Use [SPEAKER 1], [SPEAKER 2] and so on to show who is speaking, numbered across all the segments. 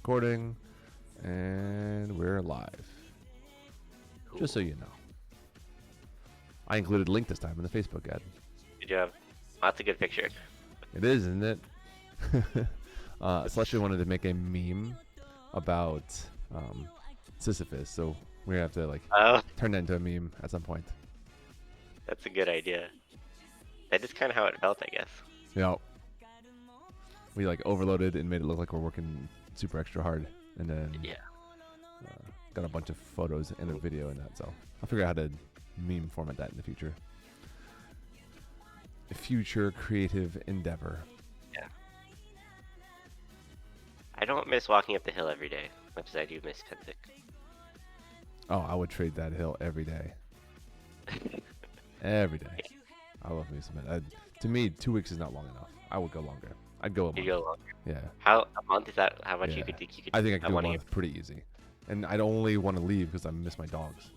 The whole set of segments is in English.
[SPEAKER 1] recording, and we're live.
[SPEAKER 2] Cool.
[SPEAKER 1] Just so you know. I included a link this time in the Facebook ad.
[SPEAKER 2] Good job. That's a good picture.
[SPEAKER 1] It is, isn't it? Celeste wanted to make a meme about Sisyphus, so we're gonna have to like
[SPEAKER 2] Oh,
[SPEAKER 1] turn that into a meme at some point.
[SPEAKER 2] that's a good idea. That is kind of how it felt, I guess.
[SPEAKER 1] Yeah. We like overloaded and made it look like we're working super extra hard, and then
[SPEAKER 2] Yeah.
[SPEAKER 1] got a bunch of photos and a video in that. So I'll figure out how to meme format that in the future. A future creative endeavor.
[SPEAKER 2] Yeah. I don't miss walking up the hill every day, much as I do miss Pennsic.
[SPEAKER 1] Oh, I would trade that hill every day. Every day. I love me some. To me, 2 weeks is not long enough. I would go longer. I'd go a month.
[SPEAKER 2] You go longer.
[SPEAKER 1] Yeah.
[SPEAKER 2] How a month is that? How much
[SPEAKER 1] Yeah.
[SPEAKER 2] you could think you could?
[SPEAKER 1] I think I could do a
[SPEAKER 2] one a
[SPEAKER 1] month pretty easy. And I'd only want to leave because I miss my dogs.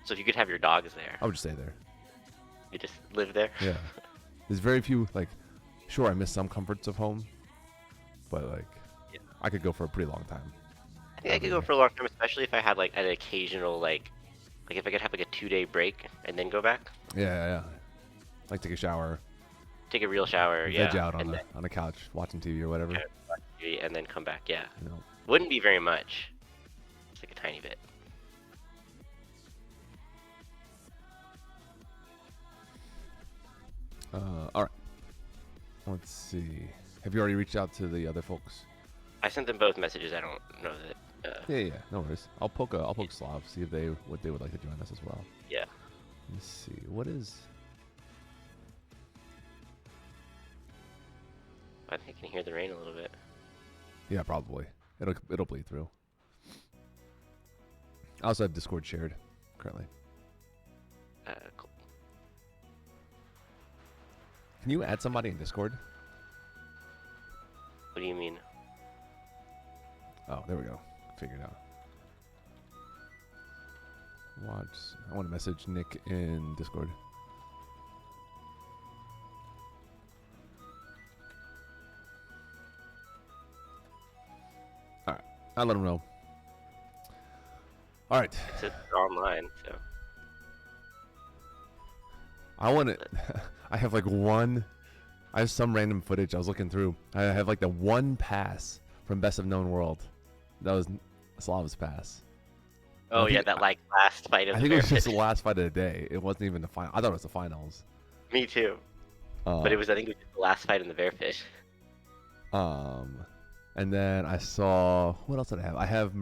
[SPEAKER 2] So if you could have your dogs there,
[SPEAKER 1] I would just stay there.
[SPEAKER 2] you just live there.
[SPEAKER 1] Yeah. There's very few, like, sure, I miss some comforts of home, but, like,
[SPEAKER 2] Yeah.
[SPEAKER 1] I could go for a pretty long time.
[SPEAKER 2] I think I could go for a long time, especially if I had like an occasional like if I could have like a 2-day break and then go back,
[SPEAKER 1] Yeah. Like, take a shower,
[SPEAKER 2] take a real shower, yeah,
[SPEAKER 1] veg out
[SPEAKER 2] and
[SPEAKER 1] on a couch, watching TV or whatever.
[SPEAKER 2] and then come back, yeah.
[SPEAKER 1] You know.
[SPEAKER 2] Wouldn't be very much. It's like a tiny bit.
[SPEAKER 1] All right. Let's see. Have you already reached out to the other folks?
[SPEAKER 2] I sent them both messages. I don't know that.
[SPEAKER 1] Yeah. No worries. I'll poke Slav, see if what they would like to join us as well.
[SPEAKER 2] Yeah.
[SPEAKER 1] Let's see. What is?
[SPEAKER 2] I think I can hear the rain a little bit.
[SPEAKER 1] Yeah, probably. It'll bleed through. I also have Discord shared currently.
[SPEAKER 2] Cool.
[SPEAKER 1] Can you add somebody in Discord?
[SPEAKER 2] What do you mean?
[SPEAKER 1] Oh, there we go. Figured it out. Watch. I want to message Nick in Discord. All right. I'll let him know. All right.
[SPEAKER 2] It's online, so.
[SPEAKER 1] I want to. I have like one. I have some random footage I was looking through. I have like the one pass from Best of Known World. That was Slav's pass.
[SPEAKER 2] Oh yeah, that like last fight of
[SPEAKER 1] I
[SPEAKER 2] the
[SPEAKER 1] think it was
[SPEAKER 2] bear
[SPEAKER 1] just the
[SPEAKER 2] fish.
[SPEAKER 1] last fight of the day. It wasn't even the final. I thought it was the finals.
[SPEAKER 2] Me too. But it was, I think it was just the last fight in the bearfish.
[SPEAKER 1] And then I saw, what else did I have? I have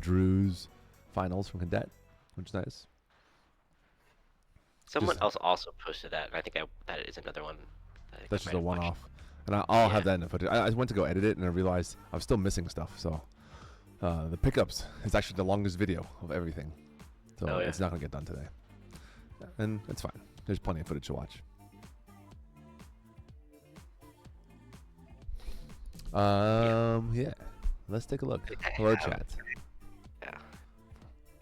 [SPEAKER 1] Drew's finals from Cadet, which is nice.
[SPEAKER 2] Someone else also posted that, and I think that is another one. That I
[SPEAKER 1] That's just
[SPEAKER 2] might
[SPEAKER 1] a
[SPEAKER 2] have watched.
[SPEAKER 1] one-off. And I'll have that in the footage. I went to go edit it, and I realized I was still missing stuff. So the pickups is actually the longest video of everything. So it's not going to get done today. And it's fine. There's plenty of footage to watch. Yeah. Let's take a look. Hello, chat.
[SPEAKER 2] Yeah.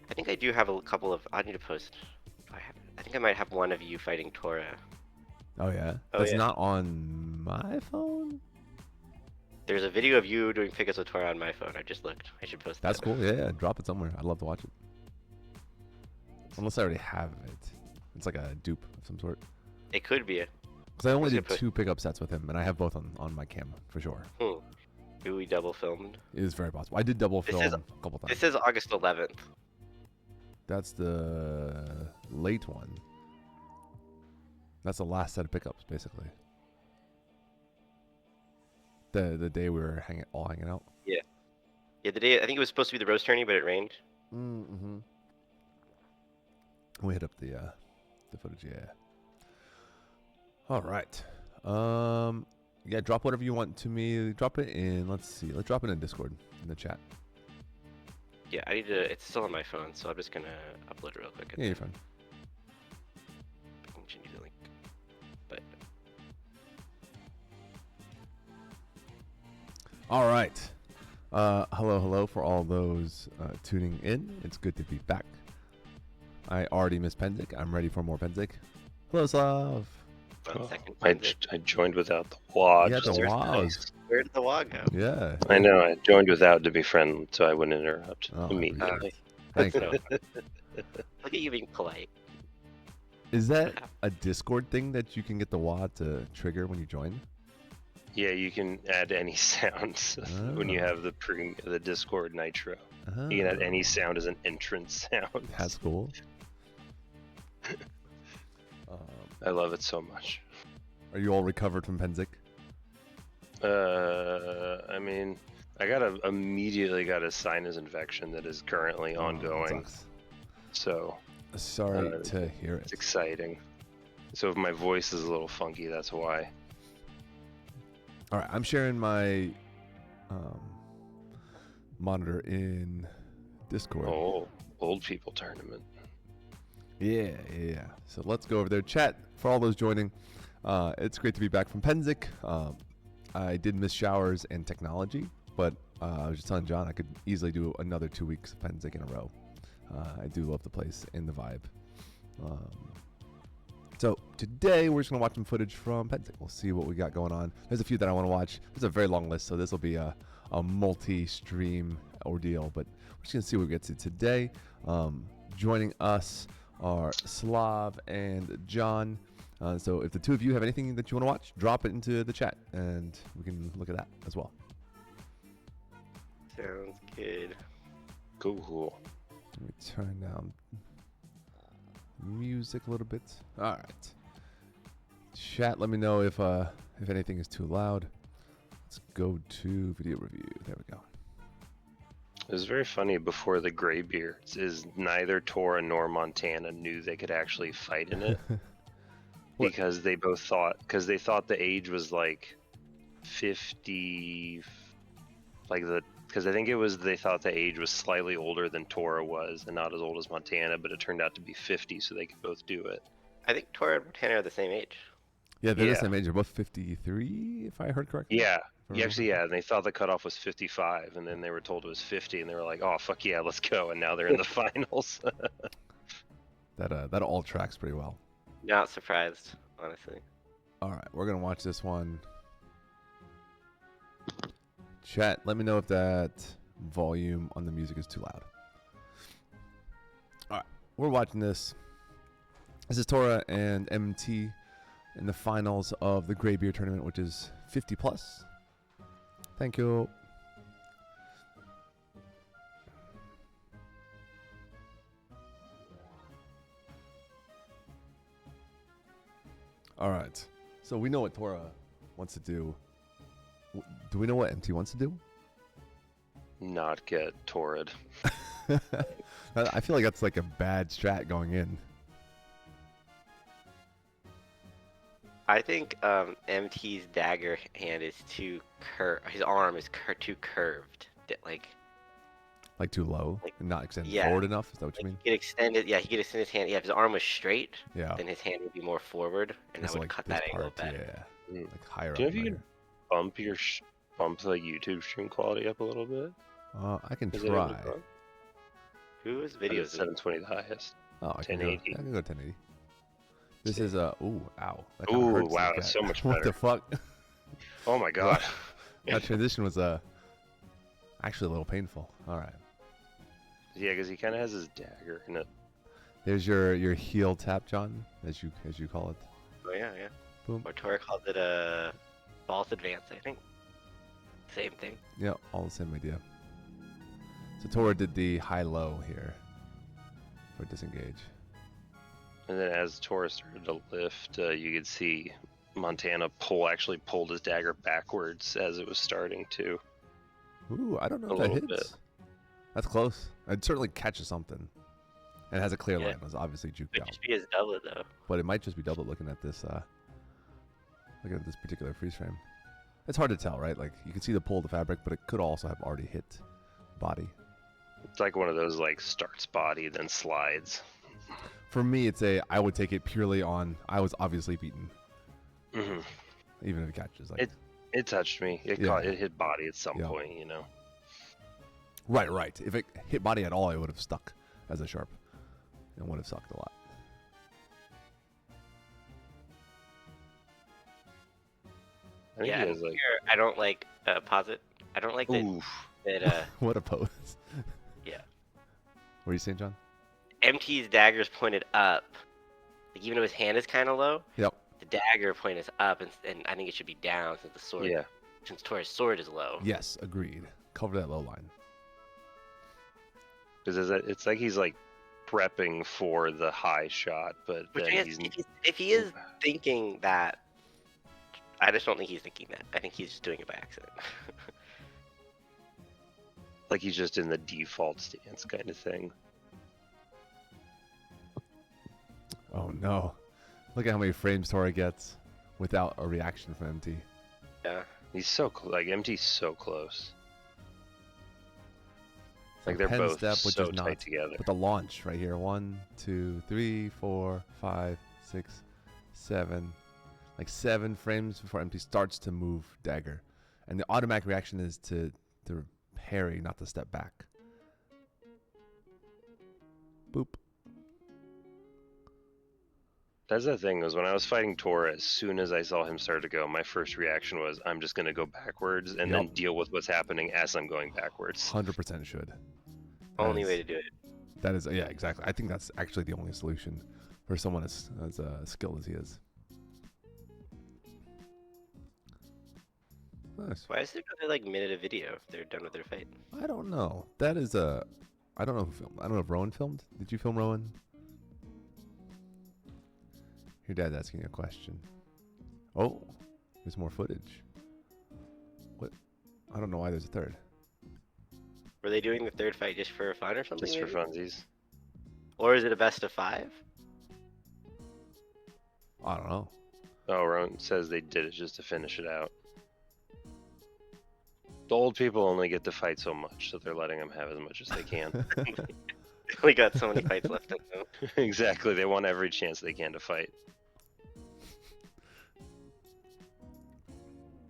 [SPEAKER 2] I think I do have a couple of. I need to post. I think I might have one of you fighting Tora.
[SPEAKER 1] Oh yeah.
[SPEAKER 2] Oh,
[SPEAKER 1] That's
[SPEAKER 2] yeah.
[SPEAKER 1] not on my phone.
[SPEAKER 2] There's a video of you doing pickups with Tora on my phone. I just looked. I should post
[SPEAKER 1] That's
[SPEAKER 2] that.
[SPEAKER 1] cool. Yeah. Drop it somewhere. I'd love to watch it. Unless I already have it. It's like a dupe of some sort.
[SPEAKER 2] It could be a.
[SPEAKER 1] Because I only did 2 pickup sets with him, and I have both on my camera for sure.
[SPEAKER 2] Who we double filmed.
[SPEAKER 1] It is very possible. I did double film
[SPEAKER 2] is-
[SPEAKER 1] a couple times.
[SPEAKER 2] This is August 11th.
[SPEAKER 1] That's the late one. That's the last set of pickups, basically. The day we were all hanging out.
[SPEAKER 2] Yeah. Yeah, the day I think it was supposed to be the roast tourney, but it rained.
[SPEAKER 1] Mm-hmm. We hit up the footage, yeah. All right. Yeah, drop whatever you want to me. Drop it in. Let's see. Let's drop it in Discord in the chat.
[SPEAKER 2] Yeah, I need to. It's still on my phone, so I'm just gonna upload it real quick.
[SPEAKER 1] Yeah, you're fine.
[SPEAKER 2] I can change the link. But
[SPEAKER 1] All right. Hello for all those tuning in. It's good to be back. I already missed Pennsic. I'm ready for more Pennsic. Hello, Slav.
[SPEAKER 2] One second.
[SPEAKER 3] I joined without the WA.
[SPEAKER 1] Yeah, the WA.
[SPEAKER 2] Where did the WA go?
[SPEAKER 1] Yeah.
[SPEAKER 3] I know. I joined without to be friendly, so I wouldn't interrupt immediately.
[SPEAKER 1] Thank you.
[SPEAKER 2] Look at you being polite.
[SPEAKER 1] Is that a Discord thing that you can get the WA to trigger when you join?
[SPEAKER 3] Yeah, you can add any sounds when you have the Discord Nitro. You can add any sound as an entrance sound.
[SPEAKER 1] That's cool.
[SPEAKER 3] I love it so much.
[SPEAKER 1] Are you all recovered from Pennsic?
[SPEAKER 3] I mean, I immediately got a sinus infection that is currently ongoing. So
[SPEAKER 1] sorry to hear it.
[SPEAKER 3] It's exciting. So if my voice is a little funky, that's why.
[SPEAKER 1] All right, I'm sharing my monitor in Discord.
[SPEAKER 3] Oh, old people tournament.
[SPEAKER 1] Yeah. So let's go over there. Chat, for all those joining, it's great to be back from Pennsic. I did miss showers and technology, but I was just telling John I could easily do another 2 weeks of Pennsic in a row. I do love the place and the vibe. So today we're just going to watch some footage from Pennsic. We'll see what we got going on. There's a few that I want to watch. There's a very long list, so this will be a multi-stream ordeal, but we're just going to see what we get to today. Joining us are Slav and John. So if the two of you have anything that you want to watch, drop it into the chat, and we can look at that as well.
[SPEAKER 2] Sounds good.
[SPEAKER 3] Cool.
[SPEAKER 1] Let me turn down music a little bit. All right. Chat, let me know if anything is too loud. Let's go to video review. There we go.
[SPEAKER 3] It was very funny before the Graybeards is neither Tora nor Montana knew they could actually fight in it. Because they thought the age was like 50, because I think they thought the age was slightly older than Tora was and not as old as Montana, but it turned out to be 50, so they could both do it.
[SPEAKER 2] I think Tora and Montana are the same age.
[SPEAKER 1] Yeah, they're the same age. They're both 53, if I heard correctly.
[SPEAKER 3] Yeah. And they thought the cutoff was 55, and then they were told it was 50, and they were like, "Oh fuck yeah, let's go!" And now they're in the finals.
[SPEAKER 1] That all tracks pretty well.
[SPEAKER 2] Not surprised, honestly.
[SPEAKER 1] All right, we're gonna watch this one. Chat, let me know if that volume on the music is too loud. All right, we're watching this. This is Tora and MT in the finals of the Graybeard tournament, which is 50 plus. Thank you. All right. So we know what Tora wants to do. Do we know what MT wants to do?
[SPEAKER 3] Not get Torrid.
[SPEAKER 1] I feel like that's like a bad strat going in.
[SPEAKER 2] I think MT's dagger hand is too his arm is too curved. Like
[SPEAKER 1] too low and not extended
[SPEAKER 2] yeah.
[SPEAKER 1] forward enough? Is that what you mean?
[SPEAKER 2] He could extend it. Yeah, he could extend his hand. Yeah, if his arm was straight,
[SPEAKER 1] yeah,
[SPEAKER 2] then his hand would be more forward, and that would cut that angle better.
[SPEAKER 1] Yeah, like higher up.
[SPEAKER 3] Do you know if you can bump the YouTube stream quality up a little bit?
[SPEAKER 1] I can try.
[SPEAKER 2] Whose videos?
[SPEAKER 3] 720 the highest.
[SPEAKER 1] Oh, I
[SPEAKER 3] 1080.
[SPEAKER 1] I can go 1080. This is ooh, ow. That
[SPEAKER 3] ooh,
[SPEAKER 1] hurts
[SPEAKER 3] wow, it's so much better.
[SPEAKER 1] What the fuck?
[SPEAKER 3] Oh my god.
[SPEAKER 1] That transition was actually a little painful. All right.
[SPEAKER 3] Yeah, because he kind of has his dagger in it.
[SPEAKER 1] There's your heel tap, John, as you call it.
[SPEAKER 2] Oh yeah.
[SPEAKER 1] Boom.
[SPEAKER 2] Or Tora called it a false advance, I think. Same thing.
[SPEAKER 1] Yeah, all the same idea. So Tora did the high-low here for disengage.
[SPEAKER 3] And then as Tora started to lift, you could see Montana actually pulled his dagger backwards as it was starting to.
[SPEAKER 1] Ooh, I don't know if that hits. Bit. That's close. It certainly catches something. And it has a clear line. It was obviously juked out.
[SPEAKER 2] It could just be his doublet, though.
[SPEAKER 1] But it might just be doublet looking at this particular freeze frame. It's hard to tell, right? Like, you can see the pull of the fabric, but it could also have already hit body.
[SPEAKER 3] It's like one of those, like, starts body, then slides.
[SPEAKER 1] For me, I would take it purely on, I was obviously beaten.
[SPEAKER 3] Mm-hmm.
[SPEAKER 1] Even if it catches. Like,
[SPEAKER 3] it touched me. It hit body at some point, you know.
[SPEAKER 1] Right. If it hit body at all, it would have stuck as a sharp. It would have sucked a lot.
[SPEAKER 3] I think
[SPEAKER 2] Yeah,
[SPEAKER 3] he has like.
[SPEAKER 2] here, I don't like posit. I don't like that.
[SPEAKER 3] Oof.
[SPEAKER 2] That
[SPEAKER 1] What a pose.
[SPEAKER 2] yeah.
[SPEAKER 1] What are you saying, John?
[SPEAKER 2] MT's dagger's pointed up. Like even though his hand is kind of low,
[SPEAKER 1] Yep.
[SPEAKER 2] the dagger point is up, and I think it should be down since the sword.
[SPEAKER 3] Yeah.
[SPEAKER 2] Since Tora's sword is low.
[SPEAKER 1] Yes, agreed. Cover that low line.
[SPEAKER 3] Because it's like he's like prepping for the high shot, but
[SPEAKER 2] Which
[SPEAKER 3] then
[SPEAKER 2] I guess
[SPEAKER 3] he's.
[SPEAKER 2] if he is thinking that, I just don't think he's thinking that. I think he's just doing it by accident.
[SPEAKER 3] Like he's just in the default stance kind of thing.
[SPEAKER 1] Oh no. Look at how many frames Tora gets without a reaction from MT.
[SPEAKER 2] Yeah.
[SPEAKER 3] He's so like MT's so close.
[SPEAKER 1] So
[SPEAKER 3] Like they're
[SPEAKER 1] pen
[SPEAKER 3] both
[SPEAKER 1] step, which
[SPEAKER 3] so
[SPEAKER 1] is not,
[SPEAKER 3] tight together.
[SPEAKER 1] But the launch right here. 1, 2, 3, 4, 5, 6, 7. Like 7 frames before MT starts to move dagger. And the automatic reaction is to parry, not to step back. Boop.
[SPEAKER 3] That's the thing, was when I was fighting Tora, as soon as I saw him start to go, my first reaction was, I'm just going to go backwards and then deal with what's happening as I'm going backwards.
[SPEAKER 1] 100% should.
[SPEAKER 2] Only way to do it.
[SPEAKER 1] That is, yeah, exactly. I think that's actually the only solution for someone as skilled as he is. Nice.
[SPEAKER 2] Why is there another like minute of video if they're done with their fight?
[SPEAKER 1] I don't know. That is a... I don't know who filmed. I don't know if Rowan filmed. Did you film, Rowan? Your dad's asking you a question. Oh, there's more footage. What? I don't know why there's a third.
[SPEAKER 2] Were they doing the third fight just for fun or something?
[SPEAKER 3] Just for
[SPEAKER 2] maybe?
[SPEAKER 3] funsies.
[SPEAKER 2] Or is it a best of 5?
[SPEAKER 1] I don't know.
[SPEAKER 3] Oh, Rowan says they did it just to finish it out. The old people only get to fight so much, so they're letting them have as much as they can.
[SPEAKER 2] We got so many fights left in them.
[SPEAKER 3] Exactly, they want every chance they can to fight.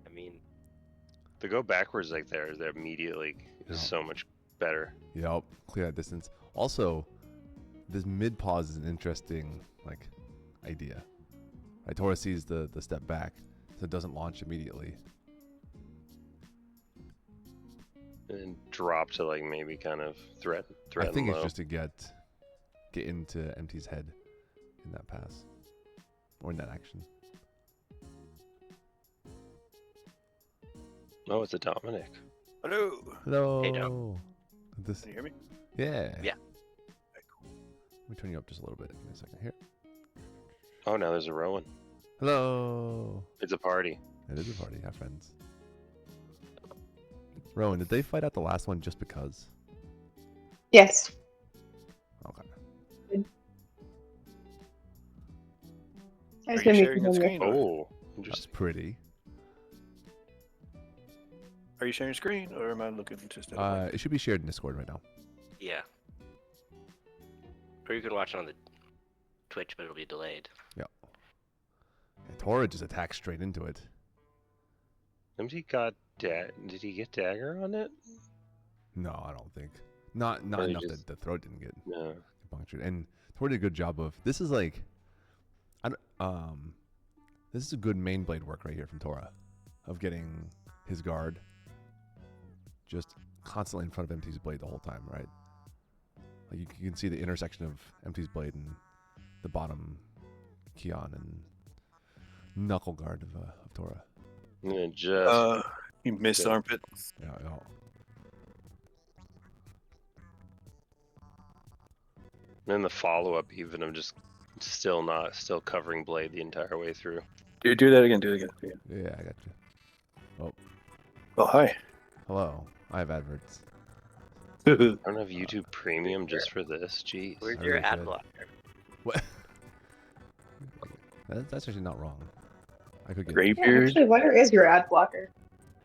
[SPEAKER 2] I mean,
[SPEAKER 3] To go backwards like there immediately is so much better.
[SPEAKER 1] Yep. Clear that distance. Also, this mid pause is an interesting idea. Right, Tora sees the step back, so it doesn't launch immediately.
[SPEAKER 3] And drop to like maybe kind of threaten
[SPEAKER 1] I think
[SPEAKER 3] low.
[SPEAKER 1] it's just to get into MT's head in that pass or in that action.
[SPEAKER 3] Oh, it's a Dominic.
[SPEAKER 4] Hello.
[SPEAKER 1] Hello.
[SPEAKER 2] Hey, Dom.
[SPEAKER 1] This,
[SPEAKER 4] Can you hear me?
[SPEAKER 1] yeah.
[SPEAKER 2] Yeah.
[SPEAKER 4] Okay, cool.
[SPEAKER 1] Let me turn you up just a little bit. Give me a second here.
[SPEAKER 3] Oh, now there's a Rowan.
[SPEAKER 1] Hello.
[SPEAKER 3] It's a party.
[SPEAKER 1] It is a party. Have friends. Rowan, did they fight out the last one just because?
[SPEAKER 5] Yes.
[SPEAKER 1] Okay.
[SPEAKER 5] I was
[SPEAKER 4] Are
[SPEAKER 5] gonna
[SPEAKER 4] you
[SPEAKER 5] make
[SPEAKER 4] sharing
[SPEAKER 5] you
[SPEAKER 4] the
[SPEAKER 5] hungry.
[SPEAKER 4] screen?
[SPEAKER 3] Oh,
[SPEAKER 1] That's
[SPEAKER 3] interesting.
[SPEAKER 1] pretty.
[SPEAKER 4] Are you sharing screen or am I looking just at it?
[SPEAKER 1] It should be shared in Discord right now.
[SPEAKER 2] yeah. Or you can watch it on the Twitch, but it'll be delayed.
[SPEAKER 1] And Tora just attacks straight into it.
[SPEAKER 3] MT got did he get dagger on it?
[SPEAKER 1] No, I don't think. Not
[SPEAKER 3] Or he
[SPEAKER 1] enough
[SPEAKER 3] just-
[SPEAKER 1] that the throat didn't get
[SPEAKER 3] No.
[SPEAKER 1] punctured. And Tora did a good job of. This is like, this is a good main blade work right here from Tora, of getting his guard just constantly in front of MT's blade the whole time, right? Like you can see the intersection of MT's blade and the bottom Keon and knuckle guard of Tora.
[SPEAKER 3] Yeah, just
[SPEAKER 4] You missed
[SPEAKER 3] good.
[SPEAKER 4] armpit.
[SPEAKER 1] Yeah, yeah.
[SPEAKER 3] then the follow up even of just still covering blade the entire way through.
[SPEAKER 4] Do that again. Do it again.
[SPEAKER 1] Yeah, I got you.
[SPEAKER 4] Oh, hi.
[SPEAKER 1] Hello. I have adverts.
[SPEAKER 3] I don't have YouTube Premium just for this. Jeez.
[SPEAKER 2] Where's
[SPEAKER 1] I
[SPEAKER 2] your
[SPEAKER 1] really
[SPEAKER 2] ad
[SPEAKER 1] should.
[SPEAKER 2] blocker?
[SPEAKER 1] What? That's actually not wrong. I could get
[SPEAKER 4] Gray
[SPEAKER 5] Yeah,
[SPEAKER 4] beard.
[SPEAKER 5] actually, where is your ad blocker?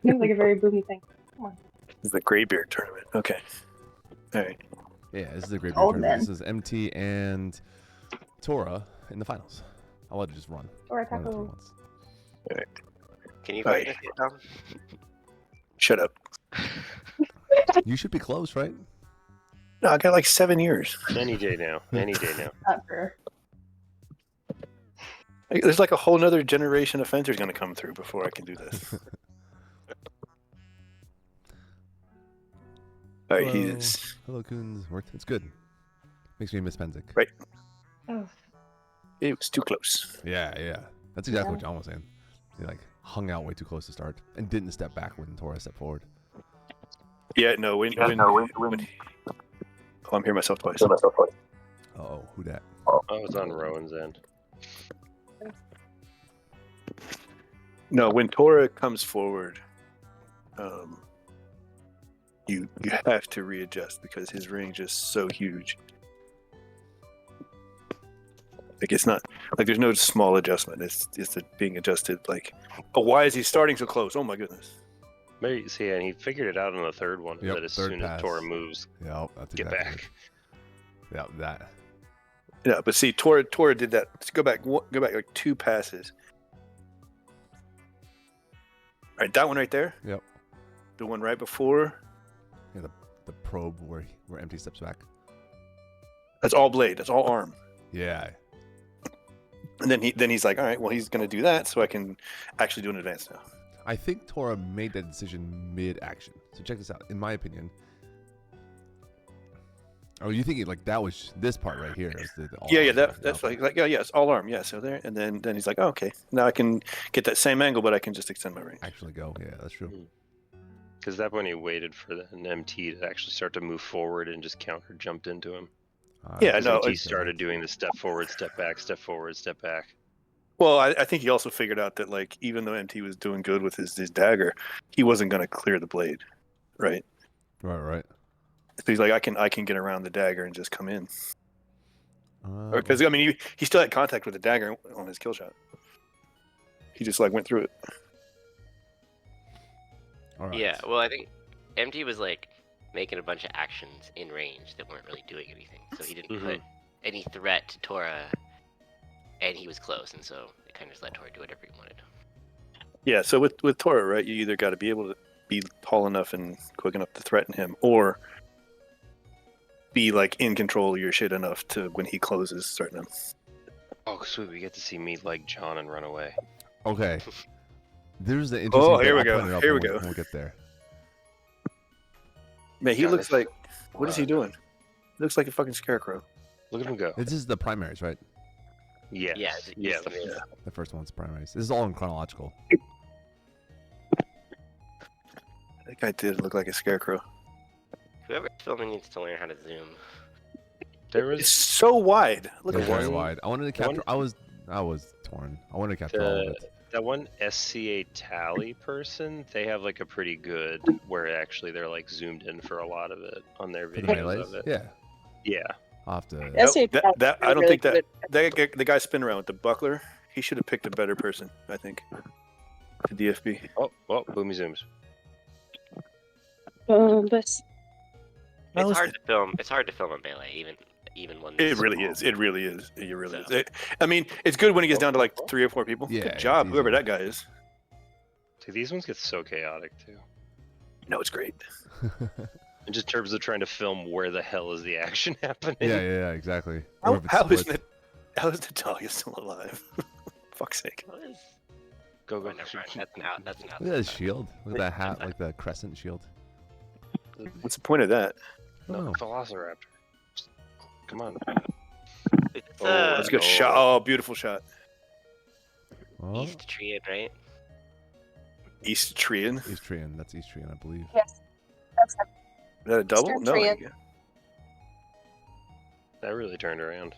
[SPEAKER 5] Seems like a very boomy thing. Come on.
[SPEAKER 4] This is the gray beard tournament. Okay. All right.
[SPEAKER 1] Yeah, this is a great
[SPEAKER 5] Old
[SPEAKER 1] tournament.
[SPEAKER 5] men.
[SPEAKER 1] This is MT and Tora in the finals. I'll let it just run.
[SPEAKER 5] Or
[SPEAKER 1] Run it through
[SPEAKER 5] taco.
[SPEAKER 1] once.
[SPEAKER 2] Can you
[SPEAKER 4] Right.
[SPEAKER 2] finish it, Tom?
[SPEAKER 4] Shut up.
[SPEAKER 1] You should be close, right?
[SPEAKER 4] No, I got like 7 years.
[SPEAKER 3] Any day now. Any day now.
[SPEAKER 5] Not fair.
[SPEAKER 4] There's like a whole nother generation of fencers going to come through before I can do this. All right, he's
[SPEAKER 1] Hello, Coons. It's good. Makes me miss Pennsic.
[SPEAKER 4] Right.
[SPEAKER 5] Oh,
[SPEAKER 4] it was too close.
[SPEAKER 1] Yeah, yeah. That's exactly what John was saying. He like hung out way too close to start and didn't step back when Tora stepped forward.
[SPEAKER 4] Yeah, no. When oh, I'm hearing myself twice.
[SPEAKER 1] Uh-oh, who dat?
[SPEAKER 3] Oh, it's on Rowan's end.
[SPEAKER 4] No, when Tora comes forward, you have to readjust because his range is so huge. Like it's not like there's no small adjustment. It's being adjusted. Like, oh, why is he starting so close? Oh my goodness.
[SPEAKER 3] Maybe see, and he figured it out on the third one.
[SPEAKER 1] Yep,
[SPEAKER 3] that as
[SPEAKER 1] third
[SPEAKER 3] soon
[SPEAKER 1] pass.
[SPEAKER 3] as Tora moves,
[SPEAKER 1] Yep, that's
[SPEAKER 3] get
[SPEAKER 1] exactly
[SPEAKER 3] back.
[SPEAKER 1] it. Yep, that.
[SPEAKER 4] Yeah, but see, Tora did that. Let's go back like 2 passes. All right, that one right there.
[SPEAKER 1] Yep.
[SPEAKER 4] The one right before.
[SPEAKER 1] Yeah, the probe where Empty steps back.
[SPEAKER 4] That's all blade. That's all arm.
[SPEAKER 1] Yeah.
[SPEAKER 4] And then he's like, all right, well, he's going to do that, so I can actually do an advance now.
[SPEAKER 1] I think Tora made that decision mid-action. So check this out. In my opinion. Oh, you thinking like that was this part right here? Is the all
[SPEAKER 4] Yeah,
[SPEAKER 1] arm
[SPEAKER 4] that's
[SPEAKER 1] part.
[SPEAKER 4] like yeah, it's all arm. Yeah, so there, and then he's like, oh, okay, now I can get that same angle, but I can just extend my range.
[SPEAKER 1] Actually go. Yeah, that's true.
[SPEAKER 3] Because at that point he waited for an MT to actually start to move forward and just counter jumped into him.
[SPEAKER 4] Yeah,
[SPEAKER 3] Because
[SPEAKER 4] no,
[SPEAKER 3] MT
[SPEAKER 4] it's-
[SPEAKER 3] started doing the step forward, step back, step forward, step back.
[SPEAKER 4] Well, I think he also figured out that like even though MT was doing good with his dagger, he wasn't going to clear the blade, right?
[SPEAKER 1] Right.
[SPEAKER 4] So he's like, I can get around the dagger and just come in.
[SPEAKER 1] Uh,
[SPEAKER 4] Because I mean, he still had contact with the dagger on his kill shot. He just like went through it.
[SPEAKER 1] all right.
[SPEAKER 2] Yeah, well, I think MT was like making a bunch of actions in range that weren't really doing anything, so he didn't put any threat to Tora, and he was close, and so it kind of just let Tora do whatever he wanted.
[SPEAKER 4] Yeah. So with Tora, right, you either got to be able to be tall enough and quick enough to threaten him, or be like in control of your shit enough to when he closes, threaten him.
[SPEAKER 3] Oh, sweet! We get to see me like John and run away.
[SPEAKER 1] Okay. There's the interesting.
[SPEAKER 4] Oh, here
[SPEAKER 1] bit.
[SPEAKER 4] we
[SPEAKER 1] I'll
[SPEAKER 4] go.
[SPEAKER 1] point it up
[SPEAKER 4] Here we
[SPEAKER 1] when
[SPEAKER 4] go.
[SPEAKER 1] When we get there.
[SPEAKER 4] Man, he
[SPEAKER 3] God,
[SPEAKER 4] looks
[SPEAKER 3] if-
[SPEAKER 4] like. What is he doing? Looks like a fucking scarecrow.
[SPEAKER 3] Look at him go.
[SPEAKER 1] This is the primaries, right?
[SPEAKER 3] Yes.
[SPEAKER 2] Yeah,
[SPEAKER 3] Yeah.
[SPEAKER 2] it's-
[SPEAKER 1] The first one's primaries. This is all in chronological.
[SPEAKER 4] That guy did look like a scarecrow.
[SPEAKER 2] Whoever's filming needs to learn how to zoom.
[SPEAKER 3] There
[SPEAKER 4] It's
[SPEAKER 3] was
[SPEAKER 4] so wide. Look
[SPEAKER 1] They're
[SPEAKER 4] at
[SPEAKER 1] very
[SPEAKER 4] that.
[SPEAKER 1] wide. I wanted to capture. I was torn. I wanted to capture all of it.
[SPEAKER 3] that one SCA tally person. They have like a pretty good where actually they're like zoomed in for a lot of it on their
[SPEAKER 1] For the
[SPEAKER 3] videos
[SPEAKER 1] melees?
[SPEAKER 3] of it.
[SPEAKER 1] Yeah.
[SPEAKER 3] Yeah.
[SPEAKER 1] I'll have to.
[SPEAKER 5] That's it.
[SPEAKER 4] That I don't
[SPEAKER 5] Really
[SPEAKER 4] think the guy spinning around with the buckler. He should have picked a better person. I think. To DFB.
[SPEAKER 3] Oh, boomy zooms.
[SPEAKER 5] But
[SPEAKER 4] How
[SPEAKER 2] It's
[SPEAKER 4] is
[SPEAKER 2] hard to film. It's hard to film a melee, even when.
[SPEAKER 4] It
[SPEAKER 2] it's
[SPEAKER 4] really
[SPEAKER 2] small.
[SPEAKER 4] is. It really is. It really
[SPEAKER 2] So-
[SPEAKER 4] is. I mean, it's good when he gets down to like 3 or 4 people.
[SPEAKER 1] Yeah,
[SPEAKER 4] Good
[SPEAKER 1] it's
[SPEAKER 4] job, whoever
[SPEAKER 1] easy.
[SPEAKER 4] that guy is.
[SPEAKER 3] See, these ones get so chaotic too.
[SPEAKER 4] No, it's great.
[SPEAKER 3] In just terms of trying to film where the hell is the action happening.
[SPEAKER 1] yeah, exactly. Or
[SPEAKER 4] How,
[SPEAKER 1] if it's
[SPEAKER 4] how is
[SPEAKER 1] split.
[SPEAKER 4] how is Natalia still alive? Fuck's sake.
[SPEAKER 2] What is-
[SPEAKER 3] Go,
[SPEAKER 2] Oh,
[SPEAKER 3] go.
[SPEAKER 2] never mind. That's not. That's not.
[SPEAKER 1] Look at that shield. Look at that hat, like the crescent shield.
[SPEAKER 4] What's the point of that?
[SPEAKER 3] No,
[SPEAKER 1] Oh.
[SPEAKER 3] Velociraptor. Come on.
[SPEAKER 2] It's
[SPEAKER 3] Oh,
[SPEAKER 4] Let's go.
[SPEAKER 3] no.
[SPEAKER 4] Shot. Oh, beautiful shot.
[SPEAKER 1] Oh,
[SPEAKER 2] East Triad, right?
[SPEAKER 4] East Trian. Is
[SPEAKER 1] Eastrian. That's Eastrian, I believe.
[SPEAKER 5] yes, that's it.
[SPEAKER 4] that a double?
[SPEAKER 5] Eastern
[SPEAKER 4] No.
[SPEAKER 5] Trian.
[SPEAKER 3] That really turned around.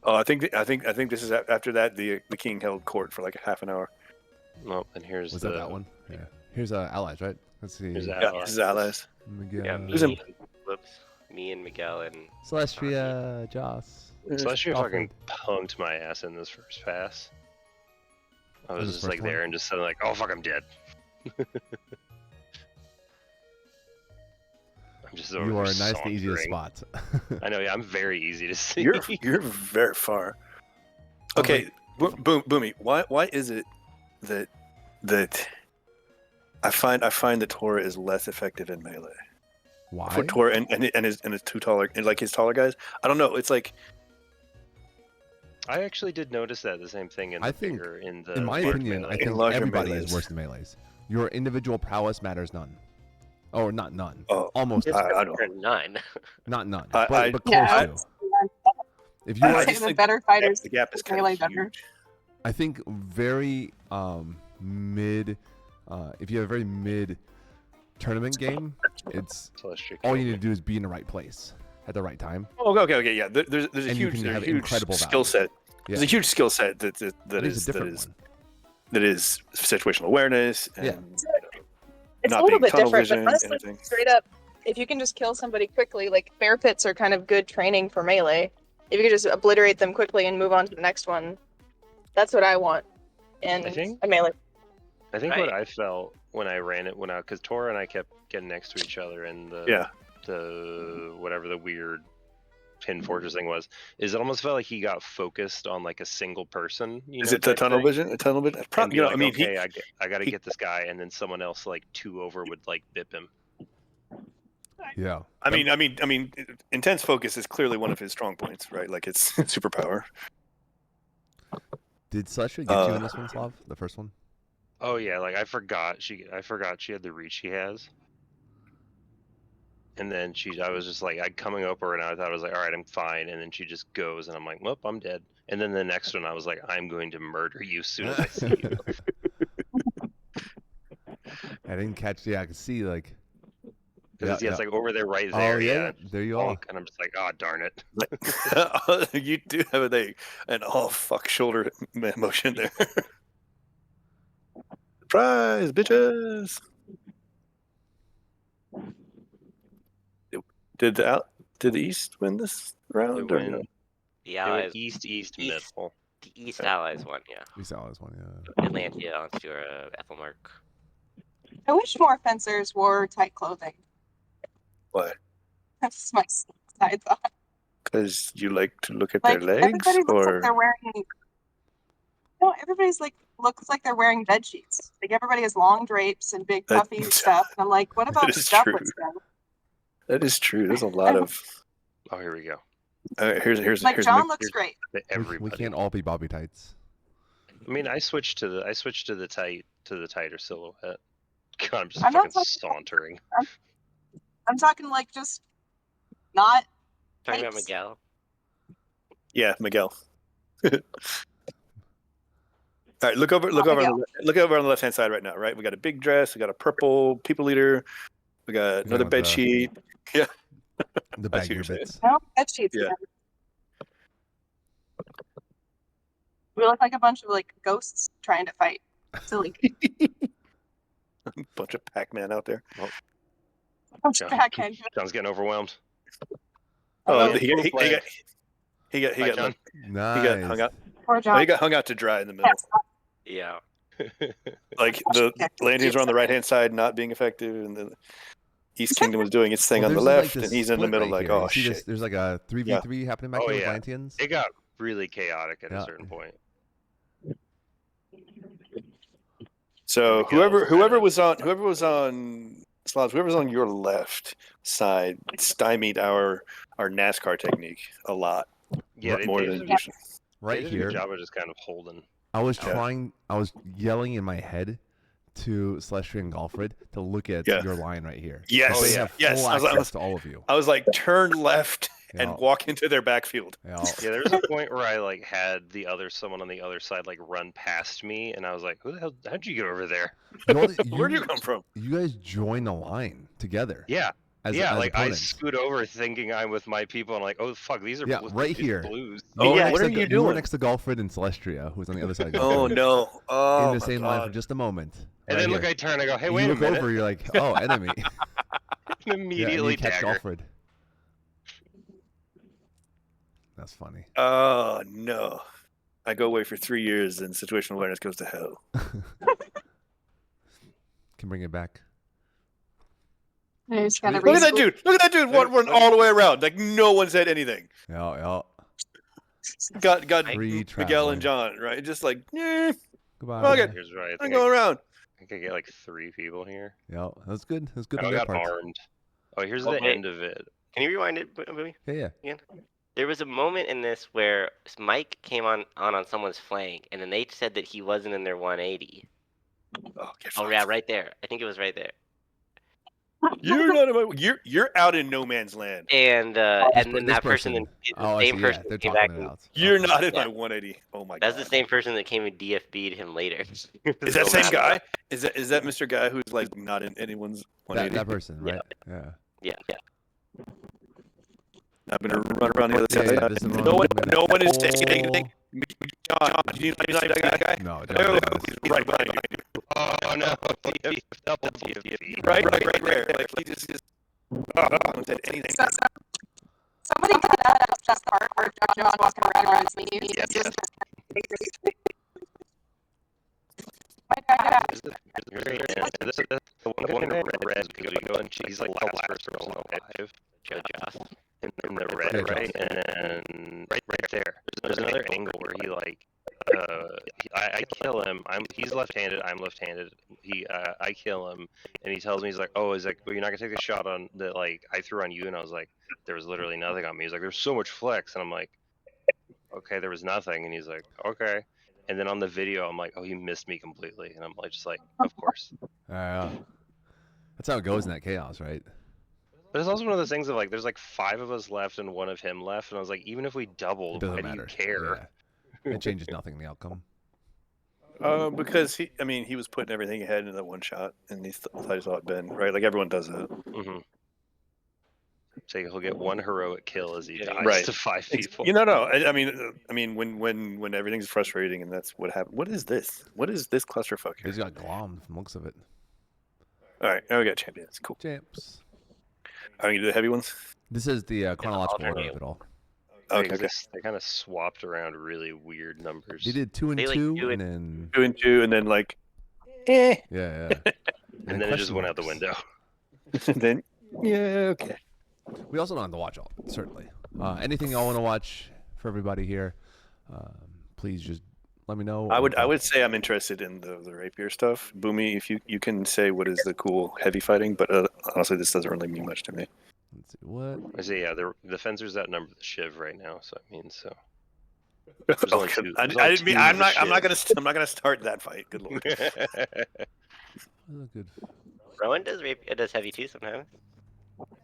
[SPEAKER 4] Oh, I think this is after that. The king held court for like a half an hour.
[SPEAKER 3] Well, and here's
[SPEAKER 1] Was
[SPEAKER 3] the
[SPEAKER 1] that one? Yeah. Here's allies, right? Let's see.
[SPEAKER 3] Here's
[SPEAKER 4] Yeah,
[SPEAKER 3] Allies.
[SPEAKER 4] this is allies.
[SPEAKER 1] Miguel.
[SPEAKER 2] Yeah,
[SPEAKER 4] Who's in-
[SPEAKER 2] me and Miguel and
[SPEAKER 1] Celestria, Joss.
[SPEAKER 3] Celestia
[SPEAKER 1] Alfred.
[SPEAKER 3] fucking punked my ass in this first pass. I was
[SPEAKER 1] this
[SPEAKER 3] just
[SPEAKER 1] first
[SPEAKER 3] like
[SPEAKER 1] one?
[SPEAKER 3] there and just suddenly like, oh fuck, I'm dead. I'm just over
[SPEAKER 1] You
[SPEAKER 3] there
[SPEAKER 1] are nice and easy to
[SPEAKER 3] sauntering.
[SPEAKER 1] spot.
[SPEAKER 3] I know, yeah, I'm very easy to see.
[SPEAKER 4] You're very far. Okay, Boomy. Why is it that I find that Tora is less effective in melee
[SPEAKER 1] Why?
[SPEAKER 4] for Tora and his two taller and like his taller guys? I don't know. It's like
[SPEAKER 3] I actually did notice that the same thing in the
[SPEAKER 1] I think,
[SPEAKER 3] bigger in the
[SPEAKER 1] in my
[SPEAKER 3] large
[SPEAKER 1] opinion,
[SPEAKER 3] melee.
[SPEAKER 1] I think
[SPEAKER 4] larger
[SPEAKER 1] everybody
[SPEAKER 4] melees.
[SPEAKER 1] is worse than melees. Your individual prowess matters none. Oh, not none.
[SPEAKER 4] Oh,
[SPEAKER 1] Almost
[SPEAKER 2] It's
[SPEAKER 1] none.
[SPEAKER 4] I don't.
[SPEAKER 2] for none.
[SPEAKER 1] Not none.
[SPEAKER 4] I-
[SPEAKER 1] But close
[SPEAKER 5] Yeah,
[SPEAKER 1] to. If you
[SPEAKER 5] I'd
[SPEAKER 1] are,
[SPEAKER 5] say
[SPEAKER 4] just
[SPEAKER 5] the
[SPEAKER 4] think
[SPEAKER 5] better fighters
[SPEAKER 4] the gap is kind
[SPEAKER 5] melee
[SPEAKER 4] of
[SPEAKER 5] better.
[SPEAKER 4] huge.
[SPEAKER 1] I think very mid. If you have a very mid tournament game, it's
[SPEAKER 3] Celestia
[SPEAKER 1] all
[SPEAKER 3] killed
[SPEAKER 1] you need
[SPEAKER 3] me.
[SPEAKER 1] to do is be in the right place at the right time.
[SPEAKER 4] Oh, okay, yeah. There's a
[SPEAKER 1] And you
[SPEAKER 4] huge,
[SPEAKER 1] can
[SPEAKER 4] there's
[SPEAKER 1] have
[SPEAKER 4] a huge
[SPEAKER 1] incredible
[SPEAKER 4] skill
[SPEAKER 1] value.
[SPEAKER 4] set.
[SPEAKER 1] Yeah,
[SPEAKER 4] There's a huge skill set that
[SPEAKER 1] I think it's
[SPEAKER 4] is
[SPEAKER 1] a different one.
[SPEAKER 4] that is situational awareness and
[SPEAKER 1] Yeah.
[SPEAKER 6] It's
[SPEAKER 4] not
[SPEAKER 6] a little
[SPEAKER 4] being
[SPEAKER 6] bit
[SPEAKER 4] tunnel
[SPEAKER 6] different,
[SPEAKER 4] vision,
[SPEAKER 6] but honestly,
[SPEAKER 4] everything.
[SPEAKER 6] straight up, if you can just kill somebody quickly, like bear pits are kind of good training for melee. If you can just obliterate them quickly and move on to the next one, that's what I want in
[SPEAKER 3] I think-
[SPEAKER 6] a melee.
[SPEAKER 3] I think what
[SPEAKER 2] Right.
[SPEAKER 3] I felt when I ran it because Tora and I kept getting next to each other and the whatever the weird pin fortress thing was, is it almost felt like he got focused on like a single person.
[SPEAKER 4] Is it the
[SPEAKER 3] type
[SPEAKER 4] tunnel
[SPEAKER 3] thing.
[SPEAKER 4] vision? A tunnel vision?
[SPEAKER 3] And be
[SPEAKER 4] You know,
[SPEAKER 3] like,
[SPEAKER 4] I mean,
[SPEAKER 3] okay, I got to
[SPEAKER 4] he-
[SPEAKER 3] get this guy, and then someone else like 2 over would like bip him.
[SPEAKER 1] Yeah.
[SPEAKER 4] I mean, intense focus is clearly one of his strong points, right? Like it's superpower.
[SPEAKER 1] Did Celestia get you in this one, Slav? The first one?
[SPEAKER 3] Oh yeah, like I forgot she had the reach she has. And then I was just like, I'd coming over and I thought I was like, all right, I'm fine. And then she just goes and I'm like, well, I'm dead. And then the next one, I was like, I'm going to murder you as soon as I see you.
[SPEAKER 1] I didn't catch. Yeah, I could see like.
[SPEAKER 3] Because it's like over there, right there.
[SPEAKER 1] Oh yeah, there you are.
[SPEAKER 3] bonk, and I'm just like, oh, darn it.
[SPEAKER 4] You do have an oh fuck shoulder motion there. Surprise, bitches! Did the East win this round?
[SPEAKER 3] They
[SPEAKER 4] or
[SPEAKER 3] win.
[SPEAKER 4] no?
[SPEAKER 2] The
[SPEAKER 3] They
[SPEAKER 2] allies,
[SPEAKER 3] went east, middle.
[SPEAKER 2] the East allies won, yeah.
[SPEAKER 1] We saw this one. Yeah.
[SPEAKER 2] Atlantia onto Ethelmark.
[SPEAKER 6] I wish more fencers wore tight clothing.
[SPEAKER 4] Why?
[SPEAKER 6] That's my side thought.
[SPEAKER 4] Because you like to look at
[SPEAKER 6] Like
[SPEAKER 4] their legs,
[SPEAKER 6] everybody looks
[SPEAKER 4] or
[SPEAKER 6] like they're wearing. No, everybody's like looks like they're wearing bed sheets. Like everybody has long drapes and big
[SPEAKER 4] That-
[SPEAKER 6] puffy stuff. And I'm like, what about
[SPEAKER 4] is
[SPEAKER 6] stuff
[SPEAKER 4] true.
[SPEAKER 6] with them?
[SPEAKER 4] that is true. There's a lot of.
[SPEAKER 3] Oh, here we go.
[SPEAKER 4] Here's
[SPEAKER 6] Like
[SPEAKER 4] here's
[SPEAKER 6] John looks great.
[SPEAKER 3] Everybody.
[SPEAKER 1] We can't all be Bobby Tights.
[SPEAKER 3] I mean, I switched to the tighter silhouette. God, I'm just
[SPEAKER 6] I'm not
[SPEAKER 3] fucking
[SPEAKER 6] talking-
[SPEAKER 3] sauntering.
[SPEAKER 6] I'm talking like just not.
[SPEAKER 2] Talking about
[SPEAKER 6] Tights.
[SPEAKER 2] Miguel.
[SPEAKER 4] Yeah, Miguel. All right, look over on the left hand side right now. Right, we got a big dress. We got a purple people eater. We got another
[SPEAKER 1] with
[SPEAKER 4] bed
[SPEAKER 1] the-
[SPEAKER 4] sheet.
[SPEAKER 1] The
[SPEAKER 4] I see what
[SPEAKER 1] baggier
[SPEAKER 4] you're saying.
[SPEAKER 1] bits.
[SPEAKER 6] No, bed sheets.
[SPEAKER 4] Yeah.
[SPEAKER 6] Again. We look like a bunch of like ghosts trying to fight. Silly.
[SPEAKER 4] Bunch of Pac-Man out there.
[SPEAKER 6] Bunch of backhand.
[SPEAKER 3] John's getting overwhelmed.
[SPEAKER 4] Oh,
[SPEAKER 3] yeah.
[SPEAKER 4] he got
[SPEAKER 3] Bye, John.
[SPEAKER 1] Nice.
[SPEAKER 4] he got hung out.
[SPEAKER 6] Poor
[SPEAKER 4] Oh,
[SPEAKER 6] John.
[SPEAKER 4] he got hung out to dry in the middle.
[SPEAKER 2] Yeah.
[SPEAKER 4] Like the landings were on the right hand side, not being effective, and the East Kingdom was doing its thing
[SPEAKER 1] Well,
[SPEAKER 4] on the
[SPEAKER 1] there's, like,
[SPEAKER 4] left,
[SPEAKER 1] this
[SPEAKER 4] and he's in the
[SPEAKER 1] split
[SPEAKER 4] middle,
[SPEAKER 1] right
[SPEAKER 4] like,
[SPEAKER 1] here.
[SPEAKER 4] oh
[SPEAKER 1] You see
[SPEAKER 4] shit.
[SPEAKER 1] this? There's like a 3v3 happening back
[SPEAKER 3] Oh,
[SPEAKER 1] here with
[SPEAKER 3] yeah.
[SPEAKER 1] Atlanteans.
[SPEAKER 3] It got really chaotic at
[SPEAKER 1] Yeah.
[SPEAKER 3] a certain point.
[SPEAKER 4] So
[SPEAKER 3] Miguel's
[SPEAKER 4] whoever
[SPEAKER 3] kinda-
[SPEAKER 4] was on Slavs, whoever's on your left side stymied our NASCAR technique a lot.
[SPEAKER 3] Yeah, they
[SPEAKER 4] more
[SPEAKER 3] did,
[SPEAKER 4] than
[SPEAKER 3] they
[SPEAKER 4] usual.
[SPEAKER 1] Right
[SPEAKER 3] did a
[SPEAKER 1] here.
[SPEAKER 3] good job of just kind of holding.
[SPEAKER 1] I was
[SPEAKER 4] Yeah.
[SPEAKER 1] I was yelling in my head to Celestia and Golfred to look at
[SPEAKER 4] Yeah.
[SPEAKER 1] your line right here.
[SPEAKER 4] Yes,
[SPEAKER 1] They have
[SPEAKER 4] yes.
[SPEAKER 1] full
[SPEAKER 4] I was-
[SPEAKER 1] access to all of you.
[SPEAKER 4] I was like, turn left and
[SPEAKER 1] Yeah.
[SPEAKER 4] walk into their backfield.
[SPEAKER 1] Yeah.
[SPEAKER 3] Yeah, there was a point where I like had someone on the other side like run past me, and I was like, "Who the hell? How'd you get over there?"
[SPEAKER 4] Where'd you come from?
[SPEAKER 1] You guys join a line together.
[SPEAKER 3] Yeah,
[SPEAKER 1] As,
[SPEAKER 3] yeah.
[SPEAKER 1] as
[SPEAKER 3] Like I
[SPEAKER 1] opponents.
[SPEAKER 3] scoot over thinking I'm with my people, and like, oh fuck, these are
[SPEAKER 1] Yeah, right
[SPEAKER 3] these are
[SPEAKER 1] here.
[SPEAKER 3] blues.
[SPEAKER 1] You were
[SPEAKER 4] Yeah,
[SPEAKER 1] next
[SPEAKER 4] what
[SPEAKER 1] to
[SPEAKER 4] are you
[SPEAKER 1] You were
[SPEAKER 4] doing?
[SPEAKER 1] next to Golfred and Celestria, who's on the other side. Of
[SPEAKER 4] Oh
[SPEAKER 1] Golfred,
[SPEAKER 4] no! Oh
[SPEAKER 1] in the
[SPEAKER 4] my
[SPEAKER 1] same line for
[SPEAKER 4] God.
[SPEAKER 1] just a moment.
[SPEAKER 3] And
[SPEAKER 1] right
[SPEAKER 3] then look,
[SPEAKER 1] here.
[SPEAKER 3] I turn, I go, "Hey,
[SPEAKER 1] You
[SPEAKER 3] wait a
[SPEAKER 1] look
[SPEAKER 3] minute!"
[SPEAKER 1] over, you're like, oh, enemy.
[SPEAKER 3] And
[SPEAKER 1] Yeah, and
[SPEAKER 3] immediately
[SPEAKER 1] you catch
[SPEAKER 3] dagger.
[SPEAKER 1] Golfred. That's funny.
[SPEAKER 4] Oh no! I go away for 3 years, and situational awareness goes to hell.
[SPEAKER 1] Can bring it back.
[SPEAKER 5] You just gotta
[SPEAKER 1] Look
[SPEAKER 4] Look at that
[SPEAKER 5] rescoop.
[SPEAKER 4] dude! Look at that dude! Run all the way around, like no one said anything.
[SPEAKER 1] Yeah.
[SPEAKER 4] Got
[SPEAKER 1] Free
[SPEAKER 4] Miguel
[SPEAKER 1] traveling.
[SPEAKER 4] and John, right? Just like, yeah,
[SPEAKER 1] Goodbye.
[SPEAKER 4] Okay.
[SPEAKER 3] Here's right. I
[SPEAKER 4] I'm
[SPEAKER 3] think
[SPEAKER 4] going around.
[SPEAKER 3] I think I get like 3 people here.
[SPEAKER 1] Yeah, that's good. That's good
[SPEAKER 3] I
[SPEAKER 1] on their
[SPEAKER 3] got
[SPEAKER 1] part.
[SPEAKER 3] armed. Oh, here's
[SPEAKER 2] Oh,
[SPEAKER 3] the
[SPEAKER 2] wait.
[SPEAKER 3] end of it.
[SPEAKER 2] Can you rewind it, Boomy?
[SPEAKER 1] Yeah.
[SPEAKER 2] Again? There was a moment in this where Mike came on someone's flank, and then they said that he wasn't in their 180.
[SPEAKER 4] Oh, get
[SPEAKER 2] Oh
[SPEAKER 4] fucked.
[SPEAKER 2] yeah, right there. I think it was right there.
[SPEAKER 4] You're not in my. You're out in no man's land.
[SPEAKER 2] And then
[SPEAKER 1] this
[SPEAKER 2] that person,
[SPEAKER 1] person.
[SPEAKER 2] the
[SPEAKER 1] Oh, I
[SPEAKER 2] same
[SPEAKER 1] see.
[SPEAKER 2] person
[SPEAKER 1] Yeah, they're
[SPEAKER 2] came
[SPEAKER 1] talking
[SPEAKER 2] back
[SPEAKER 1] it
[SPEAKER 2] and
[SPEAKER 1] out.
[SPEAKER 4] You're
[SPEAKER 1] Okay.
[SPEAKER 4] not in
[SPEAKER 2] Yeah.
[SPEAKER 4] my 180. Oh my
[SPEAKER 2] that's
[SPEAKER 4] god.
[SPEAKER 2] the same person that came and DFB'd him later.
[SPEAKER 4] Is that same guy? Is that Mr. Guy who's like not in anyone's 180?
[SPEAKER 1] That person, right? Yeah.
[SPEAKER 2] Yeah.
[SPEAKER 4] I'm gonna run around the other
[SPEAKER 1] Yeah,
[SPEAKER 4] side.
[SPEAKER 1] yeah, this is the
[SPEAKER 4] No
[SPEAKER 1] one.
[SPEAKER 4] one is saying anything. John, do you know that guy?
[SPEAKER 1] No,
[SPEAKER 4] No,
[SPEAKER 1] John.
[SPEAKER 4] he's right behind you.
[SPEAKER 3] Oh no, double DFB.
[SPEAKER 4] Right there. Like he just haven't said anything.
[SPEAKER 6] Somebody cut out that part where John was walking around his knees.
[SPEAKER 3] Yes. This is the one in red because we go and she's like the last person alive.
[SPEAKER 2] Joss.
[SPEAKER 3] In the red, right? And then right there, there's another angle where he like, I kill him. He's left-handed. I'm left-handed. I kill him, and he tells me he's like, oh, is like, well, you're not gonna take the shot on that like I threw on you, and I was like, there was literally nothing on me. He's like, there's so much flex, and I'm like, okay, there was nothing, and he's like, okay. And then on the video, I'm like, oh, he missed me completely, and I'm like, just like, of course.
[SPEAKER 1] That's how it goes in that chaos, right?
[SPEAKER 3] But it's also one of those things of like, there's like 5 of us left and 1 of him left, and I was like, even if we
[SPEAKER 1] It
[SPEAKER 3] doubled,
[SPEAKER 1] doesn't
[SPEAKER 3] why
[SPEAKER 1] matter.
[SPEAKER 3] do you care?
[SPEAKER 1] Yeah. It changes nothing in the outcome.
[SPEAKER 4] Because he was putting everything ahead into that one shot, and he thought he saw it bend, right? Like everyone does that.
[SPEAKER 3] Mm-hmm. So he'll get 1 heroic kill as he dies
[SPEAKER 4] Right.
[SPEAKER 3] to 5 people.
[SPEAKER 4] You know, no. I mean, when everything's frustrating, and that's what happened. What is this? What is this clusterfuck here?
[SPEAKER 1] He's got glommed from the looks of it.
[SPEAKER 4] All right, now we got champions. Cool.
[SPEAKER 1] Champs.
[SPEAKER 4] Are you gonna do the heavy ones?
[SPEAKER 1] This is the chronological order
[SPEAKER 2] alternate.
[SPEAKER 1] of it all.
[SPEAKER 4] Okay.
[SPEAKER 3] They kind of swapped around really weird numbers.
[SPEAKER 1] They did 2 and
[SPEAKER 2] They, like,
[SPEAKER 1] 2,
[SPEAKER 2] do it-
[SPEAKER 1] and then
[SPEAKER 4] 2 and 2, and then like,
[SPEAKER 1] yeah.
[SPEAKER 3] and then it just
[SPEAKER 1] question
[SPEAKER 3] went out the
[SPEAKER 1] marks.
[SPEAKER 3] window.
[SPEAKER 4] then yeah, okay.
[SPEAKER 1] We also don't have to watch all, certainly. Anything y'all want to watch for everybody here? Please just let me know.
[SPEAKER 4] I would say I'm interested in the rapier stuff. Boomy, if you can say what is the cool heavy fighting, but honestly, this doesn't really mean much to me.
[SPEAKER 1] Let's see what.
[SPEAKER 3] I say, yeah, the fencers outnumber the Shiv right now, so I mean, so.
[SPEAKER 4] Okay. I didn't mean. I'm not gonna start that fight. Good lord.
[SPEAKER 1] Good.
[SPEAKER 2] Rowan does heavy too sometimes.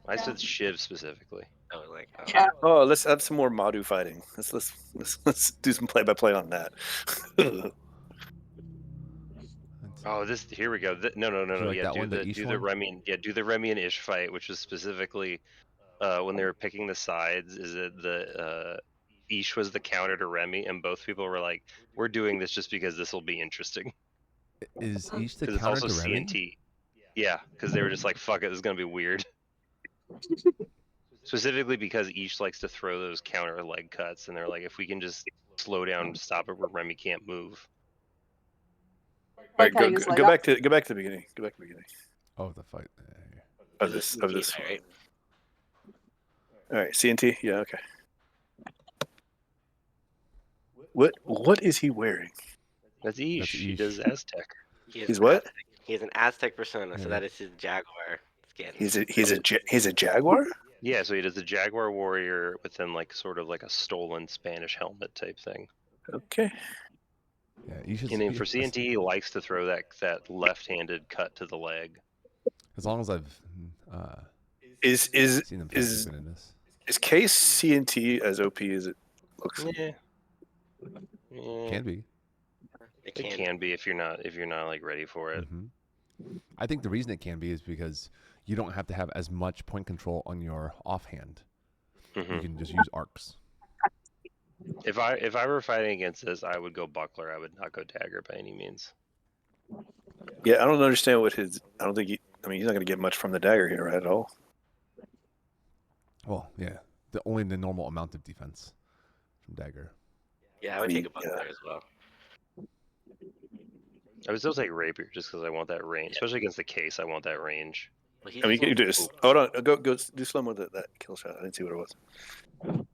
[SPEAKER 3] I said Shiv specifically.
[SPEAKER 2] Oh, like
[SPEAKER 6] Yeah.
[SPEAKER 4] Oh, let's have some more Madu fighting. Let's do some play-by-play on that.
[SPEAKER 3] Oh, here we go. No.
[SPEAKER 1] like
[SPEAKER 3] Yeah,
[SPEAKER 1] that
[SPEAKER 3] do
[SPEAKER 1] one, the
[SPEAKER 3] the
[SPEAKER 1] Ish
[SPEAKER 3] do
[SPEAKER 1] one?
[SPEAKER 3] the Remy. Yeah, do the Remy and Ish fight, which was specifically when they were picking the sides. Is it the Ish was the counter to Remy, and both people were like, "We're doing this just because this will be interesting."
[SPEAKER 1] Is Ish the
[SPEAKER 3] Because it's
[SPEAKER 1] counter
[SPEAKER 3] also
[SPEAKER 1] to Remy?
[SPEAKER 3] CNT. Yeah, because they were just like, "Fuck it, this is gonna be weird." Specifically because Ish likes to throw those counter leg cuts, and they're like, if we can just slow down and stop it where Remy can't move.
[SPEAKER 4] All right,
[SPEAKER 6] cutting his leg
[SPEAKER 4] go
[SPEAKER 6] off.
[SPEAKER 4] back to the beginning. Go back to the beginning
[SPEAKER 1] Oh, the fight.
[SPEAKER 4] of this.
[SPEAKER 2] Right.
[SPEAKER 4] All right, CNT. Yeah, okay. What is he wearing?
[SPEAKER 3] That's Ish.
[SPEAKER 1] That's
[SPEAKER 3] He
[SPEAKER 1] Ish.
[SPEAKER 3] does Aztec.
[SPEAKER 4] He's what?
[SPEAKER 2] He has an Aztec persona,
[SPEAKER 1] Yeah.
[SPEAKER 2] so that is his Jaguar skin.
[SPEAKER 4] He's a jaguar.
[SPEAKER 3] Yeah, so he does the Jaguar Warrior within like sort of like a stolen Spanish helmet type thing.
[SPEAKER 4] Okay.
[SPEAKER 1] Yeah, Ish is,
[SPEAKER 3] And then for CNT, he likes to throw that left-handed cut to the leg.
[SPEAKER 1] as long as I've
[SPEAKER 4] Is
[SPEAKER 1] seen them
[SPEAKER 4] is
[SPEAKER 1] participate in this.
[SPEAKER 4] is Case CNT as OP as it looks?
[SPEAKER 3] Yeah.
[SPEAKER 1] Can be.
[SPEAKER 2] It
[SPEAKER 3] It can be if you're not like ready for it.
[SPEAKER 1] I think the reason it can be is because you don't have to have as much point control on your offhand. You can just use arcs.
[SPEAKER 3] If I were fighting against this, I would go buckler. I would not go dagger by any means.
[SPEAKER 4] Yeah, I don't understand what his. I don't think he. I mean, he's not going to get much from the dagger here at all.
[SPEAKER 1] Well, yeah, only the normal amount of defense from dagger.
[SPEAKER 2] Yeah, I would take a buckler as well.
[SPEAKER 3] I would still take rapier just because I want that range, especially against the case. I want that range.
[SPEAKER 2] Well, he's
[SPEAKER 4] I mean, you
[SPEAKER 2] just
[SPEAKER 4] can do this. Hold on, go do slow mo that kill shot. I didn't see what it was.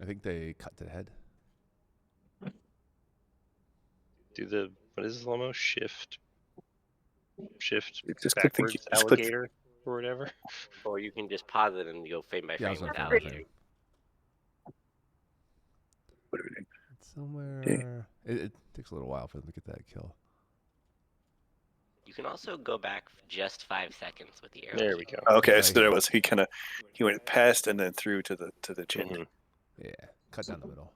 [SPEAKER 1] I think they cut to the head.
[SPEAKER 3] Do the what is slow mo shift
[SPEAKER 4] Just click the
[SPEAKER 3] backwards
[SPEAKER 4] just click-
[SPEAKER 3] alligator. or whatever.
[SPEAKER 2] Or you can just pause it and go frame by
[SPEAKER 1] Yeah, I
[SPEAKER 2] frame
[SPEAKER 1] was gonna
[SPEAKER 2] without
[SPEAKER 1] frame by frame. It's somewhere. It takes a little while for them to get that kill.
[SPEAKER 2] You can also go back just 5 seconds with the arrow.
[SPEAKER 3] There we go.
[SPEAKER 4] Okay,
[SPEAKER 1] Right
[SPEAKER 4] so there
[SPEAKER 1] here.
[SPEAKER 4] was he went past and then through to the chin.
[SPEAKER 3] Mhm.
[SPEAKER 1] Yeah, cut down the middle.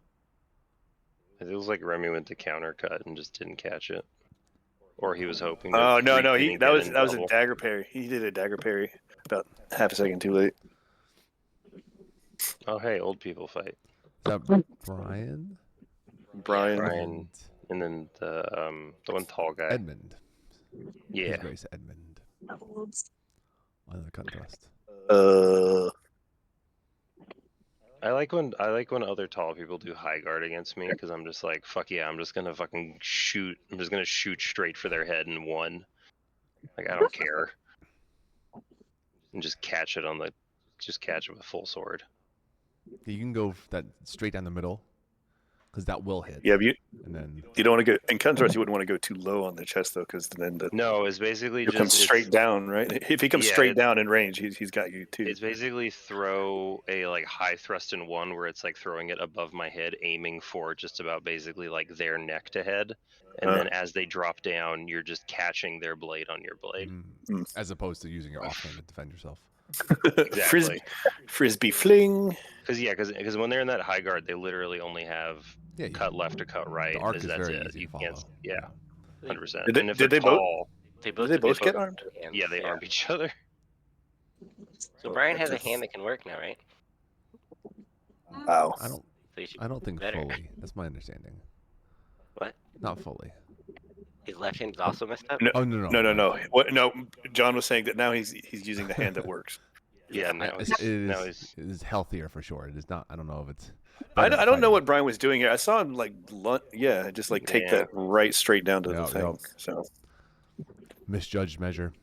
[SPEAKER 3] It was like Remy went to counter cut and just didn't catch it, or he was hoping. To
[SPEAKER 4] Oh no,
[SPEAKER 3] he didn't
[SPEAKER 4] that
[SPEAKER 3] get
[SPEAKER 4] was
[SPEAKER 3] in
[SPEAKER 4] that was a
[SPEAKER 3] double.
[SPEAKER 4] dagger parry. He did a dagger parry about half a second too late.
[SPEAKER 3] Oh hey, old people fight.
[SPEAKER 1] Is that Brian?
[SPEAKER 4] Brian.
[SPEAKER 3] Brian. And then the one tall guy.
[SPEAKER 1] Edmund.
[SPEAKER 3] Yeah.
[SPEAKER 1] His Grace Edmund. On the cut thrust.
[SPEAKER 3] I like when other tall people do high guard against me because I'm just like, fuck yeah, I'm just gonna fucking shoot. I'm just gonna shoot straight for their head and one. Like I don't care. And just catch it with full sword.
[SPEAKER 1] You can go that straight down the middle, because that will hit.
[SPEAKER 4] Yeah, but
[SPEAKER 1] And then
[SPEAKER 4] you don't want to go in contrast. You wouldn't want to go too low on the chest though, because then
[SPEAKER 3] No, it's basically
[SPEAKER 4] it
[SPEAKER 3] just
[SPEAKER 4] comes straight down, right? If he comes
[SPEAKER 3] Yeah,
[SPEAKER 4] straight down in range, he's got you too.
[SPEAKER 3] It's basically throw a like high thrust in one where it's like throwing it above my head, aiming for just about basically like their neck to head, and then as they drop down, you're just catching their blade on your blade.
[SPEAKER 1] as opposed to using your offhand to defend yourself.
[SPEAKER 3] Exactly.
[SPEAKER 4] Frisbee fling.
[SPEAKER 3] Because when they're in that high guard, they literally only have
[SPEAKER 1] Yeah,
[SPEAKER 3] cut left to cut right.
[SPEAKER 1] the arc
[SPEAKER 3] as
[SPEAKER 1] is
[SPEAKER 3] that's
[SPEAKER 1] very
[SPEAKER 3] it.
[SPEAKER 1] easy
[SPEAKER 3] You
[SPEAKER 1] to
[SPEAKER 3] can't.
[SPEAKER 1] follow.
[SPEAKER 3] Yeah, 100%.
[SPEAKER 4] Did they-
[SPEAKER 3] And if
[SPEAKER 4] did
[SPEAKER 3] they're
[SPEAKER 4] they both-
[SPEAKER 3] tall,
[SPEAKER 2] They
[SPEAKER 4] Did they both get armed?
[SPEAKER 2] hands,
[SPEAKER 3] yeah, they arm each other.
[SPEAKER 2] So Brian has a hand that can work now, right?
[SPEAKER 4] Wow.
[SPEAKER 2] So you should
[SPEAKER 1] I don't think
[SPEAKER 2] better.
[SPEAKER 1] fully. That's my understanding.
[SPEAKER 2] What?
[SPEAKER 1] Not fully.
[SPEAKER 2] His left hand's also messed up?
[SPEAKER 4] No,
[SPEAKER 1] Oh no.
[SPEAKER 4] no. What? No, John was saying that now he's using the hand that works.
[SPEAKER 3] Yeah, now
[SPEAKER 1] It is healthier for sure. It is not. I don't know if it's.
[SPEAKER 4] I
[SPEAKER 1] better at
[SPEAKER 4] don't know
[SPEAKER 1] fighting.
[SPEAKER 4] what Brian was doing here. I saw him like just like take that right straight down to the
[SPEAKER 1] Yep,
[SPEAKER 4] thing.
[SPEAKER 1] yep.
[SPEAKER 4] So
[SPEAKER 1] Misjudged measure.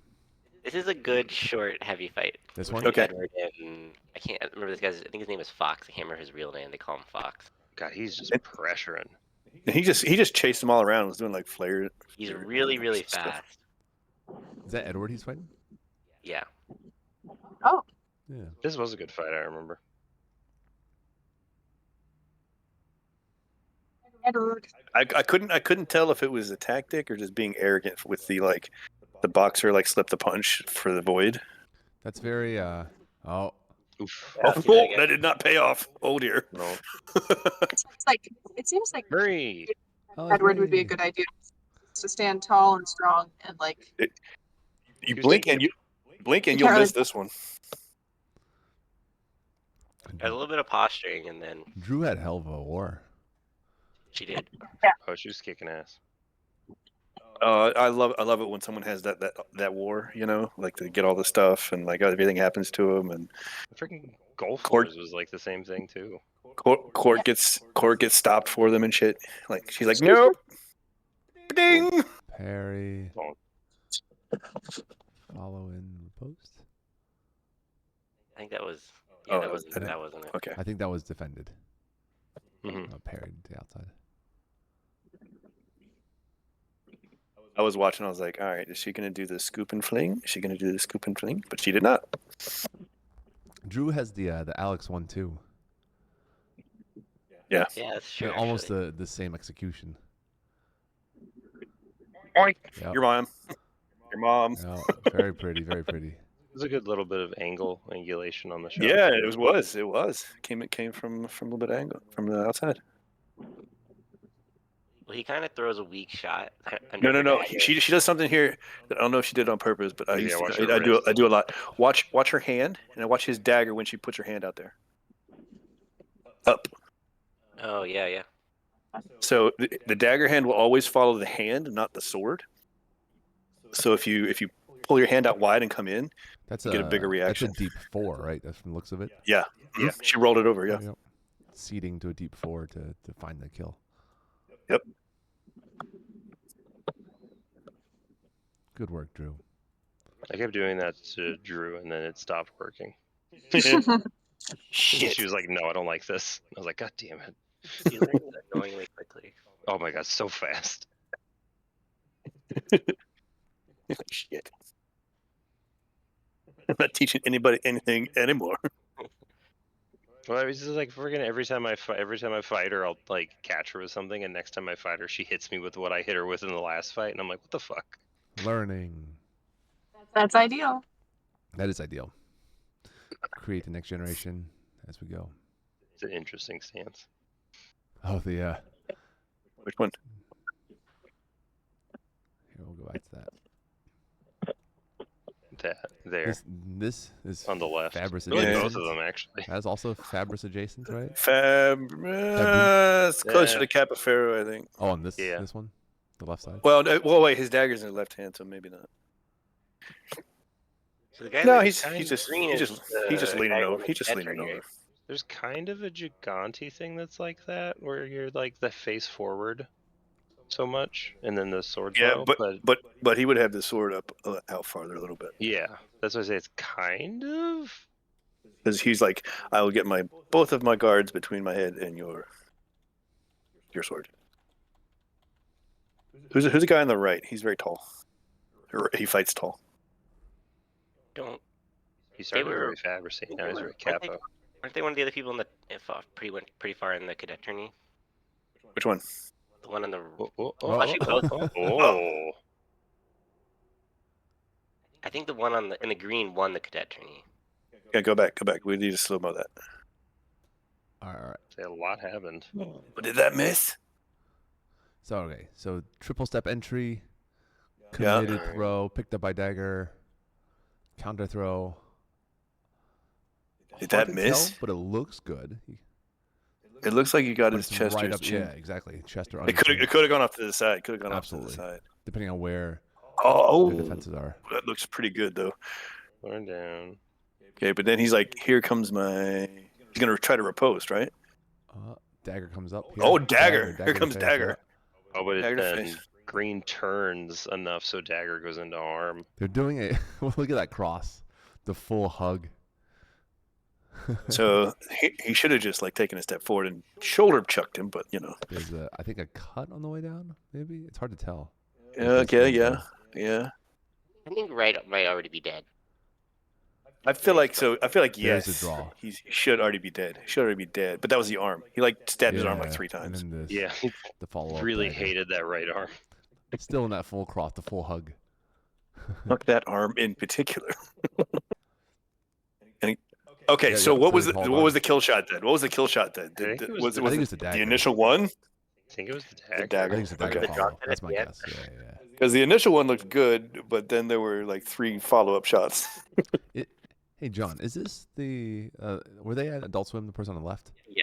[SPEAKER 2] This is a good, short, heavy fight.
[SPEAKER 1] This one.
[SPEAKER 4] Okay.
[SPEAKER 2] Edward and I can't remember this guy's. I think his name is Fox. I can't remember his real name. They call him Fox.
[SPEAKER 3] God, he's just pressuring.
[SPEAKER 4] and he just chased them all around. Was doing like flare.
[SPEAKER 2] He's really, really
[SPEAKER 4] stuff.
[SPEAKER 2] fast.
[SPEAKER 1] Is that Edward he's fighting?
[SPEAKER 2] Yeah.
[SPEAKER 5] Oh,
[SPEAKER 1] Yeah.
[SPEAKER 3] This was a good fight, I remember.
[SPEAKER 5] Edward.
[SPEAKER 4] I couldn't tell if it was a tactic or just being arrogant with the boxer slipped the punch for the void.
[SPEAKER 1] That's very. Oh.
[SPEAKER 3] Oof.
[SPEAKER 2] Yeah, see that again.
[SPEAKER 4] That did not pay off. Oh dear.
[SPEAKER 3] No.
[SPEAKER 5] It seems like
[SPEAKER 3] Hurry!
[SPEAKER 1] Oh, that's
[SPEAKER 5] Edward would be a
[SPEAKER 1] me.
[SPEAKER 5] good idea to stand tall and strong and
[SPEAKER 4] You blink and you'll
[SPEAKER 5] Charlie.
[SPEAKER 4] miss this one.
[SPEAKER 2] A little bit of posturing, and then
[SPEAKER 1] Drew had hell of a war.
[SPEAKER 2] she did.
[SPEAKER 3] Oh, she was kicking ass.
[SPEAKER 4] I love it when someone has that war, like to get all the stuff and like everything happens to them, and
[SPEAKER 3] Freaking Golf
[SPEAKER 4] Court-
[SPEAKER 3] Wars was like the same thing too.
[SPEAKER 4] court gets stopped for them and shit. Like she's like, nope, ding.
[SPEAKER 1] Parry.
[SPEAKER 3] Oh.
[SPEAKER 1] Follow in post.
[SPEAKER 2] I think that was.
[SPEAKER 4] Oh,
[SPEAKER 2] Yeah, that wasn't.
[SPEAKER 4] I didn't-
[SPEAKER 2] That wasn't it.
[SPEAKER 4] Okay.
[SPEAKER 1] I think that was defended.
[SPEAKER 3] Mhm.
[SPEAKER 1] Parried to the outside.
[SPEAKER 4] I was watching. I was like, all right, is she gonna do the scoop and fling? Is she gonna do the scoop and fling? But she did not.
[SPEAKER 1] Drew has the Alex one too.
[SPEAKER 4] Yeah.
[SPEAKER 2] Yeah, that's true.
[SPEAKER 1] They're almost
[SPEAKER 2] actually.
[SPEAKER 1] the same execution.
[SPEAKER 4] Oink.
[SPEAKER 1] Yep.
[SPEAKER 4] Your mom. Your mom.
[SPEAKER 1] Yeah, very pretty, very pretty.
[SPEAKER 3] It was a good little bit of angulation on the shot.
[SPEAKER 4] Yeah, it was. It came from a little bit of angle from the outside.
[SPEAKER 2] Well, he kind of throws a weak shot.
[SPEAKER 4] No.
[SPEAKER 2] under
[SPEAKER 4] She does something here that I don't know if she did on purpose, but
[SPEAKER 3] Yeah, watch her
[SPEAKER 4] I
[SPEAKER 3] wrist.
[SPEAKER 4] do a lot. Watch her hand, and I watch his dagger when she puts her hand out there. Up.
[SPEAKER 2] Oh yeah.
[SPEAKER 4] So the dagger hand will always follow the hand, not the sword. So if you pull your hand out wide and come in,
[SPEAKER 1] That's
[SPEAKER 4] You get a bigger reaction.
[SPEAKER 1] That's a deep 4, right? That's from the looks of it.
[SPEAKER 4] yeah, she rolled it over. Yeah.
[SPEAKER 1] Yep. Seeding to a deep 4 to find the kill.
[SPEAKER 4] Yep.
[SPEAKER 1] Good work, Drew.
[SPEAKER 3] I kept doing that to Drew, and then it stopped working.
[SPEAKER 4] Shit.
[SPEAKER 3] She was like, "No, I don't like this." I was like, "God damn it!"
[SPEAKER 2] He learns annoyingly quickly.
[SPEAKER 3] Oh my god, so fast.
[SPEAKER 4] Shit. I'm not teaching anybody anything anymore.
[SPEAKER 3] Well, I was just like freaking every time I fight her, I'll like catch her with something, and next time I fight her, she hits me with what I hit her with in the last fight, and I'm like, what the fuck?
[SPEAKER 1] Learning.
[SPEAKER 6] That's ideal.
[SPEAKER 1] That is ideal. Create the next generation as we go.
[SPEAKER 3] It's an interesting stance.
[SPEAKER 1] Oh, the
[SPEAKER 4] Which one?
[SPEAKER 1] here we'll go back to that.
[SPEAKER 3] That there
[SPEAKER 1] This is
[SPEAKER 3] on the left.
[SPEAKER 1] Fabris
[SPEAKER 3] Really,
[SPEAKER 1] adjacent.
[SPEAKER 3] both of them actually.
[SPEAKER 1] That's also Fabris adjacent, right?
[SPEAKER 4] It's closer to Capifero, I think.
[SPEAKER 1] Oh, on this
[SPEAKER 3] Yeah.
[SPEAKER 1] this one, the left side.
[SPEAKER 4] Well, wait, his dagger's in the left hand, so maybe not.
[SPEAKER 2] So the guy
[SPEAKER 4] No,
[SPEAKER 2] with
[SPEAKER 4] he's
[SPEAKER 2] the
[SPEAKER 4] just
[SPEAKER 2] green is the
[SPEAKER 4] leaning
[SPEAKER 2] guy
[SPEAKER 4] over.
[SPEAKER 2] with
[SPEAKER 4] He's
[SPEAKER 2] the
[SPEAKER 4] just leaning
[SPEAKER 2] Pennsic,
[SPEAKER 4] over.
[SPEAKER 2] right?
[SPEAKER 3] There's kind of a Gigante thing that's like that, where you're like the face forward so much, and then the sword
[SPEAKER 4] Yeah,
[SPEAKER 3] flow.
[SPEAKER 4] but he would have the sword up out farther a little bit
[SPEAKER 3] Yeah, that's what I say. It's kind of.
[SPEAKER 4] because he's like, I will get both of my guards between my head and your sword. Who's the guy on the right? He's very tall. He fights tall.
[SPEAKER 2] Don't.
[SPEAKER 3] He started
[SPEAKER 2] were-
[SPEAKER 3] very Fabricy, now he's very Capo.
[SPEAKER 2] Aren't they one of the other people in the pretty far in the cadet tourney?
[SPEAKER 4] Which one?
[SPEAKER 2] The one on the.
[SPEAKER 1] Actually,
[SPEAKER 2] both.
[SPEAKER 3] Oh.
[SPEAKER 2] I think the one in the green won the cadet tourney.
[SPEAKER 4] Yeah, go back. We need to slow mo that.
[SPEAKER 1] All right.
[SPEAKER 3] A lot happened.
[SPEAKER 4] But did that miss?
[SPEAKER 1] So okay. So triple step entry,
[SPEAKER 4] Yeah.
[SPEAKER 1] committed throw, picked up by dagger, counter throw.
[SPEAKER 4] Did
[SPEAKER 1] Hard
[SPEAKER 4] that
[SPEAKER 1] to
[SPEAKER 4] miss?
[SPEAKER 1] tell, but it looks good.
[SPEAKER 4] It looks like you got
[SPEAKER 1] But
[SPEAKER 4] his
[SPEAKER 1] it's
[SPEAKER 4] chest or
[SPEAKER 1] right
[SPEAKER 4] his
[SPEAKER 1] up.
[SPEAKER 4] chin.
[SPEAKER 1] Yeah, exactly. Chest or
[SPEAKER 4] It could
[SPEAKER 1] underchin,
[SPEAKER 4] have gone off to the side. Could have gone off to
[SPEAKER 1] Absolutely.
[SPEAKER 4] the side.
[SPEAKER 1] depending on where
[SPEAKER 4] Oh,
[SPEAKER 1] the defenses are.
[SPEAKER 4] that looks pretty good though.
[SPEAKER 3] Going down.
[SPEAKER 4] Okay, but then he's like, "Here comes my." He's gonna try to riposte, right?
[SPEAKER 1] Dagger comes up. Here.
[SPEAKER 4] Oh, dagger! Here
[SPEAKER 1] to
[SPEAKER 4] comes
[SPEAKER 1] face,
[SPEAKER 4] dagger.
[SPEAKER 3] Oh, but
[SPEAKER 4] Dagger to
[SPEAKER 3] then
[SPEAKER 4] face.
[SPEAKER 3] green turns enough so dagger goes into arm.
[SPEAKER 1] Yeah. They're doing a look at that cross, the full hug.
[SPEAKER 4] So he should have just like taken a step forward and shoulder chucked him, but you know.
[SPEAKER 1] There's I think a cut on the way down. Maybe it's hard to tell.
[SPEAKER 4] Okay, yeah.
[SPEAKER 2] I think right might already be dead.
[SPEAKER 4] I feel like
[SPEAKER 1] There's
[SPEAKER 4] yes.
[SPEAKER 1] a draw.
[SPEAKER 4] He should already be dead. But that was the arm. He like stabbed his arm like 3
[SPEAKER 1] And
[SPEAKER 4] times.
[SPEAKER 1] then this,
[SPEAKER 3] Yeah,
[SPEAKER 1] the follow up.
[SPEAKER 3] really hated that right arm.
[SPEAKER 1] It's still in that full cross, the full hug.
[SPEAKER 4] Fuck that arm in particular. Okay,
[SPEAKER 1] Yeah,
[SPEAKER 4] so
[SPEAKER 1] yeah,
[SPEAKER 4] what
[SPEAKER 1] so
[SPEAKER 4] was
[SPEAKER 1] he
[SPEAKER 4] the
[SPEAKER 1] called
[SPEAKER 4] what
[SPEAKER 1] on.
[SPEAKER 4] was the kill shot then? What was the kill shot then?
[SPEAKER 3] I think it was
[SPEAKER 4] Was
[SPEAKER 3] the-
[SPEAKER 1] I think
[SPEAKER 4] it
[SPEAKER 1] it's the
[SPEAKER 4] the
[SPEAKER 1] dagger.
[SPEAKER 4] initial one?
[SPEAKER 3] I think it was the
[SPEAKER 4] The
[SPEAKER 3] dagger.
[SPEAKER 1] I
[SPEAKER 4] dagger.
[SPEAKER 1] think it's the dagger
[SPEAKER 4] Okay.
[SPEAKER 2] The
[SPEAKER 1] follow.
[SPEAKER 2] drop at
[SPEAKER 1] That's
[SPEAKER 2] the
[SPEAKER 1] my
[SPEAKER 2] end.
[SPEAKER 1] guess. Yeah.
[SPEAKER 4] Because the initial one looked good, but then there were like 3 follow-up shots.
[SPEAKER 1] Hey John, is this the were they at Adult Swim? The person on the left?
[SPEAKER 2] Yeah.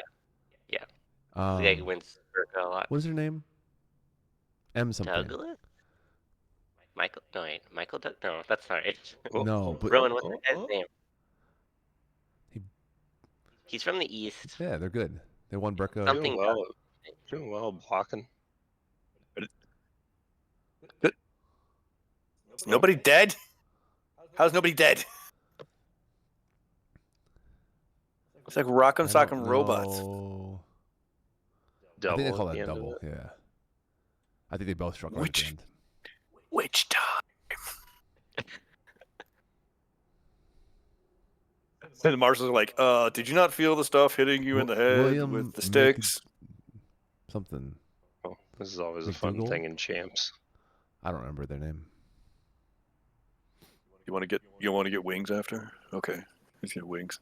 [SPEAKER 1] Um,
[SPEAKER 2] The guy who wins Urka a lot.
[SPEAKER 1] what is her name? M something.
[SPEAKER 2] Douglas? Michael? No, wait. Michael? No, that's not it.
[SPEAKER 1] No, but
[SPEAKER 2] Rowan, what's the guy's name?
[SPEAKER 1] He-
[SPEAKER 2] He's from the east.
[SPEAKER 1] yeah, they're good. They won Berka.
[SPEAKER 2] Something
[SPEAKER 3] Doing well blocking.
[SPEAKER 4] Is nobody dead? How's nobody dead? It's like rock'em
[SPEAKER 1] I don't
[SPEAKER 4] sock'em robots.
[SPEAKER 1] know. I
[SPEAKER 3] Double.
[SPEAKER 1] think they
[SPEAKER 3] at
[SPEAKER 1] call
[SPEAKER 3] the
[SPEAKER 1] that
[SPEAKER 3] end of
[SPEAKER 1] double.
[SPEAKER 3] it.
[SPEAKER 1] Yeah. I think they both struck right at
[SPEAKER 4] Which-
[SPEAKER 1] the end.
[SPEAKER 4] Which time? And the marshals are like, did you not feel the stuff hitting you in the head
[SPEAKER 1] William
[SPEAKER 4] with the sticks?
[SPEAKER 1] Something.
[SPEAKER 3] Oh, this is always a fun
[SPEAKER 1] McDougal?
[SPEAKER 3] thing in champs.
[SPEAKER 1] I don't remember their name.
[SPEAKER 4] You want to get wings after? Okay, let's get wings.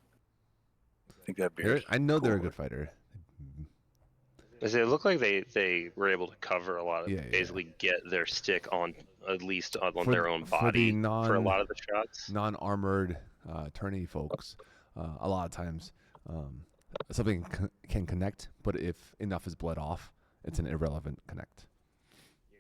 [SPEAKER 4] I think that
[SPEAKER 1] They're-
[SPEAKER 4] beard.
[SPEAKER 1] I know they're a
[SPEAKER 4] cool.
[SPEAKER 1] good fighter.
[SPEAKER 3] I say it looked like they were able to cover a lot of,
[SPEAKER 1] Yeah, yeah.
[SPEAKER 3] basically get their stick on at least on
[SPEAKER 1] For
[SPEAKER 3] their
[SPEAKER 1] the-
[SPEAKER 3] own
[SPEAKER 1] for the
[SPEAKER 3] body for a
[SPEAKER 1] non-
[SPEAKER 3] lot of the shots.
[SPEAKER 1] Non-armored tourney folks, a lot of times something can connect, but if enough is bled off, it's an irrelevant connect.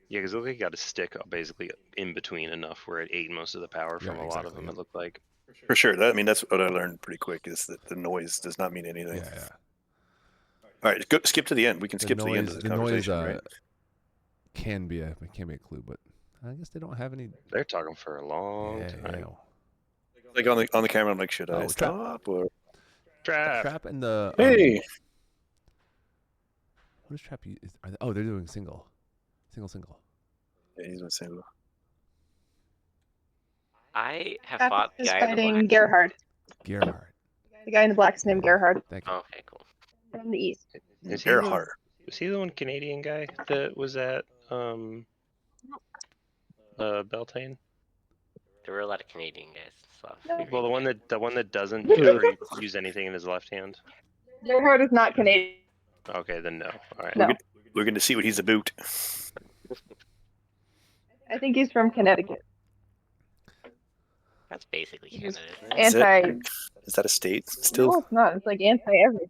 [SPEAKER 3] Yeah, because it looked like he got his stick basically in between enough where it ate most of the power
[SPEAKER 1] Yeah,
[SPEAKER 3] from a lot of
[SPEAKER 1] exactly,
[SPEAKER 3] them.
[SPEAKER 1] yeah.
[SPEAKER 3] It looked like.
[SPEAKER 4] For sure. That's what I learned pretty quick is that the noise does not mean anything.
[SPEAKER 1] Yeah.
[SPEAKER 4] All right, skip to the end. We can skip to the end of the
[SPEAKER 1] The noise
[SPEAKER 4] conversation, right?
[SPEAKER 1] can be a clue, but I guess they don't have any.
[SPEAKER 3] They're talking for a long time.
[SPEAKER 1] Yeah.
[SPEAKER 4] Like on the camera, I'm like, should I
[SPEAKER 1] Oh,
[SPEAKER 4] stop or?
[SPEAKER 3] Trap.
[SPEAKER 1] Trap and the
[SPEAKER 4] Hey,
[SPEAKER 1] what is trap? Oh, they're doing single.
[SPEAKER 4] yeah, he's been single.
[SPEAKER 2] I have
[SPEAKER 6] Athos
[SPEAKER 2] fought the
[SPEAKER 6] is
[SPEAKER 2] guy in the
[SPEAKER 6] fighting
[SPEAKER 2] black.
[SPEAKER 6] Gerhard.
[SPEAKER 1] Gerhard.
[SPEAKER 6] The guy in the black is named Gerhard
[SPEAKER 1] Thank you.
[SPEAKER 2] Oh, okay, cool.
[SPEAKER 6] from the east.
[SPEAKER 3] Is he the,
[SPEAKER 4] Gerhard.
[SPEAKER 3] was he the one Canadian guy that was at Beltane?
[SPEAKER 2] There were a lot of Canadian guys. So
[SPEAKER 6] No.
[SPEAKER 3] Well, the one that doesn't ever use anything in his left hand.
[SPEAKER 6] Gerhard is not Canadian.
[SPEAKER 3] Okay, then no. All right.
[SPEAKER 6] No.
[SPEAKER 4] We're going to see what he's about.
[SPEAKER 6] I think he's from Connecticut.
[SPEAKER 2] that's basically Canada, isn't it?
[SPEAKER 4] Is it?
[SPEAKER 6] Anti.
[SPEAKER 4] Is that a state still?
[SPEAKER 6] No, it's not. It's like anti-everything.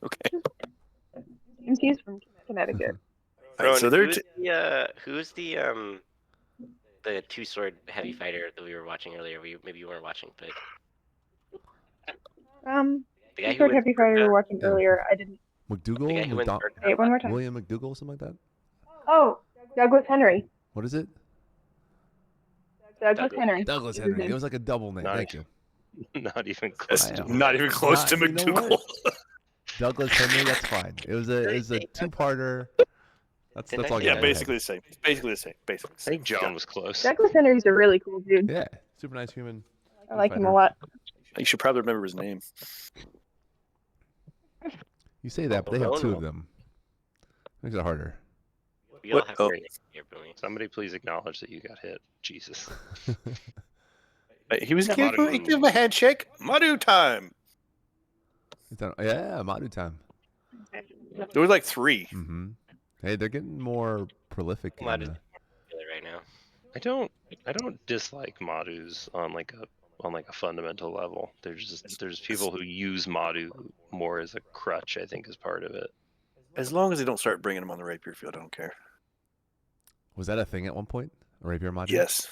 [SPEAKER 4] Okay.
[SPEAKER 6] And he's from Connecticut.
[SPEAKER 4] All right, so they're
[SPEAKER 2] who's the two-sword heavy fighter that we were watching earlier? Maybe you weren't watching, but the guy who
[SPEAKER 6] Short
[SPEAKER 2] went
[SPEAKER 6] heavy fighter we were watching earlier. I didn't.
[SPEAKER 1] McDougal?
[SPEAKER 2] the guy who went
[SPEAKER 6] Say it one more time.
[SPEAKER 1] William McDougal, something like that?
[SPEAKER 6] Oh, Douglas Henry.
[SPEAKER 1] What is it?
[SPEAKER 6] Douglas Henry.
[SPEAKER 1] Douglas
[SPEAKER 6] Is his
[SPEAKER 1] Henry.
[SPEAKER 6] name.
[SPEAKER 1] It was like a double name.
[SPEAKER 3] Nice.
[SPEAKER 1] Thank you.
[SPEAKER 3] Not even close.
[SPEAKER 4] That's
[SPEAKER 1] I know.
[SPEAKER 4] not even close to
[SPEAKER 1] You know what?
[SPEAKER 4] McDougal.
[SPEAKER 1] Douglas Henry, that's fine. It was a two-parter. That's all I
[SPEAKER 4] Yeah,
[SPEAKER 1] got.
[SPEAKER 4] basically the same. Basically the same. Basically.
[SPEAKER 3] I think John was close.
[SPEAKER 6] Douglas Henry's a really cool dude.
[SPEAKER 1] Yeah, super nice human.
[SPEAKER 6] I like him a
[SPEAKER 1] fighter.
[SPEAKER 6] lot.
[SPEAKER 4] You should probably remember his name.
[SPEAKER 1] You say that, but they have two of them. Makes it harder.
[SPEAKER 2] We all
[SPEAKER 4] What?
[SPEAKER 2] have
[SPEAKER 4] Oh.
[SPEAKER 2] great names here, Billy.
[SPEAKER 3] Somebody please acknowledge that you got hit. Jesus.
[SPEAKER 4] He was
[SPEAKER 3] Yeah,
[SPEAKER 4] give
[SPEAKER 3] Madu.
[SPEAKER 4] him a handshake. Madu time.
[SPEAKER 1] Yeah, Madu time.
[SPEAKER 4] There were like 3.
[SPEAKER 1] Mm-hmm. Hey, they're getting more prolific. in,
[SPEAKER 2] Madu's popular right now.
[SPEAKER 3] I don't dislike Madus on like a fundamental level. There's people who use Madu more as a crutch. I think is part of it.
[SPEAKER 4] As long as they don't start bringing him on the Rapier field, I don't care.
[SPEAKER 1] Was that a thing at one point? A Rapier Madu?
[SPEAKER 4] Yes.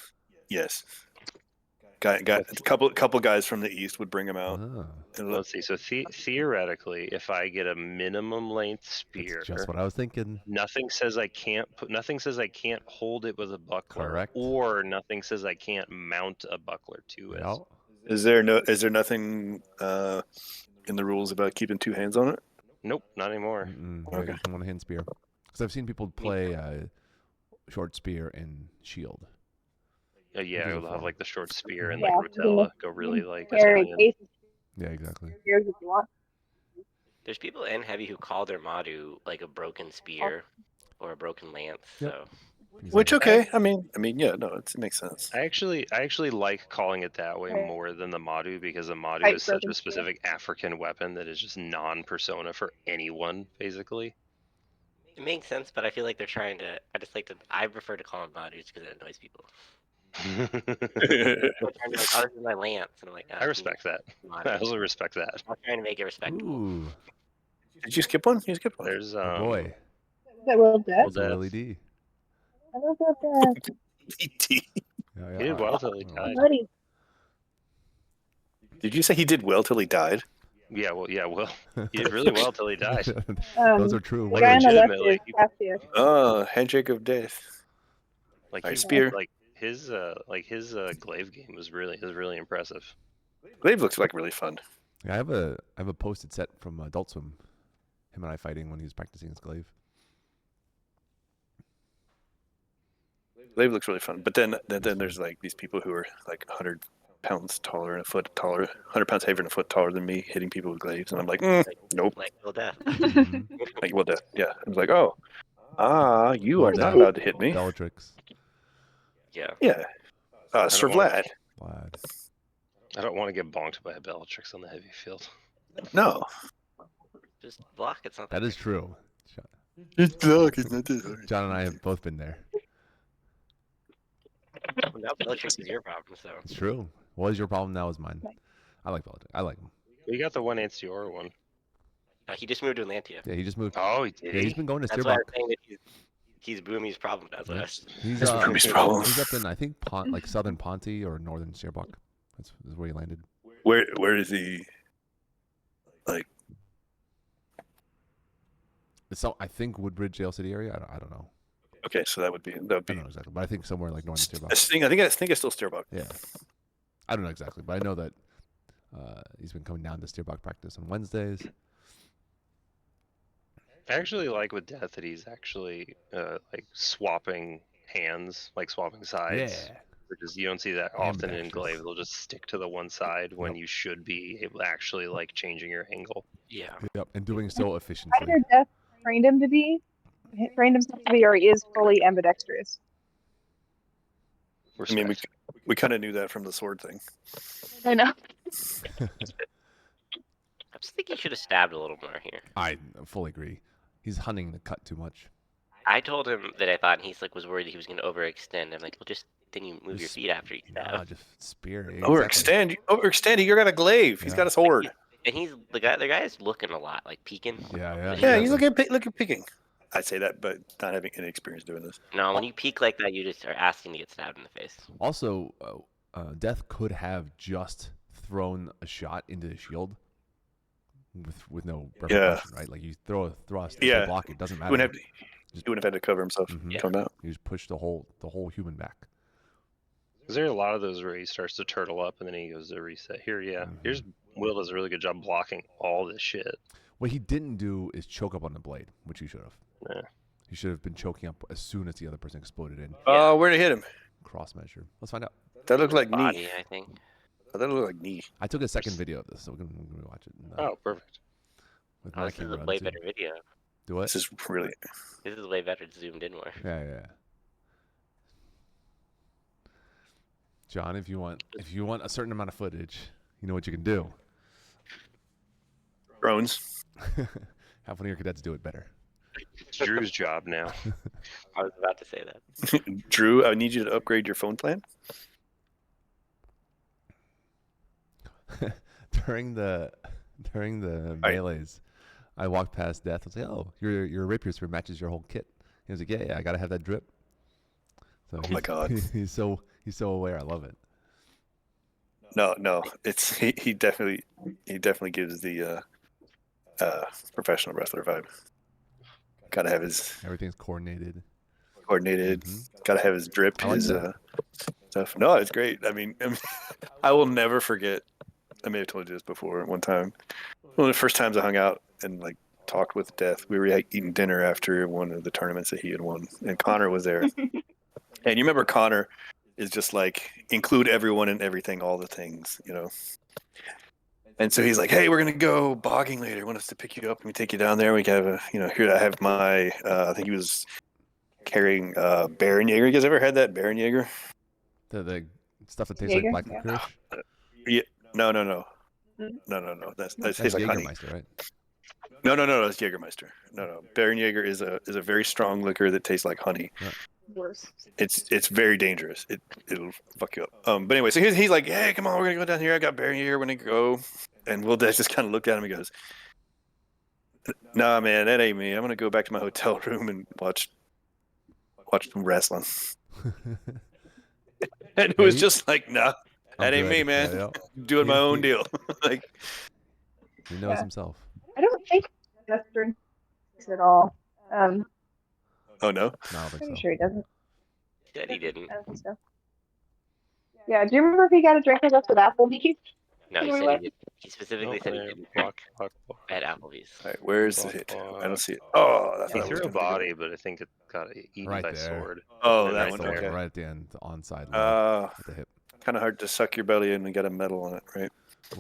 [SPEAKER 4] A couple guys from the east would bring him out.
[SPEAKER 1] Oh,
[SPEAKER 4] And
[SPEAKER 3] Let's see. So theoretically, if I get a minimum length spear,
[SPEAKER 1] that's just what I was thinking.
[SPEAKER 3] nothing says I can't hold it with a buckler,
[SPEAKER 1] Correct.
[SPEAKER 3] or nothing says I can't mount a buckler to it.
[SPEAKER 1] Yeah.
[SPEAKER 4] Is there nothing in the rules about keeping 2 hands on it?
[SPEAKER 3] Nope, not anymore.
[SPEAKER 1] Okay. One hand spear. Because I've seen people play short spear and shield.
[SPEAKER 3] Yeah,
[SPEAKER 1] Beautiful.
[SPEAKER 3] we'll have like the short spear and
[SPEAKER 6] Yeah,
[SPEAKER 3] like
[SPEAKER 6] you can
[SPEAKER 3] Rotella go really like
[SPEAKER 6] Carry
[SPEAKER 3] Italian.
[SPEAKER 6] cases
[SPEAKER 1] Yeah, exactly.
[SPEAKER 6] if you want.
[SPEAKER 2] There's people in heavy who call their Madu like a broken spear or a broken lance.
[SPEAKER 1] Yep.
[SPEAKER 2] So
[SPEAKER 4] Which okay. I mean, yeah, no, it makes sense.
[SPEAKER 3] I actually like calling it that way
[SPEAKER 6] Right.
[SPEAKER 3] more than the Madu, because the Madu
[SPEAKER 6] Right,
[SPEAKER 3] is such
[SPEAKER 6] broken
[SPEAKER 3] a
[SPEAKER 6] spear.
[SPEAKER 3] specific African weapon that is just non-persona for anyone, basically.
[SPEAKER 2] it makes sense, but I feel like they're trying to. I prefer to call them Madus because it annoys people. They're trying to like, oh, this is my lance, and I'm like,
[SPEAKER 3] I respect that. I also respect that.
[SPEAKER 2] I'm trying to make it respectable.
[SPEAKER 1] Ooh,
[SPEAKER 4] Did you skip one? You skipped one.
[SPEAKER 3] There's
[SPEAKER 1] oh boy.
[SPEAKER 6] Is that Will Death?
[SPEAKER 1] That's a LED.
[SPEAKER 6] I love Will Death.
[SPEAKER 4] E.T.
[SPEAKER 1] Yeah,
[SPEAKER 3] He did well till he
[SPEAKER 1] Oh.
[SPEAKER 3] died.
[SPEAKER 6] Buddy.
[SPEAKER 4] Did you say he did well till he died?
[SPEAKER 3] Yeah, well, he did really well till he died.
[SPEAKER 1] Those are true.
[SPEAKER 6] The guy on the left is
[SPEAKER 3] legitimately.
[SPEAKER 6] Rapier.
[SPEAKER 4] Oh, handshake of death.
[SPEAKER 3] Like
[SPEAKER 4] Alright,
[SPEAKER 3] his
[SPEAKER 4] spear.
[SPEAKER 3] his glaive game was really impressive.
[SPEAKER 4] Glaive looks like really fun.
[SPEAKER 1] Yeah, I have a posted set from Adult Swim. Him and I fighting when he was practicing his glaive.
[SPEAKER 4] Glaive looks really fun. But then there's like these people who are like 100 pounds taller and a foot taller, 100 pounds heavier and a foot taller than me, hitting people with glaives, and I'm like, nope.
[SPEAKER 2] Like Will Death.
[SPEAKER 1] Mhm.
[SPEAKER 4] Like, well, yeah. I was like, you are not
[SPEAKER 1] Well,
[SPEAKER 4] allowed to hit me.
[SPEAKER 1] Bellatrix.
[SPEAKER 2] Yeah.
[SPEAKER 4] Yeah. Sir
[SPEAKER 3] don't wanna-
[SPEAKER 4] Vlad.
[SPEAKER 1] Vlad.
[SPEAKER 3] I don't want to get bonked by a Bellatrix on the heavy field.
[SPEAKER 4] No.
[SPEAKER 2] Just block. It's not
[SPEAKER 1] That is true.
[SPEAKER 4] It's luck, it's not this hard.
[SPEAKER 1] John and I have both been there.
[SPEAKER 2] Now Bellatrix is your problem, so.
[SPEAKER 1] It's true. What is your problem now is mine. I like Bellatrix. I like him.
[SPEAKER 3] We got the one Anciora one.
[SPEAKER 2] He just moved to Atlantia.
[SPEAKER 1] Yeah, he just moved.
[SPEAKER 3] Oh, he did.
[SPEAKER 1] Yeah, he's been going to
[SPEAKER 2] That's why
[SPEAKER 1] Steerbach.
[SPEAKER 2] I'm saying that he's Boomy's problem now. So that's
[SPEAKER 1] He's
[SPEAKER 4] That's Boomy's problem.
[SPEAKER 1] He's up in I think like southern Ponte or northern Steerbach. That's where he landed.
[SPEAKER 4] Where is he? Like,
[SPEAKER 1] So I think Woodbridge, Jail City area. I don't know.
[SPEAKER 4] okay, so that would be
[SPEAKER 1] I don't know exactly, but I think somewhere like northern Steerbach.
[SPEAKER 4] I think it's still Steerbach.
[SPEAKER 1] Yeah, I don't know exactly, but I know that he's been coming down to Steerbach practice on Wednesdays.
[SPEAKER 3] I actually like with Death that he's actually like swapping hands, like swapping sides.
[SPEAKER 1] Yeah,
[SPEAKER 3] because you don't see that often in
[SPEAKER 1] Ambidextrous.
[SPEAKER 3] glaive. They'll just stick to the one side when you should be able to actually like changing your angle.
[SPEAKER 2] Yeah.
[SPEAKER 1] Yep, and doing so efficiently.
[SPEAKER 5] Either Death trained him to be, trained himself to be, or he is fully ambidextrous.
[SPEAKER 4] I mean,
[SPEAKER 3] Respect.
[SPEAKER 4] we kind of knew that from the sword thing.
[SPEAKER 6] I know.
[SPEAKER 2] I just think he should have stabbed a little more here.
[SPEAKER 1] I fully agree. He's hunting the cut too much.
[SPEAKER 2] I told him that I thought, and he's like was worried he was going to overextend. I'm like, well, just then you move your
[SPEAKER 1] Just-
[SPEAKER 2] feet after you stab.
[SPEAKER 1] Nah, just spear.
[SPEAKER 4] Overextend. You got a glaive. He's
[SPEAKER 1] Yeah.
[SPEAKER 4] got a sword.
[SPEAKER 2] And he's the guy. The guy is looking a lot, like peeking.
[SPEAKER 1] Yeah.
[SPEAKER 4] Yeah, he's looking peeking. I'd say that, but not having any experience doing this.
[SPEAKER 2] No, when you peek like that, you just are asking to get stabbed in the face.
[SPEAKER 1] Also, Death could have just thrown a shot into the shield with no repercussion, right? Like you throw a thrust, if you
[SPEAKER 4] Yeah.
[SPEAKER 1] block it, doesn't
[SPEAKER 4] He
[SPEAKER 1] matter.
[SPEAKER 4] wouldn't have had to cover himself
[SPEAKER 1] Mhm.
[SPEAKER 4] coming out.
[SPEAKER 1] You just push the whole human back.
[SPEAKER 3] Is there a lot of those where he starts to turtle up and then he goes to reset? Here, yeah.
[SPEAKER 1] Mhm.
[SPEAKER 3] Here's Will does a really good job blocking all this shit.
[SPEAKER 1] What he didn't do is choke up on the blade, which he should have.
[SPEAKER 3] Yeah.
[SPEAKER 1] He should have been choking up as soon as the other person exploded in.
[SPEAKER 4] Oh, where'd it hit him?
[SPEAKER 1] Cross measure. Let's find out.
[SPEAKER 4] That looked like
[SPEAKER 2] Body,
[SPEAKER 4] knee.
[SPEAKER 2] I think.
[SPEAKER 4] That looked like knee.
[SPEAKER 1] I took a second video of this, so we're gonna watch it.
[SPEAKER 3] Oh, perfect.
[SPEAKER 1] With
[SPEAKER 2] Oh,
[SPEAKER 1] my
[SPEAKER 2] this is a
[SPEAKER 1] camera
[SPEAKER 2] way
[SPEAKER 1] too.
[SPEAKER 2] better video.
[SPEAKER 1] Do what?
[SPEAKER 4] This is really.
[SPEAKER 2] This is way better zoomed in more.
[SPEAKER 1] Yeah. John, if you want a certain amount of footage, you know what you can do.
[SPEAKER 4] Drones.
[SPEAKER 1] Have one of your cadets do it better.
[SPEAKER 3] It's Drew's job now.
[SPEAKER 2] I was about to say that.
[SPEAKER 4] Drew, I need you to upgrade your phone plan.
[SPEAKER 1] during the melees, I walked past Death. I was like, "Oh, your Rapier spear matches your whole kit." He was like, "Yeah, I gotta have that drip." So
[SPEAKER 4] Oh my God.
[SPEAKER 1] he's so aware. I love it.
[SPEAKER 4] No, it's he definitely gives the professional wrestler vibe. Gotta have his
[SPEAKER 1] Everything's coordinated.
[SPEAKER 4] coordinated. Gotta have his drip,
[SPEAKER 1] I like
[SPEAKER 4] his
[SPEAKER 1] that.
[SPEAKER 4] stuff. No, it's great. I mean, I will never forget. I may have told you this before. One time, one of the first times I hung out and like talked with Death, we were eating dinner after one of the tournaments that he had won, and Connor was there. And you remember Connor is just like include everyone in everything, all the things, you know. And so he's like, "Hey, we're gonna go bogging later. I want us to pick you up and we take you down there. We can have here I have my I think he was carrying Baron Jaeger. You guys ever had that Baron Jaeger?
[SPEAKER 1] The stuff that tastes
[SPEAKER 5] Jaeger?
[SPEAKER 1] like black
[SPEAKER 5] Yeah.
[SPEAKER 1] licorice.
[SPEAKER 4] No.
[SPEAKER 5] Mm.
[SPEAKER 4] No. That's
[SPEAKER 1] That's
[SPEAKER 4] tastes like honey.
[SPEAKER 1] Jägermeister, right?
[SPEAKER 4] No. That's Jägermeister. No. Baron Jaeger is a very strong liquor that tastes like honey.
[SPEAKER 5] Worse.
[SPEAKER 4] It's very dangerous. It'll fuck you up. But anyway, so he's like, "Hey, come on, we're gonna go down here. I got Baron Jaeger. We're gonna go." And Will Des just kind of looked at him and goes, "Nah, man, that ain't me. I'm gonna go back to my hotel room and watch some wrestling." And it was just like, "Nah, that ain't me, man.
[SPEAKER 1] Yeah,
[SPEAKER 4] Doing my own deal." Like,
[SPEAKER 1] he knows himself.
[SPEAKER 5] I don't think Death drinks at all.
[SPEAKER 4] oh no.
[SPEAKER 1] No, I don't think
[SPEAKER 5] Pretty
[SPEAKER 1] so.
[SPEAKER 5] sure he doesn't.
[SPEAKER 2] He said he didn't.
[SPEAKER 5] I don't think so. Yeah, do you remember if he got a drink with us with Applebee's?
[SPEAKER 2] No, he
[SPEAKER 5] Wait,
[SPEAKER 2] said
[SPEAKER 5] what?
[SPEAKER 2] he didn't. He specifically said he didn't
[SPEAKER 3] Block.
[SPEAKER 2] at Applebee's.
[SPEAKER 4] All right, where's the hit? I don't see it. Oh, that's
[SPEAKER 3] He
[SPEAKER 4] what I was
[SPEAKER 3] threw a
[SPEAKER 4] gonna think of.
[SPEAKER 3] body, but I think it got eaten
[SPEAKER 1] Right
[SPEAKER 3] by
[SPEAKER 1] there.
[SPEAKER 3] sword.
[SPEAKER 4] Oh,
[SPEAKER 3] Right
[SPEAKER 4] that
[SPEAKER 3] there.
[SPEAKER 4] one. Okay.
[SPEAKER 1] Right at the end, the onside leg at the hip.
[SPEAKER 4] Kind of hard to suck your belly in and get a medal on it, right?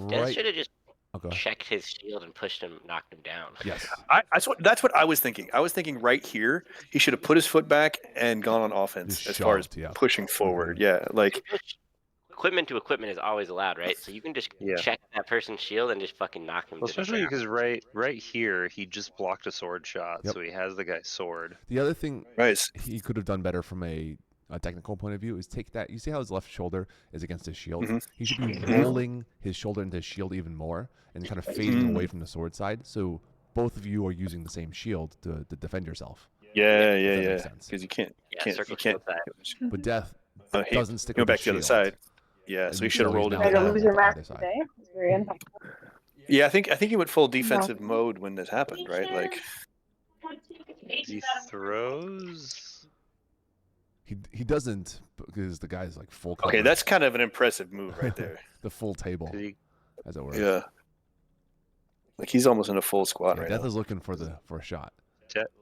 [SPEAKER 2] Des
[SPEAKER 1] Right.
[SPEAKER 2] should have just
[SPEAKER 1] Okay.
[SPEAKER 2] checked his shield and pushed him, knocked him down.
[SPEAKER 1] Yes.
[SPEAKER 4] That's what I was thinking. I was thinking right here, he should have put his foot back and gone on offense
[SPEAKER 1] Just
[SPEAKER 4] as far as
[SPEAKER 1] shoved, yeah.
[SPEAKER 4] pushing forward.
[SPEAKER 1] Mhm.
[SPEAKER 4] Yeah, like
[SPEAKER 2] Equipment to equipment is always allowed, right? So you can just
[SPEAKER 3] Yeah.
[SPEAKER 2] check that person's shield and just fucking knock him
[SPEAKER 3] Well,
[SPEAKER 2] to the
[SPEAKER 3] especially
[SPEAKER 2] ground.
[SPEAKER 3] because right here, he just blocked a sword shot,
[SPEAKER 1] Yep.
[SPEAKER 3] so he has the guy's sword.
[SPEAKER 1] The other thing
[SPEAKER 4] right.
[SPEAKER 1] he could have done better from a technical point of view is take that. You see how his left shoulder is against his shield?
[SPEAKER 4] Mhm.
[SPEAKER 1] He should be rolling his shoulder into his shield even more and kind of fading away from the sword side. So both of you are using the same shield to defend yourself.
[SPEAKER 4] Yeah,
[SPEAKER 1] that makes sense.
[SPEAKER 4] because you can't,
[SPEAKER 2] Yeah, circle shield side.
[SPEAKER 1] But Death
[SPEAKER 4] he
[SPEAKER 1] doesn't stick
[SPEAKER 4] go
[SPEAKER 1] with
[SPEAKER 4] back
[SPEAKER 1] the
[SPEAKER 4] to the other
[SPEAKER 1] shield.
[SPEAKER 4] side. Yeah,
[SPEAKER 1] And
[SPEAKER 4] so he should have
[SPEAKER 1] so he's
[SPEAKER 4] rolled
[SPEAKER 1] now
[SPEAKER 4] into
[SPEAKER 5] Like a
[SPEAKER 1] Yeah.
[SPEAKER 4] that.
[SPEAKER 5] loser
[SPEAKER 1] on the
[SPEAKER 5] match
[SPEAKER 1] other side.
[SPEAKER 5] today. It's very unhelpful.
[SPEAKER 4] Yeah, I think he went full defensive mode when this happened, right? Like,
[SPEAKER 3] He throws.
[SPEAKER 1] He doesn't because the guy's like full cover.
[SPEAKER 4] okay, that's kind of an impressive move right there.
[SPEAKER 1] the full table,
[SPEAKER 3] Did he,
[SPEAKER 1] as it were.
[SPEAKER 4] Yeah, like he's almost in a full squat
[SPEAKER 1] Yeah,
[SPEAKER 4] right
[SPEAKER 1] Death
[SPEAKER 4] now.
[SPEAKER 1] is looking for a shot.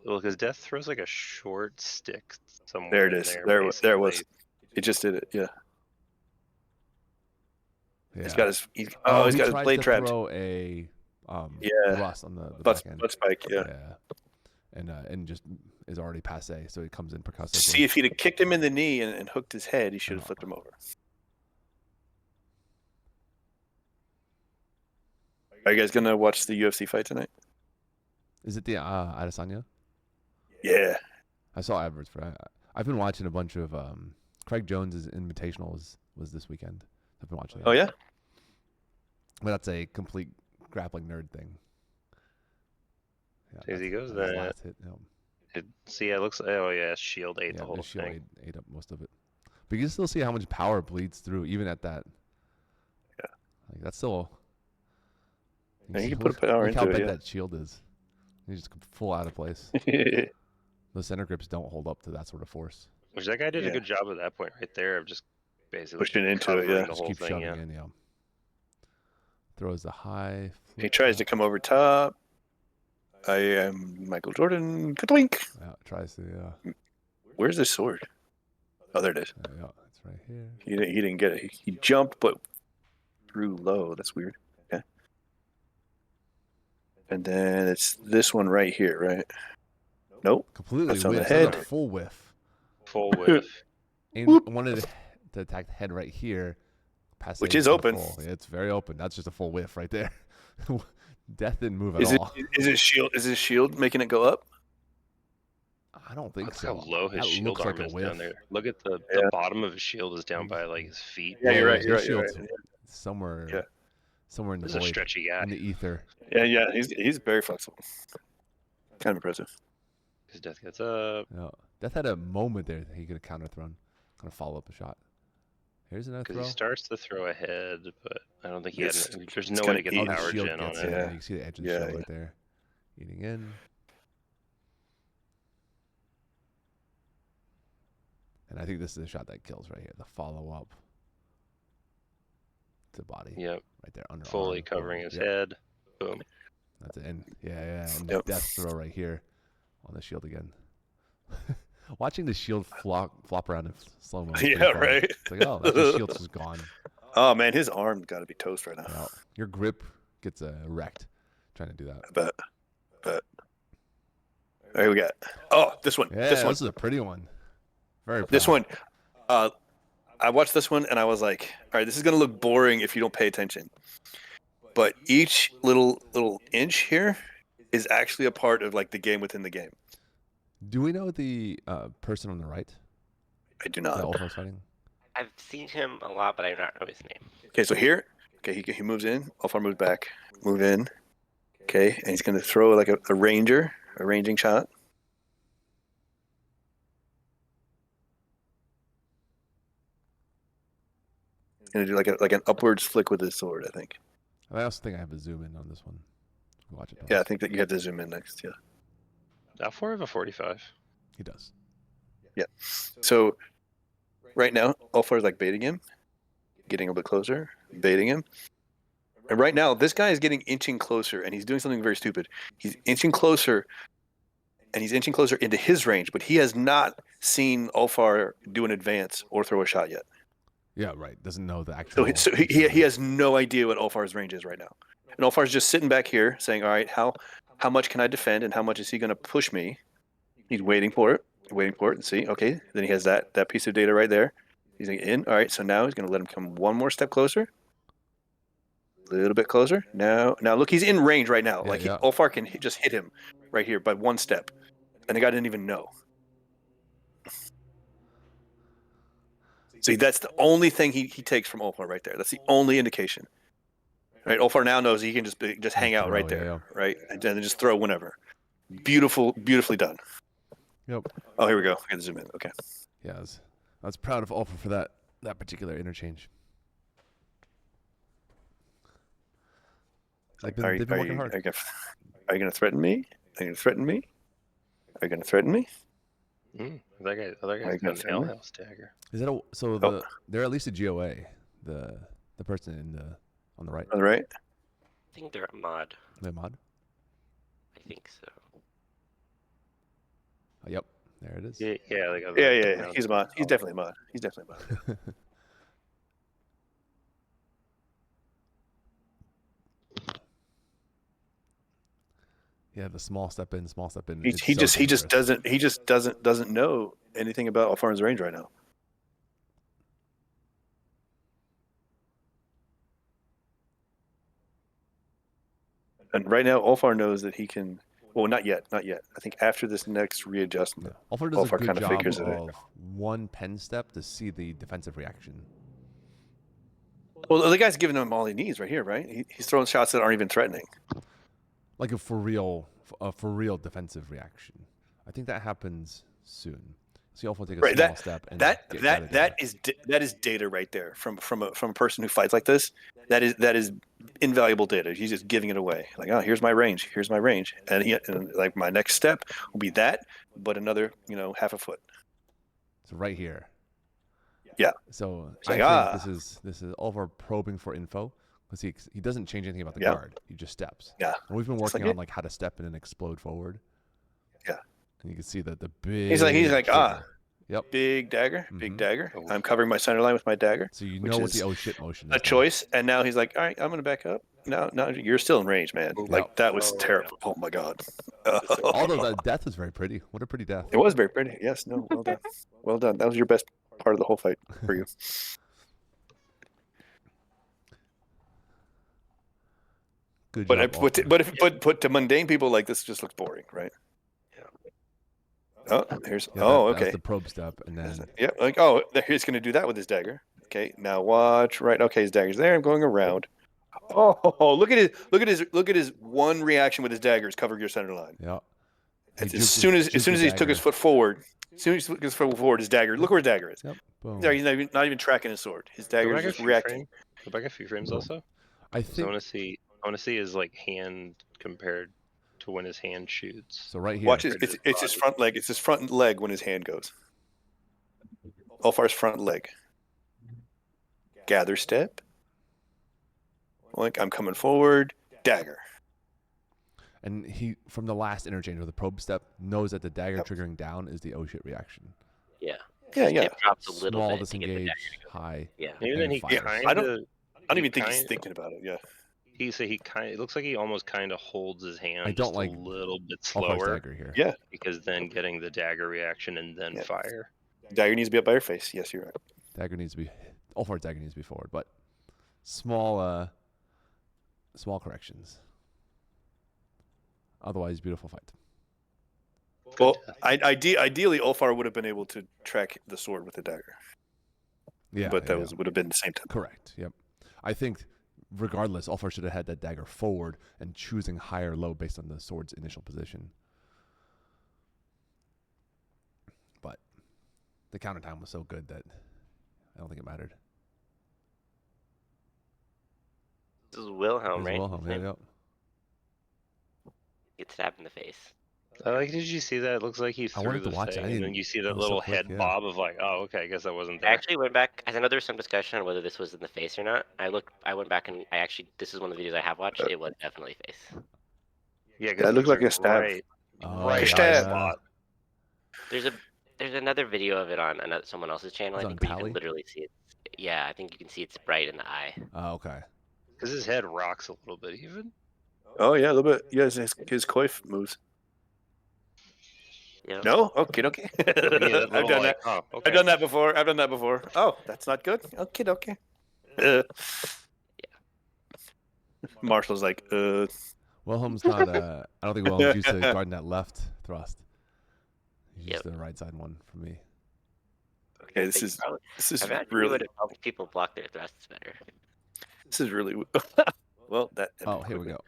[SPEAKER 3] because Death throws like a short stick somewhere.
[SPEAKER 4] There it
[SPEAKER 3] in
[SPEAKER 4] is. There it was.
[SPEAKER 3] basically.
[SPEAKER 4] It just did it. Yeah.
[SPEAKER 1] Yeah.
[SPEAKER 4] He's got his
[SPEAKER 1] he
[SPEAKER 4] got his
[SPEAKER 1] tried
[SPEAKER 4] blade
[SPEAKER 1] to
[SPEAKER 4] trapped.
[SPEAKER 1] throw a
[SPEAKER 4] Yeah.
[SPEAKER 1] rust on the
[SPEAKER 4] Butt
[SPEAKER 1] back end.
[SPEAKER 4] spike, yeah.
[SPEAKER 1] And just is already passe, so it comes in percussively.
[SPEAKER 4] See, if he'd have kicked him in the knee and hooked his head, he should have flipped him over. Are you guys gonna watch the UFC fight tonight?
[SPEAKER 1] Is it the Adesanya?
[SPEAKER 4] Yeah.
[SPEAKER 1] I saw adverts for that. I've been watching a bunch of Craig Jones's Invitational was this weekend. I've been watching that.
[SPEAKER 4] Oh yeah.
[SPEAKER 1] But that's a complete grappling nerd thing. Yeah,
[SPEAKER 3] As he goes
[SPEAKER 1] his
[SPEAKER 3] that.
[SPEAKER 1] last hit,
[SPEAKER 3] See, it looks. Oh yeah, Shield ate the
[SPEAKER 1] the
[SPEAKER 3] whole
[SPEAKER 1] shield
[SPEAKER 3] thing.
[SPEAKER 1] ate up most of it. But you can still see how much power bleeds through, even at that.
[SPEAKER 4] Yeah.
[SPEAKER 1] Like that's still.
[SPEAKER 4] Yeah, you can
[SPEAKER 1] look,
[SPEAKER 4] put power
[SPEAKER 1] look how
[SPEAKER 4] into it,
[SPEAKER 1] bent
[SPEAKER 4] yeah.
[SPEAKER 1] that shield is. He's just full out of place. The center grips don't hold up to that sort of force.
[SPEAKER 3] Which that guy did
[SPEAKER 4] Yeah.
[SPEAKER 3] a good job at that point right there of just basically
[SPEAKER 4] Pushing into it,
[SPEAKER 3] covering
[SPEAKER 4] yeah.
[SPEAKER 3] the
[SPEAKER 1] Just
[SPEAKER 3] whole
[SPEAKER 1] keep
[SPEAKER 3] thing.
[SPEAKER 1] shoving
[SPEAKER 3] Yeah.
[SPEAKER 1] in, yeah. Throws the high.
[SPEAKER 4] He tries to come over top. I am Michael Jordan. Twink.
[SPEAKER 1] Yeah, tries to.
[SPEAKER 4] Where's his sword? Oh, there it is.
[SPEAKER 1] Yeah, it's right here.
[SPEAKER 4] He didn't get it. He jumped, but threw low. That's weird. Okay. And then it's this one right here, right? Nope.
[SPEAKER 1] Completely
[SPEAKER 4] That's on the
[SPEAKER 1] whiffs.
[SPEAKER 4] head.
[SPEAKER 1] That's a full whiff.
[SPEAKER 3] Full whiff.
[SPEAKER 1] And wanted to attack the head right here.
[SPEAKER 4] Which is open.
[SPEAKER 1] Yeah, it's very open. That's just a full whiff right there. Death didn't move at
[SPEAKER 4] Is it?
[SPEAKER 1] all.
[SPEAKER 4] Is his shield? Is his shield making it go up?
[SPEAKER 1] I don't think
[SPEAKER 3] Look
[SPEAKER 1] so.
[SPEAKER 3] how low his
[SPEAKER 1] That
[SPEAKER 3] shield
[SPEAKER 1] looks
[SPEAKER 3] arm
[SPEAKER 1] like a
[SPEAKER 3] is
[SPEAKER 1] whiff.
[SPEAKER 3] down there. Look at the bottom of his shield is down by like his feet.
[SPEAKER 4] Yeah, you're right.
[SPEAKER 1] His
[SPEAKER 4] You're right.
[SPEAKER 1] shield's
[SPEAKER 4] You're right.
[SPEAKER 1] somewhere.
[SPEAKER 4] Yeah.
[SPEAKER 1] Somewhere in the
[SPEAKER 3] He's a
[SPEAKER 1] void,
[SPEAKER 3] stretchy guy.
[SPEAKER 1] in the ether.
[SPEAKER 4] Yeah. He's very flexible. Kind of impressive.
[SPEAKER 3] His death gets up.
[SPEAKER 1] Yeah. Death had a moment there that he could have counter thrown, kind of follow up a shot. Here's another
[SPEAKER 3] Because
[SPEAKER 1] throw.
[SPEAKER 3] he starts to throw ahead, but I don't think he
[SPEAKER 4] It's-
[SPEAKER 3] had. There's
[SPEAKER 4] it's
[SPEAKER 3] no way
[SPEAKER 4] gonna
[SPEAKER 3] to get
[SPEAKER 4] eat.
[SPEAKER 3] the
[SPEAKER 1] The
[SPEAKER 3] power
[SPEAKER 1] shield
[SPEAKER 3] gen on
[SPEAKER 1] gets
[SPEAKER 3] it.
[SPEAKER 1] in.
[SPEAKER 4] Yeah.
[SPEAKER 1] You can see the edge of the
[SPEAKER 4] Yeah,
[SPEAKER 1] shield
[SPEAKER 4] yeah.
[SPEAKER 1] right there. Eating in. And I think this is the shot that kills right here. The follow up to body.
[SPEAKER 3] Yep.
[SPEAKER 1] Right there under
[SPEAKER 3] Fully
[SPEAKER 1] arm.
[SPEAKER 3] covering his
[SPEAKER 1] Yep.
[SPEAKER 3] head. Boom.
[SPEAKER 1] That's it. And and
[SPEAKER 4] Yep.
[SPEAKER 1] the death throw right here on the shield again. Watching the shield flop around in slow mo.
[SPEAKER 4] Yeah, right.
[SPEAKER 1] It's like, oh, that's your shield's just gone.
[SPEAKER 4] Oh man, his arm got to be toast right now.
[SPEAKER 1] Yeah. Your grip gets wrecked trying to do that.
[SPEAKER 4] But. Here we got. Oh, this one.
[SPEAKER 1] Yeah,
[SPEAKER 4] this one.
[SPEAKER 1] is a pretty one. Very
[SPEAKER 4] This
[SPEAKER 1] proud.
[SPEAKER 4] one. I watched this one and I was like, all right, this is gonna look boring if you don't pay attention. But each little inch here is actually a part of like the game within the game.
[SPEAKER 1] Do we know the person on the right?
[SPEAKER 4] I do
[SPEAKER 1] The
[SPEAKER 4] not.
[SPEAKER 1] Ulfos fighting?
[SPEAKER 2] I've seen him a lot, but I do not know his name.
[SPEAKER 4] Okay, so here, he moves in. Alfar moves back. Move in. Okay, and he's gonna throw like a ranging shot. Gonna do like an upwards flick with his sword, I think.
[SPEAKER 1] I also think I have a zoom in on this one. Watch it.
[SPEAKER 4] Yeah, I think that you have to zoom in next. Yeah.
[SPEAKER 3] Alfor have a 45.
[SPEAKER 1] He does.
[SPEAKER 4] Yeah. So right now, Alfar is like baiting him, getting a bit closer, baiting him. And right now, this guy is getting inching closer, and he's doing something very stupid. He's inching closer, and he's inching closer into his range, but he has not seen Alfar do an advance or throw a shot yet.
[SPEAKER 1] Yeah, right. Doesn't know the actual.
[SPEAKER 4] So he has no idea what Alfar's range is right now. And Alfar's just sitting back here saying, all right, how much can I defend, and how much is he going to push me? He's waiting for it and see. Okay, then he has that piece of data right there. He's like, in. All right, so now he's going to let him come one more step closer. A little bit closer. Now look, he's in range right now.
[SPEAKER 1] Yeah,
[SPEAKER 4] Alfar can just hit him right here by one step. And the guy didn't even know. See, that's the only thing he takes from Alfar right there. That's the only indication. Right, Alfar now knows he can just hang out right there,
[SPEAKER 1] yeah.
[SPEAKER 4] right, and then just throw whenever. Beautifully done.
[SPEAKER 1] Yep.
[SPEAKER 4] Oh, here we go. I can zoom in. Okay.
[SPEAKER 1] Yeah, I was proud of Alpha for that particular interchange. They've been working hard.
[SPEAKER 4] Are you going to threaten me? Are you going to threaten me? Are you going to threaten me?
[SPEAKER 3] Other
[SPEAKER 4] I
[SPEAKER 3] guy's
[SPEAKER 4] got
[SPEAKER 3] got an
[SPEAKER 4] family.
[SPEAKER 3] Hellhouse dagger.
[SPEAKER 1] Is that they're at least a GOA, the person on the right.
[SPEAKER 4] On the right?
[SPEAKER 2] I think they're a mod.
[SPEAKER 1] The mod.
[SPEAKER 2] I think so.
[SPEAKER 1] Oh, yep, there it is.
[SPEAKER 3] Yeah.
[SPEAKER 4] Yeah. He's a mod. He's definitely a mod.
[SPEAKER 1] Yeah, the small step in, small step in.
[SPEAKER 4] He
[SPEAKER 1] It's
[SPEAKER 4] just
[SPEAKER 1] so dangerous.
[SPEAKER 4] doesn't know anything about Alfarn's range right now. And right now, Alfar knows that he can. Well, not yet, not yet. I think after this next
[SPEAKER 1] Yeah.
[SPEAKER 4] readjustment,
[SPEAKER 1] Alfred does a
[SPEAKER 4] Alfar
[SPEAKER 1] good
[SPEAKER 4] kind of
[SPEAKER 1] job
[SPEAKER 4] figures it out.
[SPEAKER 1] of one pen step to see the defensive reaction.
[SPEAKER 4] Well, the guy's giving him all he needs right here, right? He's throwing shots that aren't even threatening.
[SPEAKER 1] Like a for real defensive reaction. I think that happens soon. See Alfred take a
[SPEAKER 4] Right,
[SPEAKER 1] small step and get out of there.
[SPEAKER 4] That is data right there from a person who fights like this. That is invaluable data. He's just giving it away. Like, oh, here's my range. Here's my range, and like my next step will be that, but another half a foot.
[SPEAKER 1] So right here.
[SPEAKER 4] Yeah.
[SPEAKER 1] So
[SPEAKER 4] It's
[SPEAKER 1] I
[SPEAKER 4] like,
[SPEAKER 1] think this is Alvar probing for info because he doesn't change anything about the
[SPEAKER 4] Yeah.
[SPEAKER 1] guard. He just steps.
[SPEAKER 4] Yeah.
[SPEAKER 1] And we've been
[SPEAKER 4] Just
[SPEAKER 1] working
[SPEAKER 4] like
[SPEAKER 1] on like how to step in and explode forward.
[SPEAKER 4] Yeah.
[SPEAKER 1] And you can see that the big.
[SPEAKER 4] He's like
[SPEAKER 1] trigger. Yep.
[SPEAKER 4] big dagger, big
[SPEAKER 1] Mhm.
[SPEAKER 4] dagger.
[SPEAKER 3] Oh.
[SPEAKER 4] I'm covering my center line with my dagger.
[SPEAKER 1] So you
[SPEAKER 4] Which
[SPEAKER 1] know what
[SPEAKER 4] is
[SPEAKER 1] the oh shit motion is.
[SPEAKER 4] A
[SPEAKER 1] now.
[SPEAKER 4] choice, and now he's like, all right, I'm gonna back up. No, you're still in range, man. Like that was terrible. Oh my god.
[SPEAKER 1] Although that death was very pretty. What a pretty death.
[SPEAKER 4] It was very pretty. Yes, no, well done. Well done. That was your best part of the whole fight for you.
[SPEAKER 1] Good
[SPEAKER 4] But
[SPEAKER 1] job. Alvar.
[SPEAKER 4] but to mundane people, like this just looks boring, right? Oh, here's
[SPEAKER 1] Yeah,
[SPEAKER 4] okay.
[SPEAKER 1] That's the probe step, and then
[SPEAKER 4] Yeah, like he's gonna do that with his dagger. Okay, now watch. Right, okay, his dagger's there. I'm going around. Oh, look at his one reaction with his dagger is covering your center line.
[SPEAKER 1] yeah.
[SPEAKER 4] As soon as he took his foot forward, his dagger. Look where his dagger is.
[SPEAKER 1] Yep. Boom.
[SPEAKER 4] He's not even tracking his sword. His dagger is just reacting.
[SPEAKER 3] Go back a few frames also.
[SPEAKER 1] I
[SPEAKER 3] So I
[SPEAKER 1] think
[SPEAKER 3] want to see his like hand compared to when his hand shoots.
[SPEAKER 1] so. Right here.
[SPEAKER 4] Watch it. It's his front leg. It's his front leg when his hand goes. Alfar's front leg. Gather step. Like I'm coming forward. Dagger.
[SPEAKER 1] And he, from the last interchange with the probe step, knows that the dagger triggering down is the oh shit reaction.
[SPEAKER 2] Yeah.
[SPEAKER 4] Yeah.
[SPEAKER 2] It drops a little
[SPEAKER 1] Small
[SPEAKER 2] bit to get the
[SPEAKER 1] disengage,
[SPEAKER 2] dagger to go.
[SPEAKER 1] high.
[SPEAKER 2] Yeah.
[SPEAKER 3] Maybe
[SPEAKER 1] and
[SPEAKER 3] then he
[SPEAKER 1] fires.
[SPEAKER 3] kind
[SPEAKER 4] I
[SPEAKER 3] of.
[SPEAKER 4] don't even think he's thinking about it. Yeah.
[SPEAKER 3] He kind. It looks like he almost kind of holds his hand.
[SPEAKER 1] I don't
[SPEAKER 3] just
[SPEAKER 1] like
[SPEAKER 3] a little bit
[SPEAKER 1] Alvar's
[SPEAKER 3] slower
[SPEAKER 1] dagger here.
[SPEAKER 4] Yeah.
[SPEAKER 3] because then getting the dagger reaction and then
[SPEAKER 4] Yeah.
[SPEAKER 3] fire.
[SPEAKER 4] Dagger needs to be up by your face. Yes, you're right.
[SPEAKER 1] Dagger needs to be Alvar's dagger needs to be forward, but small corrections. Otherwise, beautiful fight.
[SPEAKER 4] Well, ideally, Ulfar would have been able to track the sword with the dagger.
[SPEAKER 1] Yeah,
[SPEAKER 4] but that
[SPEAKER 1] yeah.
[SPEAKER 4] would have been the same time.
[SPEAKER 1] Correct. Yep. I think, regardless, Alvar should have had that dagger forward and choosing high or low based on the sword's initial position. But the counter time was so good that I don't think it mattered.
[SPEAKER 2] This is Wilhelm,
[SPEAKER 1] It was
[SPEAKER 2] right?
[SPEAKER 1] Wilhelm, yeah, yep.
[SPEAKER 2] Get stabbed in the face.
[SPEAKER 3] Like, did you see that? It looks like he
[SPEAKER 1] I
[SPEAKER 3] threw
[SPEAKER 1] wanted
[SPEAKER 3] the
[SPEAKER 1] to watch it.
[SPEAKER 3] thing,
[SPEAKER 1] I
[SPEAKER 3] and then
[SPEAKER 1] didn't-
[SPEAKER 3] you see
[SPEAKER 1] it
[SPEAKER 3] that
[SPEAKER 1] was so
[SPEAKER 3] little
[SPEAKER 1] quick,
[SPEAKER 3] head
[SPEAKER 1] yeah.
[SPEAKER 3] bob of like, oh, okay, I guess that wasn't
[SPEAKER 2] I
[SPEAKER 3] there.
[SPEAKER 2] actually went back. I know there was some discussion on whether this was in the face or not. I went back and this is one of the videos I have watched. It was definitely face.
[SPEAKER 3] Yeah,
[SPEAKER 4] That looked like a stab.
[SPEAKER 3] Right,
[SPEAKER 1] Oh,
[SPEAKER 3] right
[SPEAKER 4] stab.
[SPEAKER 3] spot.
[SPEAKER 2] There's another video of it on someone else's channel.
[SPEAKER 1] Is
[SPEAKER 2] I
[SPEAKER 1] it
[SPEAKER 2] think
[SPEAKER 1] on
[SPEAKER 2] where you
[SPEAKER 1] Tally?
[SPEAKER 2] can literally see it. Yeah, I think you can see it's bright in the eye.
[SPEAKER 1] Oh, okay.
[SPEAKER 3] Because his head rocks a little bit even.
[SPEAKER 4] Oh yeah, a little bit. Yeah, his coif moves.
[SPEAKER 2] Yeah.
[SPEAKER 4] No, okay.
[SPEAKER 3] Yeah, that
[SPEAKER 4] I've
[SPEAKER 3] little,
[SPEAKER 4] done
[SPEAKER 3] like,
[SPEAKER 4] that.
[SPEAKER 3] oh, okay.
[SPEAKER 4] I've done that before. Oh, that's not good. Okay. Marshall's like,
[SPEAKER 1] Wilhelm's not. I don't think Wilhelm's used to guarding that left thrust. He's used to the right side one for me.
[SPEAKER 4] okay, this is
[SPEAKER 2] I've actually
[SPEAKER 4] really
[SPEAKER 2] would help people block their thrusts better.
[SPEAKER 4] well. That
[SPEAKER 1] Oh, here we go.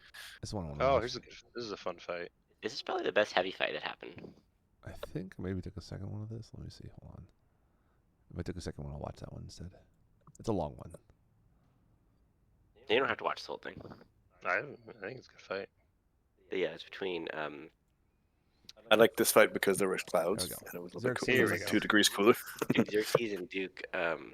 [SPEAKER 1] This one.
[SPEAKER 3] Oh, this is a fun fight.
[SPEAKER 2] This is probably the best heavy fight that happened.
[SPEAKER 1] I think maybe took a second one of this. Let me see. Hold on. If I took a second one, I'll watch that one instead. It's a long one.
[SPEAKER 2] You don't have to watch the whole thing.
[SPEAKER 3] I think it's a good fight.
[SPEAKER 2] But yeah, it's between
[SPEAKER 4] I like this fight because there was clouds
[SPEAKER 1] There we go.
[SPEAKER 4] and it was a little bit
[SPEAKER 1] Xerxes.
[SPEAKER 4] cooler,
[SPEAKER 3] Here we
[SPEAKER 4] like
[SPEAKER 3] go.
[SPEAKER 4] 2 degrees cooler.
[SPEAKER 2] Xerxes and Duke. I'm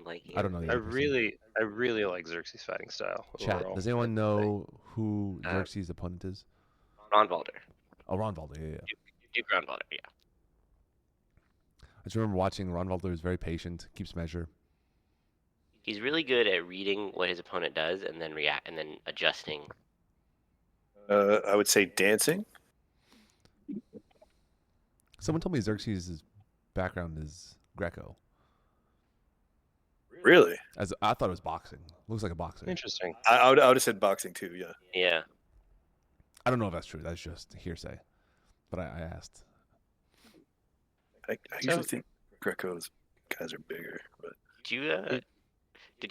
[SPEAKER 2] like,
[SPEAKER 1] I don't know. The
[SPEAKER 3] I
[SPEAKER 1] other person.
[SPEAKER 3] really like Xerxes' fighting style.
[SPEAKER 1] Chat.
[SPEAKER 3] overall.
[SPEAKER 1] Does anyone know who Xerxes' opponent is?
[SPEAKER 2] Ron Valder.
[SPEAKER 1] Oh, Ron Valder. Yeah.
[SPEAKER 2] Duke Ron Valder. Yeah.
[SPEAKER 1] I just remember watching Ron Valder is very patient, keeps measure.
[SPEAKER 2] He's really good at reading what his opponent does and then react and then adjusting
[SPEAKER 4] I would say dancing.
[SPEAKER 1] Someone told me Xerxes' background is Greco.
[SPEAKER 4] Really?
[SPEAKER 1] As I thought it was boxing. Looks like a boxer.
[SPEAKER 3] Interesting.
[SPEAKER 4] I would have said boxing too. Yeah.
[SPEAKER 2] Yeah.
[SPEAKER 1] I don't know if that's true. That's just hearsay. But I asked.
[SPEAKER 4] I usually think Greco's guys are bigger, but
[SPEAKER 2] Did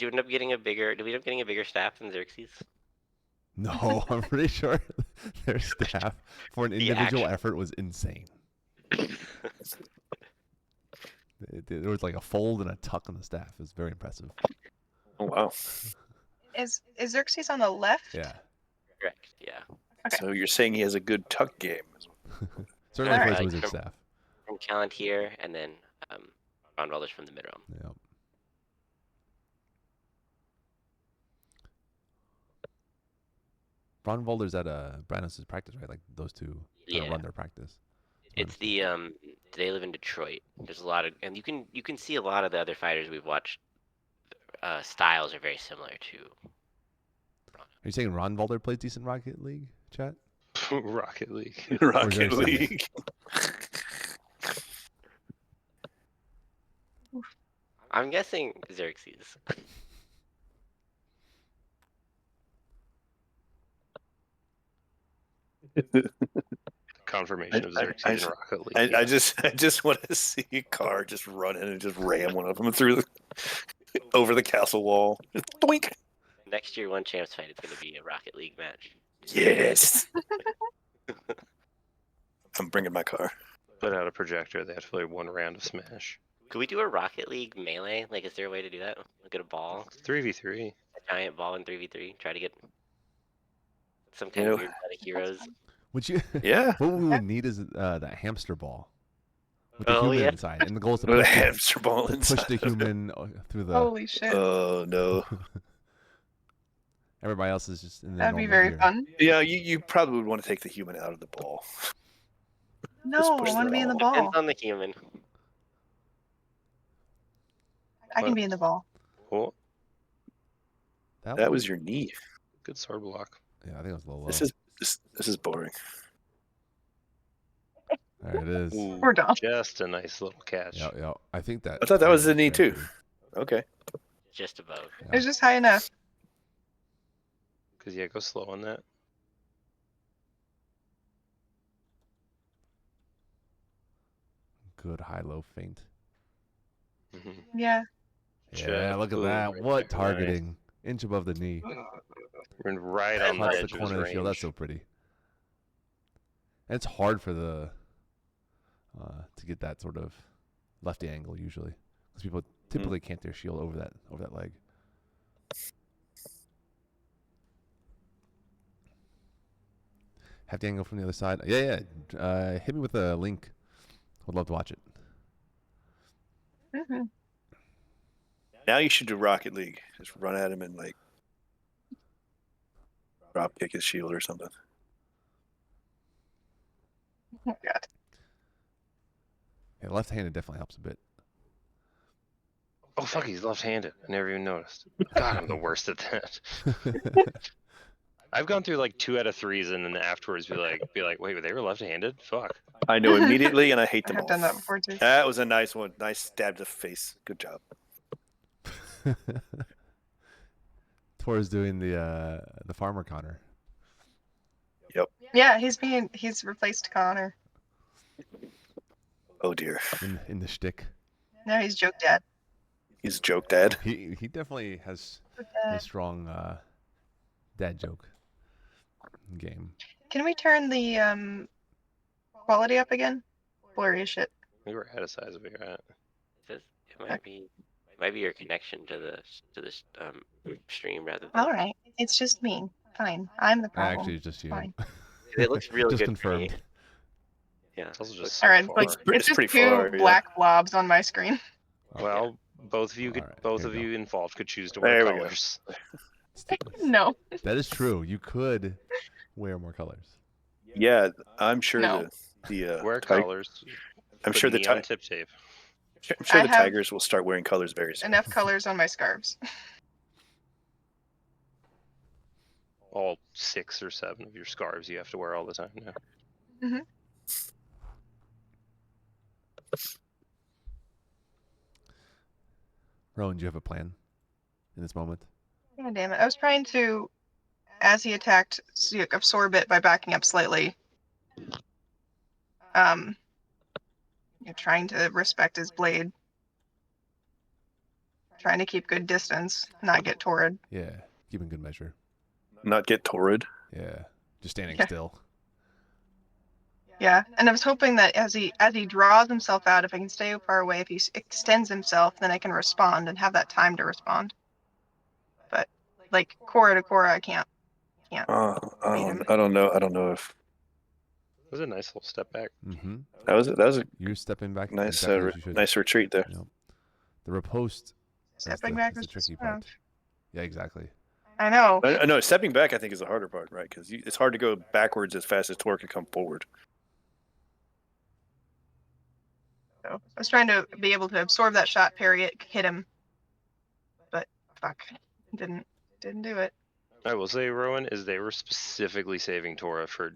[SPEAKER 2] you end up getting a bigger? Did we end up getting a bigger staff than Xerxes?
[SPEAKER 1] No, I'm pretty sure their staff for an individual effort was insane. There was like a fold and a tuck on the staff. It was very impressive.
[SPEAKER 4] oh wow.
[SPEAKER 6] Is Xerxes on the left?
[SPEAKER 1] Yeah.
[SPEAKER 2] Correct. Yeah.
[SPEAKER 6] Okay.
[SPEAKER 4] So you're saying he has a good tuck game?
[SPEAKER 1] Certainly
[SPEAKER 6] Alright.
[SPEAKER 1] plays wizard staff.
[SPEAKER 2] From Palantir, and then Ron Rollers from the mid realm.
[SPEAKER 1] Yep. Ron Volder's at Branos' practice, right? Like those two
[SPEAKER 2] Yeah.
[SPEAKER 1] run their practice.
[SPEAKER 2] It's the they live in Detroit. There's a lot of, and you can see a lot of the other fighters we've watched. Styles are very similar to.
[SPEAKER 1] Are you saying Ron Volder plays decent Rocket League, chat?
[SPEAKER 3] Rocket League.
[SPEAKER 4] Rocket
[SPEAKER 1] Xerxes?
[SPEAKER 4] League.
[SPEAKER 2] I'm guessing Xerxes.
[SPEAKER 3] Confirmation of Xerxes
[SPEAKER 4] I-
[SPEAKER 3] in Rocket League.
[SPEAKER 4] I just want to see a car just run in and just ram one of them through over the castle wall. Just doink.
[SPEAKER 2] Next year, one champs fight is going to be a Rocket League match.
[SPEAKER 4] Yes. I'm bringing my car.
[SPEAKER 3] Put out a projector. They have to play one round of Smash.
[SPEAKER 2] Could we do a Rocket League melee? Like, is there a way to do that? Look at a ball,
[SPEAKER 3] 3v3.
[SPEAKER 2] a giant ball in 3v3. Try to get some kind of weird set of heroes.
[SPEAKER 1] Would you?
[SPEAKER 4] Yeah.
[SPEAKER 1] What we would need is that hamster ball with the
[SPEAKER 2] Oh,
[SPEAKER 1] human
[SPEAKER 2] yeah.
[SPEAKER 1] inside, and the goal is to
[SPEAKER 4] With a
[SPEAKER 1] push,
[SPEAKER 4] hamster ball
[SPEAKER 1] to push
[SPEAKER 4] inside.
[SPEAKER 1] the human through the.
[SPEAKER 6] Holy shit.
[SPEAKER 4] Oh no.
[SPEAKER 1] Everybody else is just in the
[SPEAKER 6] That'd be
[SPEAKER 1] normal
[SPEAKER 6] very
[SPEAKER 1] gear.
[SPEAKER 6] fun.
[SPEAKER 4] Yeah, you probably would want to take the human out of the ball.
[SPEAKER 6] No,
[SPEAKER 4] push
[SPEAKER 6] I want to
[SPEAKER 4] the
[SPEAKER 6] be in the
[SPEAKER 4] ball.
[SPEAKER 6] ball.
[SPEAKER 2] Depends on the human.
[SPEAKER 6] I can be in the ball.
[SPEAKER 3] Oh,
[SPEAKER 4] That was your knee.
[SPEAKER 3] good sword block.
[SPEAKER 1] Yeah, I think it was a little low.
[SPEAKER 4] This is boring.
[SPEAKER 1] There it is.
[SPEAKER 3] Ooh,
[SPEAKER 6] We're done.
[SPEAKER 3] just a nice little catch.
[SPEAKER 1] Yeah. I think that.
[SPEAKER 4] I thought that was the knee
[SPEAKER 1] very
[SPEAKER 4] too.
[SPEAKER 1] good.
[SPEAKER 4] Okay.
[SPEAKER 2] Just above.
[SPEAKER 1] Yeah.
[SPEAKER 6] It was just high enough.
[SPEAKER 3] Because, yeah, go slow on that.
[SPEAKER 1] Good high-low feint.
[SPEAKER 3] Mhm.
[SPEAKER 6] Yeah.
[SPEAKER 1] Yeah, look at
[SPEAKER 3] Ooh,
[SPEAKER 1] that.
[SPEAKER 3] right
[SPEAKER 1] What
[SPEAKER 3] there.
[SPEAKER 1] targeting? Inch above the knee.
[SPEAKER 3] We're right on the
[SPEAKER 1] Touch
[SPEAKER 3] edge
[SPEAKER 1] the
[SPEAKER 3] of his
[SPEAKER 1] corner of the shield. That's
[SPEAKER 3] range.
[SPEAKER 1] so pretty. And it's hard for the to get that sort of lefty angle usually, because people typically can't their shield over that leg. Have the angle from the other side. Yeah. Hit me with a link. Would love to watch it.
[SPEAKER 6] Mhm.
[SPEAKER 4] Now you should do Rocket League. Just run at him and like drop kick his shield or something.
[SPEAKER 6] Oh, God.
[SPEAKER 1] Yeah, left-handed definitely helps a bit.
[SPEAKER 3] Oh, fuck, he's left-handed. I never even noticed. God, I'm the worst at that. I've gone through like 2 out of 3s and then afterwards be like, wait, they were left-handed? Fuck.
[SPEAKER 4] I know immediately, and I hate
[SPEAKER 6] I
[SPEAKER 4] them
[SPEAKER 6] have
[SPEAKER 4] all.
[SPEAKER 6] done that before too.
[SPEAKER 4] That was a nice one. Nice stab to the face. Good job.
[SPEAKER 1] Tor's doing the farmer Connor.
[SPEAKER 6] Yeah, he's replaced Connor.
[SPEAKER 4] Oh dear.
[SPEAKER 1] in the shtick.
[SPEAKER 6] Now he's joke dad.
[SPEAKER 4] He's a joke dad.
[SPEAKER 1] He definitely has a strong dad joke game.
[SPEAKER 6] Can we turn the quality up again? Blurry as shit.
[SPEAKER 3] We were at a size of you're at.
[SPEAKER 2] It might be your connection to the stream rather than.
[SPEAKER 6] All right, it's just me. Fine, I'm the problem.
[SPEAKER 1] Actually, it's just you.
[SPEAKER 6] Fine.
[SPEAKER 2] It looks really
[SPEAKER 1] just
[SPEAKER 2] good. to me.
[SPEAKER 1] confirmed.
[SPEAKER 2] Yeah.
[SPEAKER 3] It's also just
[SPEAKER 6] All
[SPEAKER 3] so
[SPEAKER 6] right,
[SPEAKER 3] far.
[SPEAKER 6] like
[SPEAKER 4] It's
[SPEAKER 6] it's just
[SPEAKER 4] pretty
[SPEAKER 6] two
[SPEAKER 4] far, yeah.
[SPEAKER 6] black blobs on my screen.
[SPEAKER 3] Well, both of you could,
[SPEAKER 1] Alright,
[SPEAKER 3] both
[SPEAKER 1] here
[SPEAKER 3] of
[SPEAKER 1] we go.
[SPEAKER 3] you involved could choose to
[SPEAKER 4] There
[SPEAKER 3] wear
[SPEAKER 4] we go.
[SPEAKER 3] colors.
[SPEAKER 6] No.
[SPEAKER 1] That is true. You could wear more colors.
[SPEAKER 4] Yeah, I'm sure
[SPEAKER 6] No.
[SPEAKER 4] the
[SPEAKER 3] Wear
[SPEAKER 4] Tig-
[SPEAKER 3] colors.
[SPEAKER 4] I'm
[SPEAKER 3] put
[SPEAKER 4] sure the
[SPEAKER 3] neon tip tape.
[SPEAKER 4] I'm sure
[SPEAKER 6] I
[SPEAKER 4] the
[SPEAKER 6] have-
[SPEAKER 4] Tigers will start wearing colors very soon.
[SPEAKER 6] Enough colors on my scarves.
[SPEAKER 3] all 6 or 7 of your scarves you have to wear all the time now.
[SPEAKER 1] Rowan, do you have a plan in this moment?
[SPEAKER 6] God damn it. I was trying to, as he attacked, absorb it by backing up slightly. Trying to respect his blade. Trying to keep good distance, not get torrid.
[SPEAKER 1] Yeah, keeping good measure.
[SPEAKER 4] Not get torrid.
[SPEAKER 1] Yeah, just standing
[SPEAKER 6] Yeah.
[SPEAKER 1] still.
[SPEAKER 6] Yeah, and I was hoping that as he draws himself out, if I can stay far away, if he extends himself, then I can respond and have that time to respond. But like Cora to Cora, I can't.
[SPEAKER 4] I don't know. I don't know if
[SPEAKER 3] It was a nice little step back.
[SPEAKER 1] Mm-hmm.
[SPEAKER 4] that was a
[SPEAKER 1] You're stepping back.
[SPEAKER 4] nice
[SPEAKER 1] exactly as you should.
[SPEAKER 4] nice retreat there.
[SPEAKER 1] Yep. The riposte.
[SPEAKER 6] Stepping back
[SPEAKER 1] is
[SPEAKER 6] was
[SPEAKER 1] the tricky
[SPEAKER 6] just-
[SPEAKER 1] part. Yeah, exactly.
[SPEAKER 6] I know.
[SPEAKER 4] I know stepping back, I think, is the harder part, right? Because it's hard to go backwards as fast as Tor can come forward.
[SPEAKER 6] So I was trying to be able to absorb that shot, parry it, hit him, but fuck, didn't do it.
[SPEAKER 3] I will say, Rowan, is they were specifically saving Tora for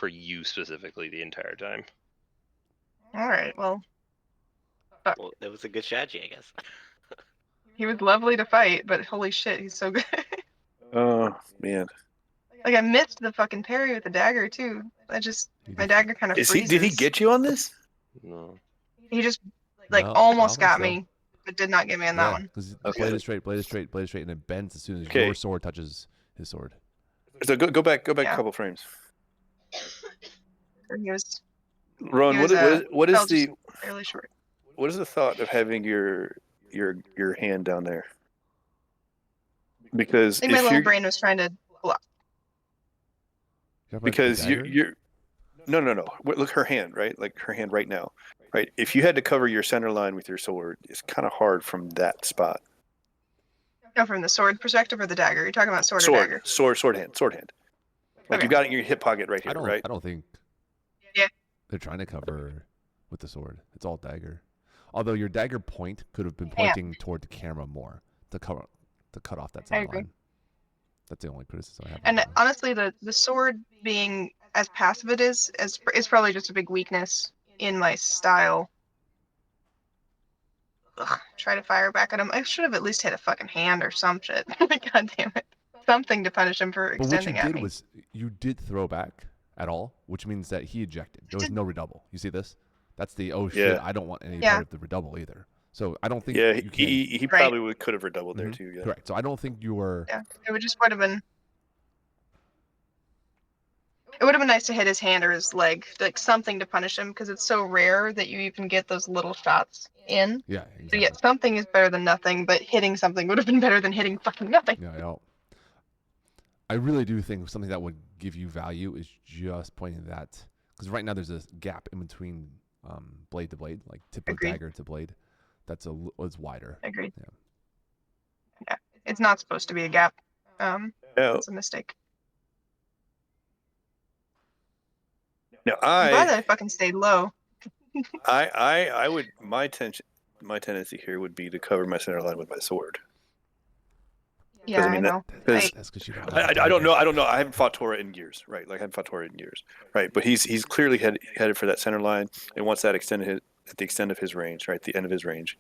[SPEAKER 3] you specifically the entire time.
[SPEAKER 6] All right, well,
[SPEAKER 2] Well, that was a good strategy, I guess.
[SPEAKER 6] he was lovely to fight, but holy shit, he's so good.
[SPEAKER 4] Oh man,
[SPEAKER 6] Like I missed the fucking parry with the dagger too. My dagger kind of freezes.
[SPEAKER 4] did he get you on this?
[SPEAKER 3] No.
[SPEAKER 6] He just
[SPEAKER 1] No,
[SPEAKER 6] almost
[SPEAKER 1] I don't
[SPEAKER 6] got
[SPEAKER 1] think so.
[SPEAKER 6] me, but did not get me on that one.
[SPEAKER 1] Because
[SPEAKER 4] Okay.
[SPEAKER 1] blade is straight, and it bends as soon as
[SPEAKER 4] Okay.
[SPEAKER 1] your sword touches his sword.
[SPEAKER 4] So go back
[SPEAKER 6] Yeah.
[SPEAKER 4] a couple frames.
[SPEAKER 6] He was
[SPEAKER 4] Ron,
[SPEAKER 6] He was,
[SPEAKER 4] what is
[SPEAKER 6] fell
[SPEAKER 4] the
[SPEAKER 6] just fairly short.
[SPEAKER 4] what is the thought of having your hand down there? Because
[SPEAKER 6] I think my
[SPEAKER 4] if
[SPEAKER 6] little
[SPEAKER 4] you're
[SPEAKER 6] brain was trying to block.
[SPEAKER 1] You have
[SPEAKER 4] because
[SPEAKER 1] the dagger?
[SPEAKER 4] you're no. Look, her hand, right? Like her hand right now, right? If you had to cover your center line with your sword, it's kind of hard from that spot.
[SPEAKER 6] No, from the sword perspective or the dagger? You're talking about sword or dagger?
[SPEAKER 4] Sword hand. Like
[SPEAKER 6] Okay.
[SPEAKER 4] you got it in your hip pocket right here,
[SPEAKER 1] I don't.
[SPEAKER 4] right?
[SPEAKER 1] I don't think.
[SPEAKER 6] Yeah.
[SPEAKER 1] They're trying to cover with the sword. It's all dagger. Although your dagger point could have been
[SPEAKER 6] Yeah.
[SPEAKER 1] pointing toward the camera more to cut off that
[SPEAKER 6] I
[SPEAKER 1] center
[SPEAKER 6] agree.
[SPEAKER 1] line. That's the only criticism I have.
[SPEAKER 6] And
[SPEAKER 1] of it.
[SPEAKER 6] honestly, the sword being as passive it is probably just a big weakness in my style. Ugh, try to fire back at him. I should have at least hit a fucking hand or some shit. God damn it. Something to punish him for
[SPEAKER 1] But what you
[SPEAKER 6] extending at
[SPEAKER 1] did
[SPEAKER 6] me.
[SPEAKER 1] was you did throw back at all, which means that he ejected. There was no redouble. You see this? That's the shit.
[SPEAKER 4] Yeah.
[SPEAKER 1] I don't want any
[SPEAKER 6] Yeah.
[SPEAKER 1] part of the redouble either. So I don't think.
[SPEAKER 4] Yeah,
[SPEAKER 1] you can.
[SPEAKER 4] he
[SPEAKER 6] Right.
[SPEAKER 4] probably could have redoubled there
[SPEAKER 1] Mhm.
[SPEAKER 4] too. Yeah.
[SPEAKER 1] Correct. So I don't think you were.
[SPEAKER 6] Yeah, it would have been nice to hit his hand or his leg, like something to punish him, because it's so rare that you even get those little shots in.
[SPEAKER 1] Yeah.
[SPEAKER 6] So
[SPEAKER 1] Exactly.
[SPEAKER 6] yeah, something is better than nothing, but hitting something would have been better than hitting fucking nothing.
[SPEAKER 1] Yeah. I really do think something that would give you value is just pointing that, because right now there's a gap in between blade to blade, like tip of
[SPEAKER 6] Agreed.
[SPEAKER 1] dagger to blade. That's was wider.
[SPEAKER 6] Agreed.
[SPEAKER 1] Yeah.
[SPEAKER 6] Yeah, it's not supposed to be a gap.
[SPEAKER 4] Yeah.
[SPEAKER 6] It's a mistake.
[SPEAKER 4] Now
[SPEAKER 6] I'm glad that I fucking stayed low.
[SPEAKER 4] I would my tendency here would be to cover my center line with my sword.
[SPEAKER 6] Yeah,
[SPEAKER 4] I mean,
[SPEAKER 6] I know.
[SPEAKER 4] because
[SPEAKER 1] That's because you don't.
[SPEAKER 4] I don't know. I haven't fought Tora in years, right? Like I haven't fought Tora in years, right? But he's clearly headed for that center line, and once that extended at the extent of his range, right, the end of his range,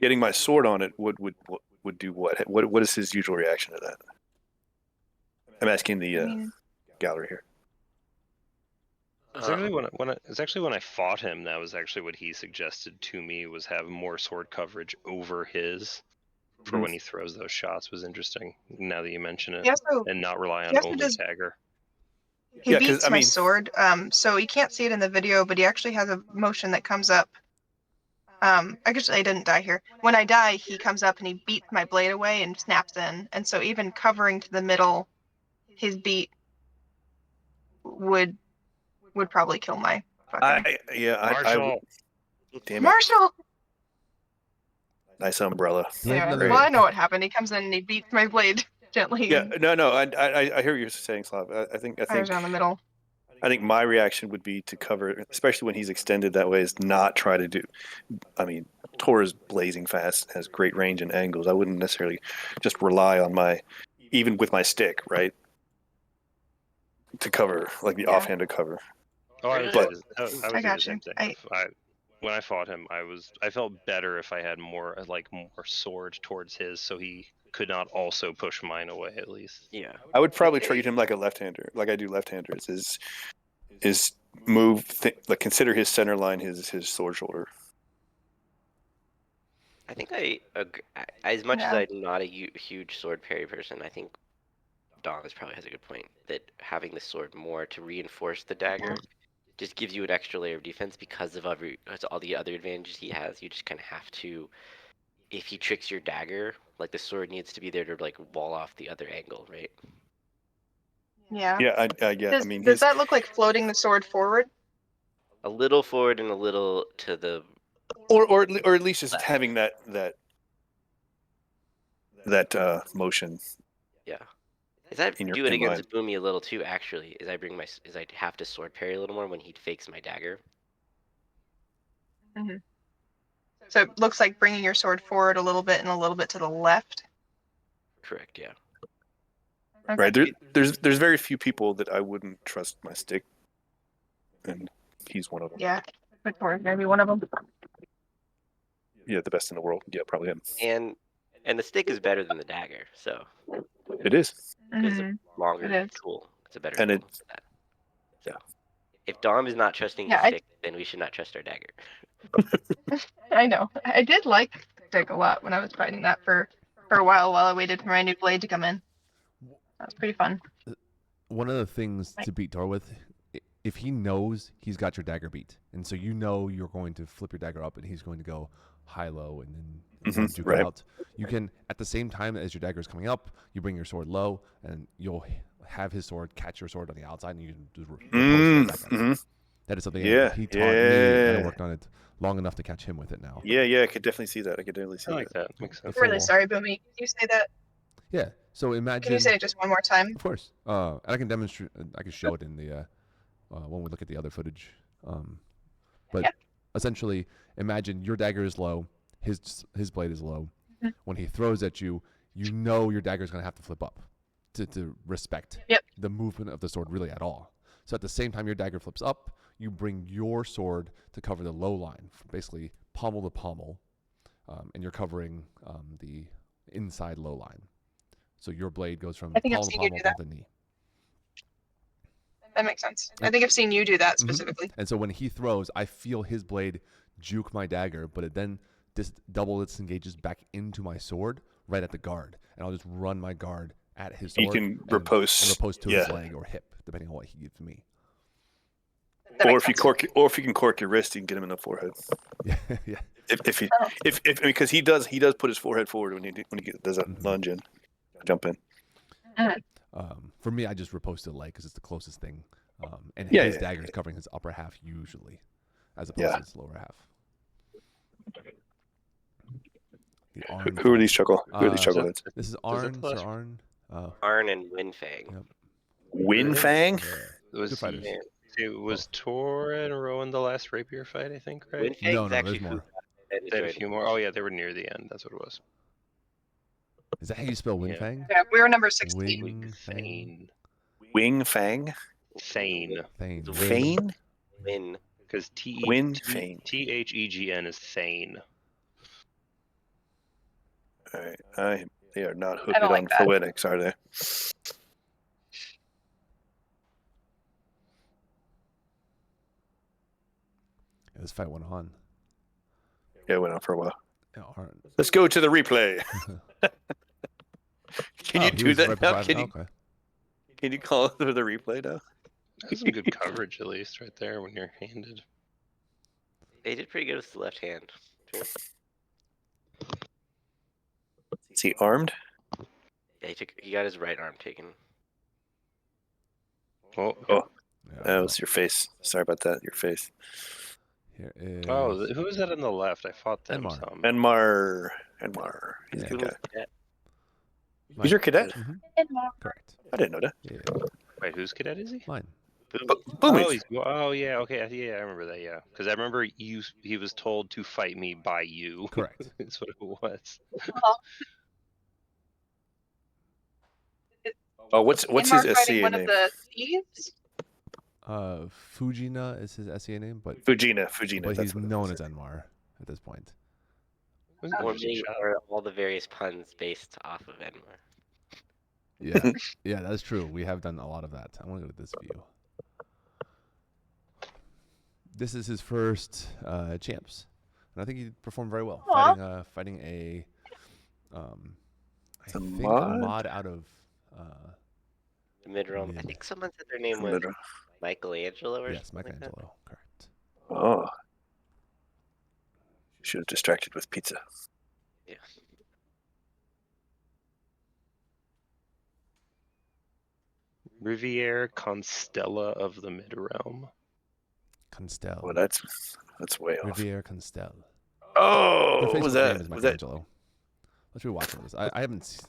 [SPEAKER 4] getting my sword on it would do what? What is his usual reaction to that? I'm asking the
[SPEAKER 6] I mean,
[SPEAKER 4] gallery here.
[SPEAKER 3] It's actually when I fought him, that was actually what he suggested to me, was have more sword coverage over his for when he throws those shots. Was interesting now that you mention it,
[SPEAKER 6] he also
[SPEAKER 3] and not rely on
[SPEAKER 6] he also
[SPEAKER 3] only
[SPEAKER 6] does-
[SPEAKER 3] dagger.
[SPEAKER 6] he
[SPEAKER 4] Yeah, 'cause,
[SPEAKER 6] beats
[SPEAKER 4] I
[SPEAKER 6] my
[SPEAKER 4] mean-
[SPEAKER 6] sword. So you can't see it in the video, but he actually has a motion that comes up. I guess I didn't die here. When I die, he comes up and he beats my blade away and snaps in. And so even covering to the middle, his beat would probably kill my fucking
[SPEAKER 3] Marshall.
[SPEAKER 4] Damn it!
[SPEAKER 6] Marshall.
[SPEAKER 4] Nice umbrella.
[SPEAKER 6] Yeah,
[SPEAKER 1] Another-
[SPEAKER 6] well, I know what happened. He comes in and he beats my blade gently.
[SPEAKER 4] Yeah,
[SPEAKER 6] and
[SPEAKER 4] no. I hear what you're saying, Slav. I think
[SPEAKER 6] fires down the middle.
[SPEAKER 4] I think my reaction would be to cover, especially when he's extended that way, is not try to do. I mean, Tor is blazing fast, has great range and angles. I wouldn't necessarily just rely on my even with my stick, right? To cover, like the
[SPEAKER 6] Yeah.
[SPEAKER 4] offhanded cover.
[SPEAKER 3] Oh, I would
[SPEAKER 4] But-
[SPEAKER 3] do the
[SPEAKER 6] I got
[SPEAKER 3] same
[SPEAKER 6] you.
[SPEAKER 3] thing. When I fought him, I felt better if I had more sword towards his, so he could not also push mine away at least.
[SPEAKER 2] Yeah.
[SPEAKER 4] I would probably treat him like a left-hander, like I do left-handers. Is move like consider his center line his sword shoulder.
[SPEAKER 2] I think I agree. As much as
[SPEAKER 6] Yeah.
[SPEAKER 2] I'm not a huge sword parry person, I think Dom probably has a good point that having the sword more to reinforce the dagger just gives you an extra layer of defense because of all the other advantages he has. You just kind of have to, if he tricks your dagger, like the sword needs to be there to like wall off the other angle, right?
[SPEAKER 6] Yeah.
[SPEAKER 4] Yeah, I
[SPEAKER 6] Does,
[SPEAKER 4] mean,
[SPEAKER 6] does that look like floating the sword forward?
[SPEAKER 2] A little forward and a little to the
[SPEAKER 4] or at least just having that motion.
[SPEAKER 2] yeah. Is I
[SPEAKER 4] In your-
[SPEAKER 2] do it
[SPEAKER 4] in
[SPEAKER 2] against Boomy a little too? Actually, is I have to sword parry a little more when he fakes my dagger.
[SPEAKER 6] So it looks like bringing your sword forward a little bit and a little bit to the left.
[SPEAKER 2] Correct. Yeah.
[SPEAKER 6] Okay.
[SPEAKER 4] Right. There's very few people that I wouldn't trust my stick, and he's one of them.
[SPEAKER 6] Yeah. Victoria's gonna be one of them.
[SPEAKER 4] Yeah, the best in the world. Yeah, probably him.
[SPEAKER 2] And the stick is better than the dagger, so
[SPEAKER 4] It is.
[SPEAKER 2] it's a
[SPEAKER 6] Mhm.
[SPEAKER 2] longer
[SPEAKER 6] It is.
[SPEAKER 2] tool. It's a better
[SPEAKER 4] And
[SPEAKER 2] tool
[SPEAKER 4] it-
[SPEAKER 2] for that. So if Dom is not trusting
[SPEAKER 6] Yeah,
[SPEAKER 2] his stick, then we should not trust our dagger.
[SPEAKER 6] I know. I did like stick a lot when I was fighting that for a while I waited for my new blade to come in. That was pretty fun.
[SPEAKER 1] One of the things to beat Tor with, if he knows he's got your dagger beat, and so you know you're going to flip your dagger up and he's going to go high-low and then juke
[SPEAKER 4] right.
[SPEAKER 1] out, you can, at the same time as your dagger is coming up, you bring your sword low and you'll have his sword catch your sword on the outside and you can just riposte right back at it. That is something he taught me, and I worked on it long enough to catch him with it now.
[SPEAKER 4] Yeah, I could definitely see that. I could definitely see
[SPEAKER 3] I like that. Makes sense.
[SPEAKER 6] I'm really sorry, Boomy. Can you say that?
[SPEAKER 1] Yeah. So imagine.
[SPEAKER 6] Can you say it just one more time?
[SPEAKER 1] Of course. And I can demonstrate. I can show it in the when we look at the other footage. But essentially, imagine your dagger is low, his blade is low.
[SPEAKER 6] Mm-hmm.
[SPEAKER 1] When he throws at you, you know your dagger is going to have to flip up to respect the movement of the sword really at all. So at the same time your dagger flips up, you bring your sword to cover the low line, basically pommel to pommel, and you're covering the inside low line. So your blade goes from pommel to pommel down to the knee.
[SPEAKER 6] That makes sense. I think I've seen you do that specifically.
[SPEAKER 1] And so when he throws, I feel his blade juke my dagger, but it then double disengages back into my sword right at the guard, and I'll just run my guard at his sword.
[SPEAKER 4] You can riposte
[SPEAKER 1] to his leg or hip, depending on what he gives me.
[SPEAKER 4] Or if you can cork your wrist, you can get him in the forehead.
[SPEAKER 1] Yeah.
[SPEAKER 4] If because he does put his forehead forward when he does that lunge in, jump in.
[SPEAKER 1] For me, I just riposte to the leg because it's the closest thing, and his dagger is covering his upper half usually, as opposed to his lower half.
[SPEAKER 4] Who are these chuckleheads?
[SPEAKER 1] This is Arn, Sir Arn.
[SPEAKER 2] Arn and Winfang.
[SPEAKER 1] Yep.
[SPEAKER 4] Winfang?
[SPEAKER 1] Yeah.
[SPEAKER 3] It was Tor and Rowan the last Rapier fight, I think, right?
[SPEAKER 1] No, there's more.
[SPEAKER 3] They had a few more. Oh yeah, they were near the end. That's what it was.
[SPEAKER 1] Is that how you spell Winfang?
[SPEAKER 6] Yeah, we were number 16.
[SPEAKER 3] Thane.
[SPEAKER 4] Wingfang?
[SPEAKER 3] Thane.
[SPEAKER 4] Fane?
[SPEAKER 2] Win.
[SPEAKER 3] Because
[SPEAKER 4] Winfang.
[SPEAKER 3] THEGN is Thane.
[SPEAKER 4] Alright, they are not hooked
[SPEAKER 6] don't
[SPEAKER 4] on
[SPEAKER 6] like that.
[SPEAKER 4] phonetics, are they?
[SPEAKER 1] Yeah, this fight went on.
[SPEAKER 4] Yeah, it went on for a while.
[SPEAKER 1] Yeah, Arn.
[SPEAKER 4] Let's go to the replay. Can you
[SPEAKER 1] he
[SPEAKER 4] do
[SPEAKER 1] was
[SPEAKER 4] that
[SPEAKER 1] right
[SPEAKER 4] now?
[SPEAKER 1] beside me? Okay.
[SPEAKER 4] Can you call it the replay now?
[SPEAKER 3] That's some good coverage, at least, right there when you're handed.
[SPEAKER 2] They did pretty good with the left hand. Too.
[SPEAKER 4] Is he armed?
[SPEAKER 2] Yeah, he got his right arm taken.
[SPEAKER 3] Oh,
[SPEAKER 1] Yeah,
[SPEAKER 4] That was your face. Sorry about that. Your face.
[SPEAKER 1] Here is
[SPEAKER 3] who was that on the left? I fought them
[SPEAKER 1] Enmar.
[SPEAKER 3] some.
[SPEAKER 4] Enmar. He's a
[SPEAKER 1] Yeah.
[SPEAKER 4] good guy.
[SPEAKER 2] Yeah.
[SPEAKER 4] He's your cadet?
[SPEAKER 1] Mhm. Correct.
[SPEAKER 4] I didn't know that.
[SPEAKER 1] Yeah.
[SPEAKER 3] Wait, whose cadet is he?
[SPEAKER 1] Mine.
[SPEAKER 4] Boom.
[SPEAKER 3] Oh yeah, okay, yeah, I remember that. Yeah, because I remember he was told to fight me by you.
[SPEAKER 1] Correct.
[SPEAKER 3] That's what it was.
[SPEAKER 4] Oh, what's
[SPEAKER 6] Inmar
[SPEAKER 4] his
[SPEAKER 6] fighting
[SPEAKER 4] SCA
[SPEAKER 6] one
[SPEAKER 4] name?
[SPEAKER 6] of the thieves.
[SPEAKER 1] Fujina is his SCA name, but
[SPEAKER 4] Fujina.
[SPEAKER 1] but
[SPEAKER 4] That's
[SPEAKER 1] he's
[SPEAKER 4] what it
[SPEAKER 1] known
[SPEAKER 4] was.
[SPEAKER 1] as Enmar at this point.
[SPEAKER 2] Or maybe or all the various puns based off of Enmar.
[SPEAKER 1] Yeah, yeah, that's true. We have done a lot of that. I want to go to this view. This is his first champs, and I think he performed very well,
[SPEAKER 5] Aw.
[SPEAKER 1] fighting a, I
[SPEAKER 4] It's a
[SPEAKER 1] think
[SPEAKER 4] mod?
[SPEAKER 1] a mod out of.
[SPEAKER 2] The mid-realm. I
[SPEAKER 1] Mid.
[SPEAKER 2] think someone said their name was
[SPEAKER 4] Mid-realm.
[SPEAKER 2] Michelangelo or
[SPEAKER 1] Yes,
[SPEAKER 2] something like that.
[SPEAKER 1] Michelangelo, correct.
[SPEAKER 4] Oh. Should have distracted with pizza.
[SPEAKER 2] Yeah.
[SPEAKER 3] Riviere Constella of the Mid-Realm.
[SPEAKER 1] Constel.
[SPEAKER 4] Well, that's way off.
[SPEAKER 1] Riviere Constel.
[SPEAKER 4] Oh,
[SPEAKER 1] Their
[SPEAKER 4] what was
[SPEAKER 1] Facebook
[SPEAKER 4] that?
[SPEAKER 1] name is
[SPEAKER 4] Was that?
[SPEAKER 1] Michelangelo. Let's rewatch some of this. I haven't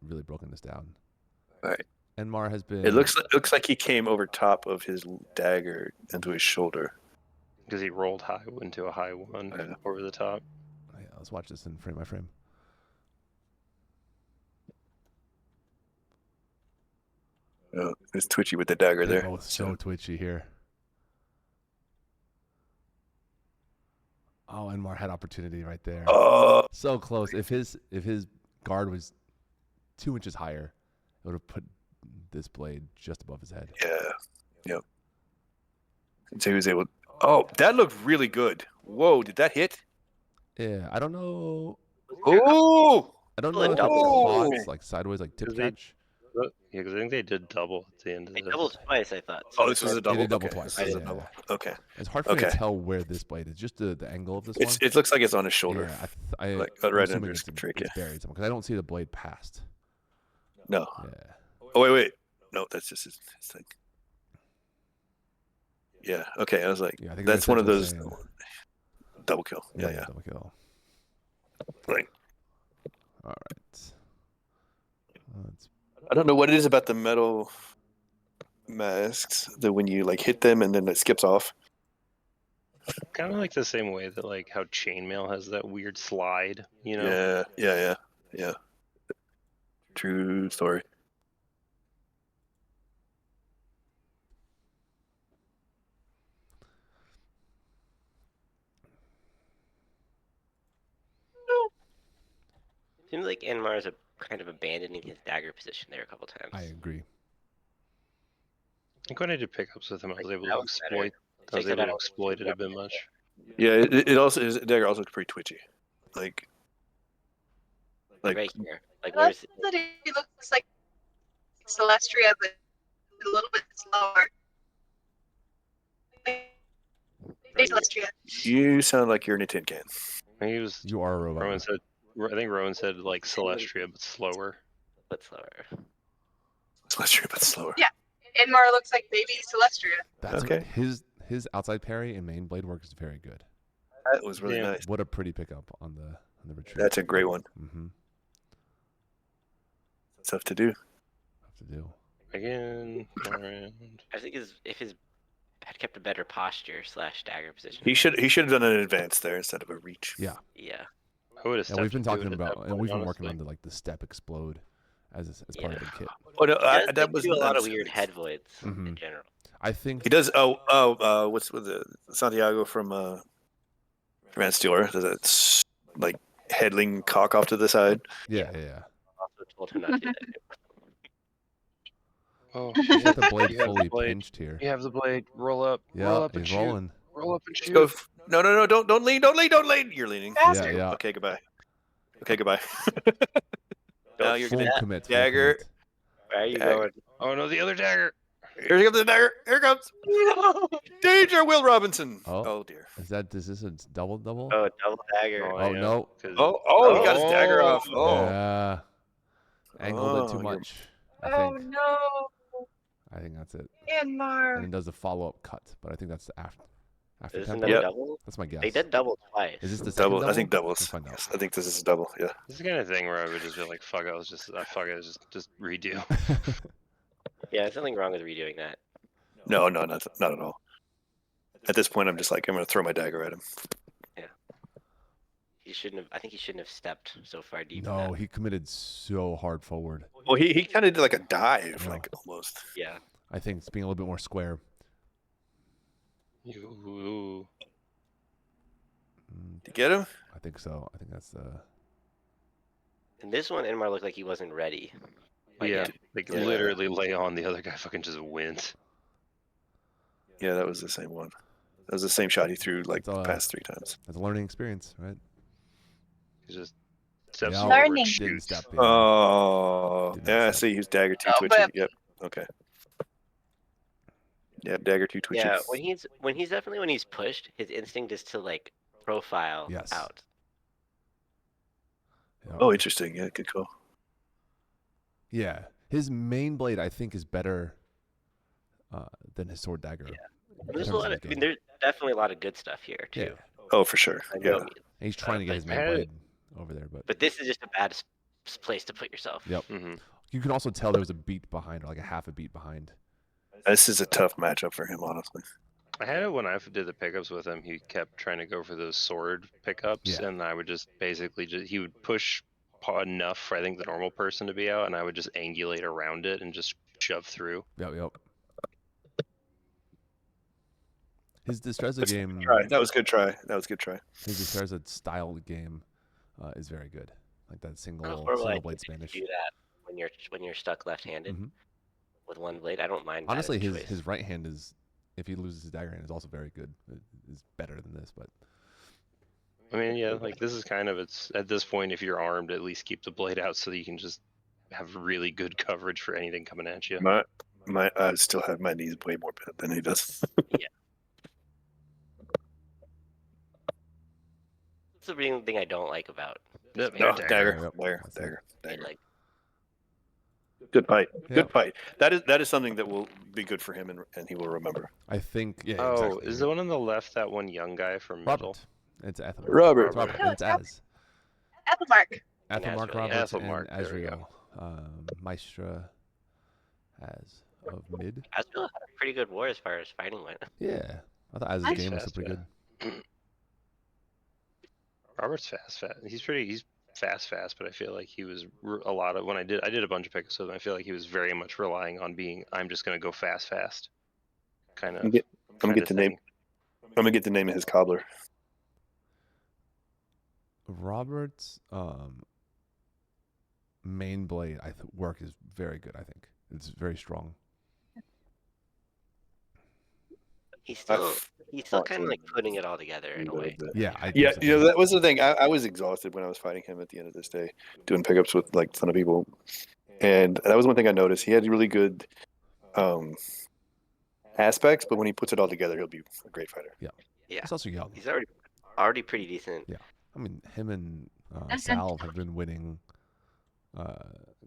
[SPEAKER 1] really broken this down.
[SPEAKER 4] All right.
[SPEAKER 1] Enmar has been.
[SPEAKER 4] It looks like he came over top of his dagger into his shoulder.
[SPEAKER 3] Because he rolled high into a high one
[SPEAKER 4] Yeah.
[SPEAKER 3] over the top.
[SPEAKER 1] Yeah, let's watch this in frame by frame.
[SPEAKER 4] Oh, it's twitchy with the dagger
[SPEAKER 1] They're
[SPEAKER 4] there.
[SPEAKER 1] both so twitchy here. Oh, Enmar had opportunity right there.
[SPEAKER 4] Oh,
[SPEAKER 1] So close. If his guard was 2 inches higher, it would have put this blade just above his head.
[SPEAKER 4] yeah. Yep. So he was able. Oh, that looked really good. Whoa, did that hit?
[SPEAKER 1] Yeah, I don't know.
[SPEAKER 4] Oh,
[SPEAKER 1] I don't
[SPEAKER 2] Well,
[SPEAKER 1] know
[SPEAKER 2] it
[SPEAKER 1] if it
[SPEAKER 2] doubled.
[SPEAKER 1] caught like sideways, like tip
[SPEAKER 3] Because they-
[SPEAKER 1] catch.
[SPEAKER 3] Yeah, because I think they did double at the end of
[SPEAKER 2] It
[SPEAKER 3] the.
[SPEAKER 2] doubled twice, I thought.
[SPEAKER 4] oh, this was a
[SPEAKER 1] It
[SPEAKER 4] double.
[SPEAKER 1] did double
[SPEAKER 4] Okay,
[SPEAKER 1] twice.
[SPEAKER 4] This is
[SPEAKER 1] Yeah,
[SPEAKER 4] a double.
[SPEAKER 1] yeah.
[SPEAKER 4] Okay.
[SPEAKER 1] It's hard for me to
[SPEAKER 4] Okay.
[SPEAKER 1] tell where this blade is. Just the angle of this one.
[SPEAKER 4] It looks like it's on his shoulder.
[SPEAKER 1] Yeah, I'm
[SPEAKER 4] right
[SPEAKER 1] assuming
[SPEAKER 4] under his
[SPEAKER 1] it's
[SPEAKER 4] trachea.
[SPEAKER 1] it's buried somewhere because I don't see the blade past.
[SPEAKER 4] No.
[SPEAKER 1] Yeah.
[SPEAKER 4] Oh wait. No, that's just his thing. Yeah. Okay. I was like,
[SPEAKER 1] Yeah, I think
[SPEAKER 4] that's
[SPEAKER 1] they're
[SPEAKER 4] one of those
[SPEAKER 1] essentially
[SPEAKER 4] double kill.
[SPEAKER 1] saying-
[SPEAKER 4] Yeah.
[SPEAKER 1] double kill.
[SPEAKER 4] Right.
[SPEAKER 1] All right. Let's
[SPEAKER 4] I don't know what it is about the metal masks that when you like hit them and then it skips off.
[SPEAKER 3] Kind of like the same way that like how chainmail has that weird slide, you know?
[SPEAKER 4] Yeah. True story.
[SPEAKER 2] Seems like Enmar is kind of abandoning his dagger position there a couple times.
[SPEAKER 1] I agree.
[SPEAKER 3] I think when I did pickups with him, I was able
[SPEAKER 2] that
[SPEAKER 3] to
[SPEAKER 2] was better.
[SPEAKER 3] exploit it a bit much.
[SPEAKER 4] Yeah, it also his dagger also looks pretty twitchy. Like
[SPEAKER 2] Right here. Like,
[SPEAKER 6] I love
[SPEAKER 2] where's
[SPEAKER 6] that he looks like Celestria, but a little bit slower. Hey, Celestria.
[SPEAKER 4] you sound like you're in a tin can.
[SPEAKER 3] I think he was.
[SPEAKER 1] You are a robot.
[SPEAKER 3] I think Rowan said like Celestria, but slower.
[SPEAKER 2] but slower?
[SPEAKER 4] That's true, but slower.
[SPEAKER 6] Yeah. Enmar looks like baby Celestria.
[SPEAKER 1] That's
[SPEAKER 4] Okay.
[SPEAKER 1] His outside parry and main blade work is very good.
[SPEAKER 4] That was really
[SPEAKER 3] Yeah.
[SPEAKER 4] nice.
[SPEAKER 1] What a pretty pickup on the retreat.
[SPEAKER 4] That's a great one.
[SPEAKER 1] Mm-hmm.
[SPEAKER 4] Tough to do.
[SPEAKER 1] Have to do.
[SPEAKER 3] Again, around.
[SPEAKER 2] I think if his had kept a better posture / dagger position.
[SPEAKER 4] He should have done an advance there instead of a reach.
[SPEAKER 1] Yeah.
[SPEAKER 2] Yeah.
[SPEAKER 3] I would have.
[SPEAKER 1] Yeah, we've been talking
[SPEAKER 3] at
[SPEAKER 1] about,
[SPEAKER 3] that
[SPEAKER 1] and
[SPEAKER 3] point,
[SPEAKER 1] we've been working
[SPEAKER 3] honestly.
[SPEAKER 1] on the step explode as part of the kit.
[SPEAKER 4] Oh no,
[SPEAKER 2] He does
[SPEAKER 4] that was
[SPEAKER 2] do a lot of
[SPEAKER 4] nice.
[SPEAKER 2] weird head voids
[SPEAKER 1] Mhm.
[SPEAKER 2] in general.
[SPEAKER 1] I think
[SPEAKER 4] He does. What's with the Santiago from Van Steeler? Does that like headling cock off to the side?
[SPEAKER 1] yeah.
[SPEAKER 2] Also told him not to do that.
[SPEAKER 3] Oh,
[SPEAKER 1] He's got the blade
[SPEAKER 3] You have the
[SPEAKER 1] fully
[SPEAKER 3] blade.
[SPEAKER 1] pinched here.
[SPEAKER 3] You have the blade. Roll up.
[SPEAKER 1] Yeah,
[SPEAKER 3] roll up and
[SPEAKER 1] he's
[SPEAKER 3] shoot.
[SPEAKER 1] rolling.
[SPEAKER 3] Roll up and
[SPEAKER 4] Just
[SPEAKER 3] shoot.
[SPEAKER 4] go. No, don't lean. You're leaning.
[SPEAKER 6] Faster.
[SPEAKER 1] Yeah.
[SPEAKER 4] Okay, goodbye. Now you're
[SPEAKER 1] Full
[SPEAKER 4] gonna
[SPEAKER 1] commit. full
[SPEAKER 4] dagger.
[SPEAKER 1] commit.
[SPEAKER 2] Where are you
[SPEAKER 4] Dagger.
[SPEAKER 2] going?
[SPEAKER 3] Oh no, the other dagger.
[SPEAKER 4] Here comes the dagger. Here it comes. Danger, Will Robinson.
[SPEAKER 1] Oh.
[SPEAKER 4] Oh dear.
[SPEAKER 1] Is this a double?
[SPEAKER 2] Oh, double dagger.
[SPEAKER 1] Oh, no.
[SPEAKER 3] 'cause-
[SPEAKER 4] Oh, he got his dagger off. Oh.
[SPEAKER 1] Yeah. Angled it too
[SPEAKER 4] Oh,
[SPEAKER 1] much. I
[SPEAKER 6] Oh
[SPEAKER 1] think.
[SPEAKER 6] no,
[SPEAKER 1] I think that's it. And
[SPEAKER 6] Enmar.
[SPEAKER 1] then does the follow up cut, but I think that's after
[SPEAKER 2] Is this
[SPEAKER 1] tempo.
[SPEAKER 2] another
[SPEAKER 4] Yep.
[SPEAKER 2] double?
[SPEAKER 1] That's my guess.
[SPEAKER 2] They did double twice.
[SPEAKER 1] Is this the second
[SPEAKER 4] Double. I think doubles.
[SPEAKER 1] Let's find out.
[SPEAKER 4] Yes, I think this is a double. Yeah.
[SPEAKER 3] This is the kind of thing where I would just be like, "Fuck it, just redo."
[SPEAKER 2] Yeah, there's nothing wrong with redoing that.
[SPEAKER 4] No, not at all. At this point, I'm just like, I'm gonna throw my dagger at him.
[SPEAKER 2] he shouldn't have. I think he shouldn't have stepped so far deep. in
[SPEAKER 1] No,
[SPEAKER 2] that.
[SPEAKER 1] he committed so hard forward.
[SPEAKER 4] Well, he kind of did like a dive,
[SPEAKER 1] Yeah.
[SPEAKER 4] like almost.
[SPEAKER 2] Yeah.
[SPEAKER 1] I think it's being a little bit more square.
[SPEAKER 3] Ooh.
[SPEAKER 1] Mm,
[SPEAKER 4] Did you get him?
[SPEAKER 1] I think so. I think that's the.
[SPEAKER 2] And this one, Inmar looked like he wasn't ready. Like,
[SPEAKER 3] Yeah, like
[SPEAKER 4] Yeah.
[SPEAKER 3] literally lay on. The other guy fucking just wins.
[SPEAKER 4] Yeah, that was the same one. That was the same shot he threw like
[SPEAKER 1] It's,
[SPEAKER 4] the past 3 times.
[SPEAKER 1] It's a learning experience, right?
[SPEAKER 3] He just steps
[SPEAKER 1] Yeah,
[SPEAKER 3] forward,
[SPEAKER 5] Learning.
[SPEAKER 1] Didn't
[SPEAKER 3] shoots.
[SPEAKER 1] step.
[SPEAKER 4] Oh,
[SPEAKER 1] Didn't
[SPEAKER 4] yeah.
[SPEAKER 1] step.
[SPEAKER 4] See, he's dagger 2
[SPEAKER 6] Oh,
[SPEAKER 4] twitchy.
[SPEAKER 6] but-
[SPEAKER 4] Yep. Okay. Yeah, dagger 2 twitchy.
[SPEAKER 2] yeah, when he's pushed, his instinct is to like profile
[SPEAKER 1] Yes.
[SPEAKER 2] out.
[SPEAKER 1] Yeah.
[SPEAKER 4] Oh, interesting. Yeah, good call.
[SPEAKER 1] Yeah, his main blade I think is better than his sword dagger.
[SPEAKER 2] Yeah.
[SPEAKER 1] in
[SPEAKER 2] There's a
[SPEAKER 1] terms
[SPEAKER 2] lot
[SPEAKER 1] of
[SPEAKER 2] of,
[SPEAKER 1] the
[SPEAKER 2] I mean,
[SPEAKER 1] game.
[SPEAKER 2] there's definitely a lot of good stuff here too.
[SPEAKER 1] Yeah,
[SPEAKER 4] Oh, for sure.
[SPEAKER 2] By
[SPEAKER 4] Yeah.
[SPEAKER 2] no means.
[SPEAKER 1] and he's trying to get
[SPEAKER 2] but
[SPEAKER 1] his main
[SPEAKER 3] I had-
[SPEAKER 1] blade over there, but
[SPEAKER 2] But this is just a bad place to put yourself.
[SPEAKER 1] Yep.
[SPEAKER 3] Mm-hmm.
[SPEAKER 1] you can also tell there was a beat behind, or like a half a beat behind.
[SPEAKER 4] This is a tough matchup for him, honestly.
[SPEAKER 3] I had it when I did the pickups with him. He kept trying to go for those sword pickups,
[SPEAKER 1] Yeah.
[SPEAKER 3] and I would just basically he would push enough for I think the normal person to be out, and I would just angulate around it and just shove through.
[SPEAKER 1] Yep. His Destreza game,
[SPEAKER 4] Try. That was a good try.
[SPEAKER 1] his Destreza style game is very good. Like that single
[SPEAKER 2] Horrible idea
[SPEAKER 1] blade
[SPEAKER 2] to
[SPEAKER 1] Spanish.
[SPEAKER 2] do that when you're stuck left-handed
[SPEAKER 1] Mhm.
[SPEAKER 2] with one blade. I don't mind. that
[SPEAKER 1] Honestly,
[SPEAKER 2] as a
[SPEAKER 1] his
[SPEAKER 2] choice.
[SPEAKER 1] his right hand is, if he loses his dagger hand, is also very good. It is better than this, but
[SPEAKER 3] I mean, yeah, like this is kind of it's at this point, if you're armed, at least keep the blade out so that you can just have really good coverage for anything coming at you.
[SPEAKER 4] I still have my knees way more bent than he does.
[SPEAKER 2] That's the main thing I don't like about.
[SPEAKER 3] Yep,
[SPEAKER 2] Spanish.
[SPEAKER 3] no,
[SPEAKER 4] No,
[SPEAKER 3] dagger.
[SPEAKER 4] dagger.
[SPEAKER 1] Yep.
[SPEAKER 4] Dagger.
[SPEAKER 1] That's it.
[SPEAKER 4] Dagger.
[SPEAKER 2] I
[SPEAKER 4] Dagger.
[SPEAKER 2] like
[SPEAKER 4] Good fight.
[SPEAKER 1] Yeah.
[SPEAKER 4] Good fight. That is something that will be good for him, and he will remember.
[SPEAKER 1] I think
[SPEAKER 3] Oh,
[SPEAKER 1] exactly.
[SPEAKER 3] is the one on the left that one young guy from Metal?
[SPEAKER 1] Robert? It's Ethelmark.
[SPEAKER 4] Robert.
[SPEAKER 1] It's Robert.
[SPEAKER 6] No,
[SPEAKER 1] and it's
[SPEAKER 6] it's
[SPEAKER 1] Az.
[SPEAKER 6] Applemark.
[SPEAKER 1] Ethelmark
[SPEAKER 2] Azrael, yeah.
[SPEAKER 1] Roberts
[SPEAKER 3] Ethelmark,
[SPEAKER 1] and
[SPEAKER 3] there we go.
[SPEAKER 1] Azrael. Maestra Az of mid.
[SPEAKER 2] Azrael had a pretty good war as far as fighting went.
[SPEAKER 1] Yeah, I thought Az's
[SPEAKER 6] Nice.
[SPEAKER 1] game was
[SPEAKER 3] Fast,
[SPEAKER 1] pretty
[SPEAKER 3] yeah.
[SPEAKER 1] good.
[SPEAKER 3] Robert's fast. He's fast, but I feel like he was a lot of when I did a bunch of pickups with him. I feel like he was very much relying on being I'm just gonna go fast, kind of.
[SPEAKER 4] I'm gonna get the name.
[SPEAKER 3] thing.
[SPEAKER 4] I'm gonna get the name of his cobbler.
[SPEAKER 1] Robert's main blade work is very good. I think it's very strong.
[SPEAKER 2] He's still
[SPEAKER 4] thought
[SPEAKER 2] kind of
[SPEAKER 4] so.
[SPEAKER 2] like putting it all together in a way.
[SPEAKER 1] Yeah, I
[SPEAKER 4] Yeah,
[SPEAKER 1] do
[SPEAKER 4] that was the thing. I was exhausted when I was fighting him at the end of this day, doing pickups with like a ton of people, and that was one thing I noticed. He had really good aspects, but when he puts it all together, he'll be a great fighter.
[SPEAKER 2] Yeah,
[SPEAKER 1] He's also young.
[SPEAKER 2] he's already pretty decent.
[SPEAKER 1] Yeah. I mean, him and Salve have been winning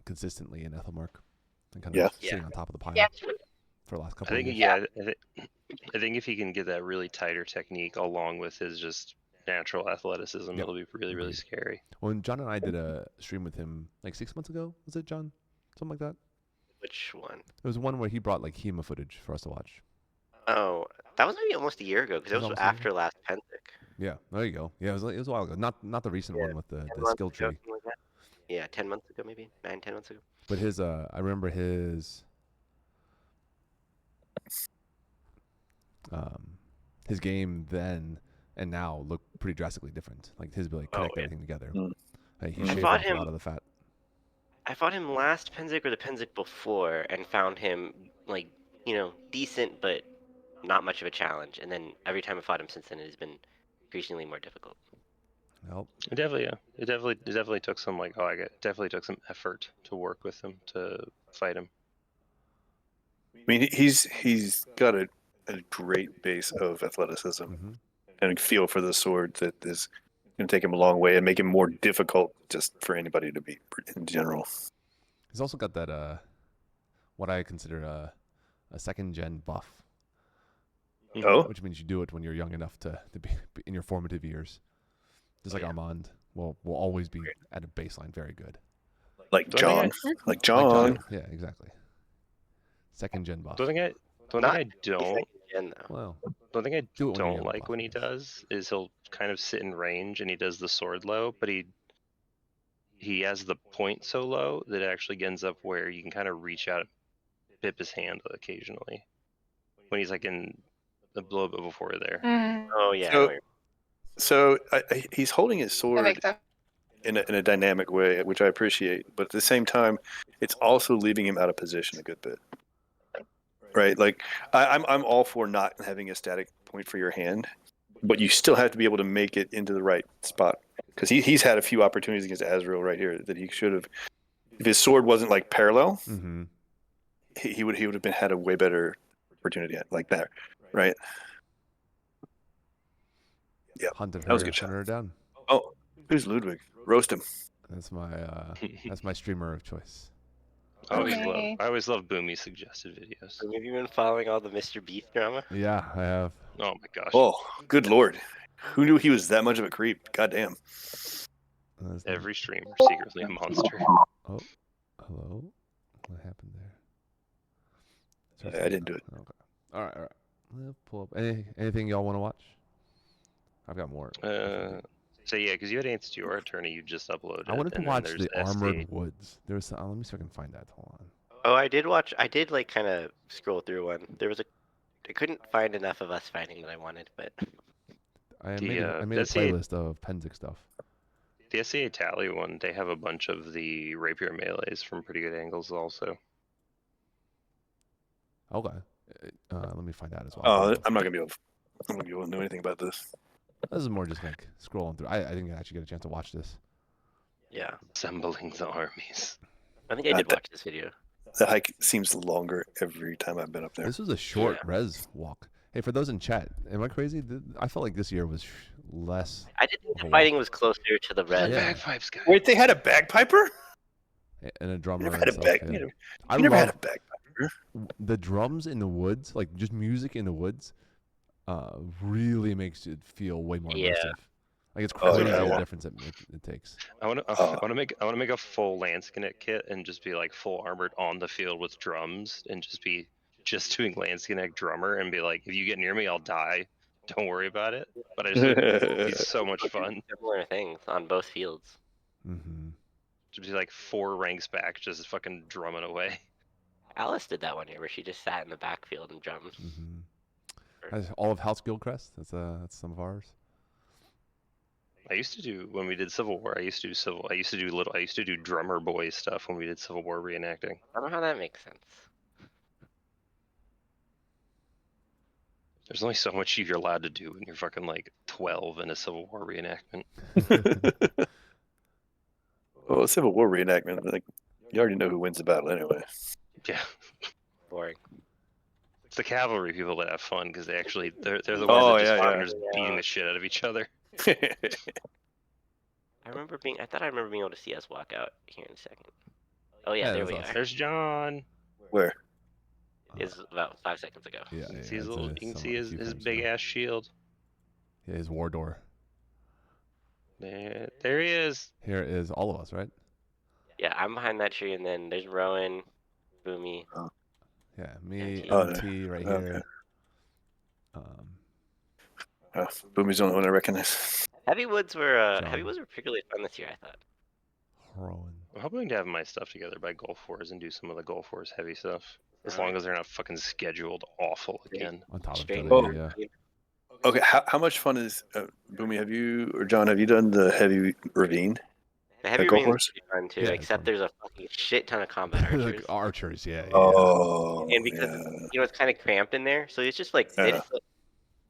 [SPEAKER 1] consistently in Ethelmark, and kind of
[SPEAKER 4] Yeah.
[SPEAKER 1] sitting on top of the pile
[SPEAKER 5] Yeah.
[SPEAKER 1] for the last
[SPEAKER 3] I
[SPEAKER 1] couple of
[SPEAKER 3] think
[SPEAKER 1] years.
[SPEAKER 3] I think if he can get that really tighter technique along with his just natural athleticism,
[SPEAKER 1] Yep.
[SPEAKER 3] it'll be really
[SPEAKER 1] Agreed.
[SPEAKER 3] scary.
[SPEAKER 1] When John and I did a stream with him like 6 months ago, was it, John? Something like that.
[SPEAKER 2] Which one?
[SPEAKER 1] It was one where he brought like HEMA footage for us to watch.
[SPEAKER 2] Oh, that was maybe almost a year ago because it
[SPEAKER 1] Was
[SPEAKER 2] was
[SPEAKER 1] almost a year
[SPEAKER 2] after last Pennsic.
[SPEAKER 1] Yeah, there you go. Yeah, it was a while ago. Not the recent one with the
[SPEAKER 2] 10
[SPEAKER 1] skill
[SPEAKER 2] months ago,
[SPEAKER 1] tree.
[SPEAKER 2] something like that. Yeah, 10 months ago maybe 9-10 months ago.
[SPEAKER 1] But his I remember his game then and now look pretty drastically different. Like his ability to connect
[SPEAKER 2] yeah.
[SPEAKER 1] everything together.
[SPEAKER 4] Mm.
[SPEAKER 1] Like, he
[SPEAKER 4] I
[SPEAKER 1] shaved
[SPEAKER 2] fought
[SPEAKER 1] off a
[SPEAKER 2] him-
[SPEAKER 1] lot of the fat.
[SPEAKER 2] I fought him last Pennsic or the Pennsic before and found him like decent but not much of a challenge. And then every time I fought him since then, it has been increasingly more difficult.
[SPEAKER 1] Nope.
[SPEAKER 3] It definitely took some definitely took some effort to work with him to fight him.
[SPEAKER 4] I mean, he's got a great base of athleticism
[SPEAKER 1] hmm
[SPEAKER 4] and a feel for the sword that is going to take him a long way and make him more difficult just for anybody to beat in general.
[SPEAKER 1] He's also got that what I consider a second gen buff,
[SPEAKER 4] Oh,
[SPEAKER 1] which means you do it when you're young enough to be in your formative years. Just like
[SPEAKER 2] yeah.
[SPEAKER 1] Armand will always be at a baseline very good.
[SPEAKER 4] like
[SPEAKER 3] Don't
[SPEAKER 4] John, like
[SPEAKER 1] Like
[SPEAKER 4] John.
[SPEAKER 1] Yeah, exactly. Second gen buff.
[SPEAKER 3] The one thing I
[SPEAKER 2] Not
[SPEAKER 3] don't.
[SPEAKER 2] again though.
[SPEAKER 1] Well,
[SPEAKER 3] The thing I
[SPEAKER 1] do it when you
[SPEAKER 3] don't
[SPEAKER 1] get
[SPEAKER 3] like when he
[SPEAKER 1] buffers.
[SPEAKER 3] does is he'll kind of sit in range and he does the sword low, but he has the point so low that it actually ends up where you can kind of reach out and pip his hand occasionally when he's like in a little bit before there.
[SPEAKER 2] Oh yeah. I know
[SPEAKER 4] So,
[SPEAKER 2] what you're-
[SPEAKER 4] so he's holding his
[SPEAKER 6] That
[SPEAKER 4] sword
[SPEAKER 6] makes sense.
[SPEAKER 4] in a dynamic way, which I appreciate. But at the same time, it's also leaving him out of position a good bit. Right? Like I'm all for not having a static point for your hand, but you still have to be able to make it into the right spot. Because he's had a few opportunities against Azrael right here that he should have. If his sword wasn't like parallel,
[SPEAKER 1] Mm-hmm.
[SPEAKER 4] he would have had a way better opportunity like that, right? Yeah,
[SPEAKER 1] Hunted
[SPEAKER 4] that
[SPEAKER 1] her,
[SPEAKER 4] was a good shot.
[SPEAKER 1] hunted her down.
[SPEAKER 4] Oh, who's Ludwig? Roast him.
[SPEAKER 1] That's my streamer of choice.
[SPEAKER 3] I
[SPEAKER 6] Okay.
[SPEAKER 3] always love Boomy suggested videos.
[SPEAKER 2] So have you been following all the Mr. Beast drama?
[SPEAKER 1] Yeah, I have.
[SPEAKER 3] Oh my gosh.
[SPEAKER 4] Oh, good lord. Who knew he was that much of a creep? Goddamn.
[SPEAKER 1] That's
[SPEAKER 3] Every streamer secretly a monster.
[SPEAKER 1] Oh, hello. What happened there?
[SPEAKER 4] I didn't do it.
[SPEAKER 1] Okay. All right. Let's pull up. Anything y'all want to watch? I've got more.
[SPEAKER 3] So yeah, because you had Answer to Your Attorney you just uploaded.
[SPEAKER 1] I wanted to
[SPEAKER 3] and then
[SPEAKER 1] watch
[SPEAKER 3] there's
[SPEAKER 1] the Armored
[SPEAKER 3] SC.
[SPEAKER 1] Woods. There's. Let me see if I can find that. Hold on.
[SPEAKER 2] Oh, I did watch. I did like kind of scroll through one. There was a. I couldn't find enough of us fighting that I wanted, but
[SPEAKER 1] I
[SPEAKER 3] The,
[SPEAKER 1] made a
[SPEAKER 3] that's the-
[SPEAKER 1] playlist of Pennsic stuff.
[SPEAKER 3] The SCA Tally one, they have a bunch of the Rapier melees from pretty good angles also.
[SPEAKER 1] Okay. Let me find that as well.
[SPEAKER 4] Oh, I'm not gonna be able. I'm not gonna be able to know anything about this.
[SPEAKER 1] This is more just like scrolling through. I didn't actually get a chance to watch this.
[SPEAKER 2] yeah,
[SPEAKER 3] Assembling the armies.
[SPEAKER 2] I think I did watch this video.
[SPEAKER 4] The hike seems longer every time I've been up there.
[SPEAKER 1] This was a short res walk. Hey, for those in chat, am I crazy? I felt like this year was less.
[SPEAKER 2] I did think
[SPEAKER 1] Oh,
[SPEAKER 2] the
[SPEAKER 1] wow.
[SPEAKER 2] fighting was closer to the
[SPEAKER 3] The
[SPEAKER 2] red.
[SPEAKER 1] Yeah.
[SPEAKER 3] bagpipes guy.
[SPEAKER 4] Wait, they had a bagpiper?
[SPEAKER 1] And a drummer.
[SPEAKER 4] You never
[SPEAKER 1] and
[SPEAKER 4] had a
[SPEAKER 1] stuff,
[SPEAKER 4] bag.
[SPEAKER 1] yeah.
[SPEAKER 4] You
[SPEAKER 1] I
[SPEAKER 4] never had
[SPEAKER 1] love
[SPEAKER 4] a bagpiper.
[SPEAKER 1] the drums in the woods, like just music in the woods, really makes it feel way more
[SPEAKER 2] Yeah.
[SPEAKER 1] immersive. Like it's
[SPEAKER 4] Oh,
[SPEAKER 1] crazy
[SPEAKER 4] yeah,
[SPEAKER 1] the
[SPEAKER 4] well.
[SPEAKER 1] difference it takes.
[SPEAKER 3] I want to make a full Landscanet kit and just be like full armored on the field with drums and just doing Landscanet drummer and be like, if you get near me, I'll die. Don't worry about it. But I just it'd be so much fun.
[SPEAKER 2] Similar things on both fields.
[SPEAKER 1] Mm-hmm.
[SPEAKER 3] To be like 4 ranks back, just fucking drumming away.
[SPEAKER 2] Alice did that one year where she just sat in the backfield and drummed.
[SPEAKER 1] Mm-hmm. All of House Guildcrest. That's some of ours.
[SPEAKER 3] I used to do when we did Civil War. I used to do drummer boy stuff when we did Civil War reenacting.
[SPEAKER 2] I don't know how that makes sense.
[SPEAKER 3] There's only so much you're allowed to do when you're fucking like 12 in a Civil War reenactment.
[SPEAKER 4] Well, Civil War reenactment, like you already know who wins the battle anyway.
[SPEAKER 3] Yeah,
[SPEAKER 2] Boring.
[SPEAKER 3] it's the cavalry people that have fun because they're the ones
[SPEAKER 4] Oh,
[SPEAKER 3] that just
[SPEAKER 4] yeah,
[SPEAKER 3] fought
[SPEAKER 4] yeah.
[SPEAKER 3] and just beating the shit out of each other.
[SPEAKER 2] I thought I remember being able to see us walk out here in a second. Oh yeah,
[SPEAKER 1] Yeah,
[SPEAKER 2] there
[SPEAKER 1] that's
[SPEAKER 2] we
[SPEAKER 1] awesome.
[SPEAKER 2] are.
[SPEAKER 3] There's John.
[SPEAKER 4] Where?
[SPEAKER 2] Is about 5 seconds ago.
[SPEAKER 1] Yeah,
[SPEAKER 3] You can
[SPEAKER 1] yeah,
[SPEAKER 3] see his
[SPEAKER 1] it's
[SPEAKER 3] little.
[SPEAKER 1] a-
[SPEAKER 3] You can
[SPEAKER 1] some-
[SPEAKER 3] see
[SPEAKER 1] a
[SPEAKER 3] his
[SPEAKER 1] few frames
[SPEAKER 3] big
[SPEAKER 1] ago.
[SPEAKER 3] ass shield.
[SPEAKER 1] Yeah, his war door.
[SPEAKER 3] There he is.
[SPEAKER 1] Here is all of us, right?
[SPEAKER 2] Yeah, I'm behind that tree, and then there's Rowan, Boomy.
[SPEAKER 1] Yeah, me,
[SPEAKER 2] MT.
[SPEAKER 4] Oh,
[SPEAKER 1] MT right
[SPEAKER 4] okay.
[SPEAKER 1] here.
[SPEAKER 4] Boomy's the only one I recognize.
[SPEAKER 2] Heavy Woods were
[SPEAKER 1] John.
[SPEAKER 2] particularly fun this year, I thought.
[SPEAKER 1] Rowan.
[SPEAKER 3] I'm hoping to have my stuff together by Gulf Wars and do some of the Gulf Wars heavy stuff. As
[SPEAKER 2] Alright.
[SPEAKER 3] long as they're not fucking scheduled awful again.
[SPEAKER 1] On top of
[SPEAKER 2] Straight
[SPEAKER 1] each
[SPEAKER 4] Oh.
[SPEAKER 1] other, yeah.
[SPEAKER 4] Okay, how much fun is Boomy? Have you or John? Have you done the heavy ravine?
[SPEAKER 2] The heavy
[SPEAKER 4] Gulf
[SPEAKER 2] ring
[SPEAKER 4] Wars?
[SPEAKER 2] is fun too,
[SPEAKER 1] Yeah, it's
[SPEAKER 2] except
[SPEAKER 1] fun.
[SPEAKER 2] there's a fucking shit ton of combat archers.
[SPEAKER 1] Like archers, yeah.
[SPEAKER 4] Oh,
[SPEAKER 2] And because it's kind of cramped in there, so it's just like
[SPEAKER 4] Yeah.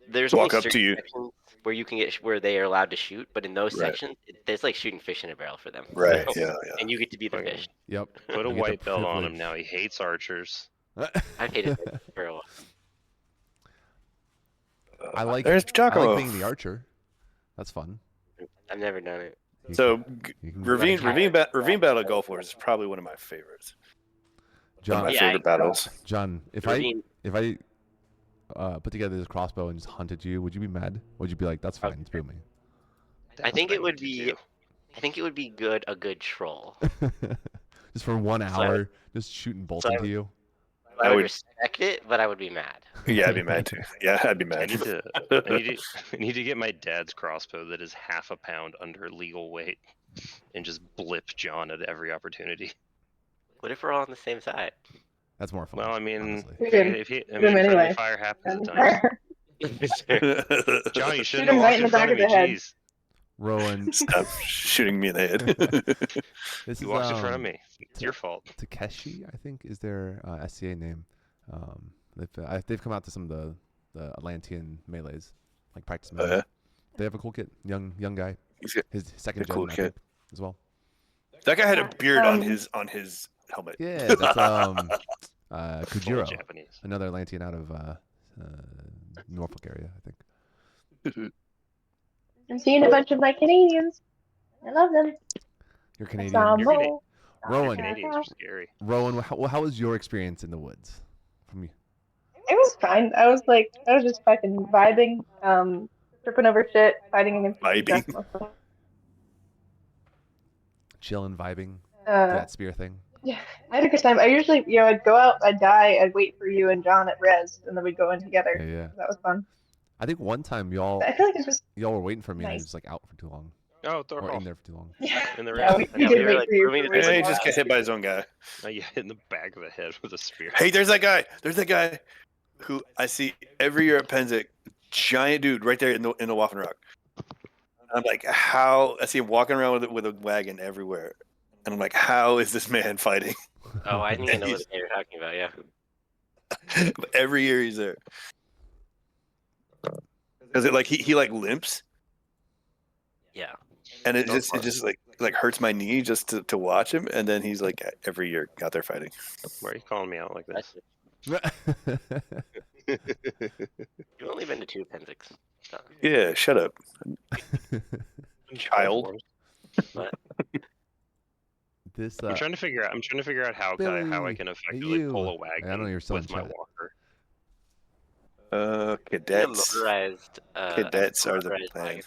[SPEAKER 2] there's
[SPEAKER 4] Walk
[SPEAKER 2] only
[SPEAKER 4] up to
[SPEAKER 2] certain
[SPEAKER 4] you.
[SPEAKER 2] sections where you can where they are allowed to shoot, but in those
[SPEAKER 4] Right.
[SPEAKER 2] sections, there's like shooting fish in a barrel for them.
[SPEAKER 4] right,
[SPEAKER 2] So-
[SPEAKER 4] yeah.
[SPEAKER 2] And you get to be the
[SPEAKER 3] Fucking-
[SPEAKER 2] fish.
[SPEAKER 1] Yep.
[SPEAKER 3] Put a
[SPEAKER 1] You get the
[SPEAKER 3] white belt on him
[SPEAKER 1] privilege.
[SPEAKER 3] now. He hates archers.
[SPEAKER 2] I've hated it for a while.
[SPEAKER 1] I like
[SPEAKER 4] There's
[SPEAKER 1] I
[SPEAKER 4] Giacomo.
[SPEAKER 1] like being the archer. That's fun.
[SPEAKER 2] I've never done it.
[SPEAKER 1] You
[SPEAKER 4] So
[SPEAKER 1] can- you can-
[SPEAKER 4] ravine battle at Gulf Wars is probably one of my favorites. One of
[SPEAKER 1] John,
[SPEAKER 4] my
[SPEAKER 2] Yeah,
[SPEAKER 4] favorite battles.
[SPEAKER 1] John, if
[SPEAKER 2] Ravine-
[SPEAKER 1] I put together this crossbow and just hunted you, would you be mad? Would you be like, that's fine, it's booming?
[SPEAKER 2] I think
[SPEAKER 3] That's
[SPEAKER 2] it
[SPEAKER 3] what
[SPEAKER 2] would
[SPEAKER 3] need to
[SPEAKER 2] be.
[SPEAKER 3] do.
[SPEAKER 2] I think it would be a good troll.
[SPEAKER 1] Just for 1 hour, just shooting bolts
[SPEAKER 2] So I-
[SPEAKER 1] into you.
[SPEAKER 2] I would respect it, but I would be mad.
[SPEAKER 4] Yeah, I'd be mad too. Yeah, I'd be
[SPEAKER 3] I
[SPEAKER 4] mad.
[SPEAKER 3] need to get my dad's crossbow that is half a pound under legal weight, and just blip John at every opportunity.
[SPEAKER 2] What if we're all on the same side?
[SPEAKER 1] That's more fun.
[SPEAKER 3] Well, I mean,
[SPEAKER 1] honestly.
[SPEAKER 3] friendly fire happens at times. John, you shouldn't have walked in front of me. Jeez.
[SPEAKER 1] Rowan,
[SPEAKER 4] Stop shooting me in the head.
[SPEAKER 3] You walked in front of me. It's your fault.
[SPEAKER 1] Takeshi, I think, is their SCA name. They've come out to some of the Atlantean melees, like practice melees. They have a cool kid, young guy. His second gen,
[SPEAKER 4] cool
[SPEAKER 1] I
[SPEAKER 4] kid
[SPEAKER 1] think, as well.
[SPEAKER 4] That guy had a beard on his helmet.
[SPEAKER 1] Yeah, that's Kujiro,
[SPEAKER 3] Japanese.
[SPEAKER 1] another Atlantean out of Norfolk area, I think.
[SPEAKER 5] I'm seeing a bunch of my Canadians. I love them.
[SPEAKER 1] You're Canadian.
[SPEAKER 5] Samo.
[SPEAKER 1] Rowan.
[SPEAKER 3] Canadians are scary.
[SPEAKER 1] Rowan, how was your experience in the woods? From you?
[SPEAKER 5] It was fine. I was just fucking vibing, tripping over shit, fighting against
[SPEAKER 4] Vibing.
[SPEAKER 1] Chilling, vibing. That spear thing.
[SPEAKER 5] Yeah, I had a good time. I usually, I'd go out, I'd die, I'd wait for you and John at res, and then we'd go in together.
[SPEAKER 1] Yeah.
[SPEAKER 5] That was fun.
[SPEAKER 1] I think one time y'all were waiting for me and I was like out for too long.
[SPEAKER 3] Oh,
[SPEAKER 1] or in there for too long.
[SPEAKER 5] Yeah.
[SPEAKER 3] In the
[SPEAKER 5] Yeah, we did wait for you.
[SPEAKER 4] He just got hit by his own guy.
[SPEAKER 3] You hit in the back of the head with a spear.
[SPEAKER 4] Hey, there's that guy. There's that guy who I see every year at Pennsic. Giant dude right there in the Waffen Rock. I'm like, how? I see him walking around with a wagon everywhere. And I'm like, how is this man fighting?
[SPEAKER 2] Oh, I didn't even know what you're talking about, yeah.
[SPEAKER 4] Every year he's there. Because he limps.
[SPEAKER 2] Yeah.
[SPEAKER 4] And it just like hurts my knee just to watch him. And then he's like every year out there fighting.
[SPEAKER 3] Why are you calling me out like this?
[SPEAKER 2] You've only been to 2 Pennsics. So.
[SPEAKER 4] Yeah, shut up. Child.
[SPEAKER 2] But
[SPEAKER 1] this
[SPEAKER 3] I'm trying to figure out how I can effectively pull a wagon
[SPEAKER 1] I know you're still
[SPEAKER 3] with my walker.
[SPEAKER 4] Cadets. Cadets are the plan.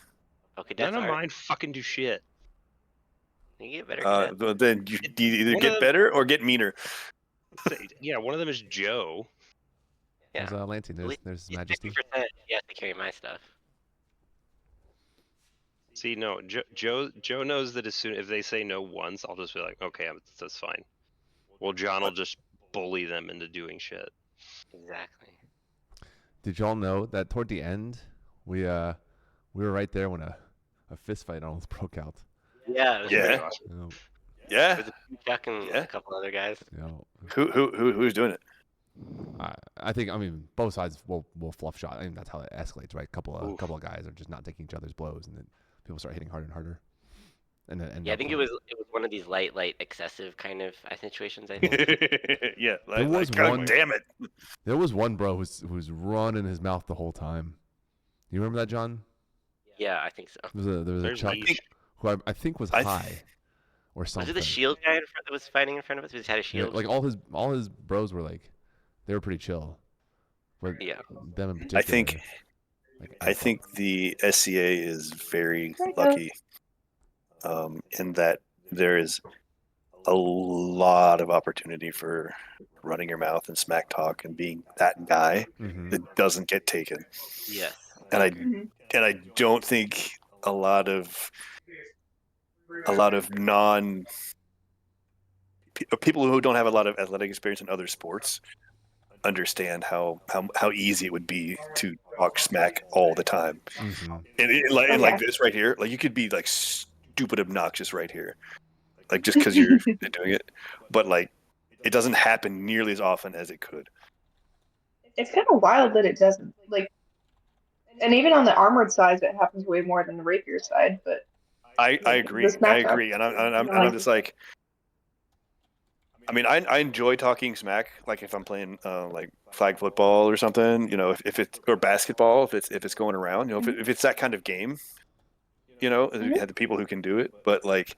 [SPEAKER 2] Oh, cadets
[SPEAKER 3] None of mine fucking do shit.
[SPEAKER 2] You get better.
[SPEAKER 4] But then you either get better or get meaner.
[SPEAKER 3] Yeah, one of them is Joe.
[SPEAKER 2] Yeah.
[SPEAKER 1] There's Atlantean. There's His Majesty.
[SPEAKER 2] 50% you have to carry my stuff.
[SPEAKER 3] See, no, Joe knows that if they say no once, I'll just be like, okay, that's fine. Well, John will just bully them into doing shit.
[SPEAKER 2] Exactly.
[SPEAKER 1] Did y'all know that toward the end, we were right there when a fist fight almost broke out?
[SPEAKER 2] Yeah.
[SPEAKER 4] Yeah.
[SPEAKER 1] Yeah.
[SPEAKER 2] With Chuck and a couple other guys.
[SPEAKER 4] Who's doing it?
[SPEAKER 1] I think both sides will fluff shot. I mean that's how it escalates, right? Couple of guys are just not taking each other's blows, and then people start hitting harder and harder. And then
[SPEAKER 2] I think it was one of these light excessive kind of situations. I think.
[SPEAKER 4] Yeah.
[SPEAKER 1] There was
[SPEAKER 4] God damn it.
[SPEAKER 1] There was one bro who's running his mouth the whole time. You remember that, John?
[SPEAKER 2] Yeah, I think so.
[SPEAKER 1] There was a Chuck who I think was high or something.
[SPEAKER 2] Was it the shield guy that was fighting in front of us? He just had a shield.
[SPEAKER 1] Yeah, like all his bros were like, they were pretty chill. But them in particular.
[SPEAKER 4] I think the SCA is very lucky in that there is a lot of opportunity for running your mouth and smack talk and being that guy that doesn't get taken.
[SPEAKER 2] Yes.
[SPEAKER 4] And I don't think a lot of people who don't have a lot of athletic experience in other sports understand how easy it would be to talk smack all the time. And like this right here, like you could be like stupid obnoxious right here, like just because you're doing it, but like it doesn't happen nearly as often as it could.
[SPEAKER 5] It's kind of wild that it doesn't, like, and even on the armored side it happens way more than the rapier side. But
[SPEAKER 4] I agree, and I'm just like, I mean, I enjoy talking smack, like if I'm playing like flag football or something, if it's or basketball, if it's going around, if it's that kind of game, you have the people who can do it, but like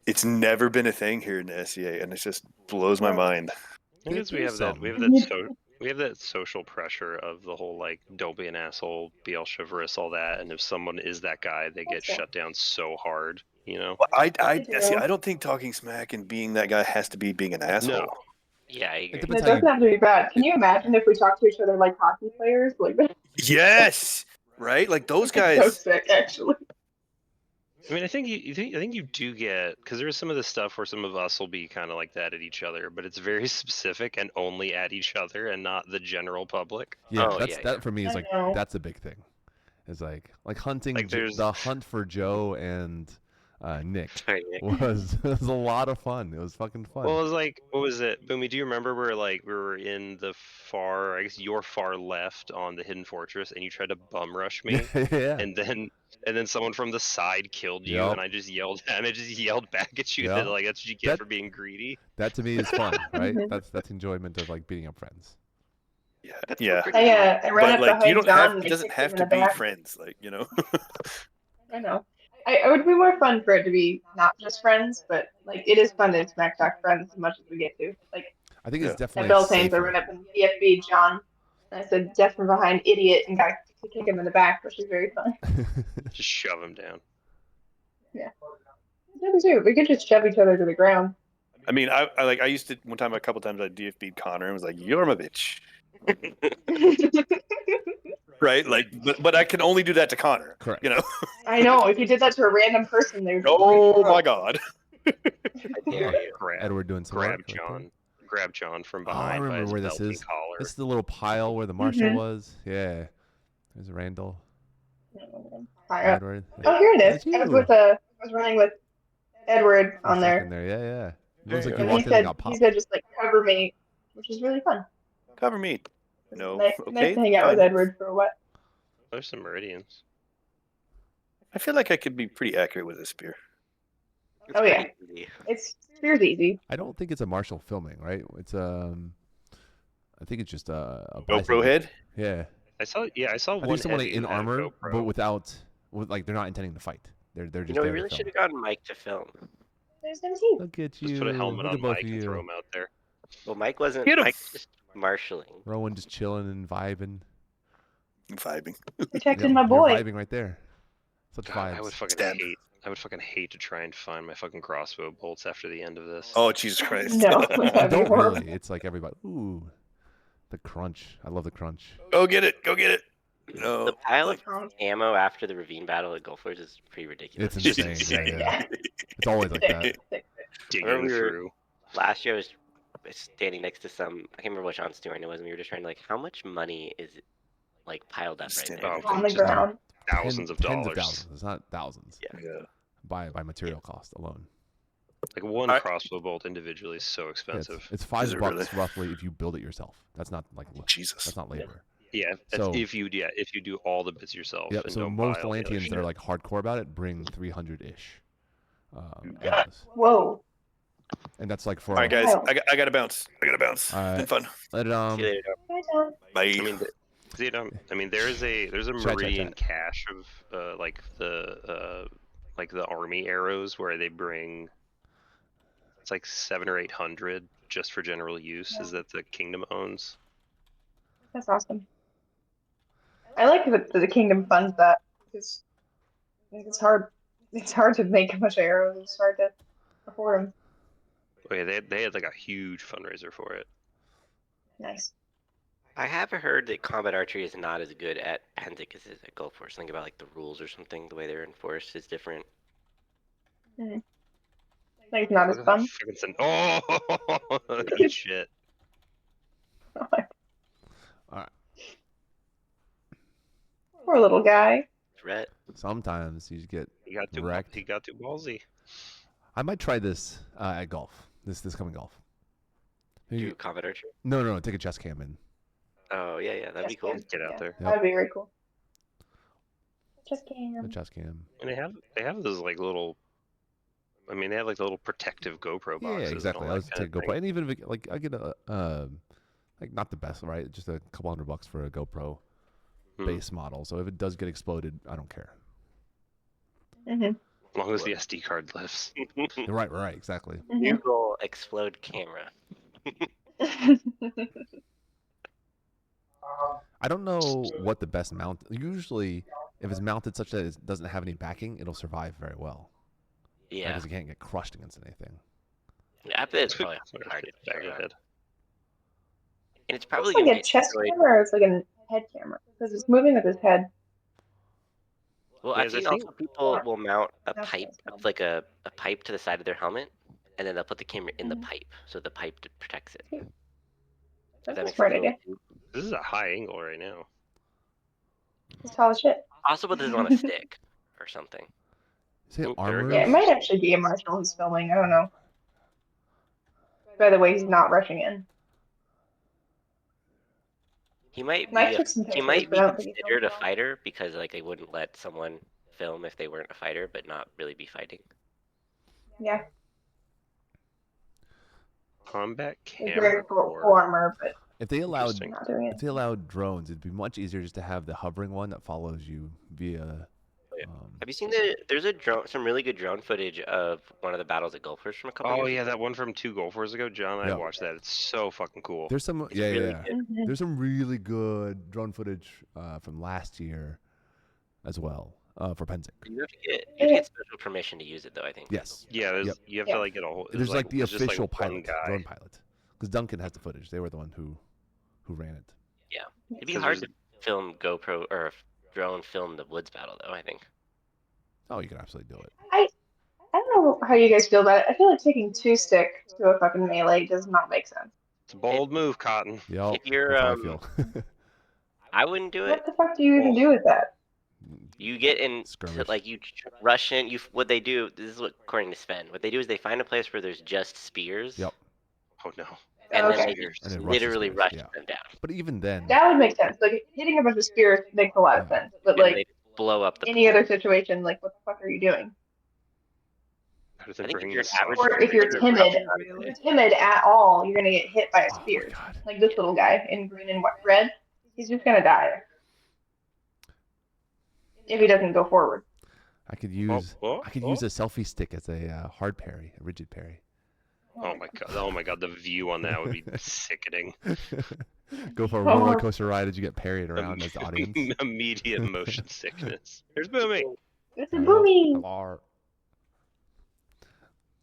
[SPEAKER 4] it's never been a thing here in the SCA, and it just blows my mind.
[SPEAKER 3] I think we have that social pressure of the whole like don't be an asshole, be all chivalrous, all that, and if someone is that guy, they get shut down so hard. Well,
[SPEAKER 4] I don't think talking smack and being that guy has to be being an asshole.
[SPEAKER 2] Yeah, I
[SPEAKER 1] It
[SPEAKER 2] agree.
[SPEAKER 5] It
[SPEAKER 1] depends how
[SPEAKER 5] doesn't
[SPEAKER 1] you.
[SPEAKER 5] have to be bad. Can you imagine if we talked to each other like hockey players? Like that's
[SPEAKER 4] Yes, right. Like those
[SPEAKER 5] so
[SPEAKER 4] guys.
[SPEAKER 5] sick, actually.
[SPEAKER 3] I mean, I think you do get, because there's some of the stuff where some of us will be kind of like that at each other, but it's very specific and only at each other and not the general public.
[SPEAKER 1] Yeah,
[SPEAKER 2] Oh,
[SPEAKER 1] that's
[SPEAKER 2] yeah,
[SPEAKER 1] that
[SPEAKER 2] yeah.
[SPEAKER 1] for me is
[SPEAKER 5] I
[SPEAKER 1] like
[SPEAKER 5] know.
[SPEAKER 1] that's a big thing. It's like hunting
[SPEAKER 3] Like, there's-
[SPEAKER 1] the hunt for Joe and Nick
[SPEAKER 2] Sorry, Nick.
[SPEAKER 1] was was a lot of fun. It was fucking fun.
[SPEAKER 3] Well, it was like, what was it, Boomy? Do you remember where like we were in the far, I guess your far left on the Hidden Fortress, and you tried to bum rush me,
[SPEAKER 1] yeah.
[SPEAKER 3] and then someone from the side killed you,
[SPEAKER 1] Yup.
[SPEAKER 3] and I just yelled back at you
[SPEAKER 1] Yeah.
[SPEAKER 3] that like that's what you get
[SPEAKER 1] That-
[SPEAKER 3] for being greedy.
[SPEAKER 1] That to me is fun, right?
[SPEAKER 5] Mhm.
[SPEAKER 1] That's enjoyment of like beating up friends.
[SPEAKER 4] Yeah,
[SPEAKER 2] That's
[SPEAKER 4] yeah.
[SPEAKER 2] pretty
[SPEAKER 5] I ran
[SPEAKER 4] But
[SPEAKER 5] up
[SPEAKER 4] like,
[SPEAKER 5] behind
[SPEAKER 4] you don't
[SPEAKER 5] John
[SPEAKER 4] have.
[SPEAKER 5] and
[SPEAKER 4] It
[SPEAKER 5] I
[SPEAKER 4] doesn't
[SPEAKER 5] kicked him
[SPEAKER 4] have
[SPEAKER 5] in
[SPEAKER 4] to
[SPEAKER 5] the
[SPEAKER 4] be
[SPEAKER 5] back.
[SPEAKER 4] friends. Like, you know.
[SPEAKER 5] I know. It would be more fun for it to be not just friends, but like it is fun to smack talk friends as much as we get to. Like
[SPEAKER 1] I think
[SPEAKER 4] Yeah.
[SPEAKER 1] it's
[SPEAKER 5] at
[SPEAKER 1] definitely
[SPEAKER 5] Beltane's, I
[SPEAKER 1] safer.
[SPEAKER 5] ran up and PFB John. And I said, "Death from behind, idiot," and got to kick him in the back, which is very fun.
[SPEAKER 3] Just shove him down.
[SPEAKER 5] Yeah, too. We could just shove each other to the ground.
[SPEAKER 4] I mean, I used to one time, a couple times I DFB'd Connor and was like, "You're my bitch," right? Like, but I can only do that to Connor.
[SPEAKER 1] Correct.
[SPEAKER 4] You know.
[SPEAKER 5] I know. If you did that to a random person, they would.
[SPEAKER 4] Oh my God.
[SPEAKER 2] I dare you.
[SPEAKER 1] Edward doing some
[SPEAKER 3] Grab
[SPEAKER 1] work right there.
[SPEAKER 3] grab John from
[SPEAKER 1] Oh, I
[SPEAKER 3] behind by
[SPEAKER 1] remember
[SPEAKER 3] his
[SPEAKER 1] where this
[SPEAKER 3] belt and
[SPEAKER 1] is.
[SPEAKER 3] collar.
[SPEAKER 1] This is the little pile where the marshal
[SPEAKER 5] Mhm.
[SPEAKER 1] was. Yeah. There's Randall.
[SPEAKER 5] High up.
[SPEAKER 1] Edward.
[SPEAKER 5] Oh, here it is.
[SPEAKER 1] That's
[SPEAKER 5] I was
[SPEAKER 1] you.
[SPEAKER 5] with I was running with Edward
[SPEAKER 1] For a
[SPEAKER 5] on
[SPEAKER 1] second
[SPEAKER 5] there,
[SPEAKER 1] there. Yeah, yeah. It
[SPEAKER 4] There
[SPEAKER 1] looks
[SPEAKER 4] you
[SPEAKER 1] like
[SPEAKER 4] go.
[SPEAKER 1] you
[SPEAKER 5] and
[SPEAKER 1] walked in and got
[SPEAKER 5] he
[SPEAKER 1] popped.
[SPEAKER 5] said just like cover me, which is really fun.
[SPEAKER 4] Cover me. No.
[SPEAKER 5] Nice,
[SPEAKER 4] Okay.
[SPEAKER 5] nice to hang out with
[SPEAKER 4] fine.
[SPEAKER 5] Edward for a while.
[SPEAKER 3] There's some meridians.
[SPEAKER 4] I feel like I could be pretty accurate with a spear.
[SPEAKER 2] It's
[SPEAKER 5] Oh, yeah.
[SPEAKER 2] pretty easy.
[SPEAKER 5] It's spear's easy.
[SPEAKER 1] I don't think it's a marshal filming, right? It's I think it's just a
[SPEAKER 4] GoPro
[SPEAKER 1] bicycle.
[SPEAKER 4] head.
[SPEAKER 1] Yeah.
[SPEAKER 3] I saw
[SPEAKER 1] I
[SPEAKER 3] one
[SPEAKER 1] think someone
[SPEAKER 3] heavy
[SPEAKER 1] in
[SPEAKER 3] that had a
[SPEAKER 1] armor,
[SPEAKER 3] GoPro.
[SPEAKER 1] but without like they're not intending to fight. They're just
[SPEAKER 2] You know, we
[SPEAKER 1] there to
[SPEAKER 2] really
[SPEAKER 1] film.
[SPEAKER 2] should have gotten Mike to film.
[SPEAKER 5] There's them too.
[SPEAKER 1] Look at you.
[SPEAKER 3] Just put a helmet
[SPEAKER 1] Look
[SPEAKER 3] on
[SPEAKER 1] at both
[SPEAKER 3] Mike
[SPEAKER 1] of
[SPEAKER 3] and throw
[SPEAKER 1] you.
[SPEAKER 3] him out there.
[SPEAKER 2] Well, Mike wasn't.
[SPEAKER 4] Get him.
[SPEAKER 2] Mike was just marshaling.
[SPEAKER 1] Rowan just chilling and vibing.
[SPEAKER 4] Vibing.
[SPEAKER 5] Protecting
[SPEAKER 1] Yep,
[SPEAKER 5] my
[SPEAKER 1] you're
[SPEAKER 5] boy.
[SPEAKER 1] vibing right there. Such
[SPEAKER 3] God,
[SPEAKER 1] vibes.
[SPEAKER 4] Stab.
[SPEAKER 3] I would fucking hate to try and find my fucking crossbow bolts after the end of this.
[SPEAKER 4] Oh Jesus Christ.
[SPEAKER 5] No,
[SPEAKER 1] You
[SPEAKER 5] that'd be
[SPEAKER 1] don't
[SPEAKER 5] horrible.
[SPEAKER 1] really. It's like everybody. Ooh, the crunch. I love the crunch.
[SPEAKER 4] Go get it. Go get it. No.
[SPEAKER 2] The pile
[SPEAKER 4] like-
[SPEAKER 2] of ammo after the ravine battle at Gulf Wars is pretty ridiculous.
[SPEAKER 1] It's insane. Yeah, yeah. It's always like that.
[SPEAKER 3] Digging
[SPEAKER 2] Remember-
[SPEAKER 3] through.
[SPEAKER 2] Last year I was standing next to some. I can't remember what John Stewart it was, and we were just trying to like, how much money is like piled up right
[SPEAKER 4] Standing
[SPEAKER 2] there?
[SPEAKER 3] Oh,
[SPEAKER 5] On the
[SPEAKER 3] just
[SPEAKER 5] ground.
[SPEAKER 3] thousands of
[SPEAKER 1] Tens
[SPEAKER 3] dollars.
[SPEAKER 1] of thousands. It's not thousands.
[SPEAKER 4] Yeah.
[SPEAKER 1] By material cost alone.
[SPEAKER 3] Like one
[SPEAKER 4] I-
[SPEAKER 3] crossbow bolt individually is so
[SPEAKER 1] Yeah,
[SPEAKER 3] expensive.
[SPEAKER 1] it's $5
[SPEAKER 4] Is it really?
[SPEAKER 1] roughly if you build it yourself. That's not like
[SPEAKER 4] Jesus.
[SPEAKER 1] that's not labor.
[SPEAKER 3] Yeah, that's
[SPEAKER 1] So-
[SPEAKER 3] if you do all the bits yourself.
[SPEAKER 1] Yep.
[SPEAKER 3] And
[SPEAKER 1] So
[SPEAKER 3] don't
[SPEAKER 1] most
[SPEAKER 3] buy all the other
[SPEAKER 1] Atlanteans that are
[SPEAKER 3] shit.
[SPEAKER 1] like hardcore about it bring 300-ish.
[SPEAKER 4] Yeah.
[SPEAKER 1] Arrows.
[SPEAKER 5] Whoa.
[SPEAKER 1] And that's like for
[SPEAKER 4] All right, guys.
[SPEAKER 5] Wow.
[SPEAKER 4] I got to bounce. I got to bounce.
[SPEAKER 1] All right.
[SPEAKER 4] Been fun.
[SPEAKER 1] let it
[SPEAKER 2] See you later, John.
[SPEAKER 5] Bye, John.
[SPEAKER 4] Bye.
[SPEAKER 3] I mean, there's a
[SPEAKER 1] Chat,
[SPEAKER 3] meridian
[SPEAKER 1] chat.
[SPEAKER 3] cache of like the army arrows where they bring. It's like 700 or 800 just for general use.
[SPEAKER 5] Yeah.
[SPEAKER 3] Is that the kingdom owns?
[SPEAKER 5] That's awesome. I like that the kingdom funds that because it's hard. It's hard to make a bunch of arrows. It's hard to afford them.
[SPEAKER 3] Oh yeah, they had like a huge fundraiser for it.
[SPEAKER 5] Nice.
[SPEAKER 2] I have heard that combat archery is not as good at Pennsic as it is at Gulf Wars. Something about like the rules or something. The way they're enforced is different.
[SPEAKER 5] Like it's not as
[SPEAKER 3] Look at that
[SPEAKER 5] fun.
[SPEAKER 3] fucking Oh, eat shit.
[SPEAKER 5] Poor little guy.
[SPEAKER 2] Threat.
[SPEAKER 1] sometimes you just get.
[SPEAKER 3] He got too
[SPEAKER 1] Wrecked.
[SPEAKER 3] he got too ballsy.
[SPEAKER 1] I might try this at golf. This coming golf. Maybe-
[SPEAKER 2] Do combat archery.
[SPEAKER 1] No. Take a chest cam in.
[SPEAKER 2] Oh yeah, that'd be cool.
[SPEAKER 3] Get out there.
[SPEAKER 5] That'd be very cool. Just
[SPEAKER 1] A
[SPEAKER 5] cam.
[SPEAKER 1] chest cam.
[SPEAKER 3] And they have those like little. I mean, they have like the little protective GoPro boxes.
[SPEAKER 1] Yeah,
[SPEAKER 3] and
[SPEAKER 1] exactly.
[SPEAKER 3] all
[SPEAKER 1] I
[SPEAKER 3] that
[SPEAKER 1] was
[SPEAKER 3] kind
[SPEAKER 1] take
[SPEAKER 3] of
[SPEAKER 1] GoPro,
[SPEAKER 3] thing.
[SPEAKER 1] and even if like I get a like not the best, right? Just a couple $100 for a GoPro
[SPEAKER 3] Hmm.
[SPEAKER 1] base model. So if it does get exploded, I don't care.
[SPEAKER 5] Mm-hmm.
[SPEAKER 3] As long as the SD card lifts.
[SPEAKER 1] You're right, exactly.
[SPEAKER 2] Google explode camera.
[SPEAKER 1] I don't know what the best mount. Usually, if it's mounted such that it doesn't have any backing, it'll survive very well.
[SPEAKER 2] Yeah,
[SPEAKER 1] Because it can't get crushed against anything.
[SPEAKER 2] I bet it's probably hard to
[SPEAKER 3] Back
[SPEAKER 2] figure out.
[SPEAKER 3] ahead.
[SPEAKER 2] And it's
[SPEAKER 5] It's
[SPEAKER 2] probably
[SPEAKER 5] like
[SPEAKER 2] going to
[SPEAKER 5] a
[SPEAKER 2] be
[SPEAKER 5] chest
[SPEAKER 2] destroyed.
[SPEAKER 5] camera or it's like a head camera because it's moving with his head.
[SPEAKER 2] Well,
[SPEAKER 3] Yeah,
[SPEAKER 2] I've
[SPEAKER 3] I
[SPEAKER 2] seen
[SPEAKER 3] think
[SPEAKER 2] also people will mount a
[SPEAKER 5] That's
[SPEAKER 2] pipe,
[SPEAKER 5] what's
[SPEAKER 2] like a pipe to the side of their helmet, and then they'll put the camera in the
[SPEAKER 5] Mhm.
[SPEAKER 2] pipe, so the pipe protects it.
[SPEAKER 5] Sweet.
[SPEAKER 2] If
[SPEAKER 5] That's
[SPEAKER 2] that
[SPEAKER 5] a
[SPEAKER 2] makes
[SPEAKER 5] smart
[SPEAKER 2] sense.
[SPEAKER 5] idea.
[SPEAKER 3] this is a high angle right now.
[SPEAKER 5] It's tall as shit.
[SPEAKER 2] Possible this is on a stick or something.
[SPEAKER 1] Say
[SPEAKER 3] Oh, there it
[SPEAKER 1] armor.
[SPEAKER 5] Yeah, it
[SPEAKER 3] goes.
[SPEAKER 5] might actually be a marshal who's filming. I don't know. By the way, he's not rushing in.
[SPEAKER 2] He might
[SPEAKER 5] Mike
[SPEAKER 2] be
[SPEAKER 5] took some
[SPEAKER 2] he
[SPEAKER 5] pictures,
[SPEAKER 2] might
[SPEAKER 5] but
[SPEAKER 2] be
[SPEAKER 5] I don't think he filmed
[SPEAKER 2] considered a
[SPEAKER 5] well.
[SPEAKER 2] fighter because like they wouldn't let someone film if they weren't a fighter, but not really be fighting.
[SPEAKER 5] Yeah,
[SPEAKER 3] Combat
[SPEAKER 5] he's
[SPEAKER 3] camera
[SPEAKER 5] wearing full
[SPEAKER 3] core.
[SPEAKER 5] armor, but
[SPEAKER 1] If they allowed
[SPEAKER 3] Interesting.
[SPEAKER 5] not doing
[SPEAKER 1] if they allowed drones, it'd be much easier just to have the hovering one that follows you via.
[SPEAKER 2] Yeah. Have you seen there's a drone, some really good drone footage of one of the battles at Gulfers from a couple
[SPEAKER 3] Oh
[SPEAKER 2] years
[SPEAKER 3] yeah,
[SPEAKER 2] ago.
[SPEAKER 3] that one from 2 Golfers ago. John and I
[SPEAKER 1] Yeah.
[SPEAKER 3] watched that. It's so fucking cool.
[SPEAKER 1] There's some
[SPEAKER 2] It's really good.
[SPEAKER 5] Mhm.
[SPEAKER 1] There's some really good drone footage from last year as well for Pennsic.
[SPEAKER 2] You have to get special permission to use it though, I think.
[SPEAKER 1] Yes.
[SPEAKER 3] Yeah,
[SPEAKER 1] Yep.
[SPEAKER 3] you have
[SPEAKER 5] Yeah.
[SPEAKER 3] to like get a whole.
[SPEAKER 1] There's like the
[SPEAKER 3] it's just,
[SPEAKER 1] official
[SPEAKER 3] like, one
[SPEAKER 1] pilot,
[SPEAKER 3] guy.
[SPEAKER 1] drone pilot, because Duncan has the footage. They were the one who ran it.
[SPEAKER 2] Yeah. It'd be
[SPEAKER 3] 'Cause
[SPEAKER 2] hard to
[SPEAKER 3] there's-
[SPEAKER 2] film GoPro or drone film the woods battle though, I think.
[SPEAKER 1] Oh, you can absolutely do it.
[SPEAKER 5] I don't know how you guys feel about it. I feel like taking two stick to a fucking melee does not make sense.
[SPEAKER 3] It's a bold move, Cotton.
[SPEAKER 1] Yep.
[SPEAKER 2] If you're
[SPEAKER 1] That's how I feel.
[SPEAKER 2] I wouldn't do it.
[SPEAKER 5] What the fuck do you even do with that?
[SPEAKER 2] You get in to,
[SPEAKER 1] Skirmish.
[SPEAKER 2] like you rush in. What they do. This is what according to Sven. What they do is they find a place where there's just spears.
[SPEAKER 1] Yep.
[SPEAKER 3] Oh no.
[SPEAKER 2] And
[SPEAKER 5] Okay.
[SPEAKER 2] then they
[SPEAKER 3] Spears.
[SPEAKER 2] just
[SPEAKER 1] And then rush the
[SPEAKER 2] literally
[SPEAKER 1] spears,
[SPEAKER 2] rush
[SPEAKER 1] yeah.
[SPEAKER 2] them down.
[SPEAKER 1] But even then,
[SPEAKER 5] That would make sense. Like hitting a bunch of spears makes a lot of
[SPEAKER 1] Yeah.
[SPEAKER 5] sense. But
[SPEAKER 2] And
[SPEAKER 5] like
[SPEAKER 2] they blow up the
[SPEAKER 5] any
[SPEAKER 2] pool.
[SPEAKER 5] other situation, like what the fuck are you doing?
[SPEAKER 3] Better
[SPEAKER 2] I
[SPEAKER 3] than
[SPEAKER 2] think if
[SPEAKER 3] bringing
[SPEAKER 2] you're
[SPEAKER 3] the
[SPEAKER 2] an average
[SPEAKER 3] soft
[SPEAKER 5] Or if you're
[SPEAKER 3] drink.
[SPEAKER 5] timid, if you're timid at all, you're gonna get hit by a
[SPEAKER 1] oh my
[SPEAKER 5] spear.
[SPEAKER 1] god,
[SPEAKER 5] Like this little guy in green and red, he's just gonna die if he doesn't go forward.
[SPEAKER 1] I could use
[SPEAKER 3] oh,
[SPEAKER 1] use a selfie stick as a hard parry, a rigid parry.
[SPEAKER 3] Oh my god! Oh my god! The view on that would be sickening.
[SPEAKER 1] Go for a roller coaster ride as you get parried around as the audience.
[SPEAKER 3] Immediate motion sickness. Here's Boomy.
[SPEAKER 5] It's a boomy.
[SPEAKER 1] Hello.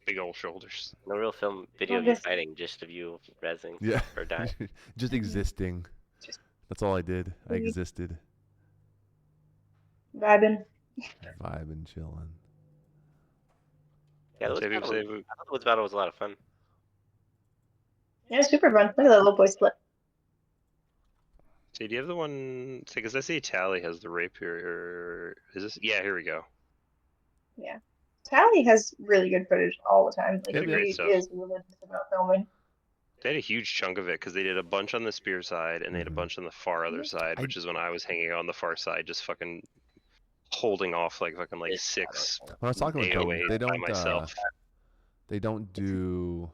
[SPEAKER 3] Big old shoulders.
[SPEAKER 2] No real film video of you fighting, just of you rezzing
[SPEAKER 1] Yeah.
[SPEAKER 2] or dying.
[SPEAKER 1] Just existing. That's all I did. I existed.
[SPEAKER 5] Vibing.
[SPEAKER 1] Vibing, chilling.
[SPEAKER 2] Yeah, I thought the woods battle was a lot of fun.
[SPEAKER 5] Yeah, super fun. Look at that little boy split.
[SPEAKER 3] So do you have the one? Because I see Tally has the rapier. Is this? Yeah, here we go.
[SPEAKER 5] Yeah. Tally has really good footage all the time. Like,
[SPEAKER 1] Yeah,
[SPEAKER 5] he
[SPEAKER 3] great stuff.
[SPEAKER 5] is religious about filming.
[SPEAKER 3] They had a huge chunk of it because they did a bunch on the spear side and they had a bunch on the far other side, which is when I was hanging on the far side, just fucking holding off like fucking like 6
[SPEAKER 1] When I was talking with them,
[SPEAKER 3] AOAs
[SPEAKER 1] they
[SPEAKER 3] by
[SPEAKER 1] don't.
[SPEAKER 3] myself.
[SPEAKER 1] They don't do.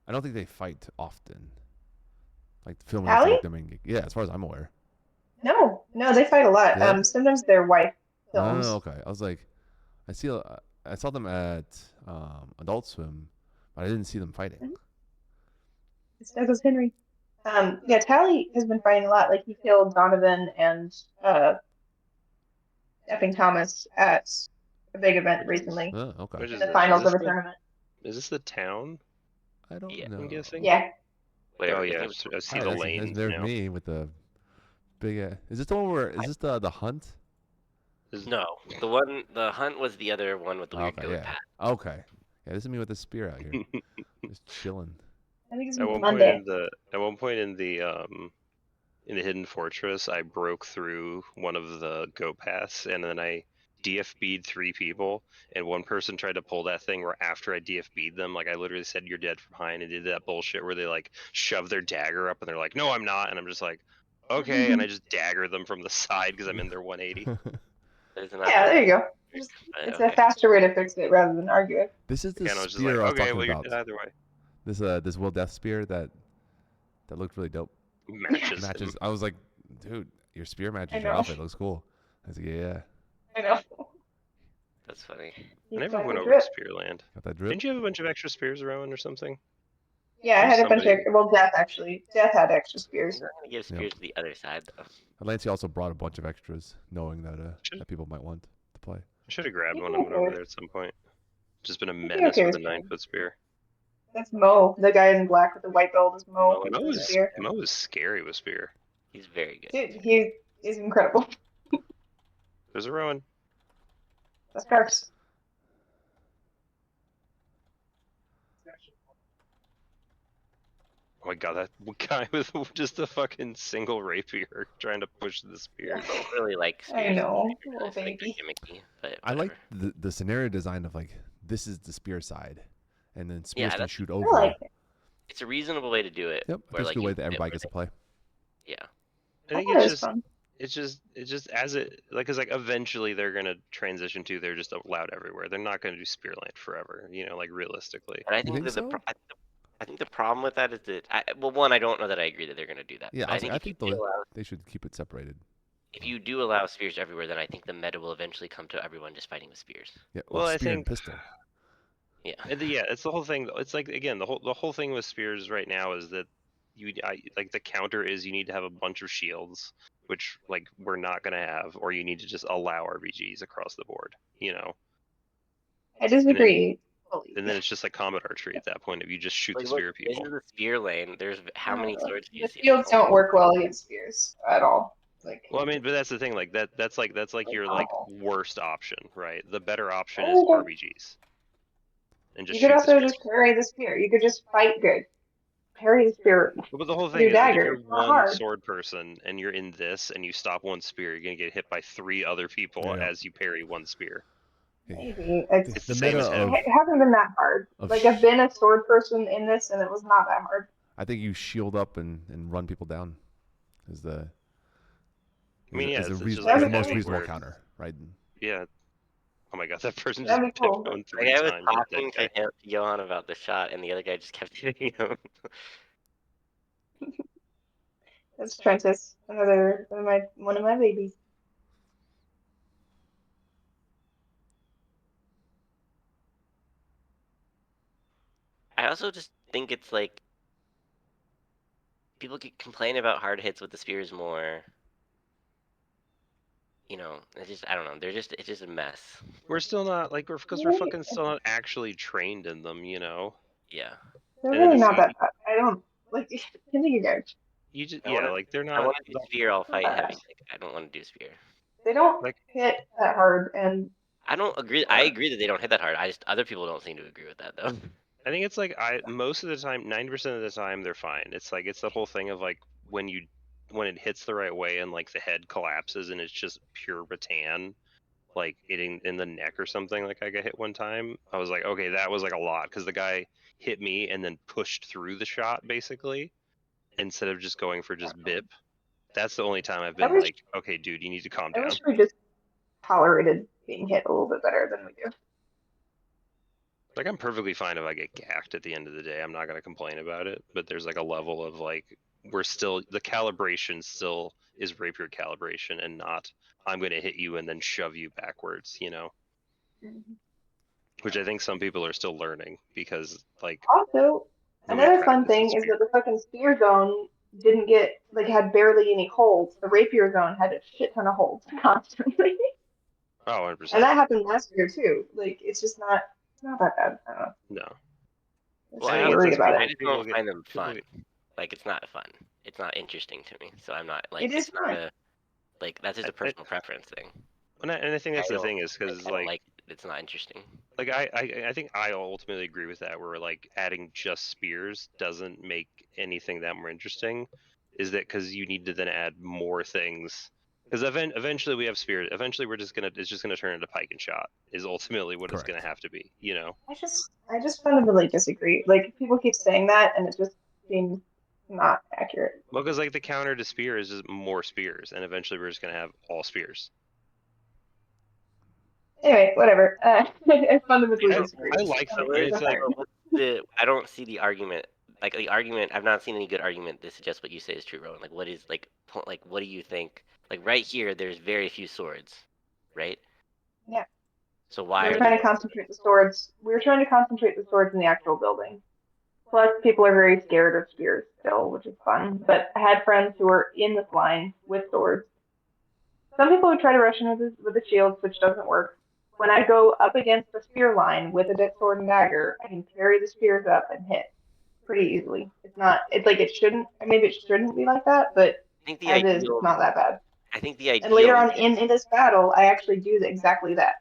[SPEAKER 1] I don't think they fight often. Like filming
[SPEAKER 5] Tally?
[SPEAKER 1] like the main gig. Yeah, as far as I'm aware.
[SPEAKER 5] No, they fight a lot.
[SPEAKER 1] Yeah?
[SPEAKER 5] Sometimes their wife films.
[SPEAKER 1] Oh, okay. I was like, I saw them at Adult Swim, but I didn't see them fighting.
[SPEAKER 5] It's Douglas Henry. Yeah, Tally has been fighting a lot. Like he killed Donovan and effing Thomas at a big event recently
[SPEAKER 1] Oh, okay.
[SPEAKER 5] in the finals of a tournament.
[SPEAKER 3] Is this the town?
[SPEAKER 1] I don't know.
[SPEAKER 3] I'm guessing.
[SPEAKER 5] Yeah.
[SPEAKER 2] Whatever.
[SPEAKER 3] Oh
[SPEAKER 2] his
[SPEAKER 3] yeah,
[SPEAKER 2] name was-
[SPEAKER 3] I see
[SPEAKER 1] Oh,
[SPEAKER 3] the
[SPEAKER 1] there's
[SPEAKER 3] lanes
[SPEAKER 1] there's
[SPEAKER 3] now.
[SPEAKER 1] me with the big. Is this the one where? Is this the hunt?
[SPEAKER 2] No, the hunt was the other one with the weird
[SPEAKER 1] Okay,
[SPEAKER 2] goat
[SPEAKER 1] yeah.
[SPEAKER 2] hat.
[SPEAKER 1] Okay. Yeah, this is me with the spear out here, just chilling.
[SPEAKER 5] I think it's
[SPEAKER 3] At one
[SPEAKER 5] Monday.
[SPEAKER 3] point in the hidden fortress, I broke through one of the goat paths, and then I DFB'd 3 people, and one person tried to pull that thing where after I DFB'd them, like I literally said you're dead from behind, and did that bullshit where they like shove their dagger up and they're like, no, I'm not, and I'm just like, okay, and I just dagger them from the side because I'm in their 180.
[SPEAKER 5] Yeah, there you go. It's a faster way to fix it rather than argue it.
[SPEAKER 1] This is the
[SPEAKER 3] And I was just
[SPEAKER 1] spear
[SPEAKER 3] like,
[SPEAKER 1] I was
[SPEAKER 3] okay,
[SPEAKER 1] talking
[SPEAKER 3] well you're
[SPEAKER 1] about.
[SPEAKER 3] dead either way.
[SPEAKER 1] This Will Death spear that looked really dope.
[SPEAKER 3] Matches.
[SPEAKER 1] I was like, dude, your spear matches
[SPEAKER 5] I
[SPEAKER 1] your
[SPEAKER 5] know.
[SPEAKER 1] outfit. Looks cool. I was like, yeah.
[SPEAKER 5] I know.
[SPEAKER 2] That's funny.
[SPEAKER 3] I never
[SPEAKER 5] Got
[SPEAKER 3] went
[SPEAKER 5] the
[SPEAKER 3] over to
[SPEAKER 5] drip.
[SPEAKER 3] Spearland.
[SPEAKER 1] Got that drip.
[SPEAKER 3] Didn't you have a bunch of extra spears around or something?
[SPEAKER 5] Yeah, I had a bunch of.
[SPEAKER 3] Somebody-
[SPEAKER 5] Well, Death actually. Death had extra
[SPEAKER 2] He's
[SPEAKER 5] spears.
[SPEAKER 2] not gonna give spears to the other side though.
[SPEAKER 1] Atlantia also brought a bunch of extras, knowing that that people might want to play.
[SPEAKER 3] I should have grabbed
[SPEAKER 5] You
[SPEAKER 3] one
[SPEAKER 5] can
[SPEAKER 3] and went over
[SPEAKER 5] afford-
[SPEAKER 3] there at some point. Just been a
[SPEAKER 5] can
[SPEAKER 3] menace
[SPEAKER 5] okay
[SPEAKER 3] with a
[SPEAKER 5] with
[SPEAKER 3] 9-foot spear.
[SPEAKER 5] That's Mo, the guy in black with the white belt is Mo.
[SPEAKER 2] Mo
[SPEAKER 5] with the spear.
[SPEAKER 3] Mo was scary with spear.
[SPEAKER 2] He's very good.
[SPEAKER 5] Dude, he is incredible.
[SPEAKER 3] There's a Rowan.
[SPEAKER 5] That's Garf's.
[SPEAKER 3] Oh my god, that guy with just a fucking single rapier trying to push the spear.
[SPEAKER 2] I don't really like
[SPEAKER 5] I
[SPEAKER 2] spears.
[SPEAKER 5] know,
[SPEAKER 2] They're
[SPEAKER 5] little
[SPEAKER 2] just, like,
[SPEAKER 5] baby.
[SPEAKER 2] gimmicky, but
[SPEAKER 1] I like
[SPEAKER 2] whatever.
[SPEAKER 1] the scenario design of like this is the spear side, and then spears can
[SPEAKER 2] that's-
[SPEAKER 1] shoot
[SPEAKER 5] I
[SPEAKER 1] over.
[SPEAKER 5] like it.
[SPEAKER 2] It's a reasonable way to do it.
[SPEAKER 1] Yep,
[SPEAKER 2] where,
[SPEAKER 1] that's a
[SPEAKER 2] like,
[SPEAKER 1] good way
[SPEAKER 2] you
[SPEAKER 1] that
[SPEAKER 2] commit
[SPEAKER 1] everybody
[SPEAKER 2] where
[SPEAKER 1] gets to
[SPEAKER 2] they-
[SPEAKER 1] play.
[SPEAKER 2] Yeah.
[SPEAKER 3] I
[SPEAKER 5] I
[SPEAKER 3] think
[SPEAKER 5] thought it was fun.
[SPEAKER 3] it's just as it like, cause like eventually they're gonna transition to they're just allowed everywhere. They're not gonna do Spearland forever, you know, like realistically.
[SPEAKER 2] And I
[SPEAKER 1] You
[SPEAKER 2] think
[SPEAKER 1] think
[SPEAKER 2] that
[SPEAKER 1] so?
[SPEAKER 2] I think the problem with that is that well, one, I don't know that I agree that they're going to do that.
[SPEAKER 1] Yeah,
[SPEAKER 2] But I think
[SPEAKER 1] I
[SPEAKER 2] if you
[SPEAKER 1] think
[SPEAKER 2] do allow,
[SPEAKER 1] they should keep it separated.
[SPEAKER 2] if you do allow spears everywhere, then I think the meta will eventually come to everyone just fighting with spears.
[SPEAKER 1] Yeah,
[SPEAKER 3] Well, I
[SPEAKER 1] spear and
[SPEAKER 3] think-
[SPEAKER 1] pistol.
[SPEAKER 2] Yeah.
[SPEAKER 3] Yeah, it's the whole thing. It's like again, the whole thing with spears right now is that like the counter is you need to have a bunch of shields, which like we're not gonna have, or you need to just allow RBGs across the board, you know.
[SPEAKER 5] I disagree.
[SPEAKER 3] And then it's just like combat archery at that point. If you just shoot the
[SPEAKER 2] Like, look,
[SPEAKER 3] spear
[SPEAKER 2] this
[SPEAKER 3] people.
[SPEAKER 2] is the spear lane. There's how many swords do you
[SPEAKER 5] The
[SPEAKER 2] see?
[SPEAKER 5] shields don't work well against spears at all. Like,
[SPEAKER 3] Well, I mean, but that's the thing. Like that's like your like worst option, right? The better option
[SPEAKER 5] Oh,
[SPEAKER 3] is
[SPEAKER 5] okay.
[SPEAKER 3] RBGs. And just
[SPEAKER 5] you could
[SPEAKER 3] shoot the
[SPEAKER 5] also
[SPEAKER 3] spears.
[SPEAKER 5] just parry the spear. You could just fight good. Parry the spear.
[SPEAKER 3] But the whole
[SPEAKER 5] With
[SPEAKER 3] thing
[SPEAKER 5] your
[SPEAKER 3] is, like,
[SPEAKER 5] dagger,
[SPEAKER 3] if you're
[SPEAKER 5] it's not
[SPEAKER 3] one
[SPEAKER 5] hard.
[SPEAKER 3] sword person and you're in this and you stop one spear, you're gonna get hit by 3 other people
[SPEAKER 1] Yeah.
[SPEAKER 3] as you parry one spear.
[SPEAKER 5] Maybe.
[SPEAKER 3] It's
[SPEAKER 1] the
[SPEAKER 3] the same
[SPEAKER 1] meta
[SPEAKER 3] as him.
[SPEAKER 5] It hasn't been that hard.
[SPEAKER 1] of
[SPEAKER 5] Like,
[SPEAKER 1] sh-
[SPEAKER 5] I've been a sword person in this, and it was not that hard.
[SPEAKER 1] I think you shield up and run people down. Is the
[SPEAKER 3] I mean, yeah,
[SPEAKER 1] is
[SPEAKER 3] it's
[SPEAKER 1] the
[SPEAKER 3] just
[SPEAKER 1] reason,
[SPEAKER 3] like
[SPEAKER 1] is
[SPEAKER 5] a
[SPEAKER 1] the most
[SPEAKER 5] thing
[SPEAKER 1] reasonable
[SPEAKER 3] where-
[SPEAKER 1] counter, right?
[SPEAKER 3] Yeah. Oh my god, that person
[SPEAKER 5] That'd
[SPEAKER 3] just
[SPEAKER 5] be cool.
[SPEAKER 3] kept going
[SPEAKER 2] Like,
[SPEAKER 3] 3
[SPEAKER 2] I was
[SPEAKER 3] times. at that
[SPEAKER 2] talking
[SPEAKER 3] guy.
[SPEAKER 2] to Johan about the shot, and the other guy just kept hitting him.
[SPEAKER 5] That's Trentus, another one of my babies.
[SPEAKER 2] I also just think it's like people complain about hard hits with the spears more. You know, I don't know. It's just a mess.
[SPEAKER 3] We're still not like because we're fucking still not actually trained in them, you know.
[SPEAKER 2] Yeah.
[SPEAKER 5] They're
[SPEAKER 3] And then
[SPEAKER 5] really
[SPEAKER 3] it's
[SPEAKER 5] not that bad. I don't, like, you guys.
[SPEAKER 3] You just
[SPEAKER 2] I
[SPEAKER 3] yeah,
[SPEAKER 2] wanna-
[SPEAKER 3] like they're
[SPEAKER 2] I
[SPEAKER 3] not.
[SPEAKER 2] want to do spear. I'll fight
[SPEAKER 5] bad.
[SPEAKER 2] heavy. Like, I don't want to do spear.
[SPEAKER 5] They don't
[SPEAKER 3] Like-
[SPEAKER 5] hit that hard, and
[SPEAKER 2] I don't agree. I agree that they don't hit that hard. Other people don't seem to agree with that though.
[SPEAKER 3] I think it's like most of the time, 90% of the time they're fine. It's like it's the whole thing of like when it hits the right way and like the head collapses and it's just pure rattan, like hitting in the neck or something. Like I got hit one time. I was like, okay, that was like a lot because the guy hit me and then pushed through the shot basically instead of just going for just bip. That's the only time I've been
[SPEAKER 5] wish-
[SPEAKER 3] like, okay, dude, you need to calm
[SPEAKER 5] I
[SPEAKER 3] down.
[SPEAKER 5] wish we just tolerated being hit a little bit better than we do.
[SPEAKER 3] Like I'm perfectly fine if I get gacked at the end of the day. I'm not gonna complain about it. But there's like a level of like we're still the calibration still is rapier calibration and not I'm gonna hit you and then shove you backwards, you know. Which I think some people are still learning because like
[SPEAKER 5] Also,
[SPEAKER 3] nobody
[SPEAKER 5] another fun
[SPEAKER 3] practices
[SPEAKER 5] thing is
[SPEAKER 3] spear.
[SPEAKER 5] that the fucking spear zone didn't get, like, had barely any holds. The rapier zone had a shit ton of holds constantly.
[SPEAKER 3] Oh, 100%.
[SPEAKER 5] And that happened last year, too. Like, it's just not that bad. I don't know.
[SPEAKER 3] No.
[SPEAKER 5] I'm
[SPEAKER 2] Well,
[SPEAKER 3] I
[SPEAKER 5] just
[SPEAKER 3] think
[SPEAKER 5] worried
[SPEAKER 3] it's
[SPEAKER 5] about
[SPEAKER 3] like
[SPEAKER 2] I
[SPEAKER 5] it.
[SPEAKER 2] just
[SPEAKER 3] people
[SPEAKER 2] don't
[SPEAKER 3] get-
[SPEAKER 2] find them
[SPEAKER 3] people
[SPEAKER 2] fun.
[SPEAKER 3] get-
[SPEAKER 2] Like, it's not fun. It's not interesting to me. So I'm not like
[SPEAKER 5] It is
[SPEAKER 2] it's not
[SPEAKER 5] fun.
[SPEAKER 2] a like that's just a personal preference thing.
[SPEAKER 3] And I think that's
[SPEAKER 2] I
[SPEAKER 3] the
[SPEAKER 2] don't-
[SPEAKER 3] thing is because
[SPEAKER 2] I don't
[SPEAKER 3] like
[SPEAKER 2] it. It's not interesting.
[SPEAKER 3] like I think I ultimately agree with that where like adding just spears doesn't make anything that more interesting is that because you need to then add more things because eventually we have spears eventually it's just gonna turn into pike and shot is ultimately what it's
[SPEAKER 1] Correct.
[SPEAKER 3] gonna have to be, you know.
[SPEAKER 5] I just fundamentally disagree. Like, people keep saying that, and it just seems not accurate.
[SPEAKER 3] Well, because like the counter to spear is just more spears and eventually we're just gonna have all spears.
[SPEAKER 5] Anyway, whatever. I fundamentally
[SPEAKER 3] I
[SPEAKER 5] disagree.
[SPEAKER 3] like them.
[SPEAKER 2] But
[SPEAKER 3] It's like
[SPEAKER 2] I don't see the argument. Like the argument, I've not seen any good argument that suggests what you say is true, Rowan. Like, what is like what do you think? Like right here, there's very few swords, right?
[SPEAKER 5] Yeah.
[SPEAKER 2] So why
[SPEAKER 5] We're
[SPEAKER 2] are
[SPEAKER 5] trying
[SPEAKER 2] there
[SPEAKER 5] to concentrate the swords. We're trying to concentrate the swords in the actual building. Plus, people are very scared of spears still, which is fun. But I had friends who were in this line with swords. Some people would try to rush in with the shields, which doesn't work. when I go up against the spear line with a sword and dagger, I can parry the spears up and hit pretty easily. It's not. It's like it shouldn't. Maybe it shouldn't be like that, but
[SPEAKER 2] I think the
[SPEAKER 5] as is,
[SPEAKER 2] ideal.
[SPEAKER 5] it's not that bad.
[SPEAKER 2] I think the
[SPEAKER 5] And later
[SPEAKER 2] ideal.
[SPEAKER 5] on in this battle, I actually do exactly that.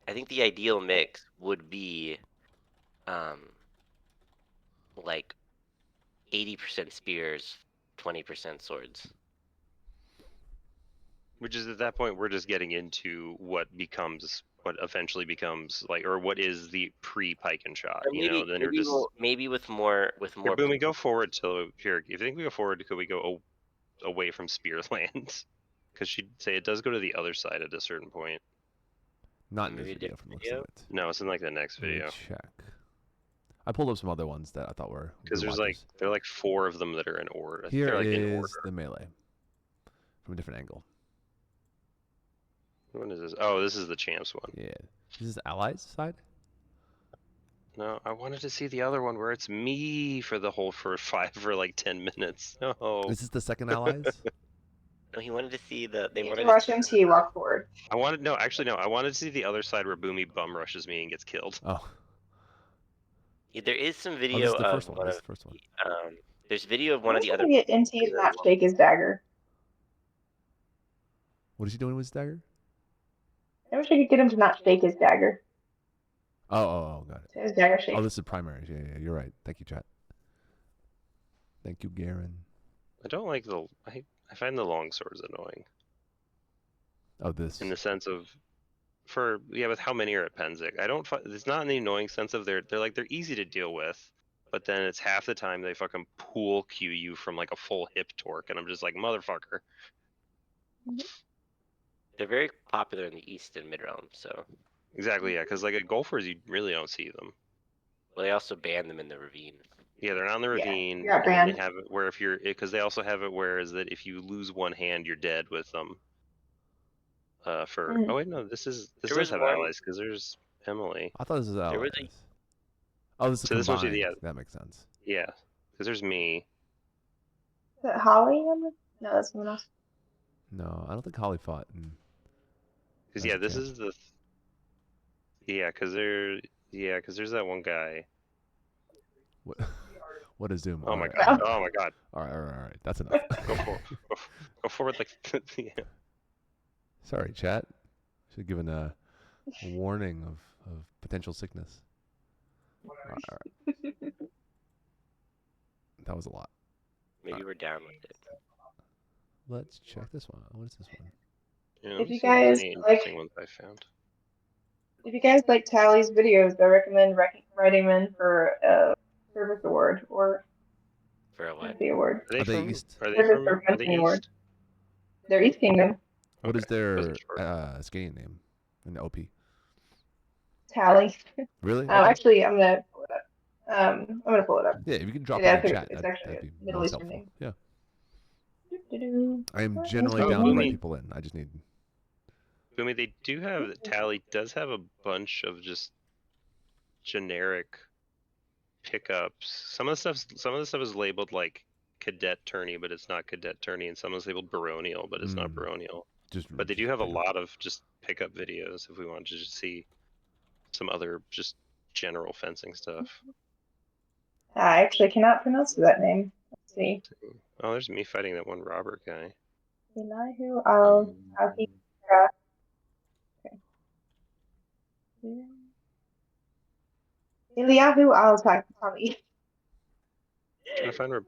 [SPEAKER 2] I think the ideal mix would be, like 80% spears, 20% swords.
[SPEAKER 3] Which is at that point we're just getting into what eventually becomes like, or what is the pre-pike and shot.
[SPEAKER 2] Or
[SPEAKER 3] You know, then
[SPEAKER 2] maybe,
[SPEAKER 3] you're just
[SPEAKER 2] maybe with more
[SPEAKER 3] Here, boom, we go forward till here. If you think we go forward, could we go away from Spearland? Because she'd say it does go to the other side at a certain point.
[SPEAKER 1] Not in this
[SPEAKER 2] Maybe a
[SPEAKER 1] video,
[SPEAKER 2] different
[SPEAKER 1] from the looks
[SPEAKER 2] video?
[SPEAKER 1] of it.
[SPEAKER 3] No, it's in like the next
[SPEAKER 1] Let me
[SPEAKER 3] video.
[SPEAKER 1] check. I pulled up some other ones that I thought were
[SPEAKER 3] Because
[SPEAKER 1] good
[SPEAKER 3] there are like 4 of them that are in order.
[SPEAKER 1] Here
[SPEAKER 3] they're like in
[SPEAKER 1] is
[SPEAKER 3] order.
[SPEAKER 1] the melee from a different angle.
[SPEAKER 3] What is this? Oh, this is the champs one.
[SPEAKER 1] Yeah, this is allies side.
[SPEAKER 3] No, I wanted to see the other one where it's me for the whole for like 10 minutes. No.
[SPEAKER 1] This is the second allies.
[SPEAKER 2] No, he wanted to see the. They
[SPEAKER 5] You
[SPEAKER 2] wanted
[SPEAKER 5] rush
[SPEAKER 2] to
[SPEAKER 5] MT, walk forward.
[SPEAKER 3] I wanted to see the other side where Boomy bum rushes me and gets killed.
[SPEAKER 1] Oh,
[SPEAKER 2] There is some
[SPEAKER 1] oh,
[SPEAKER 2] video
[SPEAKER 1] this is the
[SPEAKER 2] of
[SPEAKER 1] first one.
[SPEAKER 2] one
[SPEAKER 1] This
[SPEAKER 2] of.
[SPEAKER 1] is the first one.
[SPEAKER 2] There's video of one
[SPEAKER 5] I
[SPEAKER 2] of
[SPEAKER 5] wish
[SPEAKER 2] the
[SPEAKER 5] I
[SPEAKER 2] other.
[SPEAKER 5] could get MT to not shake his dagger.
[SPEAKER 1] What is he doing with his dagger?
[SPEAKER 5] I wish I could get him to not shake his dagger.
[SPEAKER 1] Oh, got it.
[SPEAKER 5] So his dagger shakes.
[SPEAKER 1] Oh, this is primaries. Yeah, you're right. Thank you, chat. Thank you, Garen.
[SPEAKER 3] I don't like I find the long swords annoying.
[SPEAKER 1] Oh, this.
[SPEAKER 3] In the sense of with how many are at Pennsic. It's not in the annoying sense of they're easy to deal with, but then it's half the time they fucking pool cue you from like a full hip torque, and I'm just like, motherfucker.
[SPEAKER 2] They're very popular in the East and Mid Realm, so.
[SPEAKER 3] Exactly, yeah, because like at golfers you really don't see them.
[SPEAKER 2] Well, they also ban them in the ravine.
[SPEAKER 3] Yeah, they're not in the ravine,
[SPEAKER 5] you got
[SPEAKER 3] and then
[SPEAKER 5] banned.
[SPEAKER 3] they have it where because they also have it where is that if you lose one hand, you're dead with them. Oh wait, no, this does have allies because there's Emily.
[SPEAKER 1] I thought this was allies.
[SPEAKER 2] was
[SPEAKER 1] Oh, this is
[SPEAKER 3] So this must
[SPEAKER 1] combined.
[SPEAKER 3] be
[SPEAKER 1] That makes sense.
[SPEAKER 3] Yeah, because there's me.
[SPEAKER 5] Is that Holly? No, that's someone else.
[SPEAKER 1] No, I don't think Holly fought.
[SPEAKER 3] Because this is the. Because there's that one guy.
[SPEAKER 1] What? What is Zoom?
[SPEAKER 3] Oh my
[SPEAKER 1] Alright,
[SPEAKER 3] god! Oh my god!
[SPEAKER 1] All right. That's enough.
[SPEAKER 3] Go forward like. Yeah.
[SPEAKER 1] Sorry, chat. Should have given a warning of potential sickness. All right. That was a lot.
[SPEAKER 2] Maybe we're down with it.
[SPEAKER 1] Let's check this one. What is this one?
[SPEAKER 3] Yeah,
[SPEAKER 5] If you guys
[SPEAKER 3] interesting ones I found.
[SPEAKER 5] If you guys like Tally's videos, I recommend writing them in for a service award or
[SPEAKER 2] For a what?
[SPEAKER 5] the award.
[SPEAKER 3] Are they
[SPEAKER 1] East?
[SPEAKER 3] Are they
[SPEAKER 5] Service
[SPEAKER 3] from?
[SPEAKER 5] or
[SPEAKER 3] Are they
[SPEAKER 5] fencing award.
[SPEAKER 3] East?
[SPEAKER 5] They're East Kingdom.
[SPEAKER 1] What is
[SPEAKER 3] Okay,
[SPEAKER 1] their
[SPEAKER 3] wasn't sure.
[SPEAKER 1] skating name in OP?
[SPEAKER 5] Tally.
[SPEAKER 1] Really?
[SPEAKER 5] Actually, I'm gonna pull it up. I'm gonna pull it up.
[SPEAKER 1] Yeah, if you can drop
[SPEAKER 5] Yeah,
[SPEAKER 1] it in the chat,
[SPEAKER 5] it's
[SPEAKER 1] that'd
[SPEAKER 5] actually
[SPEAKER 1] be
[SPEAKER 5] a Middle
[SPEAKER 1] most
[SPEAKER 5] Eastern
[SPEAKER 1] helpful.
[SPEAKER 5] name.
[SPEAKER 1] Yeah. I am
[SPEAKER 5] What?
[SPEAKER 1] generally
[SPEAKER 3] Oh,
[SPEAKER 1] down to let
[SPEAKER 3] Boomy.
[SPEAKER 1] people in. I just need.
[SPEAKER 3] Boomy, they do have Tally does have a bunch of just generic pickups. Some of the stuff is labeled like cadet tourney, but it's not cadet tourney, and some is labeled baronial, but it's not baronial. But they do have a lot of just pickup videos if we want to just see some other just general fencing stuff.
[SPEAKER 5] I actually cannot pronounce that name. Let's see.
[SPEAKER 3] Oh, there's me fighting that one Robert guy.
[SPEAKER 5] Elihu Al-Taqika. Okay. Eliyahu Al-Taqi.
[SPEAKER 3] Trying to find where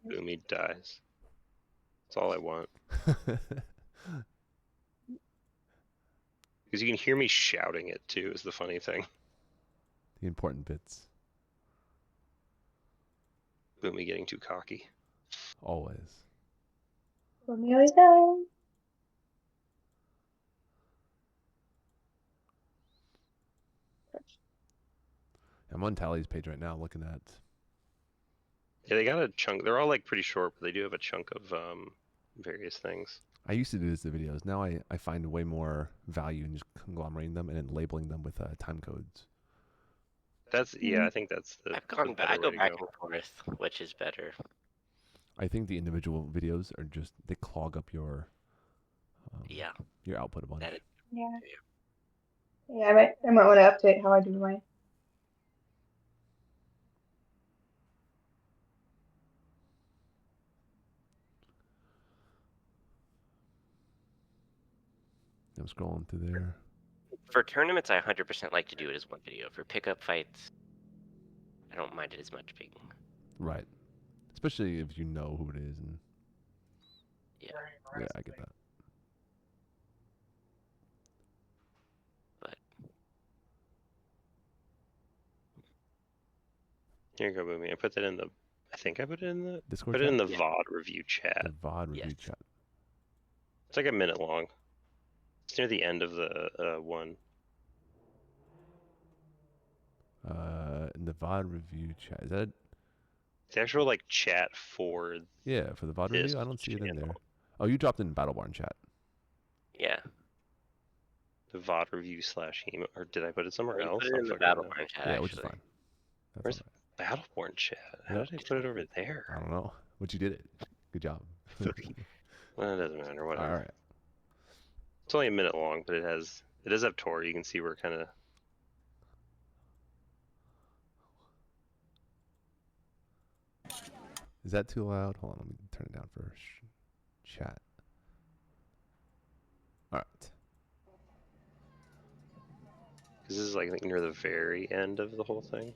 [SPEAKER 3] Boomy dies. That's all I want. Because you can hear me shouting it too, is the funny thing.
[SPEAKER 1] The important bits.
[SPEAKER 3] Boomy getting too cocky.
[SPEAKER 1] Always.
[SPEAKER 5] Romeo's down.
[SPEAKER 1] I'm on Tally's page right now looking at.
[SPEAKER 3] Yeah, they got a chunk. They're all like pretty short, but they do have a chunk of various things.
[SPEAKER 1] I used to do this to videos. Now I find way more value in just conglomerating them and then labeling them with time codes.
[SPEAKER 3] That's I think that's the.
[SPEAKER 2] I go back and forth. Which is better?
[SPEAKER 1] I think the individual videos are just they clog up your your output a bunch.
[SPEAKER 5] Yeah. Yeah, I might want to update how I do mine.
[SPEAKER 1] I'm scrolling through there.
[SPEAKER 2] For tournaments, I 100% like to do it as one video. For pickup fights, I don't mind it as much being.
[SPEAKER 1] Right. Especially if you know who it is. And
[SPEAKER 2] Yeah.
[SPEAKER 1] yeah, I get that.
[SPEAKER 2] But
[SPEAKER 3] Here you go, Boomy. I put that in the. I think I put it in the.
[SPEAKER 1] Discord
[SPEAKER 3] Put it
[SPEAKER 1] chat?
[SPEAKER 3] in the
[SPEAKER 2] Yeah.
[SPEAKER 3] VOD review chat.
[SPEAKER 1] The VOD review
[SPEAKER 2] Yes.
[SPEAKER 1] chat.
[SPEAKER 3] It's like a minute long. It's near the end of the one.
[SPEAKER 1] In the VOD review chat. Is that
[SPEAKER 3] The actual like chat for
[SPEAKER 1] yeah, for the VOD
[SPEAKER 3] this
[SPEAKER 1] review? I don't see it in there.
[SPEAKER 3] channel.
[SPEAKER 1] Oh, you dropped in Battleborn chat.
[SPEAKER 2] yeah.
[SPEAKER 3] The VOD review / email, or did I put it somewhere
[SPEAKER 2] You
[SPEAKER 3] else?
[SPEAKER 2] put it
[SPEAKER 3] I
[SPEAKER 2] in the
[SPEAKER 3] fucking know.
[SPEAKER 2] Battleborn chat,
[SPEAKER 1] Yeah,
[SPEAKER 2] actually.
[SPEAKER 1] which is fine. That's
[SPEAKER 3] Where's
[SPEAKER 1] all right.
[SPEAKER 3] Battleborn chat? How
[SPEAKER 1] Yep.
[SPEAKER 3] did I put it over there?
[SPEAKER 1] I don't know. But you did it. Good job.
[SPEAKER 3] Well, it doesn't matter. Whatever.
[SPEAKER 1] All right.
[SPEAKER 3] It's only a minute long, but it does have Tor. You can see we're kind of.
[SPEAKER 1] Is that too loud? Hold on, let me turn it down for chat. All right.
[SPEAKER 3] This is like near the very end of the whole thing.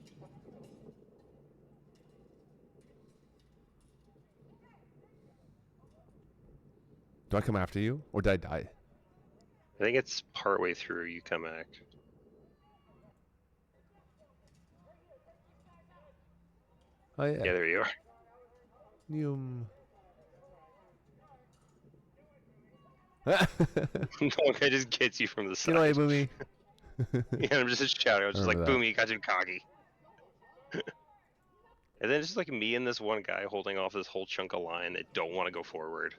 [SPEAKER 1] Do I come after you, or did I die?
[SPEAKER 3] I think it's partway through you come back.
[SPEAKER 1] Oh yeah.
[SPEAKER 3] Yeah, there you are.
[SPEAKER 1] Yum.
[SPEAKER 3] No guy just gets you from the side.
[SPEAKER 1] Get away, Boomy.
[SPEAKER 3] Yeah, I'm just shouting. I was just like,
[SPEAKER 1] Remember that.
[SPEAKER 3] "Boomy, you got too cocky." And then it's just like me and this one guy holding off this whole chunk of line that don't want to go forward.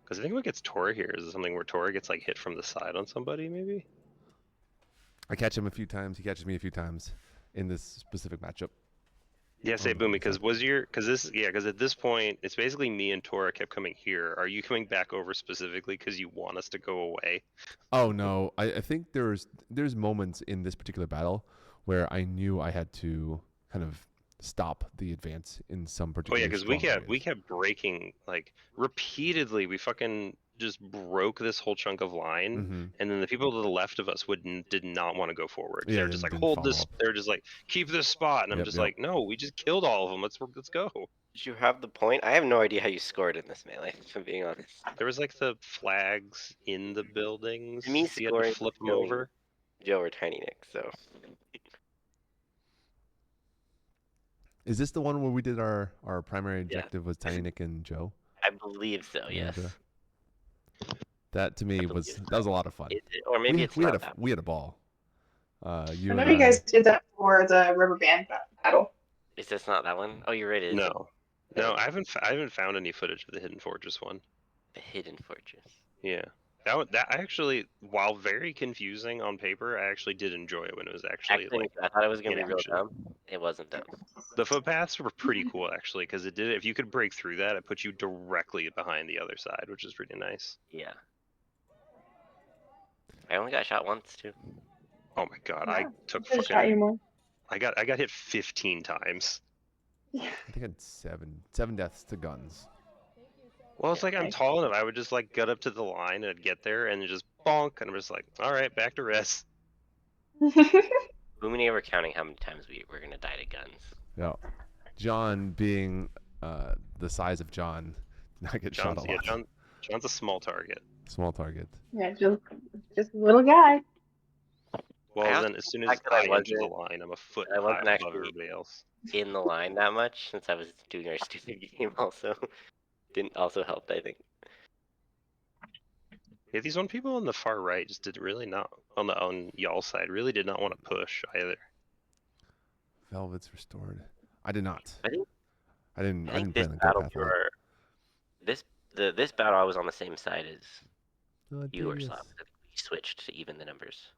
[SPEAKER 3] Because I think what gets Tora here is something where Tora gets like hit from the side on somebody, maybe.
[SPEAKER 1] I catch him a few times. He catches me a few times in this specific matchup.
[SPEAKER 3] Yeah, say
[SPEAKER 1] On the
[SPEAKER 3] Boomy, because
[SPEAKER 1] side.
[SPEAKER 3] because at this point it's basically me and Tora kept coming here. Are you coming back over specifically because you want us to go away?
[SPEAKER 1] Oh no, I think there's moments in this particular battle where I knew I had to kind of stop the advance in some
[SPEAKER 3] Oh
[SPEAKER 1] particular.
[SPEAKER 3] yeah, because we kept breaking like repeatedly. We fucking just broke this whole chunk of line,
[SPEAKER 1] Mm-hmm.
[SPEAKER 3] and then the people to the left of us did not want to go forward.
[SPEAKER 1] Yeah,
[SPEAKER 3] They're
[SPEAKER 1] they
[SPEAKER 3] just like,
[SPEAKER 1] didn't
[SPEAKER 3] hold
[SPEAKER 1] follow
[SPEAKER 3] this.
[SPEAKER 1] up.
[SPEAKER 3] They're just like, keep this spot, and I'm
[SPEAKER 1] Yep,
[SPEAKER 3] just
[SPEAKER 1] yep.
[SPEAKER 3] like, no, we just killed all of them. Let's go.
[SPEAKER 2] Did you have the point? I have no idea how you scored in this melee, if I'm being honest.
[SPEAKER 3] There was like the flags in the buildings.
[SPEAKER 2] To me,
[SPEAKER 3] So you had to
[SPEAKER 2] scoring
[SPEAKER 3] flip them
[SPEAKER 2] Joey-
[SPEAKER 3] over.
[SPEAKER 2] Joe or Tiny Nick, so.
[SPEAKER 1] Is this the one where we did our primary objective was Tiny Nick and Joe?
[SPEAKER 2] I believe so, yes.
[SPEAKER 1] And, that to me
[SPEAKER 2] I
[SPEAKER 1] was
[SPEAKER 2] believe
[SPEAKER 1] that was a lot of fun.
[SPEAKER 2] Or maybe it's
[SPEAKER 1] we
[SPEAKER 2] not
[SPEAKER 1] had
[SPEAKER 2] that.
[SPEAKER 1] we had a ball. You
[SPEAKER 5] I
[SPEAKER 1] and
[SPEAKER 5] know you guys did that for the rubber band battle.
[SPEAKER 2] Is this not that one? Oh, you're right. It is
[SPEAKER 3] No, I haven't found any footage of the Hidden Fortress one.
[SPEAKER 2] the Hidden Fortress.
[SPEAKER 3] Yeah. That actually, while very confusing on paper, I actually did enjoy it when it was actually like
[SPEAKER 2] I thought it was gonna
[SPEAKER 3] in
[SPEAKER 2] be real
[SPEAKER 3] action.
[SPEAKER 2] dumb. It wasn't dumb.
[SPEAKER 3] The footpaths were pretty cool actually, because it did. If you could break through that, it put you directly behind the other side, which is pretty nice.
[SPEAKER 2] Yeah. I only got shot once too.
[SPEAKER 3] Oh my god,
[SPEAKER 5] Yeah,
[SPEAKER 3] I took
[SPEAKER 5] I shot you more.
[SPEAKER 3] I got hit 15 times.
[SPEAKER 5] Yeah.
[SPEAKER 1] I think I had seven deaths to guns.
[SPEAKER 3] Well, it's like I'm
[SPEAKER 5] Okay.
[SPEAKER 3] tall enough. I would just like get up to the line and I'd get there and just bonk, and I'm just like, all right, back to rest.
[SPEAKER 2] Boomy were counting how many times we were gonna die to guns.
[SPEAKER 1] Yeah, John being the size of John, did not get shot a lot.
[SPEAKER 3] John's a small target.
[SPEAKER 1] Small target.
[SPEAKER 5] Yeah, just a little guy.
[SPEAKER 3] Well, then as soon as I enter the line, I'm a foot
[SPEAKER 2] I
[SPEAKER 3] high
[SPEAKER 2] wasn't
[SPEAKER 3] above
[SPEAKER 2] actually
[SPEAKER 3] everybody else.
[SPEAKER 2] in the line that much since I was doing our stupid game. Also, didn't also help. I think.
[SPEAKER 3] Yeah, these one people on the far right just did really not on y'all side really did not want to push either.
[SPEAKER 1] Velvet's restored. I did not.
[SPEAKER 2] I
[SPEAKER 1] didn't
[SPEAKER 2] think
[SPEAKER 1] play
[SPEAKER 2] this
[SPEAKER 1] on the
[SPEAKER 2] battle
[SPEAKER 1] pathway.
[SPEAKER 2] this battle I was on the same side as
[SPEAKER 1] Oh,
[SPEAKER 2] you or
[SPEAKER 1] Davis.
[SPEAKER 2] Slav. I think we switched to even the numbers.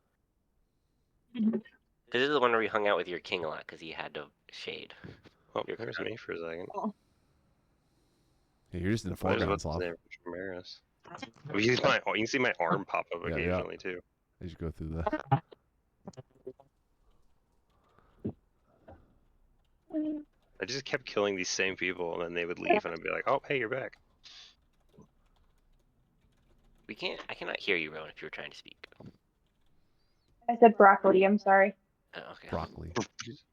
[SPEAKER 5] Mhm.
[SPEAKER 2] Because this is the one where we hung out with your king a lot because he had to shade.
[SPEAKER 3] Oh, there's me for a second.
[SPEAKER 1] Yeah, you're just in the
[SPEAKER 3] Well,
[SPEAKER 1] foreground,
[SPEAKER 3] what's his
[SPEAKER 1] Slav.
[SPEAKER 3] name? Ramirez. You can see my arm pop up
[SPEAKER 1] Yeah,
[SPEAKER 3] occasionally too.
[SPEAKER 1] As you go through the.
[SPEAKER 3] I just kept killing these same people, and then they would leave, and I'd be like, "Oh, hey, you're back."
[SPEAKER 2] We can't. I cannot hear you, Rowan, if you were trying to speak.
[SPEAKER 5] I said broccoli. I'm sorry.
[SPEAKER 2] Oh, okay.
[SPEAKER 1] Broccoli.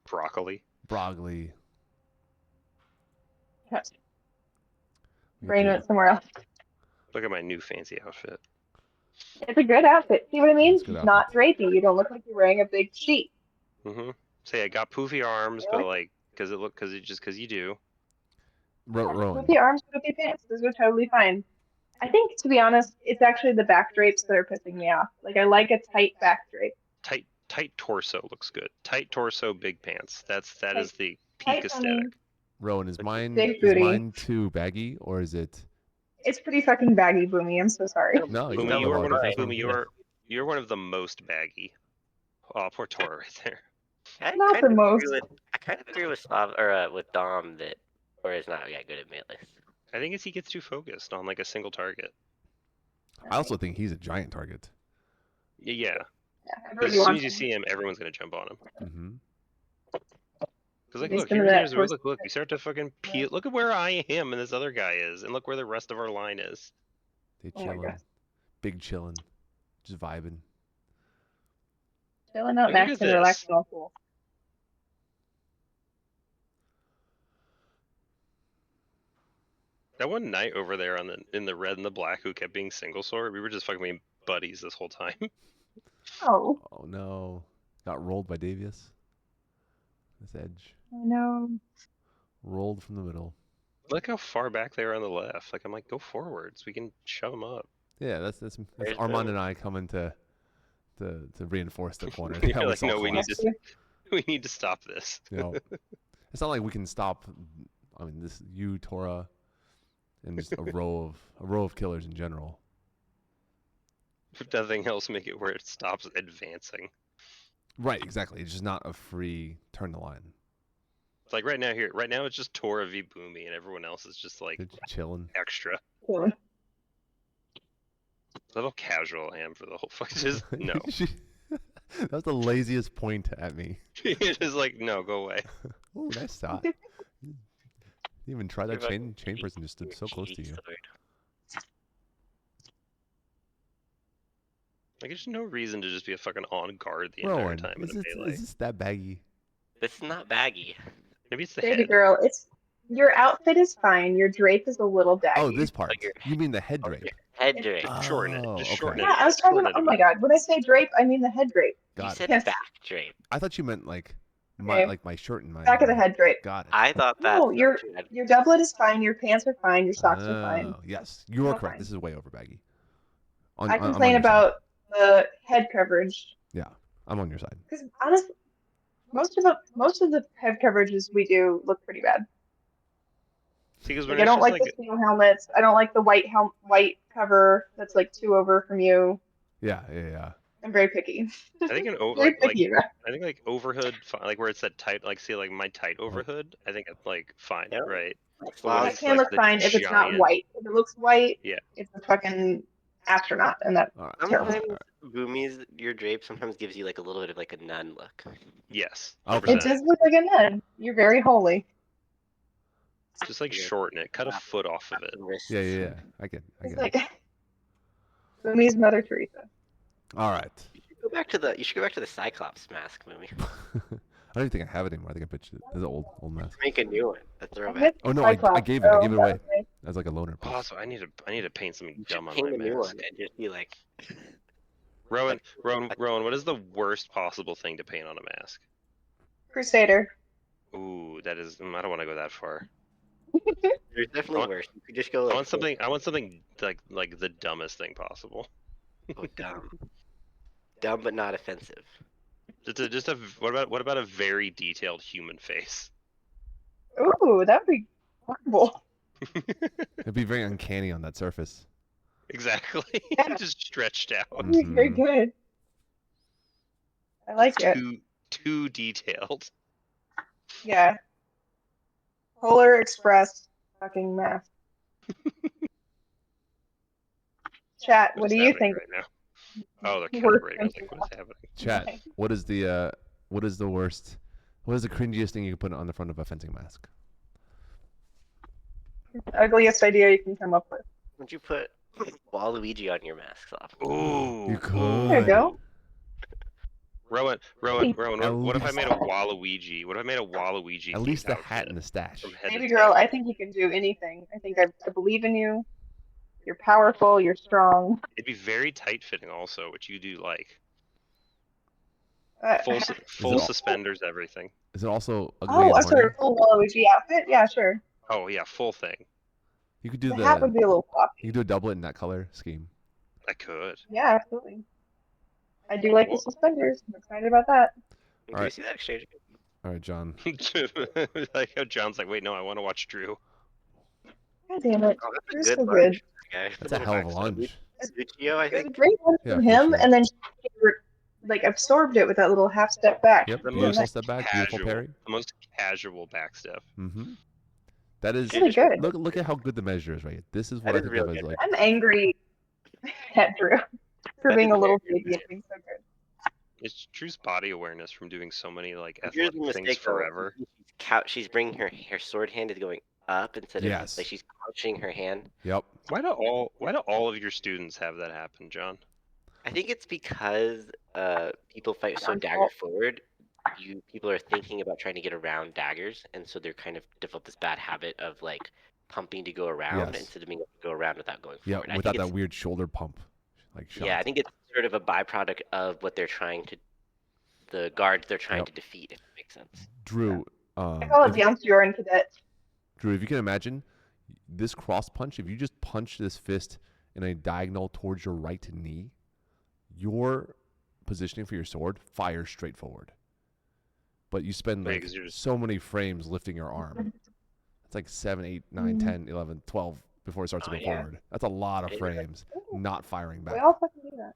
[SPEAKER 3] Broccoli.
[SPEAKER 1] Broccoli.
[SPEAKER 5] Brain went somewhere else.
[SPEAKER 3] Look at my new fancy outfit.
[SPEAKER 5] It's a good outfit. See what I mean?
[SPEAKER 1] It's a good
[SPEAKER 5] It's not
[SPEAKER 1] outfit.
[SPEAKER 5] drapey. You don't look like you're wearing a big sheet.
[SPEAKER 3] Say I got poofy arms,
[SPEAKER 5] Really?
[SPEAKER 3] but like, because you do.
[SPEAKER 1] Rowan.
[SPEAKER 5] With the arms, with the pants, those are totally fine. I think, to be honest, it's actually the back drapes that are pissing me off. Like, I like a tight back drape.
[SPEAKER 3] Tight torso looks good. Tight torso, big pants. That is the
[SPEAKER 5] Tight
[SPEAKER 3] peak
[SPEAKER 5] tummy,
[SPEAKER 3] aesthetic.
[SPEAKER 1] Rowan, is
[SPEAKER 5] big booty.
[SPEAKER 1] mine too baggy, or is it?
[SPEAKER 5] It's pretty fucking baggy, Boomy. I'm so sorry.
[SPEAKER 1] No, you
[SPEAKER 3] Boomy,
[SPEAKER 1] can
[SPEAKER 3] you are one of
[SPEAKER 1] apologize.
[SPEAKER 3] Boomy, you're one of the most baggy. Oh, poor Tora right there.
[SPEAKER 5] Not the most.
[SPEAKER 2] I kind of agree with Slav or with Dom that Tora is not good at melee.
[SPEAKER 3] I think he gets too focused on like a single target.
[SPEAKER 1] I also think he's a giant target.
[SPEAKER 3] Yeah.
[SPEAKER 5] Yeah,
[SPEAKER 3] As soon as you see him, everyone's gonna jump on him.
[SPEAKER 1] Mm-hmm.
[SPEAKER 3] Because like,
[SPEAKER 5] He's
[SPEAKER 3] look,
[SPEAKER 5] gonna
[SPEAKER 3] here's
[SPEAKER 5] that
[SPEAKER 3] look, you start to fucking peel. Look at where I am and this other guy is, and look where the rest of our line is.
[SPEAKER 1] They
[SPEAKER 5] Oh my
[SPEAKER 1] chilling,
[SPEAKER 5] God.
[SPEAKER 1] big chilling, just vibing.
[SPEAKER 5] Chilling out,
[SPEAKER 3] Look
[SPEAKER 5] Max,
[SPEAKER 3] at
[SPEAKER 5] and
[SPEAKER 3] this.
[SPEAKER 5] relaxing all cool.
[SPEAKER 3] That one knight over there in the red and the black who kept being single sword, we were just fucking being buddies this whole time.
[SPEAKER 5] Oh.
[SPEAKER 1] Oh no, got rolled by Davius. This edge
[SPEAKER 5] No.
[SPEAKER 1] rolled from the middle.
[SPEAKER 3] Look how far back they are on the left. Like I'm like, go forwards. We can shove them up.
[SPEAKER 1] Yeah, that's
[SPEAKER 2] There's
[SPEAKER 1] Armand
[SPEAKER 2] no-
[SPEAKER 1] and I coming to reinforce the corner.
[SPEAKER 3] You're
[SPEAKER 1] that we
[SPEAKER 3] like,
[SPEAKER 1] saw
[SPEAKER 3] no, we need
[SPEAKER 1] collapse.
[SPEAKER 3] to we need to stop this.
[SPEAKER 1] You know, it's not like we can stop. I mean, this you Tora, and just a row of killers in general.
[SPEAKER 3] If nothing else, make it where it stops advancing.
[SPEAKER 1] Right, exactly. It's just not a free turn the line.
[SPEAKER 3] It's like right now it's just Tora v Boomy, and everyone else is just like
[SPEAKER 1] They're chilling.
[SPEAKER 3] extra.
[SPEAKER 5] Chilling.
[SPEAKER 3] A little casual I am for the whole fuck. Just no.
[SPEAKER 1] That was the laziest point at me.
[SPEAKER 3] It's just like no, go away.
[SPEAKER 1] Oh, nice shot. You even tried that chain person just stood so close to you.
[SPEAKER 3] Like there's no reason to just be a fucking on guard the entire
[SPEAKER 1] Rowan,
[SPEAKER 3] time in
[SPEAKER 1] is
[SPEAKER 3] a melee.
[SPEAKER 1] this that baggy?
[SPEAKER 2] This is not baggy.
[SPEAKER 3] Maybe it's the
[SPEAKER 5] Baby
[SPEAKER 3] head.
[SPEAKER 5] girl, your outfit is fine. Your drape is a little baggy.
[SPEAKER 1] Oh, this part.
[SPEAKER 2] your-
[SPEAKER 1] You mean the head
[SPEAKER 2] Oh,
[SPEAKER 1] drape?
[SPEAKER 2] your head drape.
[SPEAKER 3] Just shorten it. Just
[SPEAKER 1] Oh,
[SPEAKER 3] shorten
[SPEAKER 1] okay.
[SPEAKER 3] it.
[SPEAKER 5] Yeah, I was talking
[SPEAKER 3] Shorten
[SPEAKER 5] about.
[SPEAKER 3] it
[SPEAKER 5] Oh
[SPEAKER 3] a
[SPEAKER 5] my
[SPEAKER 3] bit.
[SPEAKER 5] God, when I say drape, I mean the head drape.
[SPEAKER 2] You
[SPEAKER 1] Got
[SPEAKER 2] said
[SPEAKER 1] it.
[SPEAKER 5] Yes.
[SPEAKER 2] back drape.
[SPEAKER 1] I thought you meant like
[SPEAKER 5] Okay.
[SPEAKER 1] my shirt and my
[SPEAKER 5] Back of the head drape.
[SPEAKER 1] Got it.
[SPEAKER 2] I thought that.
[SPEAKER 5] No, your doublet is fine. Your pants are fine. Your socks are fine.
[SPEAKER 1] Oh, yes, you are
[SPEAKER 5] All
[SPEAKER 1] correct.
[SPEAKER 5] fine.
[SPEAKER 1] This is way over baggy.
[SPEAKER 5] I
[SPEAKER 1] I'm on
[SPEAKER 5] complain
[SPEAKER 1] your side.
[SPEAKER 5] about the head coverage
[SPEAKER 1] Yeah, I'm on your side.
[SPEAKER 5] because honestly, most of the head coverages we do look pretty bad.
[SPEAKER 3] See, because
[SPEAKER 5] Like,
[SPEAKER 3] when
[SPEAKER 5] I
[SPEAKER 3] it's
[SPEAKER 5] don't
[SPEAKER 3] just
[SPEAKER 5] like the steel helmets. I don't like the white cover that's like 2 over from you.
[SPEAKER 1] Yeah.
[SPEAKER 5] I'm very picky.
[SPEAKER 3] I think an
[SPEAKER 5] Very picky.
[SPEAKER 3] I think like overhood, like where it's that tight, like see like my tight overhood. I think it's like fine,
[SPEAKER 2] Yeah.
[SPEAKER 3] right?
[SPEAKER 5] That
[SPEAKER 2] Slav,
[SPEAKER 5] can look fine if it's not white. If it looks white,
[SPEAKER 3] Yeah.
[SPEAKER 5] it's a fucking astronaut, and that's
[SPEAKER 1] All right.
[SPEAKER 5] terrible.
[SPEAKER 2] sometimes Boomy's your drape sometimes gives you like a little bit of like a nun look.
[SPEAKER 3] Yes.
[SPEAKER 1] Okay.
[SPEAKER 5] It does look like a nun. You're very holy.
[SPEAKER 3] Just like
[SPEAKER 2] Yeah.
[SPEAKER 3] shorten it, cut a foot off of it.
[SPEAKER 2] Wrists.
[SPEAKER 1] Yeah. I get
[SPEAKER 5] It's
[SPEAKER 1] it.
[SPEAKER 5] like Boomy's Mother Teresa.
[SPEAKER 1] All right.
[SPEAKER 2] You should go back to the Cyclops mask, Boomy.
[SPEAKER 1] I don't even think I have it anymore. I think I pitched it. It's an old mask.
[SPEAKER 2] Make a new one. A
[SPEAKER 5] I
[SPEAKER 2] throwback.
[SPEAKER 5] missed
[SPEAKER 1] Oh no, I
[SPEAKER 5] Cyclops,
[SPEAKER 1] gave it. I
[SPEAKER 5] so
[SPEAKER 1] gave it
[SPEAKER 5] that
[SPEAKER 1] away
[SPEAKER 5] was nice.
[SPEAKER 1] as like a loaner piece.
[SPEAKER 3] Oh, so I need to paint something
[SPEAKER 2] You should
[SPEAKER 3] dumb on
[SPEAKER 2] paint
[SPEAKER 3] my
[SPEAKER 2] a new
[SPEAKER 3] mask.
[SPEAKER 2] one and just be like.
[SPEAKER 3] Rowan, what is the worst possible thing to paint on a mask?
[SPEAKER 5] Crusader.
[SPEAKER 3] Ooh, that is. I don't want to go that far.
[SPEAKER 2] There's definitely worse. You could just go like.
[SPEAKER 3] I want something like the dumbest thing possible.
[SPEAKER 2] Oh, dumb. Dumb but not offensive.
[SPEAKER 3] What about a very detailed human face?
[SPEAKER 5] Ooh, that would be horrible.
[SPEAKER 1] It'd be very uncanny on that surface.
[SPEAKER 3] Exactly.
[SPEAKER 5] Yeah.
[SPEAKER 3] Just stretched out.
[SPEAKER 5] That would be very good. I like it.
[SPEAKER 3] Too detailed.
[SPEAKER 5] Yeah. Polar Express fucking mask. Chat, what
[SPEAKER 3] What's
[SPEAKER 5] do you
[SPEAKER 3] happening
[SPEAKER 5] think?
[SPEAKER 3] right now? Oh, they're
[SPEAKER 5] Worst
[SPEAKER 3] calibrating. I was like, what is happening?
[SPEAKER 1] Chat.
[SPEAKER 5] Right.
[SPEAKER 1] What is the worst? What is the cringiest thing you can put on the front of a fencing mask?
[SPEAKER 5] Ugliest idea you can come up with.
[SPEAKER 2] Would you put Waluigi on your mask off?
[SPEAKER 3] Ooh.
[SPEAKER 1] You
[SPEAKER 5] There you
[SPEAKER 1] could.
[SPEAKER 5] go.
[SPEAKER 3] Rowan,
[SPEAKER 1] At
[SPEAKER 3] what if I
[SPEAKER 1] least-
[SPEAKER 3] made a Waluigi? What if I made a Waluigi?
[SPEAKER 1] At least the
[SPEAKER 3] themed
[SPEAKER 1] hat
[SPEAKER 3] outfit
[SPEAKER 1] and the stash.
[SPEAKER 3] from head
[SPEAKER 5] Baby
[SPEAKER 3] to
[SPEAKER 5] girl,
[SPEAKER 3] toe?
[SPEAKER 5] I think you can do anything. I believe in you. You're powerful. You're strong.
[SPEAKER 3] It'd be very tight fitting, also, which you do like.
[SPEAKER 5] Uh,
[SPEAKER 3] Full suspenders, everything.
[SPEAKER 1] Is it also ugly
[SPEAKER 5] oh,
[SPEAKER 1] and
[SPEAKER 5] a sort
[SPEAKER 1] horny?
[SPEAKER 5] of full Waluigi outfit? Yeah, sure.
[SPEAKER 3] Oh yeah, full thing.
[SPEAKER 1] You could do
[SPEAKER 5] The hat would be a little floppy.
[SPEAKER 1] You could do a doublet in that color scheme.
[SPEAKER 3] I could.
[SPEAKER 5] Yeah, absolutely. I do like the
[SPEAKER 3] Well-
[SPEAKER 5] suspenders. I'm excited about that.
[SPEAKER 2] Do you
[SPEAKER 1] Alright.
[SPEAKER 2] see that exchange?
[SPEAKER 1] All right, John.
[SPEAKER 3] Like how John's like, wait, no, I want to watch Drew.
[SPEAKER 5] God damn it.
[SPEAKER 2] Oh,
[SPEAKER 5] You're
[SPEAKER 2] that's a
[SPEAKER 5] so
[SPEAKER 2] good
[SPEAKER 5] good.
[SPEAKER 2] lunch, guy.
[SPEAKER 1] That's a hell of a lunch.
[SPEAKER 2] Lucio, I
[SPEAKER 5] It was a
[SPEAKER 2] think.
[SPEAKER 5] great one
[SPEAKER 1] Yeah,
[SPEAKER 5] from
[SPEAKER 1] for
[SPEAKER 5] him,
[SPEAKER 1] sure.
[SPEAKER 5] and then she like absorbed it with that little half step back.
[SPEAKER 1] Yep.
[SPEAKER 3] The
[SPEAKER 1] Beautiful
[SPEAKER 3] most
[SPEAKER 1] step back. Beautiful
[SPEAKER 3] casual,
[SPEAKER 1] parry.
[SPEAKER 3] the most casual backstep.
[SPEAKER 1] Mm-hmm. That is
[SPEAKER 5] Really good.
[SPEAKER 1] Look at how good the measure is right here. This is what
[SPEAKER 2] That
[SPEAKER 1] I
[SPEAKER 2] is
[SPEAKER 1] think
[SPEAKER 2] real
[SPEAKER 1] of as
[SPEAKER 2] good.
[SPEAKER 1] like.
[SPEAKER 5] I'm angry at Drew for
[SPEAKER 2] That
[SPEAKER 5] being
[SPEAKER 2] is
[SPEAKER 5] a little
[SPEAKER 2] very
[SPEAKER 5] baby and being so good.
[SPEAKER 3] It's Drew's body awareness from doing so many like
[SPEAKER 2] Here's
[SPEAKER 3] athletic
[SPEAKER 2] the
[SPEAKER 3] things
[SPEAKER 2] mistake, though.
[SPEAKER 3] forever.
[SPEAKER 2] She's bringing her sword hand is going up instead of
[SPEAKER 1] Yes.
[SPEAKER 2] like she's crouching her hand.
[SPEAKER 1] Yep.
[SPEAKER 3] Why do all of your students have that happen, John?
[SPEAKER 2] I think it's because people fight so
[SPEAKER 5] John's
[SPEAKER 2] dagger
[SPEAKER 5] fault.
[SPEAKER 2] forward. People are thinking about trying to get around daggers, and so they're kind of develop this bad habit of like pumping to go around
[SPEAKER 1] Yes.
[SPEAKER 2] instead of being able to go around without going
[SPEAKER 1] Yeah.
[SPEAKER 2] forward. I
[SPEAKER 1] Without
[SPEAKER 2] think
[SPEAKER 1] that weird shoulder pump, like shot.
[SPEAKER 2] yeah, I think it's sort of a byproduct of what they're trying to, the guards they're trying
[SPEAKER 1] Yep.
[SPEAKER 2] to defeat. If it makes sense.
[SPEAKER 1] Drew.
[SPEAKER 5] I call it bounce you are in cadet.
[SPEAKER 1] Drew, if you can imagine this cross punch, if you just punch this fist in a diagonal towards your right knee, your positioning for your sword fires straight forward. But you spend
[SPEAKER 3] Right,
[SPEAKER 1] like
[SPEAKER 3] 'cause you're just-
[SPEAKER 1] so many frames lifting your arm. It's like 7, 8, 9, 10, 11, 12 before it starts to
[SPEAKER 2] Oh,
[SPEAKER 1] go
[SPEAKER 2] yeah.
[SPEAKER 1] forward. That's a lot of
[SPEAKER 2] It is.
[SPEAKER 1] frames not firing
[SPEAKER 5] We
[SPEAKER 1] back.
[SPEAKER 5] all fucking do that.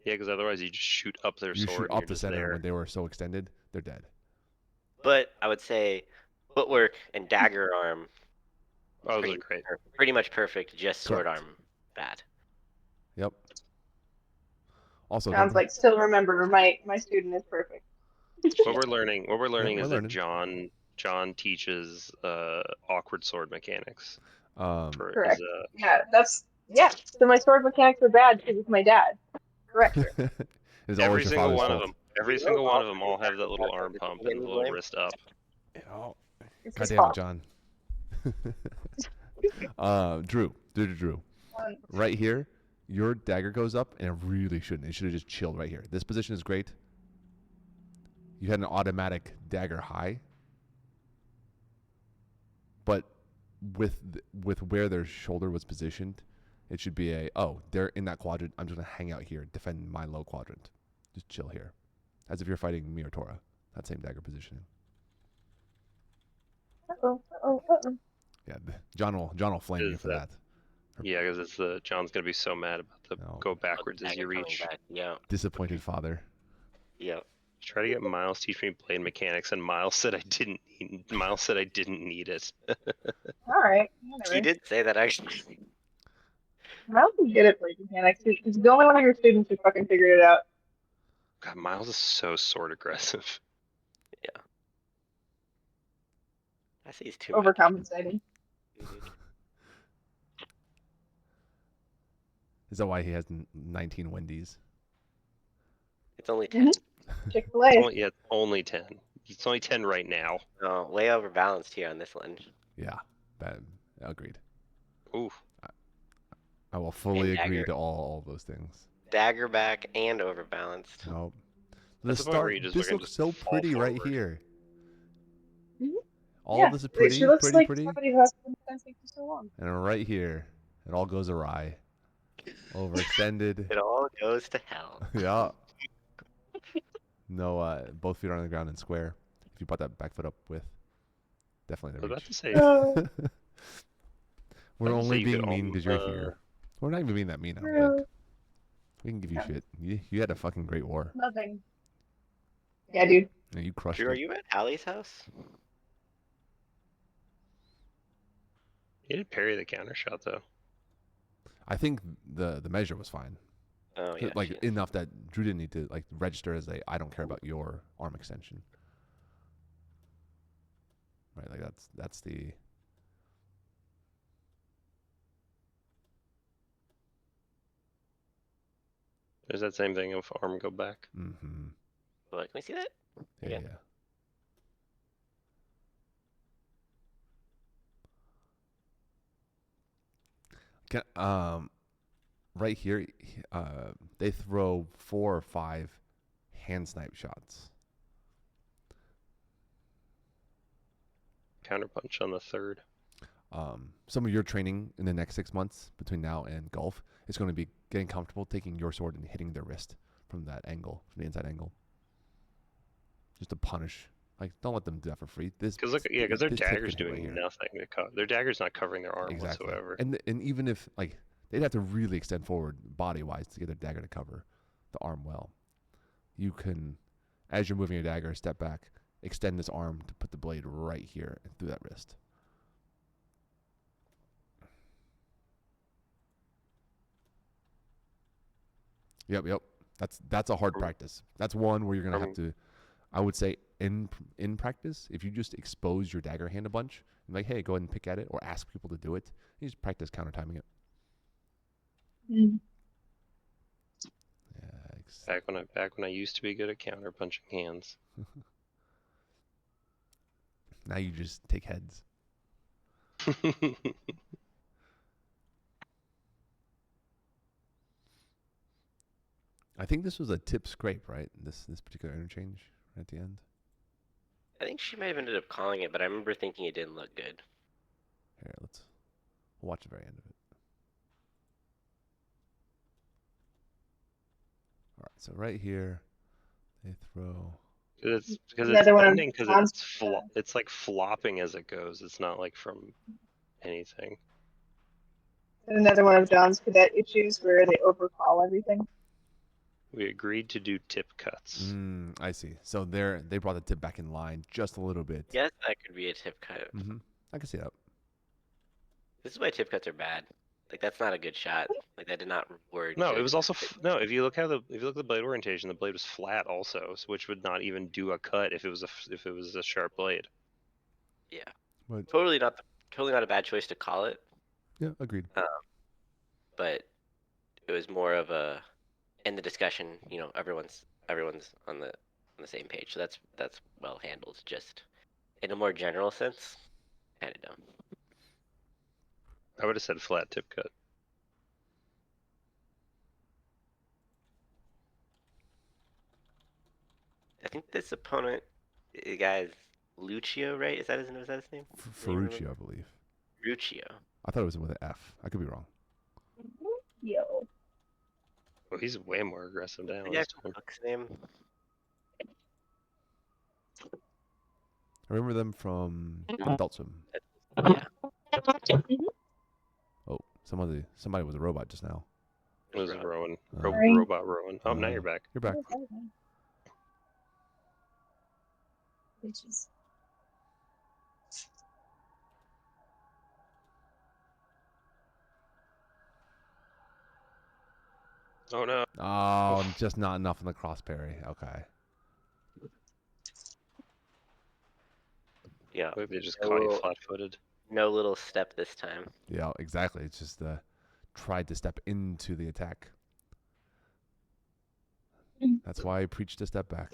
[SPEAKER 3] Yeah, because otherwise you just shoot up their
[SPEAKER 1] You
[SPEAKER 3] sword.
[SPEAKER 1] shoot
[SPEAKER 3] and
[SPEAKER 1] up
[SPEAKER 3] you're
[SPEAKER 1] the
[SPEAKER 3] just
[SPEAKER 1] center
[SPEAKER 3] there.
[SPEAKER 1] when they were so extended, they're dead.
[SPEAKER 2] But I would say footwork and dagger arm
[SPEAKER 3] Oh, those are great.
[SPEAKER 2] pretty much perfect. Just sword
[SPEAKER 1] Correct.
[SPEAKER 2] arm bad.
[SPEAKER 1] Yep. Also,
[SPEAKER 5] Sounds like still remember my student is perfect.
[SPEAKER 3] What we're learning
[SPEAKER 1] we're
[SPEAKER 3] is
[SPEAKER 1] learning.
[SPEAKER 3] that John teaches awkward sword mechanics. For
[SPEAKER 5] Correct.
[SPEAKER 3] his,
[SPEAKER 5] Yeah. So my sword mechanics were bad because it's my dad. Correct. Sir.
[SPEAKER 1] it's
[SPEAKER 3] every
[SPEAKER 1] always your
[SPEAKER 3] single
[SPEAKER 1] father's
[SPEAKER 3] one
[SPEAKER 1] fault.
[SPEAKER 3] of them. Every single one of them all have that little arm pump and the little wrist up.
[SPEAKER 1] Oh,
[SPEAKER 5] It's
[SPEAKER 1] God
[SPEAKER 5] his
[SPEAKER 1] damn
[SPEAKER 5] fault.
[SPEAKER 1] it, John. Drew. Right here, your dagger goes up, and it really shouldn't. It should have just chilled right here. This position is great. You had an automatic dagger high, but with where their shoulder was positioned, it should be they're in that quadrant. I'm just gonna hang out here, defend my low quadrant. Just chill here, as if you're fighting me or Tora. That same dagger positioning.
[SPEAKER 5] Uh-oh.
[SPEAKER 1] Yeah, John will flame you
[SPEAKER 3] Is
[SPEAKER 1] for
[SPEAKER 3] that-
[SPEAKER 1] that.
[SPEAKER 3] Yeah, because John's gonna be so mad about the
[SPEAKER 1] No.
[SPEAKER 3] go backwards as you
[SPEAKER 2] Dagger coming
[SPEAKER 3] reach.
[SPEAKER 2] back. Yeah.
[SPEAKER 1] Disappointed father.
[SPEAKER 2] Yeah.
[SPEAKER 3] Try to get Miles to teach me blade mechanics, and Miles said I didn't need it.
[SPEAKER 5] All right.
[SPEAKER 2] He
[SPEAKER 5] Whatever.
[SPEAKER 2] did say that actually.
[SPEAKER 5] Miles is good at blade mechanics. He's the only one of your students who fucking figured it out.
[SPEAKER 3] God, Miles is so sword aggressive.
[SPEAKER 2] I see he's too much.
[SPEAKER 5] Overcompensating.
[SPEAKER 1] Is that why he has 19 Wendy's?
[SPEAKER 2] It's only 10.
[SPEAKER 5] Chick-fil-A.
[SPEAKER 3] It's only 10. It's only 10 right now.
[SPEAKER 2] No, way overbalanced here on this one.
[SPEAKER 1] Yeah, bad. Agreed.
[SPEAKER 3] Ooh,
[SPEAKER 1] I will fully
[SPEAKER 2] And
[SPEAKER 1] agree
[SPEAKER 2] dagger.
[SPEAKER 1] to all of those things.
[SPEAKER 2] Dagger back and overbalanced.
[SPEAKER 1] Nope.
[SPEAKER 3] That's the point where you just
[SPEAKER 1] This
[SPEAKER 3] fucking
[SPEAKER 1] looks
[SPEAKER 3] just
[SPEAKER 1] so
[SPEAKER 3] fall
[SPEAKER 1] pretty right
[SPEAKER 3] forward.
[SPEAKER 1] here.
[SPEAKER 5] Mhm.
[SPEAKER 1] All
[SPEAKER 5] Yeah,
[SPEAKER 1] of this is pretty,
[SPEAKER 5] She looks like
[SPEAKER 1] pretty.
[SPEAKER 5] somebody who has been fencing for so long.
[SPEAKER 1] And right here, it all goes awry. Overextended.
[SPEAKER 2] It all goes to hell.
[SPEAKER 1] Yeah. No, both feet are on the ground and square. If you brought that back foot up with, definitely
[SPEAKER 3] I
[SPEAKER 1] the
[SPEAKER 3] was about
[SPEAKER 1] reach.
[SPEAKER 3] to say.
[SPEAKER 1] We're
[SPEAKER 3] I was about to say
[SPEAKER 1] only
[SPEAKER 3] you
[SPEAKER 1] being
[SPEAKER 3] could
[SPEAKER 1] mean because you're here. We're not even being that mean, I don't think. We can give you shit. You had a fucking great war.
[SPEAKER 5] Nothing. Yeah, dude.
[SPEAKER 1] Yeah, you crushed
[SPEAKER 2] Drew, are
[SPEAKER 1] it.
[SPEAKER 2] you at Allie's house?
[SPEAKER 3] He did parry the counter shot though.
[SPEAKER 1] I think the measure was fine.
[SPEAKER 2] Oh yeah.
[SPEAKER 1] Like
[SPEAKER 2] she is.
[SPEAKER 1] enough that Drew didn't need to like register as I don't care about your arm extension. Right, like that's the.
[SPEAKER 3] There's that same thing of arm go back.
[SPEAKER 1] Mm-hmm.
[SPEAKER 2] What, can we see that?
[SPEAKER 1] Yeah,
[SPEAKER 2] Again?
[SPEAKER 1] yeah. Right here, they throw 4 or 5 hand snipe shots.
[SPEAKER 3] Counterpunch on the third.
[SPEAKER 1] Some of your training in the next 6 months between now and golf is going to be getting comfortable taking your sword and hitting their wrist from that angle, from the inside angle, just to punish. Like, don't let them do that for free.
[SPEAKER 3] Because their
[SPEAKER 1] this tip
[SPEAKER 3] dagger's
[SPEAKER 1] can hit right
[SPEAKER 3] doing
[SPEAKER 1] here.
[SPEAKER 3] nothing. Their dagger's not covering their arm
[SPEAKER 1] Exactly.
[SPEAKER 3] whatsoever.
[SPEAKER 1] And even if like they'd have to really extend forward body wise to get their dagger to cover the arm well. You can, as you're moving your dagger, step back, extend this arm to put the blade right here and through that wrist. Yep. That's a hard practice. That's one where you're gonna have to. I would say in practice, if you just expose your dagger hand a bunch, and like, hey, go ahead and pick at it, or ask people to do it, you just practice counter timing it.
[SPEAKER 5] Mm.
[SPEAKER 1] Yeah.
[SPEAKER 3] Back when I used to be good at counter punching hands.
[SPEAKER 1] Now you just take heads. I think this was a tip scrape, right? This particular interchange at the end.
[SPEAKER 2] I think she might have ended up calling it, but I remember thinking it didn't look good.
[SPEAKER 1] Here, we'll watch the very end of it. All right, so right here, they throw.
[SPEAKER 3] Because it's
[SPEAKER 5] Another one of
[SPEAKER 3] bending because
[SPEAKER 5] John's-
[SPEAKER 3] it's like flopping as it goes. It's not like from anything.
[SPEAKER 5] Another one of John's cadet issues where they overcall everything.
[SPEAKER 3] We agreed to do tip cuts.
[SPEAKER 1] I see. So they brought the tip back in line just a little bit.
[SPEAKER 2] Yes, that could be a tip cut.
[SPEAKER 1] I can see that.
[SPEAKER 2] This is why tip cuts are bad. Like, that's not a good shot. Like, that did not word.
[SPEAKER 3] No,
[SPEAKER 2] good.
[SPEAKER 3] it was also no. If you look at the blade orientation, the blade was flat also, which would not even do a cut if it was a sharp blade.
[SPEAKER 2] Yeah.
[SPEAKER 1] But,
[SPEAKER 2] totally not a bad choice to call it.
[SPEAKER 1] Yeah, agreed.
[SPEAKER 2] But it was more of a, in the discussion, everyone's on the same page. So that's well handled. Just in a more general sense, kind of dumb.
[SPEAKER 3] I would have said flat tip cut.
[SPEAKER 2] I think this opponent, the guy's Lucio, right? Is that his name?
[SPEAKER 1] Ferruccio, I believe.
[SPEAKER 2] Lucio.
[SPEAKER 1] I thought it was with an F. I could be wrong.
[SPEAKER 5] Yo.
[SPEAKER 3] Well, he's way more aggressive now.
[SPEAKER 2] Yeah,
[SPEAKER 3] this time.
[SPEAKER 2] Cook's name.
[SPEAKER 1] I remember them from Adult Swim.
[SPEAKER 2] Yeah.
[SPEAKER 1] Oh, somebody was a robot just now.
[SPEAKER 3] It was Rowan.
[SPEAKER 5] Sorry.
[SPEAKER 3] Robot Rowan. Oh, now you're back.
[SPEAKER 1] You're back.
[SPEAKER 5] Bitches.
[SPEAKER 3] Oh no.
[SPEAKER 1] Oh, just not enough in the cross parry. Okay.
[SPEAKER 2] Yeah.
[SPEAKER 3] Maybe they just caught you flat-footed.
[SPEAKER 2] No little step this time.
[SPEAKER 1] Yeah, exactly. It's just tried to step into the attack. That's why I preach to step back.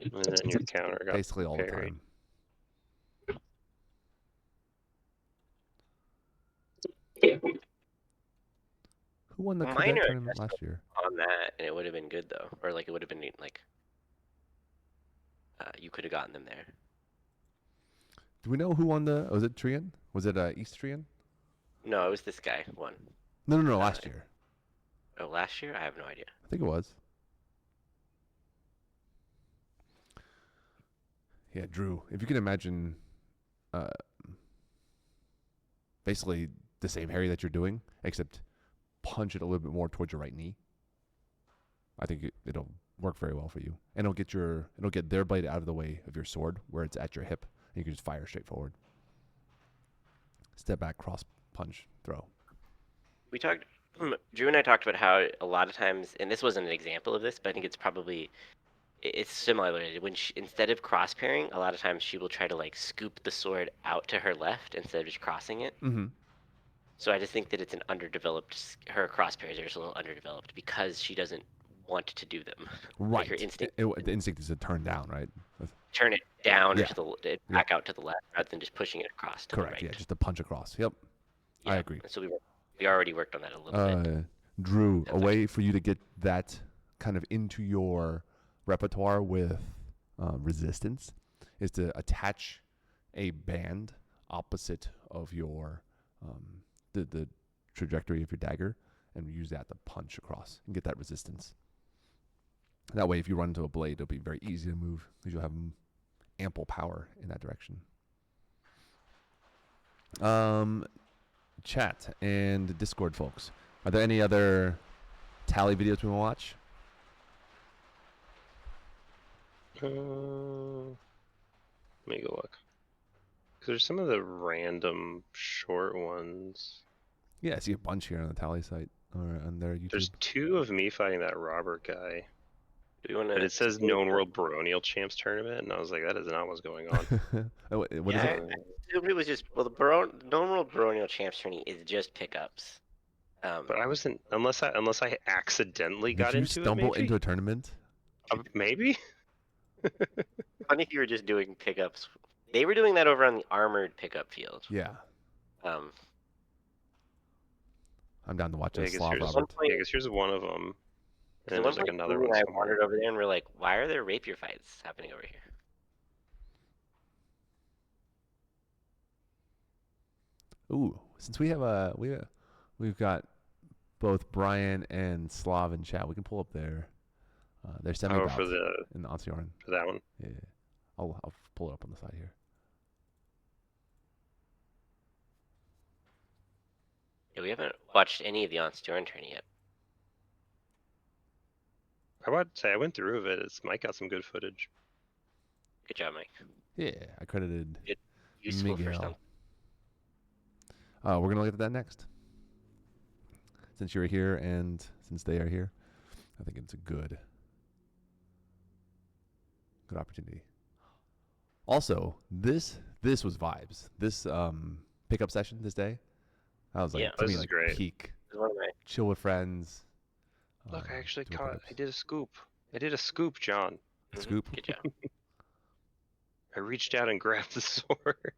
[SPEAKER 3] And then your counter got
[SPEAKER 1] Basically all the
[SPEAKER 3] parried.
[SPEAKER 1] time. Who won the cadet
[SPEAKER 2] Minor
[SPEAKER 1] tournament last year?
[SPEAKER 2] On that, and it would have been good though, or like it would have been like you could have gotten them there.
[SPEAKER 1] Do we know who won the? Was it Trian? Was it East Trian?
[SPEAKER 2] No, it was this guy won.
[SPEAKER 1] No, last year.
[SPEAKER 2] Oh, last year? I have no idea.
[SPEAKER 1] I think it was. Yeah, Drew. If you can imagine, basically the same parry that you're doing, except punch it a little bit more towards your right knee. I think it'll work very well for you, and it'll get their blade out of the way of your sword, where it's at your hip, and you can just fire straight forward. Step back, cross punch, throw.
[SPEAKER 2] we talked, Drew and I talked about how a lot of times, and this wasn't an example of this, but I think it's probably it's similar. When she, instead of cross pairing, a lot of times she will try to like scoop the sword out to her left instead of just crossing it.
[SPEAKER 1] Mm-hmm.
[SPEAKER 2] So I just think that it's an underdeveloped. Her cross pairs are just a little underdeveloped because she doesn't want to do them.
[SPEAKER 1] Right.
[SPEAKER 2] Like her instinct.
[SPEAKER 1] The instinct is to turn down, right?
[SPEAKER 2] Turn it down or
[SPEAKER 1] Yeah.
[SPEAKER 2] to the back out to the left rather than just pushing it across to
[SPEAKER 1] Correct.
[SPEAKER 2] the right.
[SPEAKER 1] Yeah, just to punch across. Yep.
[SPEAKER 2] Yeah.
[SPEAKER 1] I agree.
[SPEAKER 2] So we already worked on that a little bit.
[SPEAKER 1] Drew,
[SPEAKER 2] That's
[SPEAKER 1] a way for you to get that kind of into your repertoire with resistance is to attach a band opposite of your the trajectory of your dagger and use that to punch across and get that resistance. That way, if you run into a blade, it'll be very easy to move because you'll have ample power in that direction. Chat and Discord folks, are there any other tally videos we want to watch?
[SPEAKER 3] Let me go look. Because there's some of the random short ones.
[SPEAKER 1] Yeah, I see a bunch here on the tally site or on their YouTube.
[SPEAKER 3] There's 2 of me fighting that Robert guy.
[SPEAKER 2] Do we want to?
[SPEAKER 3] But it says Known World Baronial Champs Tournament, and I was like, that is not what's going on.
[SPEAKER 1] What is
[SPEAKER 2] Yeah,
[SPEAKER 1] it?
[SPEAKER 2] I assumed it was just the Known World Baronial Champs tourney is just pickups.
[SPEAKER 3] But I wasn't unless I accidentally got
[SPEAKER 1] Did you
[SPEAKER 3] into
[SPEAKER 1] stumble
[SPEAKER 3] it. Maybe?
[SPEAKER 1] into a tournament?
[SPEAKER 3] Maybe.
[SPEAKER 2] Funny if you were just doing pickups. They were doing that over on the armored pickup field.
[SPEAKER 1] Yeah.
[SPEAKER 2] Um,
[SPEAKER 1] I'm down to watch
[SPEAKER 3] Yeah, I
[SPEAKER 1] this
[SPEAKER 3] guess
[SPEAKER 1] Slav
[SPEAKER 3] here's,
[SPEAKER 1] Robert.
[SPEAKER 3] yeah, I guess here's one of them. And then there's like another
[SPEAKER 2] Drew
[SPEAKER 3] one
[SPEAKER 2] and I
[SPEAKER 3] somewhere.
[SPEAKER 2] wandered over there and we're like, why are there rapier fights happening over here?
[SPEAKER 1] Ooh, since we have we've got both Brian and Slav in chat, we can pull up their semi
[SPEAKER 3] Oh,
[SPEAKER 1] bout
[SPEAKER 3] for
[SPEAKER 1] in Onsiorn.
[SPEAKER 3] that one.
[SPEAKER 1] Yeah, I'll pull it up on the side here.
[SPEAKER 2] Yeah, we haven't watched any of the On Stern tourney yet.
[SPEAKER 3] I would say I went through it. Mike got some good footage.
[SPEAKER 2] Good job, Mike.
[SPEAKER 1] Yeah, I credited
[SPEAKER 2] Useful for
[SPEAKER 1] Miguel.
[SPEAKER 2] some.
[SPEAKER 1] We're gonna look at that next. Since you're here and since they are here, I think it's a good opportunity. Also, this was vibes. This pickup session this day, that was like
[SPEAKER 2] Yeah,
[SPEAKER 1] to
[SPEAKER 3] this
[SPEAKER 1] me
[SPEAKER 3] is
[SPEAKER 1] like
[SPEAKER 3] great.
[SPEAKER 1] peak.
[SPEAKER 2] It was one of my
[SPEAKER 1] Chill with friends.
[SPEAKER 3] Look, I actually
[SPEAKER 1] do
[SPEAKER 3] caught.
[SPEAKER 1] pickups.
[SPEAKER 3] I did a scoop. John.
[SPEAKER 1] Scoop.
[SPEAKER 2] Good job.
[SPEAKER 3] I reached out and grabbed the sword.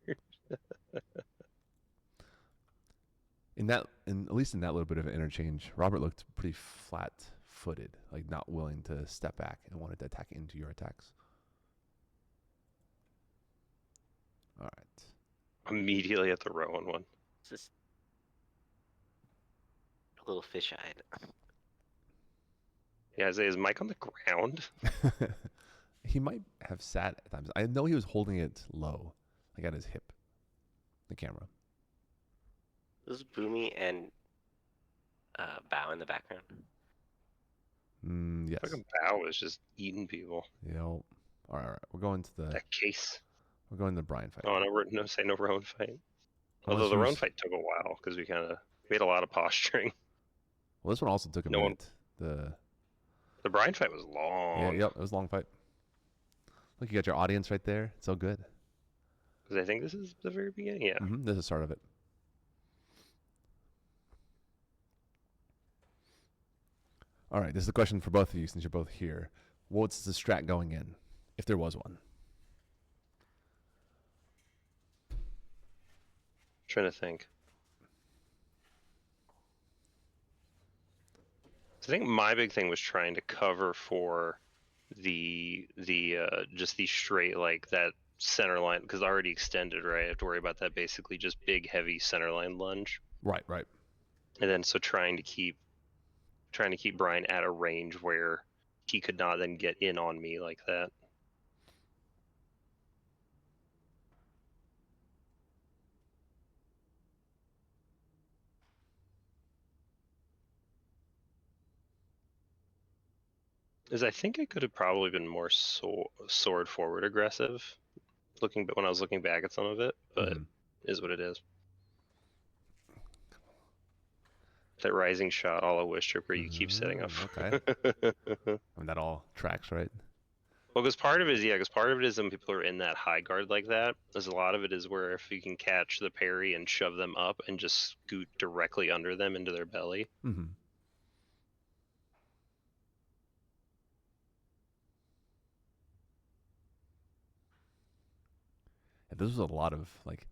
[SPEAKER 1] At least in that little bit of an interchange, Robert looked pretty flat-footed, like not willing to step back and wanted to attack into your attacks. All right.
[SPEAKER 3] Immediately at the Rowan one.
[SPEAKER 2] It's just a little fish-eyed.
[SPEAKER 3] Yeah, is Mike on the ground?
[SPEAKER 1] He might have sat at times. I know he was holding it low, like at his hip, the camera.
[SPEAKER 2] This is Boomy and Bow in the background.
[SPEAKER 1] Yes.
[SPEAKER 3] Fucking Bow is just eating people.
[SPEAKER 1] Yep. All right. We're going to
[SPEAKER 3] That case.
[SPEAKER 1] We're going to the Brian fight.
[SPEAKER 3] Oh, no Rowan fight.
[SPEAKER 1] Well,
[SPEAKER 3] Although the Rowan fight took a while because we kind of made a lot of posturing.
[SPEAKER 1] Well, this one also took a minute.
[SPEAKER 3] The Brian fight was long.
[SPEAKER 1] Yeah, yep, it was a long fight. Look, you got your audience right there. It's so good.
[SPEAKER 3] Because I think this is the very beginning. Yeah.
[SPEAKER 1] Mm-hmm. This is the start of it. All right, this is a question for both of you since you're both here. What's the strat going in, if there was one?
[SPEAKER 3] Trying to think. So I think my big thing was trying to cover for the just the straight like that center line because already extended, right? I have to worry about that basically just big heavy center line lunge.
[SPEAKER 1] Right.
[SPEAKER 3] And then so trying to keep Brian at a range where he could not then get in on me like that. I think I could have probably been more sword forward aggressive, when I was looking back at some of it, but is what it is. That rising shot, all a wish tripper, you keep setting up.
[SPEAKER 1] Okay. And that all tracks, right?
[SPEAKER 3] Well, because part of it is when people are in that high guard like that. There's a lot of it is where if you can catch the parry and shove them up and just scoot directly under them into their belly.
[SPEAKER 1] Mm-hmm. Yeah, this was a lot of like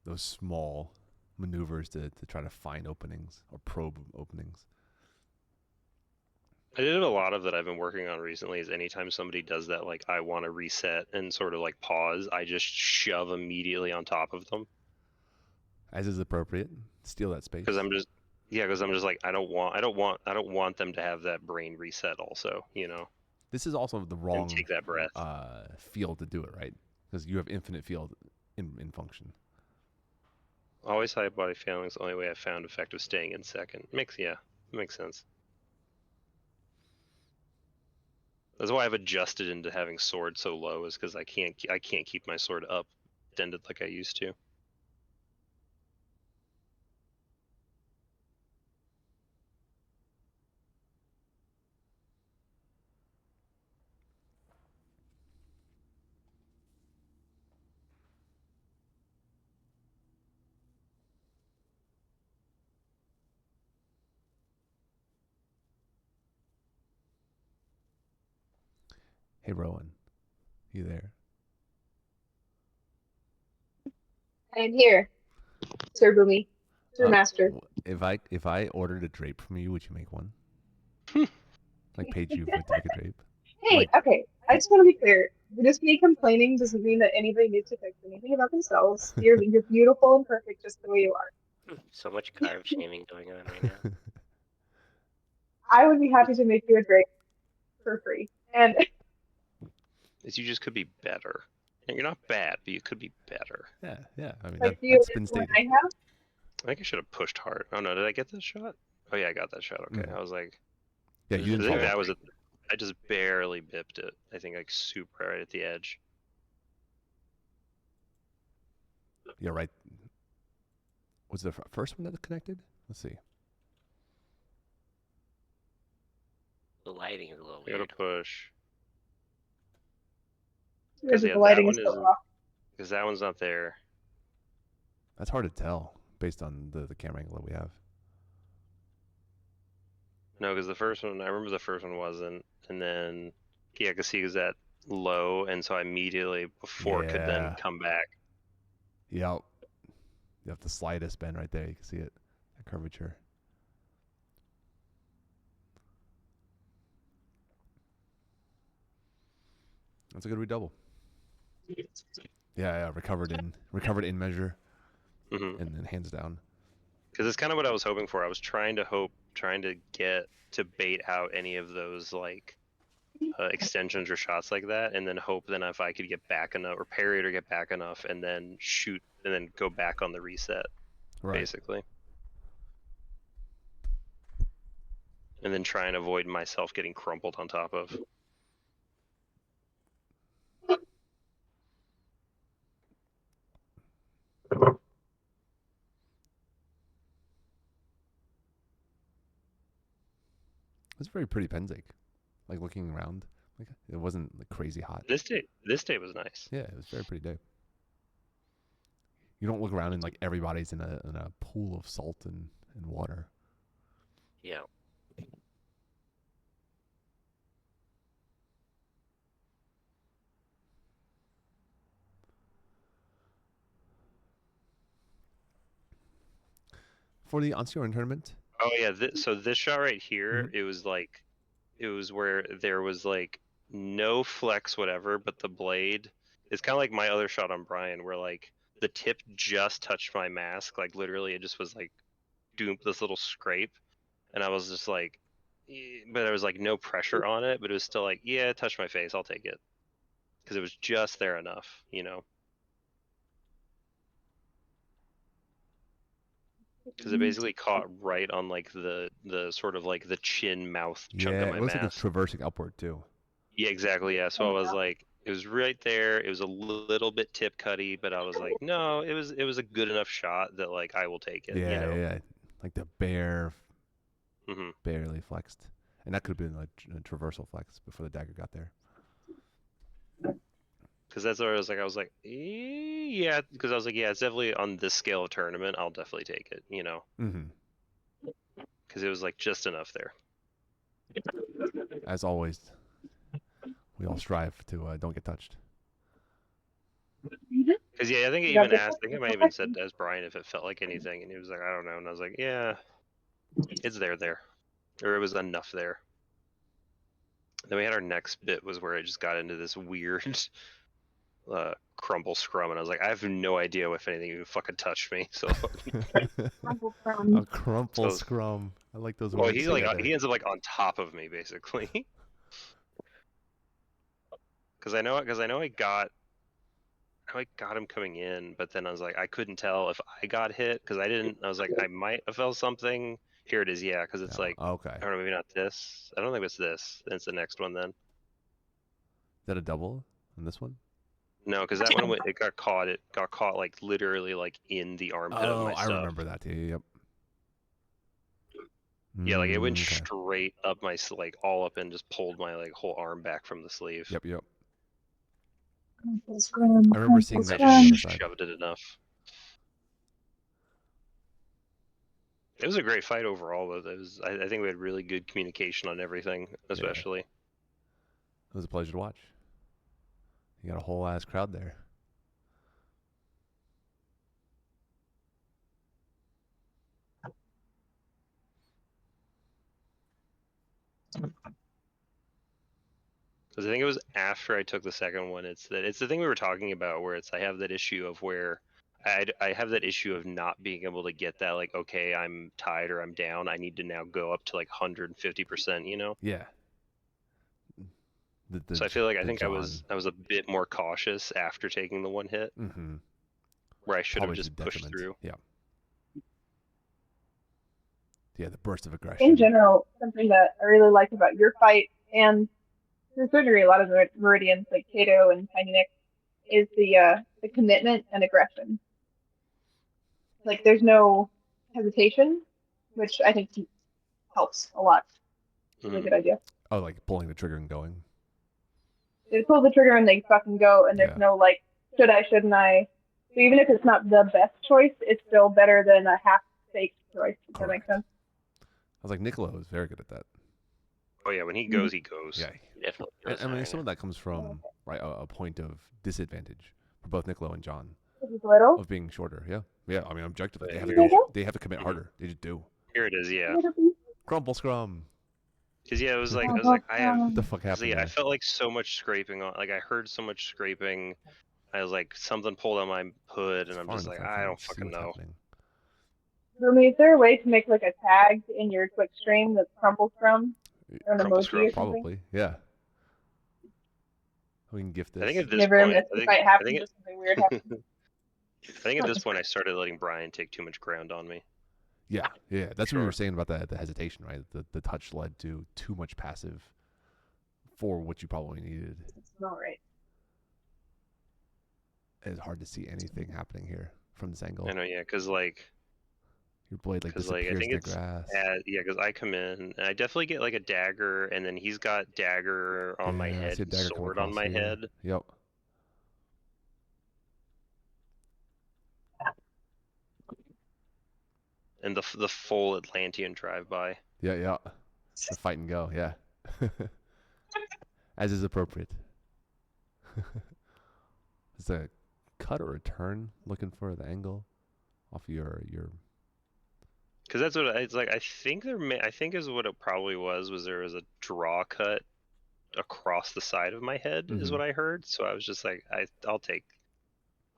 [SPEAKER 1] those small maneuvers to try to find openings or probe openings.
[SPEAKER 3] I did a lot of that I've been working on recently is anytime somebody does that, like I want to reset and sort of like pause, I just shove immediately on top of them.
[SPEAKER 1] As is appropriate. Steal that space.
[SPEAKER 3] Because I'm just like I don't want them to have that brain reset also, you know.
[SPEAKER 1] This is also the wrong
[SPEAKER 3] And take that breath.
[SPEAKER 1] field to do it, right? Because you have infinite field in function.
[SPEAKER 3] Always high body failing is the only way I've found effective staying in second. Makes sense. That's why I've adjusted into having sword so low, is because I can't keep my sword up extended like I used to.
[SPEAKER 1] Hey, Rowan, you there?
[SPEAKER 5] I am here, Sir Boomy, Sir Master.
[SPEAKER 1] If I ordered a drape from you, would you make one? Like paid you to make a drape?
[SPEAKER 5] Hey,
[SPEAKER 1] Like-
[SPEAKER 5] okay, I just want to be clear. Just me complaining doesn't mean that anybody needs to fix anything about themselves. You're beautiful and perfect just the way you are.
[SPEAKER 2] So much carb shaming going on right now.
[SPEAKER 5] I would be happy to make you a drink for free. And
[SPEAKER 3] Is you just could be better. And you're not bad, but you could be better.
[SPEAKER 1] Yeah. I mean,
[SPEAKER 5] like, do you
[SPEAKER 1] that's
[SPEAKER 5] like
[SPEAKER 1] been
[SPEAKER 5] what
[SPEAKER 1] stated.
[SPEAKER 5] I have?
[SPEAKER 3] I think I should have pushed hard. Oh no, did I get that shot? Oh yeah, I got that shot. Okay,
[SPEAKER 1] Mhm.
[SPEAKER 3] I was like,
[SPEAKER 1] Yeah, you
[SPEAKER 3] I
[SPEAKER 1] didn't
[SPEAKER 3] think
[SPEAKER 1] fall.
[SPEAKER 3] that was I just barely bipped it. I think like super right at the edge.
[SPEAKER 1] Yeah, right. Was the first one that connected? Let's see.
[SPEAKER 2] The lighting is a little
[SPEAKER 3] I gotta
[SPEAKER 2] weird.
[SPEAKER 3] push.
[SPEAKER 5] Because
[SPEAKER 3] yeah,
[SPEAKER 5] the lighting
[SPEAKER 3] that
[SPEAKER 5] is
[SPEAKER 3] one
[SPEAKER 5] so
[SPEAKER 3] isn't-
[SPEAKER 5] off.
[SPEAKER 3] Because that one's not there.
[SPEAKER 1] That's hard to tell based on the camera angle that we have.
[SPEAKER 3] No, because the first one, I remember the first one wasn't, and then yeah, I could see it was that low, and so I immediately before it could then
[SPEAKER 1] Yeah.
[SPEAKER 3] come back.
[SPEAKER 1] Yep. You have the slightest bend right there. You can see it. That curvature. That's a good redouble. Yeah. Recovered in measure,
[SPEAKER 3] Mm-hmm.
[SPEAKER 1] and then hands down.
[SPEAKER 3] Because it's kind of what I was hoping for. I was trying to get to bait out any of those like extensions or shots like that, and then hope then if I could get back enough or parry it or get back enough, and then shoot and then go back on the reset,
[SPEAKER 1] Right.
[SPEAKER 3] basically. And then try and avoid myself getting crumpled on top of.
[SPEAKER 1] It's very pretty Pennsic. Like looking around, like it wasn't like crazy hot.
[SPEAKER 3] This day was nice.
[SPEAKER 1] Yeah, it was a very pretty day. You don't look around and like everybody's in a pool of salt and water.
[SPEAKER 2] Yeah.
[SPEAKER 1] For the Onsior tournament,
[SPEAKER 3] Oh yeah, so this shot right here,
[SPEAKER 1] Mhm.
[SPEAKER 3] it was where there was like no flex whatever, but the blade, it's kind of like my other shot on Brian, where like the tip just touched my mask, like literally it just was like doing this little scrape, and I was just like, but there was like no pressure on it, but it was still like, yeah, it touched my face, I'll take it, because it was just there enough, you know. Because it basically caught right on like the sort of like the chin mouth chunk
[SPEAKER 1] yeah,
[SPEAKER 3] of
[SPEAKER 1] it
[SPEAKER 3] my
[SPEAKER 1] looks like
[SPEAKER 3] mask.
[SPEAKER 1] it's traversing upward too.
[SPEAKER 3] Yeah, exactly. Yeah. So I was like, it was right there. It was a little bit tip cutty, but I was like, no, it was a good enough shot that like I will take it.
[SPEAKER 1] Yeah,
[SPEAKER 3] You know.
[SPEAKER 1] yeah, like the bare
[SPEAKER 3] Mm-hmm.
[SPEAKER 1] Barely flexed. And that could have been a traversal flex before the dagger got there.
[SPEAKER 3] Because that's what I was like, yeah. Because I was like, yeah, it's definitely on this scale of tournament. I'll definitely take it, you know.
[SPEAKER 1] Mm-hmm.
[SPEAKER 3] Because it was like just enough there.
[SPEAKER 1] As always, we all strive to don't get touched.
[SPEAKER 3] Because yeah, I think I even asked. I think I might even said as Brian if it felt like anything, and he was like, I don't know. And I was like, yeah, it's there, or it was enough there. Then we had our next bit was where it just got into this weird crumble scrum, and I was like, I have no idea if anything even fucking touched me. So
[SPEAKER 1] A crumple scrum. I like those words.
[SPEAKER 3] Well, he ends up like on top of me basically. Because I know I got him coming in, but then I was like, I couldn't tell if I got hit because I didn't. I was like, I might have felt something. Here it is, yeah, because it's like,
[SPEAKER 1] okay.
[SPEAKER 3] I don't know, maybe not this. I don't think it's this. Then it's the next one then.
[SPEAKER 1] Is that a double in this one?
[SPEAKER 3] No, because that one it got caught. It got caught like literally like in the armpit of my stuff.
[SPEAKER 1] I remember that. Yep.
[SPEAKER 3] Yeah, like it went straight up my like all up and just pulled my like whole arm back from the sleeve.
[SPEAKER 1] Yep. I remember seeing that from the other side.
[SPEAKER 3] Shoved it enough. It was a great fight overall, though. I think we had really good communication on everything, especially.
[SPEAKER 1] It was a pleasure to watch. You got a whole ass crowd there.
[SPEAKER 3] Because I think it was after I took the second one. It's the thing we were talking about where I have that issue of where I have that issue of not being able to get that like, okay, I'm tied or I'm down. I need to now go up to like 150%, you know?
[SPEAKER 1] Yeah.
[SPEAKER 3] So I feel like I think I was a bit more cautious after taking the one hit, where I should have just pushed through.
[SPEAKER 1] Yeah. Yeah, the burst of aggression.
[SPEAKER 5] In general, something that I really like about your fight, and to a certain degree, a lot of the Meridians, like Kato and Tiny Nick, is the commitment and aggression. Like, there's no hesitation, which I think helps a lot. It's a really good idea.
[SPEAKER 1] Oh, like pulling the trigger and going.
[SPEAKER 5] They pull the trigger and they fucking go, and there's no like, should I, shouldn't I? So even if it's not the best choice, it's still better than a half-baked choice. Does that make sense?
[SPEAKER 1] I was like, Niccolo is very good at that.
[SPEAKER 3] Oh yeah, when he goes, he goes.
[SPEAKER 1] Yeah,
[SPEAKER 2] he definitely goes.
[SPEAKER 1] I mean, some of that comes from a point of disadvantage for both Niccolo and John. Of being shorter. Yeah. I mean, objectively, they have to commit harder. They just do.
[SPEAKER 3] Here it is. Yeah.
[SPEAKER 1] Crumple scrum.
[SPEAKER 3] Because it was like I have.
[SPEAKER 1] What the fuck happened?
[SPEAKER 3] I felt like so much scraping on. Like I heard so much scraping. I was like something pulled on my hood, and I'm just like I don't fucking know.
[SPEAKER 5] Rumi, is there a way to make like a tag in your Twitch stream that's crumple scrum? Or an
[SPEAKER 3] Crumple
[SPEAKER 5] emoji
[SPEAKER 3] scrum,
[SPEAKER 5] or something?
[SPEAKER 1] Probably. Yeah. We can gift this.
[SPEAKER 3] I think at this
[SPEAKER 5] Never
[SPEAKER 3] point,
[SPEAKER 5] miss a fight happens, just something weird happens.
[SPEAKER 3] I think at this point I started letting Brian take too much ground on me.
[SPEAKER 1] Yeah. That's what you were saying about the hesitation, right? The touch led to too much passive for what you probably needed.
[SPEAKER 5] It's not right.
[SPEAKER 1] It's hard to see anything happening here from this angle.
[SPEAKER 3] I know, yeah, because like
[SPEAKER 1] your blade disappears in the grass.
[SPEAKER 3] Because I come in and I definitely get like a dagger, and then he's got dagger on my head, and sword on my head.
[SPEAKER 1] Yep.
[SPEAKER 3] And the full Atlantean drive-by.
[SPEAKER 1] Yeah. The fight and go, yeah. As is appropriate. Is a cut or a turn looking for the angle off your
[SPEAKER 3] because that's what it's like. I think is what it probably was there was a draw cut across the side of my head is what I heard. So I was just like, I'll take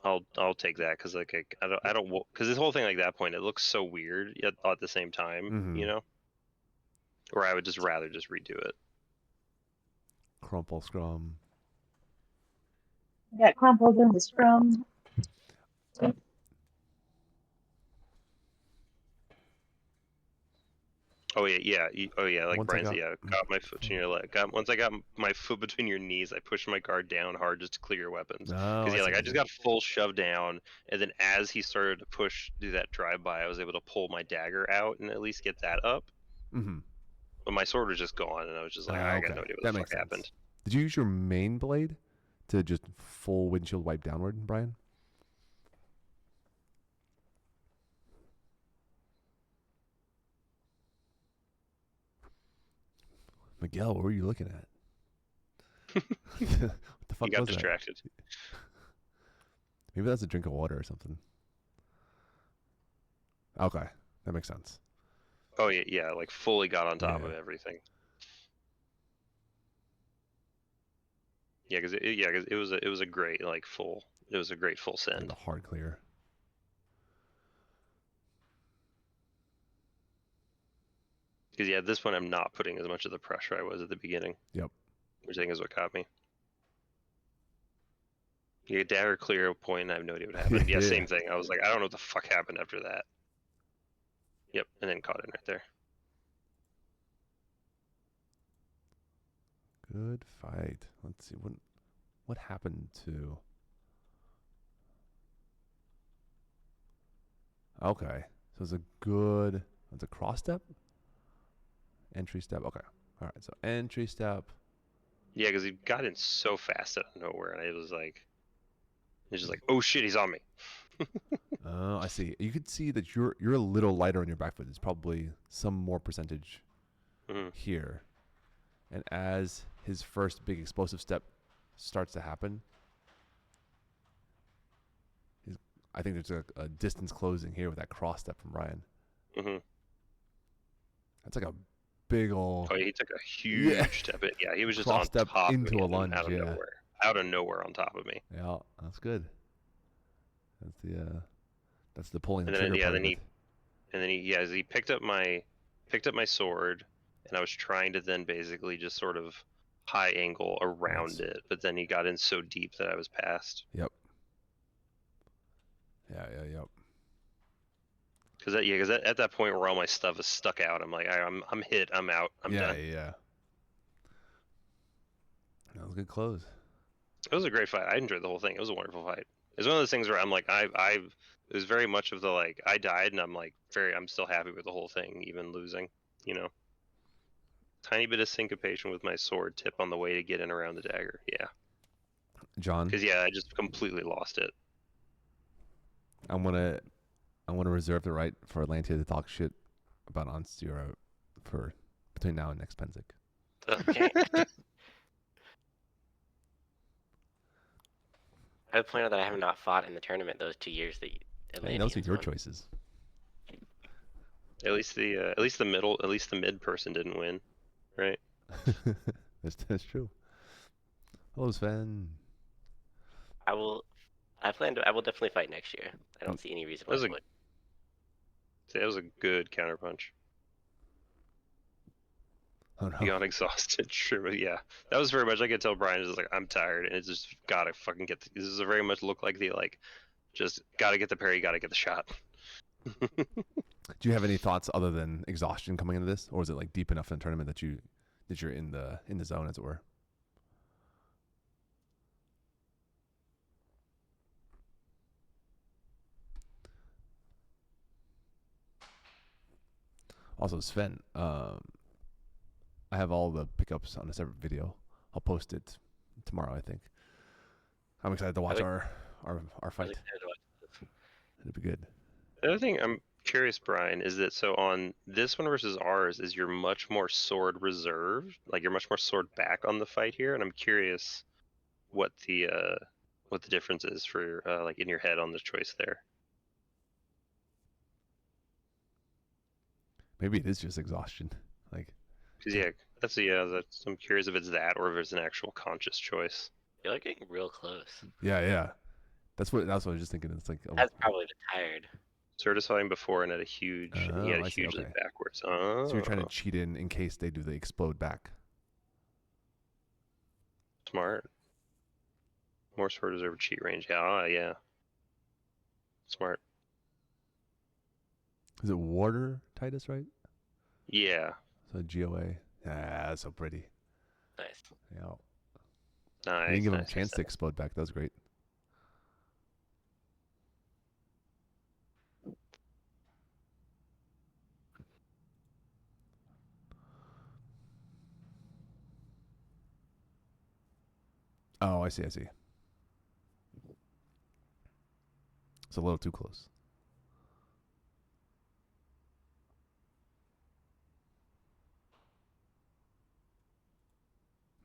[SPEAKER 3] that because like I don't because this whole thing like that point it looks so weird yet at the same time, you know. Or I would just rather just redo it.
[SPEAKER 1] Crumple scrum.
[SPEAKER 5] Got crumpled in the scrum.
[SPEAKER 3] Oh yeah. Like Brian said, got my foot between your leg. Once I got my foot between your knees, I pushed my guard down hard just to clear your weapons. Because I just got full shoved down, and then as he started to do that drive by, I was able to pull my dagger out and at least get that up.
[SPEAKER 1] Mm-hmm.
[SPEAKER 3] But my sword was just gone, and I was just like, I got no idea what
[SPEAKER 1] That
[SPEAKER 3] the
[SPEAKER 1] makes
[SPEAKER 3] fuck
[SPEAKER 1] sense.
[SPEAKER 3] happened.
[SPEAKER 1] Did you use your main blade to just full windshield wipe downward, Brian? Miguel, what were you looking at? What the fuck
[SPEAKER 3] You got
[SPEAKER 1] was
[SPEAKER 3] distracted.
[SPEAKER 1] that? Maybe that's a drink of water or something. Okay, that makes sense.
[SPEAKER 3] Oh yeah, like fully got on top
[SPEAKER 1] Yeah.
[SPEAKER 3] of everything. Yeah, because it was a great like full. It was a great full
[SPEAKER 1] Like
[SPEAKER 3] send.
[SPEAKER 1] the hard clear.
[SPEAKER 3] Because yeah, at this point I'm not putting as much of the pressure I was at the beginning.
[SPEAKER 1] Yep.
[SPEAKER 3] Which I think is what caught me. You get dagger clear point, and I have no idea what happened. Yeah, same thing. I was like, I don't know what the fuck happened after that. Yep, and then caught it right there.
[SPEAKER 1] Good fight. Let's see what happened to. Okay, so it's a cross step, entry step. Okay, all right. So entry step.
[SPEAKER 3] Yeah, because he got in so fast out of nowhere, and it's just like, oh shit, he's on me.
[SPEAKER 1] Oh, I see. You could see that you're a little lighter on your back foot. There's probably some more percentage here, and as his first big explosive step starts to happen, I think there's a distance closing here with that cross step from Ryan.
[SPEAKER 3] Mm-hmm.
[SPEAKER 1] That's like a big old.
[SPEAKER 3] Oh, he took a huge step in. Yeah, he was just
[SPEAKER 1] cross
[SPEAKER 3] on
[SPEAKER 1] step
[SPEAKER 3] top
[SPEAKER 1] into
[SPEAKER 3] of me
[SPEAKER 1] a lunge.
[SPEAKER 3] out of nowhere. Out of nowhere on top of me.
[SPEAKER 1] Yeah, that's good. That's the pulling the trigger part of it.
[SPEAKER 3] And then he picked up my sword, and I was trying to then basically just sort of high angle around it, but then he got in so deep that I was past.
[SPEAKER 1] Yep. Yep.
[SPEAKER 3] Because at that point where all my stuff is stuck out, I'm like, I'm hit, I'm out, I'm done.
[SPEAKER 1] Yeah. That was a good close.
[SPEAKER 3] It was a great fight. I enjoyed the whole thing. It was a wonderful fight. It's one of those things where I'm like, it was very much of the like, I died, and I'm like, I'm still happy with the whole thing, even losing, you know. Tiny bit of syncopation with my sword tip on the way to get in around the dagger. Yeah.
[SPEAKER 1] John.
[SPEAKER 3] Because I just completely lost it.
[SPEAKER 1] I want to reserve the right for Atlantia to talk shit about Onstira for between now and next Pennsic.
[SPEAKER 2] Okay. I would point out that I have not fought in the tournament those 2 years that
[SPEAKER 1] Those are your choices.
[SPEAKER 3] At least the mid person didn't win, right?
[SPEAKER 1] That's true. Hello, Sven.
[SPEAKER 2] I will definitely fight next year. I don't see any reason why I would.
[SPEAKER 3] That was a good counterpunch.
[SPEAKER 1] Oh no.
[SPEAKER 3] Beyond exhausted, sure, yeah. That was very much. I could tell Brian is like, I'm tired, and it's just gotta fucking get. This is very much look like the like, just gotta get the parry, gotta get the shot.
[SPEAKER 1] Do you have any thoughts other than exhaustion coming into this, or is it like deep enough in the tournament that you're in the zone, as it were? Also, Sven, I have all the pickups on a separate video. I'll post it tomorrow, I think. I'm excited to watch our fight. It'll be good.
[SPEAKER 3] The other thing I'm curious, Brian, is that so on this one versus ours, is you're much more sword reserved, like you're much more sword back on the fight here, and I'm curious what the difference is for like in your head on the choice there.
[SPEAKER 1] Maybe it is just exhaustion, like.
[SPEAKER 3] Because I'm curious if it's that or if it's an actual conscious choice.
[SPEAKER 2] You're like getting real close.
[SPEAKER 1] Yeah. That's what I was just thinking. It's like
[SPEAKER 2] that's probably the tired.
[SPEAKER 3] Certifying before and at a huge, he had a hugely backwards. Oh.
[SPEAKER 1] So you're trying to cheat in case they do the explode back.
[SPEAKER 3] Smart. More sword reserve cheat range. Yeah. Smart.
[SPEAKER 1] Is it water Titus, right?
[SPEAKER 3] Yeah.
[SPEAKER 1] So GOA. That's so pretty.
[SPEAKER 2] Nice.
[SPEAKER 1] Yeah.
[SPEAKER 3] Nice.
[SPEAKER 1] You didn't give him a chance to explode back. That was great. Oh, I see. It's a little too close.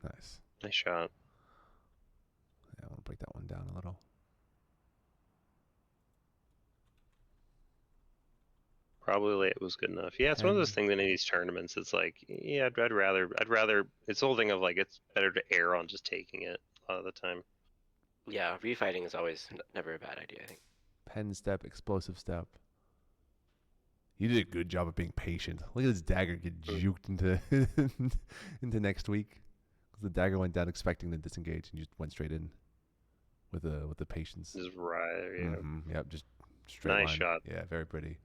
[SPEAKER 1] Nice.
[SPEAKER 3] Nice shot.
[SPEAKER 1] Yeah, I want to break that one down a little.
[SPEAKER 3] Probably late was good enough. Yeah, it's one of those things in these tournaments. It's like, yeah, I'd rather. It's the whole thing of like, it's better to err on just taking it a lot of the time.
[SPEAKER 2] Yeah, refighting is always never a bad idea, I think.
[SPEAKER 1] Pen step, explosive step. You did a good job of being patient. Look at this dagger get juked into into next week. The dagger went down expecting to disengage and just went straight in with the patience.
[SPEAKER 3] Just right, yeah.
[SPEAKER 1] Mm-hmm. Yep, just straight
[SPEAKER 3] Nice
[SPEAKER 1] line.
[SPEAKER 3] shot.
[SPEAKER 1] Yeah, very pretty.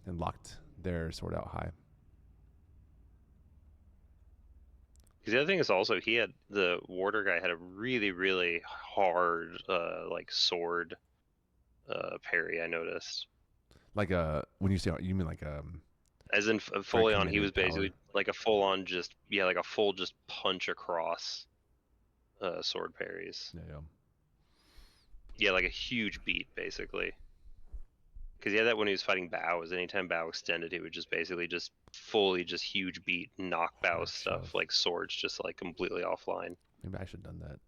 [SPEAKER 1] And locked their sword out high.
[SPEAKER 3] Because the other thing is also the warder guy had a really, really hard like sword parry. I noticed.
[SPEAKER 1] Like when you say you mean like
[SPEAKER 3] As in fully on, he
[SPEAKER 1] committed
[SPEAKER 3] was basically
[SPEAKER 1] power.
[SPEAKER 3] like a full on like a full just punch across sword parries.
[SPEAKER 1] Yeah.
[SPEAKER 3] Yeah, like a huge beat basically. Because he had that when he was fighting Bao. Is anytime Bao extended, he would just basically just fully just huge beat, knock Bao stuff
[SPEAKER 1] shove.
[SPEAKER 3] like swords just like completely offline.
[SPEAKER 1] Maybe I should have done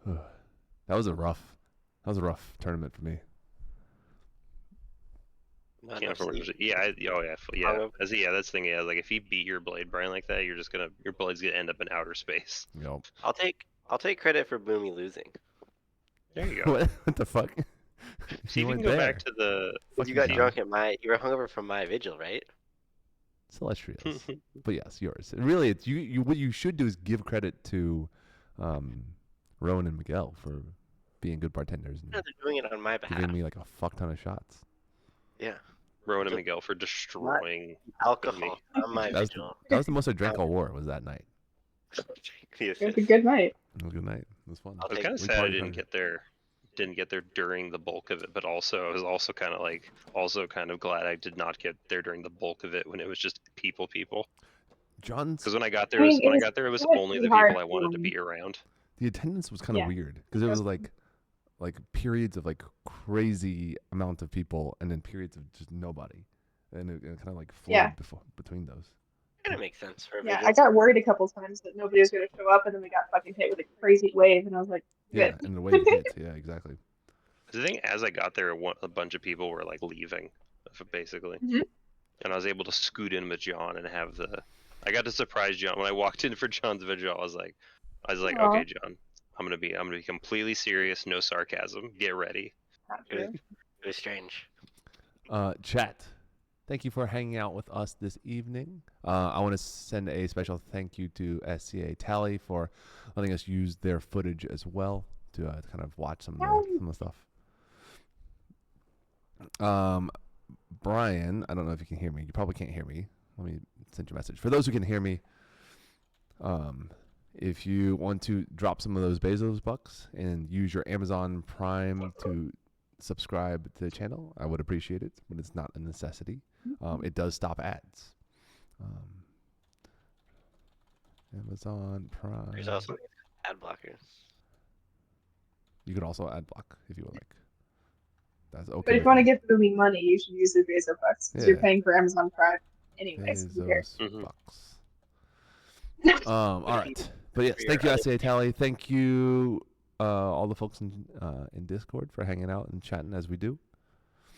[SPEAKER 1] that. That was a rough tournament for me.
[SPEAKER 2] Not
[SPEAKER 3] Yeah,
[SPEAKER 2] enough sleep.
[SPEAKER 3] yeah. That's the thing. Yeah, like if he beat your blade Brian like that, your blade's gonna end up in outer space.
[SPEAKER 1] Yep.
[SPEAKER 2] I'll take credit for Boomy losing.
[SPEAKER 3] There you go.
[SPEAKER 1] What the fuck?
[SPEAKER 3] See if you can go back to the.
[SPEAKER 2] You got drunk at you were hungover from my vigil, right?
[SPEAKER 1] Celestials. But yes, yours. Really, it's you. What you should do is give credit to Rowan and Miguel for being good bartenders and
[SPEAKER 2] No, they're doing it on my behalf.
[SPEAKER 1] giving me like a fuck ton of shots.
[SPEAKER 2] Yeah.
[SPEAKER 3] Rowan and Miguel for destroying
[SPEAKER 2] alcohol on my vigil.
[SPEAKER 1] That was the most I drank all war. Was that night?
[SPEAKER 5] It was a good night.
[SPEAKER 1] It was a good night. It was fun.
[SPEAKER 3] I was kind of sad I didn't get there during the bulk of it, but also I was also kind of glad I did not get there during the bulk of it when it was just people.
[SPEAKER 1] John's
[SPEAKER 3] Because when I got there, it was only the people I wanted to be around.
[SPEAKER 1] The attendance was kind of weird because it was like periods of like crazy amount of people and then periods of just nobody, and it kind of like flowed between those.
[SPEAKER 2] Kind of makes sense for
[SPEAKER 5] I got worried a couple times that nobody was going to show up, and then we got fucking hit with a crazy wave, and I was like,
[SPEAKER 1] yeah, and the wave hit, yeah, exactly.
[SPEAKER 3] The thing, as I got there, a bunch of people were like leaving, basically, and I was able to scoot in with John and have I got to surprise John when I walked in for John's vigil. I was like, okay, John, I'm gonna be completely serious, no sarcasm. Get ready.
[SPEAKER 2] It was strange.
[SPEAKER 1] Chat. Thank you for hanging out with us this evening. I want to send a special thank you to SCA Tally for letting us use their footage as well to kind of watch some of the stuff. Brian, I don't know if you can hear me. You probably can't hear me. Let me send you a message. For those who can hear me, if you want to drop some of those Bezos bucks and use your Amazon Prime to subscribe to the channel, I would appreciate it, but it's not a necessity. It does stop ads. Amazon Prime.
[SPEAKER 2] There's also ad blockers.
[SPEAKER 1] You could also ad block if you would like. That's okay.
[SPEAKER 5] But if you want to give Boomy money, you should use the Bezos bucks because you're paying for Amazon Prime anyways.
[SPEAKER 1] Bezos bucks. All right. But yes, thank you, SCA Tally. Thank you, all the folks in Discord for hanging out and chatting as we do.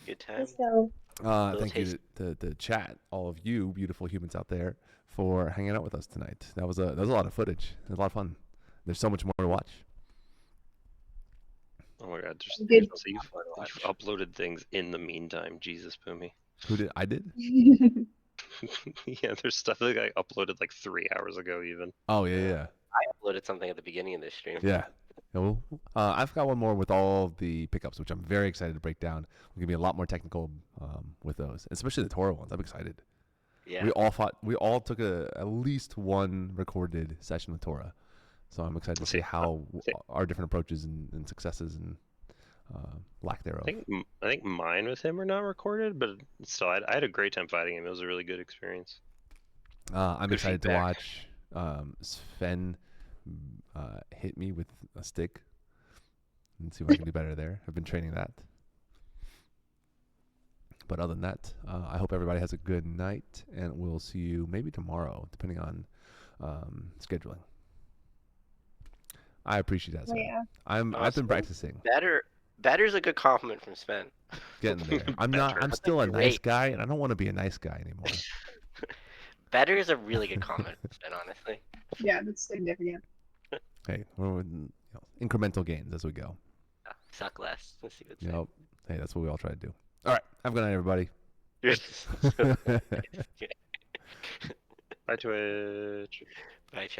[SPEAKER 2] Good time.
[SPEAKER 1] Thank you to the chat, all of you beautiful humans out there, for hanging out with us tonight. That was a lot of footage. It was a lot of fun. There's so much more to watch.
[SPEAKER 3] Oh my God! You've uploaded things in the meantime. Jesus, Boomy.
[SPEAKER 1] Who did? I did.
[SPEAKER 3] Yeah, there's stuff that I uploaded like 3 hours ago, even.
[SPEAKER 1] Oh yeah.
[SPEAKER 2] I uploaded something at the beginning of this stream.
[SPEAKER 1] Yeah. I've got one more with all the pickups, which I'm very excited to break down. We're gonna be a lot more technical with those, especially the Toro ones. I'm excited.
[SPEAKER 2] Yeah.
[SPEAKER 1] We all took at least one recorded session with Tora, so I'm excited to see how our different approaches and successes and lack thereof.
[SPEAKER 3] I think mine with him are not recorded, but still, I had a great time fighting him. It was a really good experience.
[SPEAKER 1] I'm excited to watch Sven hit me with a stick and see if I can do better there. I've been training that. But other than that, I hope everybody has a good night, and we'll see you maybe tomorrow, depending on scheduling. I appreciate that, sir.
[SPEAKER 5] Yeah.
[SPEAKER 1] I've been practicing.
[SPEAKER 2] Better's a good compliment from Sven.
[SPEAKER 1] Getting there. I'm still a nice guy, and I don't want to be a nice guy anymore.
[SPEAKER 2] Better is a really good comment from Sven, honestly.
[SPEAKER 5] Yeah, that's significant.
[SPEAKER 1] Hey, we're incremental gains as we go.
[SPEAKER 2] Suck less. Let's see what's
[SPEAKER 1] Yep. Hey, that's what we all try to do. All right. Have a good night, everybody.
[SPEAKER 3] Bye, Twitch.
[SPEAKER 2] Bye, chat.